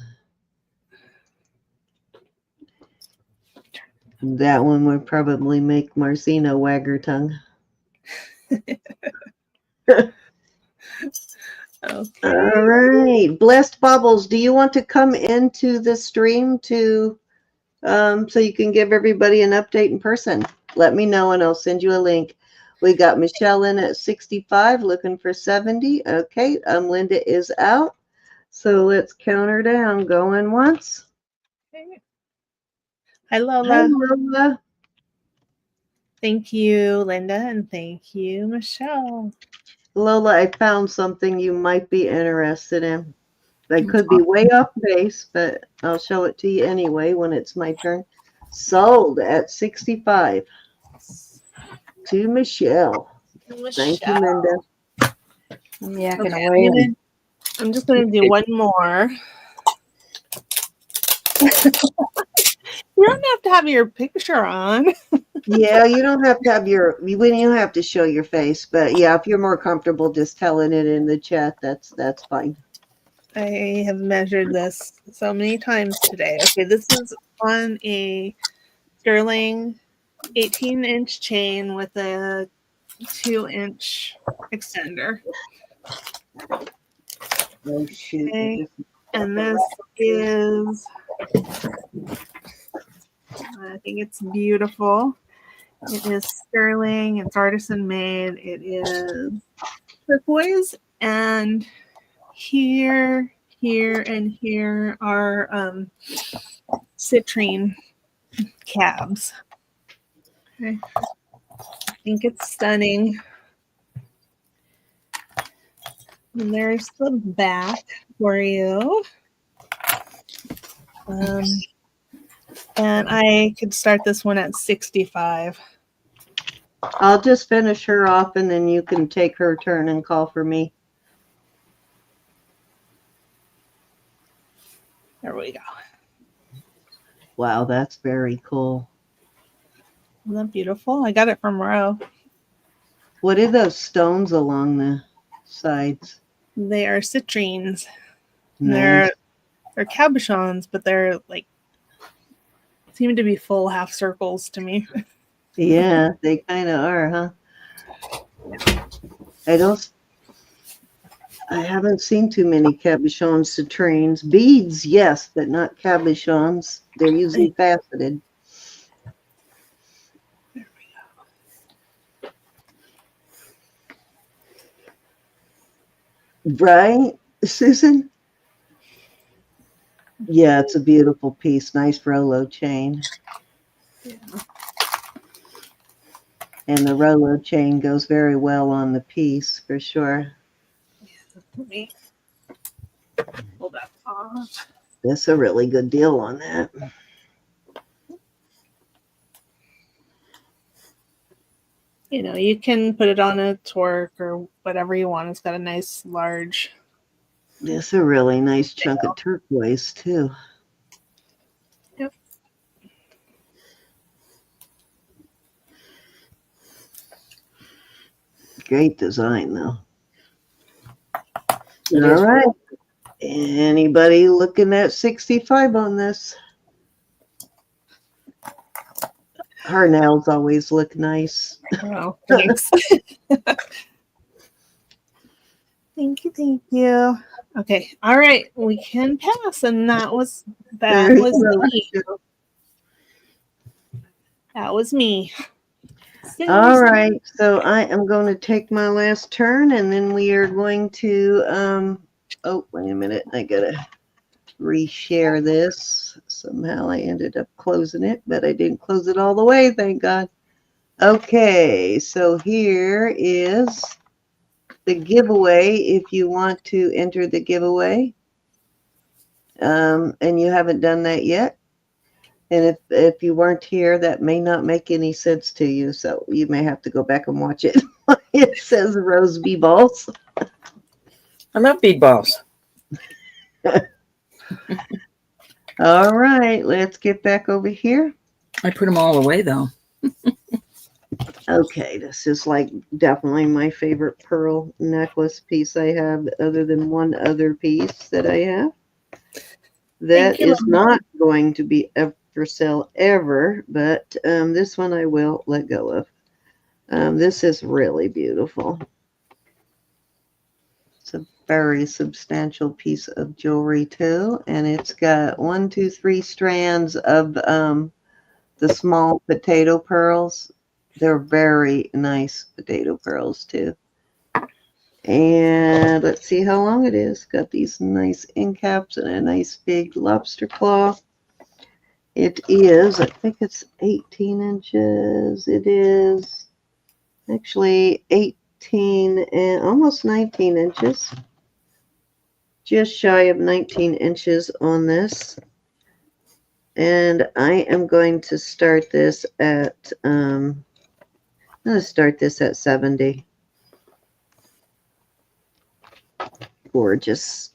That one would probably make Marcina wag her tongue. Okay. All right. Blessed Baubles, do you want to come into the stream to so you can give everybody an update in person? Let me know and I'll send you a link. We got Michelle in at 65, looking for 70. Okay, Linda is out. So let's count her down. Going once. Okay. Hi, Lola. Hi, Lola. Thank you, Linda, and thank you, Michelle. Lola, I found something you might be interested in. I could be way off base, but I'll show it to you anyway when it's my turn. Sold at 65 to Michelle. Thank you, Linda. I'm yakking Okay, away. I'm just going to do one more. You don't have to have your picture on. Yeah, you don't have to have you don't have to show your face, but yeah, if you're more comfortable just telling it in the chat, that's fine. I have measured this so many times today. Okay, this is on a sterling 18-inch chain with a 2-inch extender. Oh shoot. Okay. And this is, I think it's beautiful. It is sterling. It's artisan made. It is turquoise. And here, and here are citrine cabs. Okay. I think it's stunning. And there's the back for you. And I could start this one at 65. I'll just finish her off and then you can take her turn and call for me. There we go. Wow, that's very cool. Isn't that beautiful? I got it from Roe. What are those stones along the sides? They are citrines. Nice. They're cabochons, but they're like seem to be full half circles to me. Yeah, they kind of are, huh? I haven't seen too many cabochon citrines. Beads, yes, but not cabochons. They're usually faceted. There we go. Right, Susan? Yeah, it's a beautiful piece. Nice Rolo chain. Yeah. And the Rolo chain goes very well on the piece, for sure. Let me not. That's a really good deal on that. You know, you can put it on a torque or whatever you want. It's got a nice large. That's a really nice chunk of turquoise too. Yep. Great design though. It All is. right. Anybody looking at 65 on this? Her nails always look nice. Oh, thanks. Thank you, thank you. Okay, all right, we can pass, and that was There you me. go. That was me. All right, so I am going to take my last turn, and then we are going to, oh, wait a minute, I gotta reshare this. Somehow I ended up closing it, but I didn't close it all the way, thank God. Okay, so here is the giveaway if you want to enter the giveaway, and you haven't done that yet. And if you weren't here, that may not make any sense to you, so you may have to go back and watch it. It says Rose Bee Balls. I love bead balls. All right, let's get back over here. I put them all away though. Okay, this is like definitely my favorite pearl necklace piece I have, other than one other piece that I have. That is not going to be up for sale ever, but this one I will let go of. This is really beautiful. It's a very substantial piece of jewelry too, and it's got 1, 2, 3 strands of the small potato pearls. They're very nice potato pearls too. And let's see how long it is. Got these nice end caps and a nice big lobster claw. It is, I think it's 18 inches. It is actually 18 and almost 19 inches. Just shy of 19 inches on this. And I am going to start this at, I'm going to start this at 70. Gorgeous.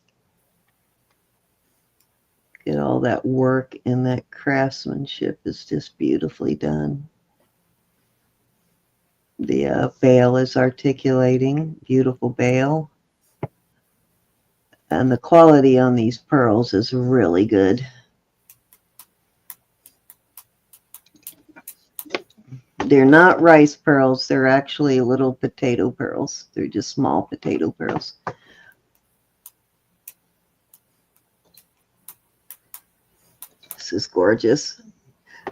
Get all that work and that craftsmanship is just beautifully done. The bail is articulating, beautiful bail. And the quality on these pearls is really good. They're not rice pearls. They're actually little potato pearls. They're just small potato pearls. This is gorgeous.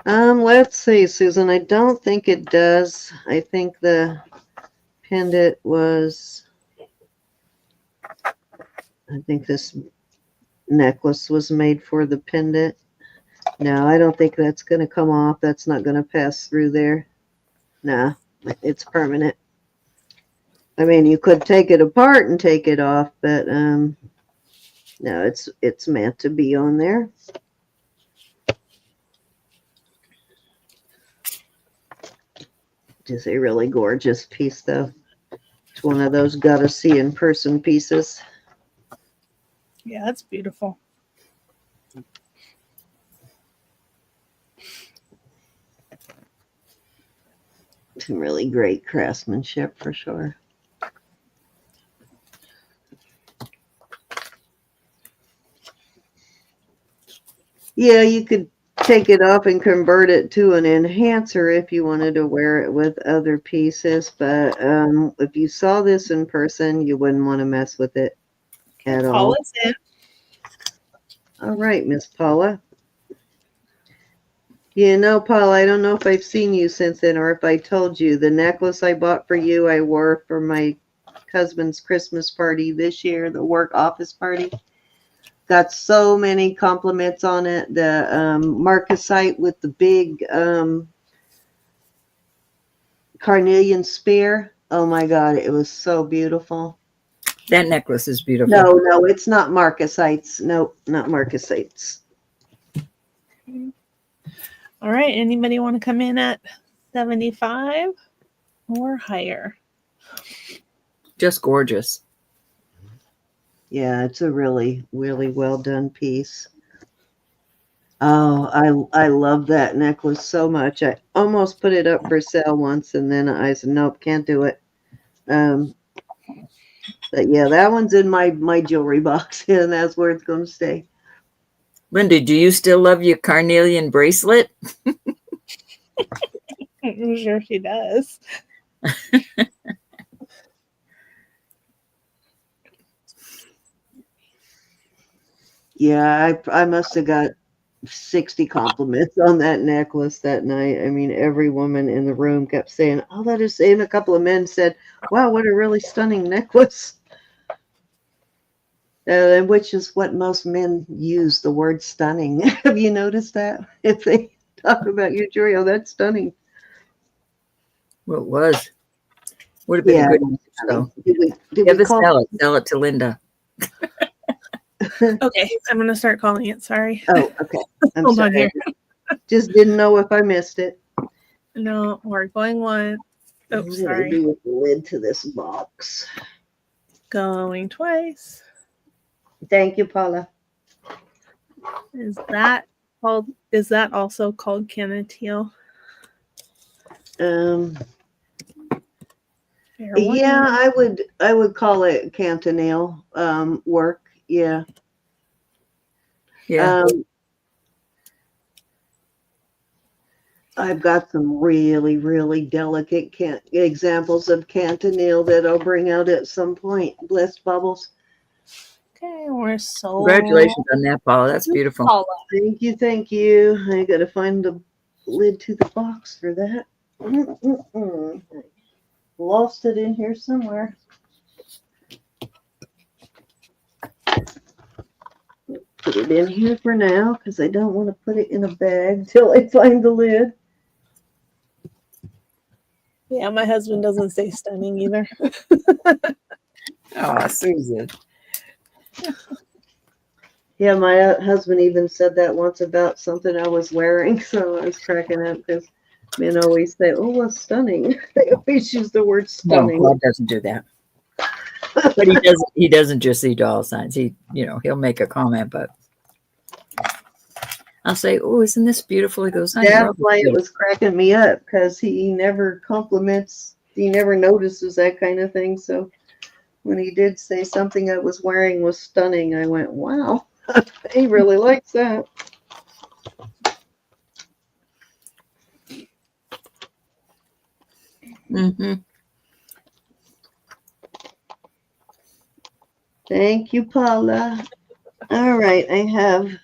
Let's see, Susan. I don't think it does. I think the pendant was, I think this necklace was made for the pendant. No, I don't think that's going to come off. That's not going to pass through there. No, it's permanent. I mean, you could take it apart and take it off, but no, it's meant to be on there. It's a really gorgeous piece, though. It's one of those gotta see in person pieces. Yeah, that's beautiful. Some really great craftsmanship for sure. Yeah, you could take it off and convert it to an enhancer if you wanted to wear it with other pieces, but if you saw this in person, you wouldn't want to mess with it at all. Paula's in. All right, Miss Paula. You know, Paula, I don't know if I've seen you since then or if I told you the necklace I bought for you, I wore for my husband's Christmas party this year, the work office party. Got so many compliments on it. The marcasite with the big carnelian spear. Oh my God, it was so beautiful. That necklace is beautiful. No, it's not marcasites. Nope, not marcasites. All right. Anybody want to come in at 75 or higher? Just gorgeous. Yeah, it's a really, really well done piece. Oh, I love that necklace so much. I almost put it up for sale once, and then I said, nope, can't do it. But yeah, that one's in my jewelry box, and that's where it's going to stay. Linda, do you still love your carnelian bracelet? I'm sure she does. Yeah, I must have got 60 compliments on that necklace that night. I mean, every woman in the room kept saying, oh, that is, and a couple of men said, wow, what a really stunning necklace. Which is what most men use, the word stunning. Have you noticed that? If they talk about your jewelry, oh, that's stunning. Well, it was. Would have been Yeah. a good message, though. Did Ever we call? sell it to Linda. Okay, I'm going to start calling it. Sorry. Oh, okay. I'm Hold sorry. on here. Just didn't know if I missed it. No, we're going one. Oh, What sorry. did I do with the lid to this box? Going twice. Thank you, Paula. Is that also called Canateel? Yeah, I would call it Cantonale work. Yeah. Yeah. I've got some really, really delicate examples of Cantonale that I'll bring out at some point. Blessed Bubbles. Okay, we're so Congratulations on that, Paula. That's beautiful. Paula. Thank you, thank you. I got to find the lid to the box for that. Lost it in here somewhere. Put it in here for now because I don't want to put it in a bag till I find the lid. Yeah, my husband doesn't say stunning either. Oh, Susan. Yeah, my husband even said that once about something I was wearing, so I was cracking up because men always say, "Oh, what's stunning?" They always use the word No, stunning. God doesn't do that. But he doesn't just see dollar signs. He'll make a comment, but I'll say, "Oh, isn't this beautiful?" He goes, That's why it was cracking me up because he never compliments, he never notices that kind of thing. So when he did say something I was wearing was stunning, I went, "Wow, he really likes that." Mm-hmm. Thank you, Paula. All right, I have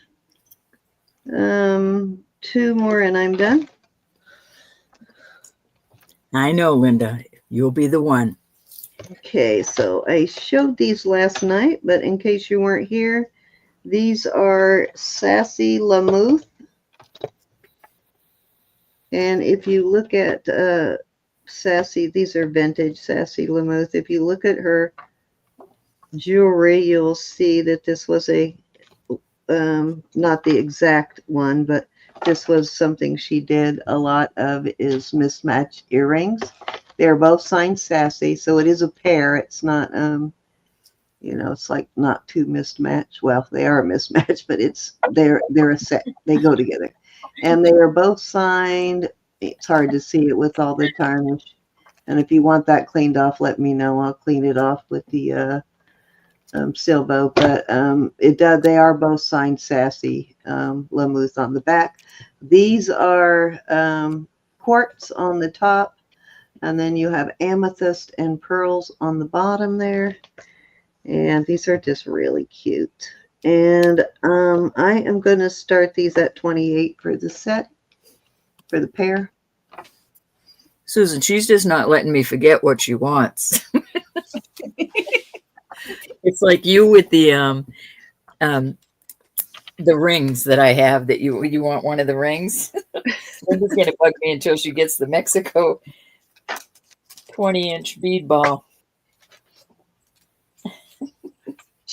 2 more and I'm done. I know, Linda. You'll be the one. Okay, so I showed these last night, but in case you weren't here, these are Sassy Lamouth. And if you look at Sassy, these are vintage Sassy Lamouth. If you look at her jewelry, you'll see that this was a not the exact one, but this was something she did a lot of, is mismatched earrings. They're both signed Sassy, so it is a pair. It's not it's like not two mismatched. Well, they are a mismatch, but they're a set. They go together, and they are both signed. It's hard to see it with all the tarnish, and if you want that cleaned off, let me know. I'll clean it off with the Silbo, but they are both signed Sassy Lamouth on the back. These are quartz on the top, and then you have amethyst and pearls on the bottom there. And these are just really cute. And I am going to start these at 28 for the set, for the pair. Susan, she's just not letting me forget what she wants. It's like you with the rings that I have that you want one of the rings. Linda's going to bug me until she gets the Mexico 20-inch bead ball.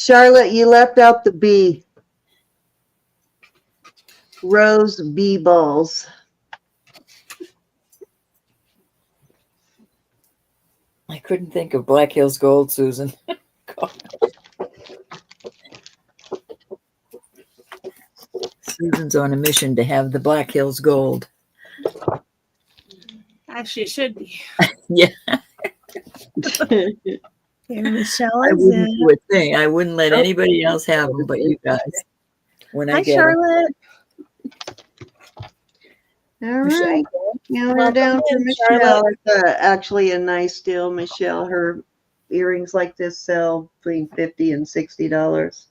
Charlotte, you left out the bee. Rose bee balls. I couldn't think of Black Hills Gold, Susan. Susan's on a mission to have the Black Hills Gold. Actually, it should be. Yeah. Okay, Michelle I is wouldn't in. do a thing. I wouldn't let anybody else have them but you guys. When I Hi, get 'em. Charlotte. All Michelle. right. Now we're Welcome down to in, Michelle. Charlotte. It's actually a nice deal, Michelle. Her earrings like this sell between $50 and $60.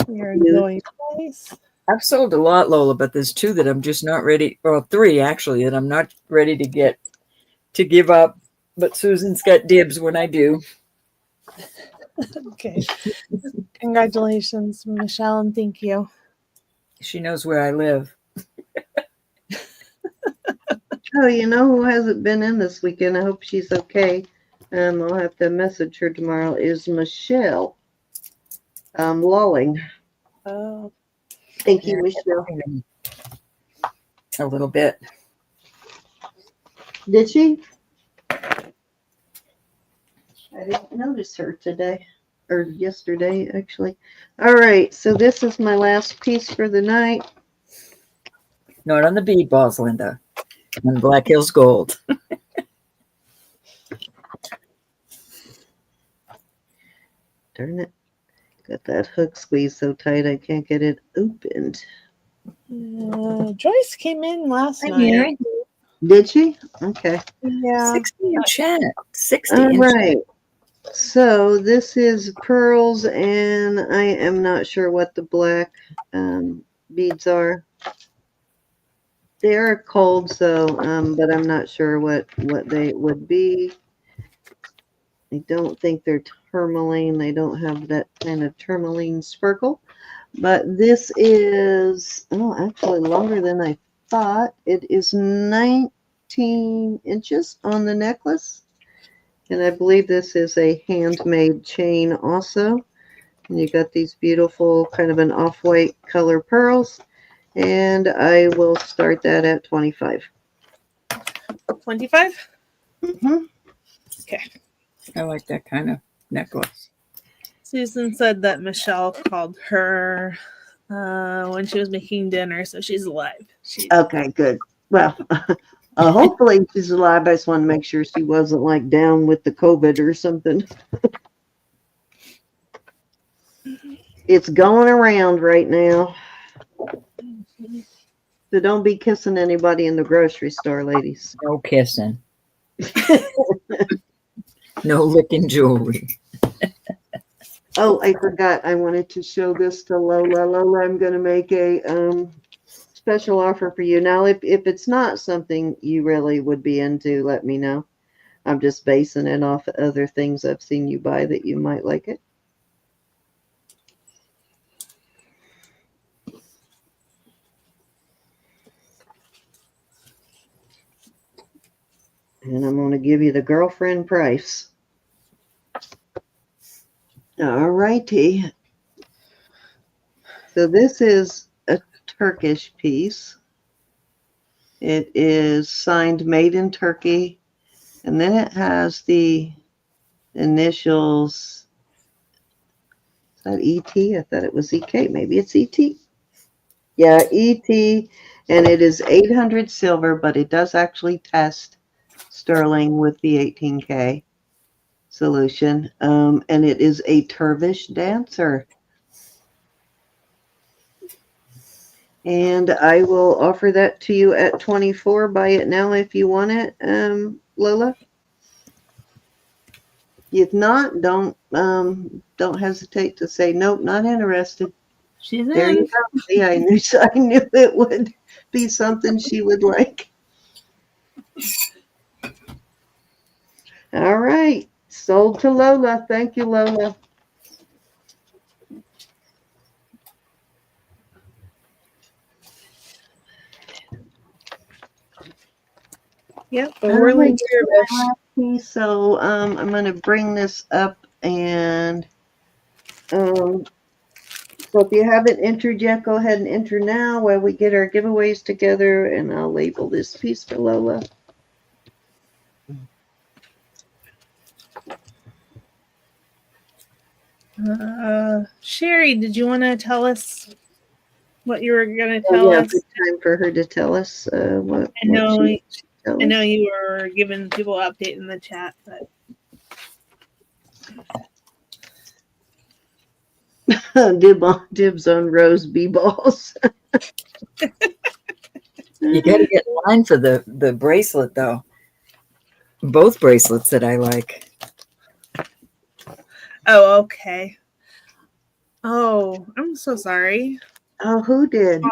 You're You- going nice. I've sold a lot, Lola, but there's two that I'm just not ready, or three actually, that I'm not ready to give up. But Susan's got dibs when I do. Okay. Congratulations, Michelle, and thank you. She knows where I live. Oh, you know who hasn't been in this weekend? I hope she's okay. I'll have to message her tomorrow. Is Michelle Lawling? Oh, Thank you, Michelle. A little bit. Did she? I didn't notice her today, or yesterday, actually. All right, so this is my last piece for the night. Not on the bead balls, Linda. On Black Hills Gold. Darn it. Got that hook squeezed so tight I can't get it opened. Joyce came in last night. Did she? Okay. Yeah. 60 in chat. 60 All in chat. right. So this is pearls, and I am not sure what the black beads are. They are cold, so but I'm not sure what they would be. I don't think they're tourmaline. They don't have that kind of tourmaline sparkle. But this is, actually longer than I thought. It is 19 inches on the necklace. And I believe this is a handmade chain also. And you got these beautiful kind of an off-white color pearls. And I will start that at 25. 25? Mm-hmm. Okay. I like that kind of necklace. Susan said that Michelle called her when she was making dinner, so she's alive. Okay, good. Well, hopefully she's alive. I just want to make sure she wasn't like down with the COVID or something. It's going around right now. So don't be kissing anybody in the grocery store, ladies. No kissing. No licking jewelry. Oh, I forgot. I wanted to show this to Lola. Lola, I'm going to make a special offer for you. Now, if it's not something you really would be into, let me know. I'm just basing it off of other things I've seen you buy that you might like it. And I'm going to give you the girlfriend price. All righty. So this is a Turkish piece. It is signed made in Turkey. And then it has the initials. Is that ET? I thought it was EK. Maybe it's ET. Yeah, ET. And it is 800 silver, but it does actually test sterling with the 18K solution. And it is a Turkish dancer. And I will offer that to you at 24. Buy it now if you want it, Lola. If not, don't hesitate to say nope, not interested. She's There in. you go. See, I knew it would be something she would like. All right, sold to Lola. Thank you, Lola. Yep, the whirling dervish. So I'm going to bring this up and So if you haven't entered yet, go ahead and enter now while we get our giveaways together, and I'll label this piece for Lola. Sherry, did you want to tell us what you were going to Oh, tell yeah, us? good time for her to tell us what I know, she tell I know us. you were giving people an update in the chat, but Dibs on rose bee balls. You got to get in line for the bracelet, though. Both bracelets that I like. oh, okay. Oh, I'm so sorry. Oh, who did?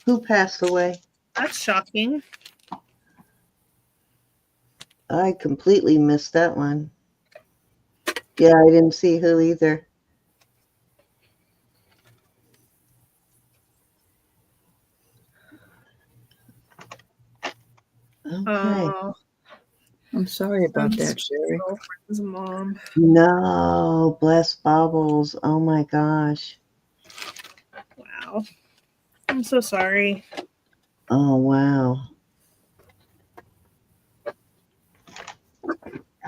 Who passed away? That's shocking. I completely missed that one. Yeah, I didn't see who either. Okay. Oh, I'm sorry about sounds that, Sherry. girlfriend's mom. No, bless Bubbles. Oh my gosh. Wow. I'm so sorry. Oh wow.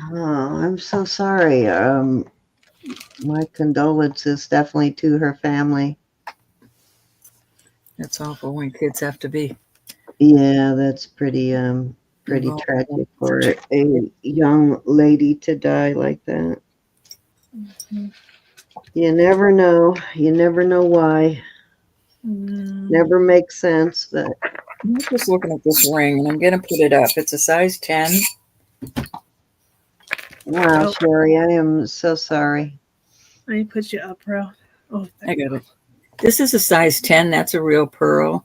Oh, I'm so sorry. My condolences definitely to her family. That's awful when kids have to be. Yeah, that's pretty Involved. tragic for a young lady to die like that. Mhm. You never know. You never know why. Never makes sense, but I'm just looking at this ring, and I'm going to put it up. It's a size 10. wow, Oh. Sherry, I am so sorry. Let me put you up, bro. Oh, I got it. This is a size 10. That's a real pearl.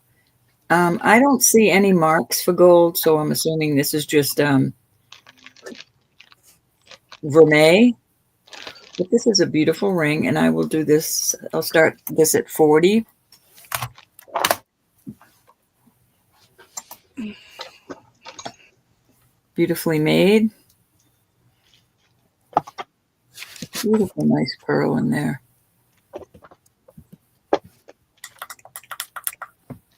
I don't see any marks for gold, so I'm assuming this is just vermeil. But this is a beautiful ring, and I will do this. I'll start this at 40. Beautifully made. Beautiful, nice pearl in there.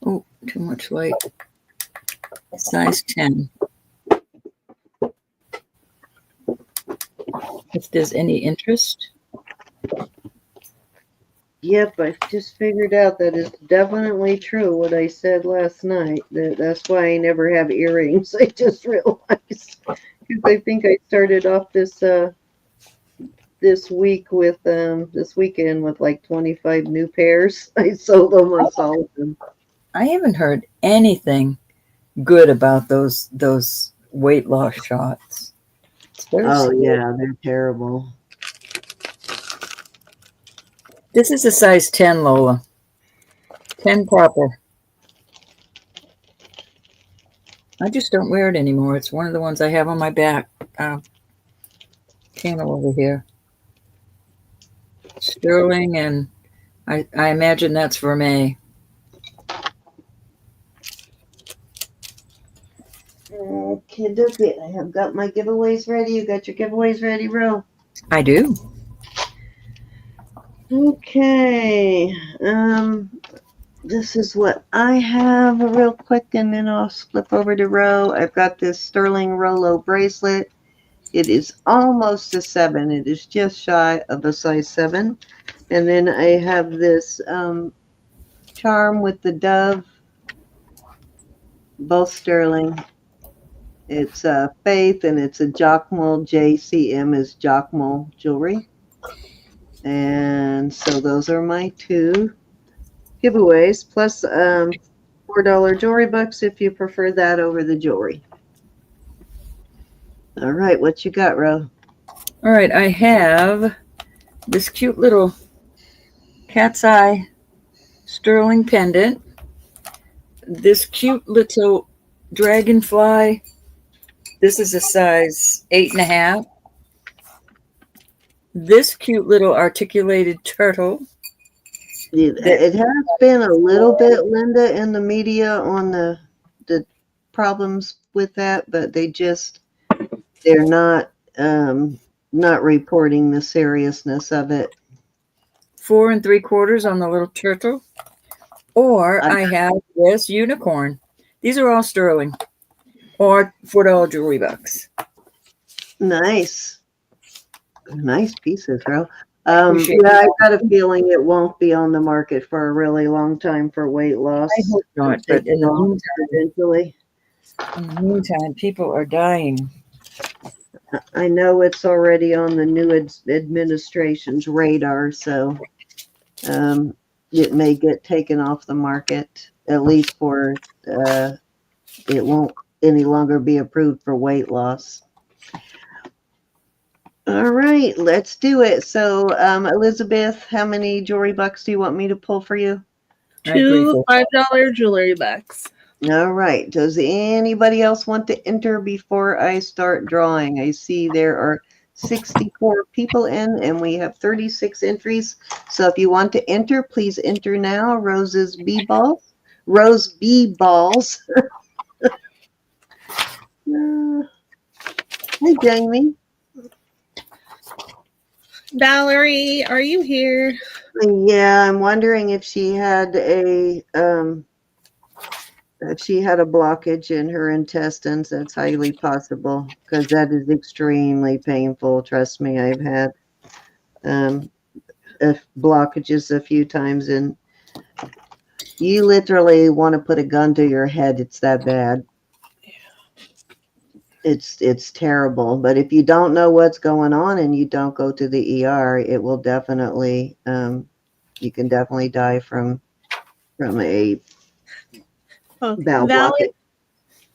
Oh, too much light. Size 10. If there's any interest. Yep, I just figured out that it's definitely true what I said last night. That's why I never have earrings. I just realized because I think I started off this weekend with like 25 new pairs. I sold almost all of them. I haven't heard anything good about those weight loss shots. It's very Oh scary. yeah, they're terrible. This is a size 10, Lola. 10 proper. I just don't wear it anymore. It's one of the ones I have on my back panel over here. Sterling, and I imagine that's vermeil. Okay, dokie. I have got my giveaways ready. You got your giveaways ready, Ro? I do. Okay. This is what I have real quick, and then I'll flip over to Ro. I've got this sterling Rolo bracelet. It is almost a 7. It is just shy of a size 7. And then I have this charm with the dove, both sterling. It's Faith, and it's a Jockmole. JCM is Jockmole jewelry. And so those are my 2 giveaways, plus $4 jewelry bucks if you prefer that over the jewelry. All right, what you got, Ro? All right, I have this cute little cat's eye sterling pendant. This cute little dragonfly. This is a size 8.5. This cute little articulated turtle. It has been a little bit, Linda, in the media on the problems with that, but they're not not reporting the seriousness of it. 4 3/4 on the little turtle. Or I have this unicorn. These are all sterling or $4 jewelry bucks. Nice. Nice pieces, Ro. Appreciate Yeah, I it. got a feeling it won't be on the market for a really long time for weight loss. I hope not, but in the Eventually. meantime, people are dying. I know it's already on the new administration's radar, so it may get taken off the market, at least for it won't any longer be approved for weight loss. All right, let's do it. So, Elizabeth, how many jewelry bucks do you want me to pull for you? Two $5 jewelry bucks. All right. Does anybody else want to enter before I start drawing? I see there are 64 people in and we have 36 entries. So if you want to enter, please enter now. Rose B balls. Hi, Jamie. Valerie, are you here? Yeah, I'm wondering if she had a blockage in her intestines. That's highly possible because that is extremely painful. Trust me, I've had blockages a few times, and you literally want to put a gun to your head. It's that bad. It's terrible. But if you don't know what's going on and you don't go to the ER, it will definitely you can definitely die from a bowel blockage.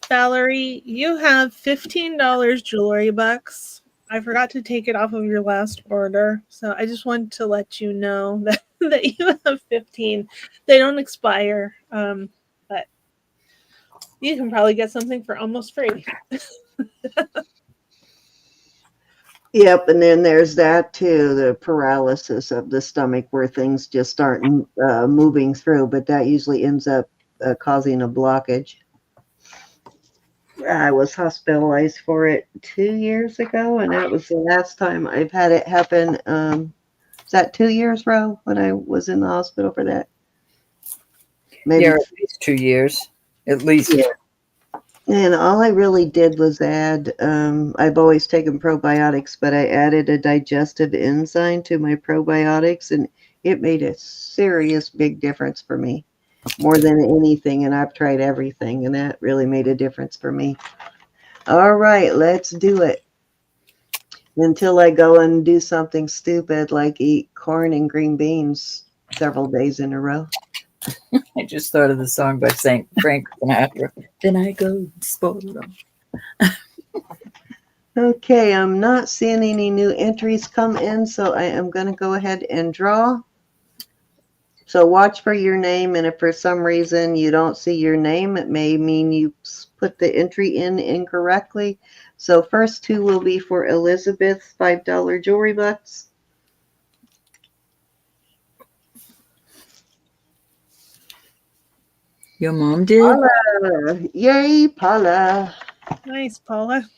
Valerie, you have $15 jewelry bucks. I forgot to take it off of your last order, so I just wanted to let you know that you have 15. They don't expire, but you can probably get something for almost free. Yep, and then there's that too, the paralysis of the stomach where things just aren't moving through, but that usually ends up causing a blockage. I was hospitalized for it 2 years ago, and that was the last time I've had it happen. Was that 2 years, Ro, when I was in the hospital for that? Maybe Yeah, at least 2 years. At least. Yeah. And all I really did was add, I've always taken probiotics, but I added a digestive enzyme to my probiotics, and it made a serious big difference for me, more than anything. And I've tried everything, and that really made a difference for me. All right, let's do it. Until I go and do something stupid like eat corn and green beans several days in a row. I just thought of the song by St. Frank Sinatra. Then I go spoil them. Okay, I'm not seeing any new entries come in, so I am going to go ahead and draw. So watch for your name, and if for some reason you don't see your name, it may mean you put the entry in incorrectly. So first two will be for Elizabeth, $5 jewelry bucks. Your mom did? Paula. Yay, Paula. Nice, Paula.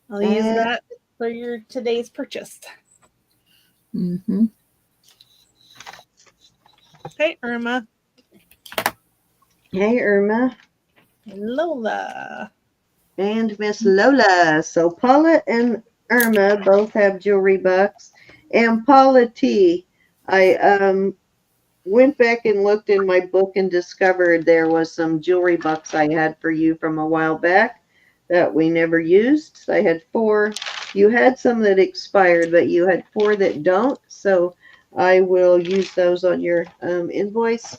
I'll use that for your today's purchase. Mm-hmm. Hey, Irma. Hey, Irma. Lola. And Miss Lola. So Paula and Irma both have jewelry bucks. And Paula T, I went back and looked in my book and discovered there was some jewelry bucks I had for you from a while back that we never used. I had 4. You had some that expired, but you had 4 that don't. So I will use those on your invoice.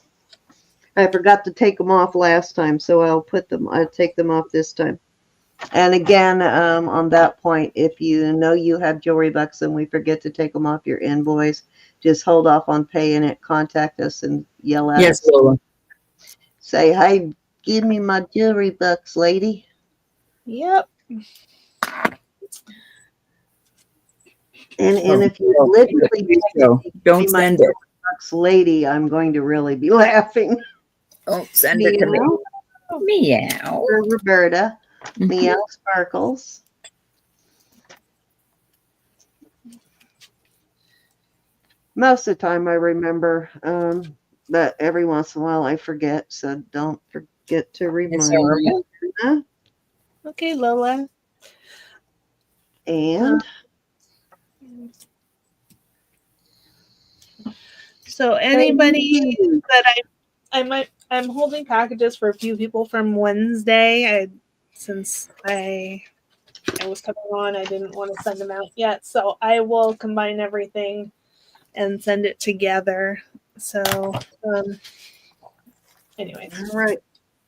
I forgot to take them off last time, so I'll take them off this time. And again, on that point, if you know you have jewelry bucks and we forget to take them off your invoice, just hold off on paying it. Contact us and yell at us. Lola. Say, "Hey, give me my jewelry bucks, lady." Yep. And if you literally don't send it. Bucks, lady, I'm going to really be laughing. Don't send it to me. Meow. For Roberta. Mhm. Meow Sparkles. Most of the time I remember, but every once in a while I forget. So don't forget to It's remind me. Irma. Huh? Okay, Lola. And So anybody that I'm holding packages for a few people from Wednesday. Since I was coming on, I didn't want to send them out yet, so I will combine everything and send it together. So, anyways, all right,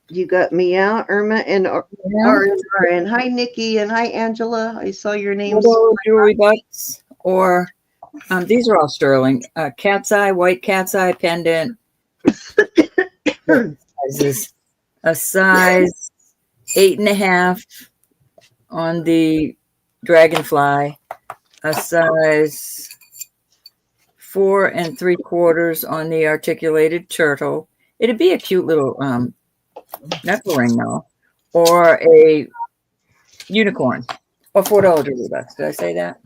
you got Meow, Irma, and R&R. And hi, Nikki, and hi, Angela. I saw your names. Little jewelry bucks, or these are all sterling. Cat's eye, white cat's eye pendant. Sizes. A size 8.5 on the dragonfly. A size 4 3/4 on the articulated turtle. It'd be a cute little knuckle ring though, or a unicorn, or $4 jewelry bucks. Did I say that?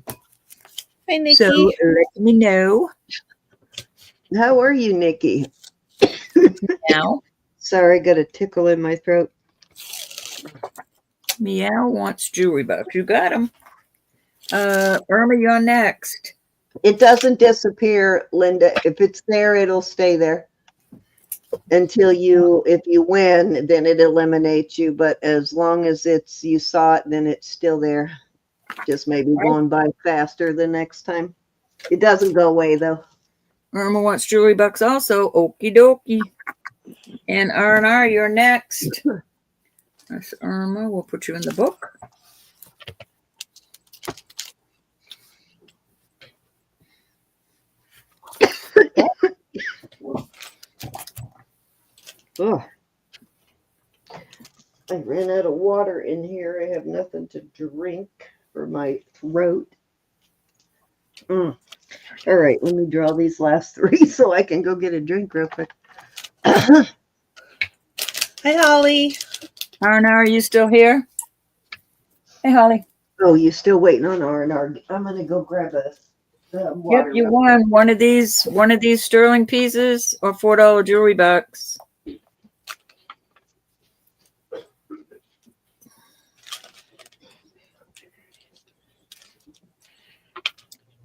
hi Nikki. So let me know How are you, Nikki? now. Sorry, got a tickle in my throat. Meow wants jewelry bucks. You got them. Irma, you're next. It doesn't disappear, Linda. If it's there, it'll stay there until if you win, then it eliminates you. But as long as you saw it, then it's still there. Just maybe going by faster the next time. It doesn't go away though. Irma wants jewelry bucks also. Okie dokie. And R&R, you're next. That's Irma. We'll put you in the book. Oh, I ran out of water in here. I have nothing to drink for my throat. All right, let me draw these last three so I can go get a drink real quick. Hi Holly. R&R, are you still here? Hey, Holly. Oh, you still waiting on R&R? I'm gonna go grab a water. Yep, you won one of these sterling pieces or $4 jewelry bucks.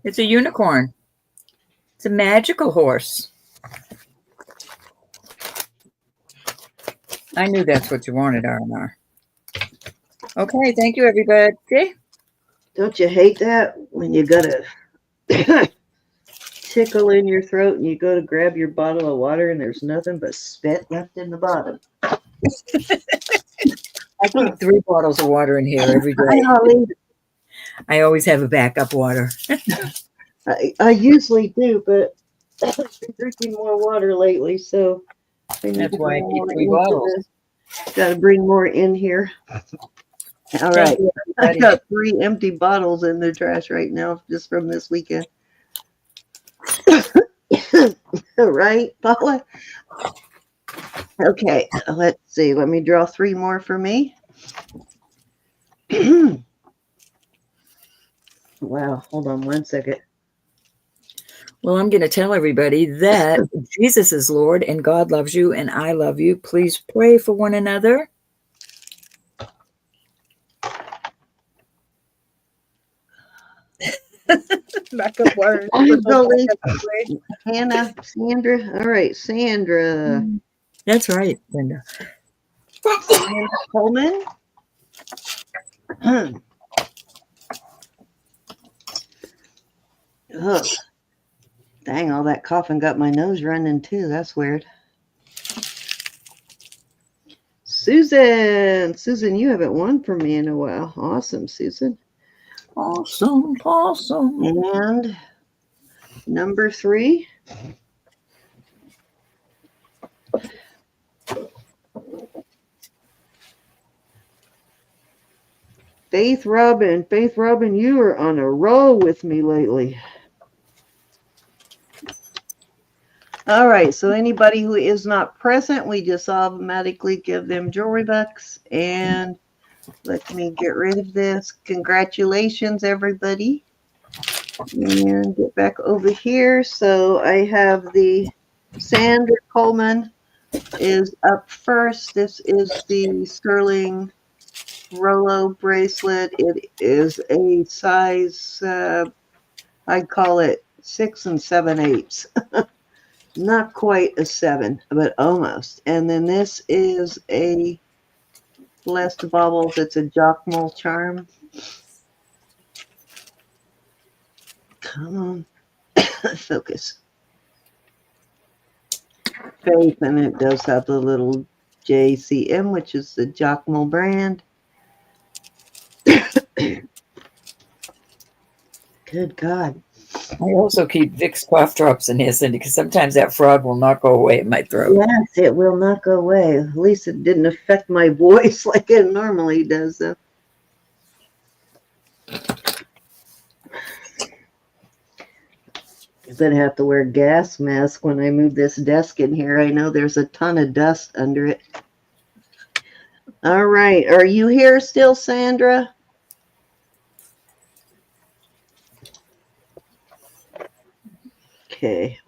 It's a unicorn. It's a magical horse. I knew that's what you wanted, R&R. Okay, thank you, everybody. Don't you hate that when you got a tickle in your throat and you go to grab your bottle of water and there's nothing but spit left in the bottom? I keep 3 bottles of water in here every Hi, day. Holly. I always have a backup water. I usually do, but I've been drinking more water lately, so I need That's to why I bring keep more 3 into bottles. this. Got to bring more in here. All right. Thank you, I everybody. got 3 empty bottles in the trash right now just from this weekend. Right, Paula? Okay, let's see. Let me draw 3 more for me. Wow, hold on one second. Well, I'm going to tell everybody that Jesus is Lord and God loves you and I love you. Please pray for one another. Backup water. Hannah, Sandra. All right, Sandra. That's right, Linda. Sandra Coleman. Ugh. Dang, all that coughing got my nose running too. That's weird. Susan. Susan, you haven't won for me in a while. Awesome, Susan. Awesome, awesome. And number 3. Faith Robin. Faith Robin, you are on a roll with me lately. All right, so anybody who is not present, we just automatically give them jewelry bucks. And let me get rid of this. Congratulations, everybody. And get back over here. So I have the Sandra Coleman is up first. This is the sterling Rolo bracelet. It is a size, I'd call it 6 7/8. Not quite a 7, but almost. And then this is a Blessed Baubles. It's a Jockmole charm. Come on. Focus. Faith, and it does have the little JCM, which is the Jockmole brand. Good God. I also keep Vicks cough drops in here, Cindy, because sometimes that frog will not go away in my throat. Yes, it will not go away. At least it didn't affect my voice like it normally does, though. I'm going to have to wear a gas mask when I move this desk in here. I know there's a ton of dust under it. All right. Are you here still, Sandra? Okay.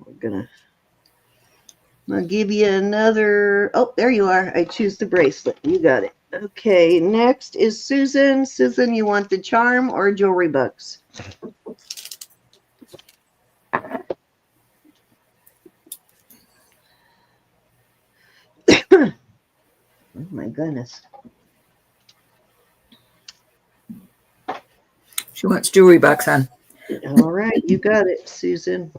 I'll give you another. Oh, there you are. I choose the bracelet. You got it. Okay. Next is Susan. Susan, you want the charm or jewelry bucks? Oh my goodness. She wants jewelry bucks, hon. All right, you got it, Susan.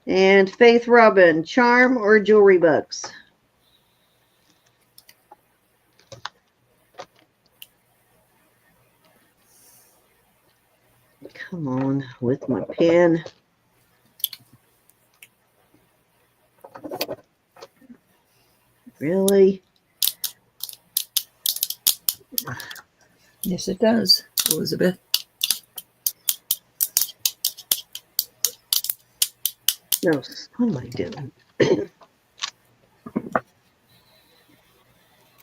And Faith Robin, charm or jewelry bucks? Come on with my pen. Really? Yes, it does, Elizabeth. No, what am I doing?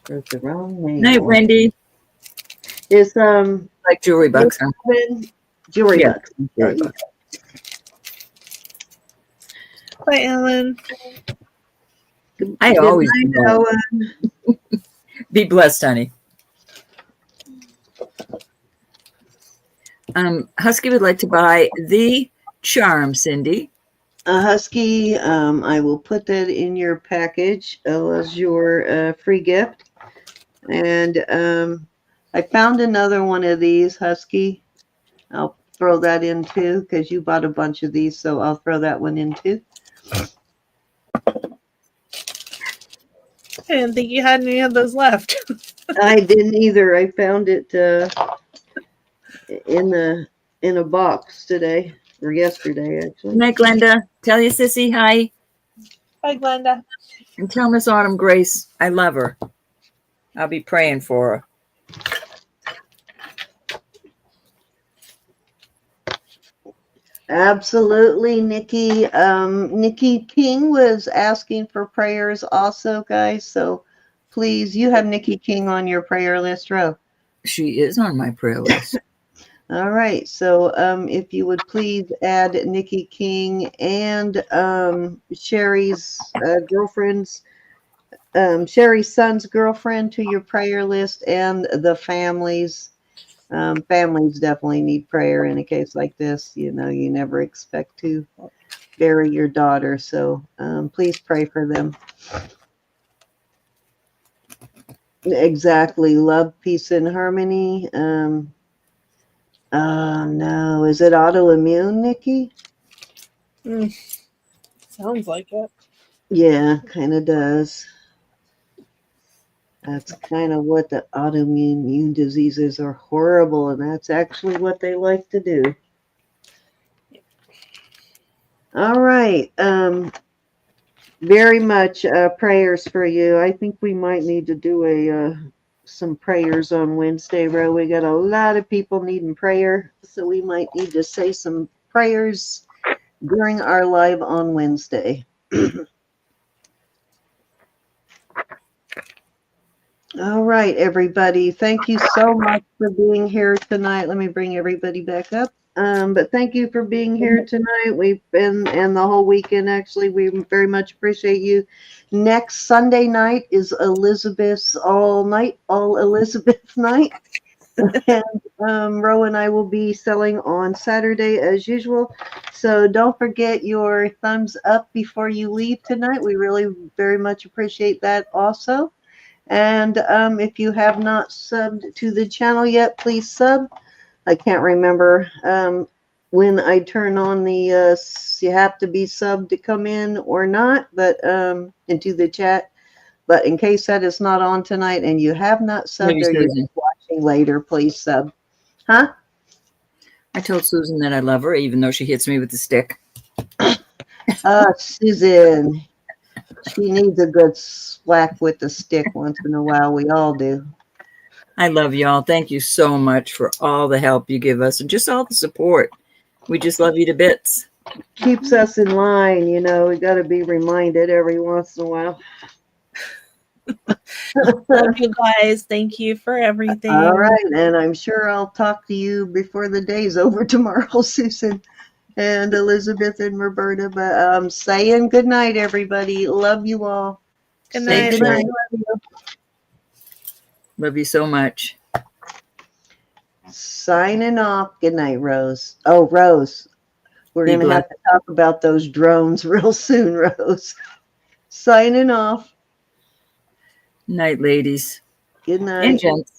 Wrote the wrong name. Night, Wendy. Is Like jewelry bucks, huh? jewelry Yeah, bucks. jewelry bucks. Bye, Ellen. I Good always night, do that. Ellen. Be blessed, honey. Husky would like to buy the charm, Cindy. Husky, I will put that in your package as your free gift. And I found another one of these, Husky. I'll throw that in too, because you bought a bunch of these, so I'll throw that one in too. I didn't think you had any of those left. I didn't either. I found it in a box today, or yesterday, Good actually. night, Glenda. Tell your sissy hi. Bye, Glenda. And tell Miss Autumn Grace I love her. I'll be praying for her. Absolutely, Nikki. Nikki King was asking for prayers also, guys. So please, you have Nikki King on your prayer list, Ro. She is on my prayer list. All right. So if you would please add Nikki King and Sherry's girlfriend's, Sherry's son's girlfriend to your prayer list, and the families. Families definitely need prayer in a case like this. You know, you never expect to bury your daughter. So please pray for them. Exactly. Love, peace, and harmony. Oh, no. Is it autoimmune, Nikki? Sounds like it. Yeah, kind of does. That's kind of what the autoimmune diseases are, horrible, and that's actually what they like to do. All right. Very much prayers for you. I think we might need to do some prayers on Wednesday, Ro. We got a lot of people needing prayer, so we might need to say some prayers during our live on Wednesday. All right, everybody. Thank you so much for being here tonight. Let me bring everybody back up. But thank you for being here tonight. We've been, and the whole weekend, actually. We very much appreciate you. Next Sunday night is Elizabeth's all Elizabeth night. And Ro and I will be selling on Saturday as usual. So don't forget your thumbs up before you leave tonight. We really very much appreciate that also. And if you have not subbed to the channel yet, please sub. I can't remember when I turn on the you have to be subbed to come in or not, but into the chat. But in case that is not on tonight and you have not subbed Maybe or you're Susan. watching later, please sub. Huh? I told Susan that I love her, even though she hits me with the stick. Susan. She needs a good whack with the stick once in a while. We all do. I love y'all. Thank you so much for all the help you give us and just all the support. We just love you to bits. Keeps us in line, you know. We got to be reminded every once in a while. Love you guys. Thank you for everything. All right, and I'm sure I'll talk to you before the day's over tomorrow, Susan and Elizabeth and Roberta. But I'm saying good night, everybody. Love you all. Good Say night. Good good night. night. Love you so much. Signing off. Good night, Rose. Oh, Rose, we're Be going to have to talk about those drones real soon, Rose. Signing off. Night, ladies Good and night. gents.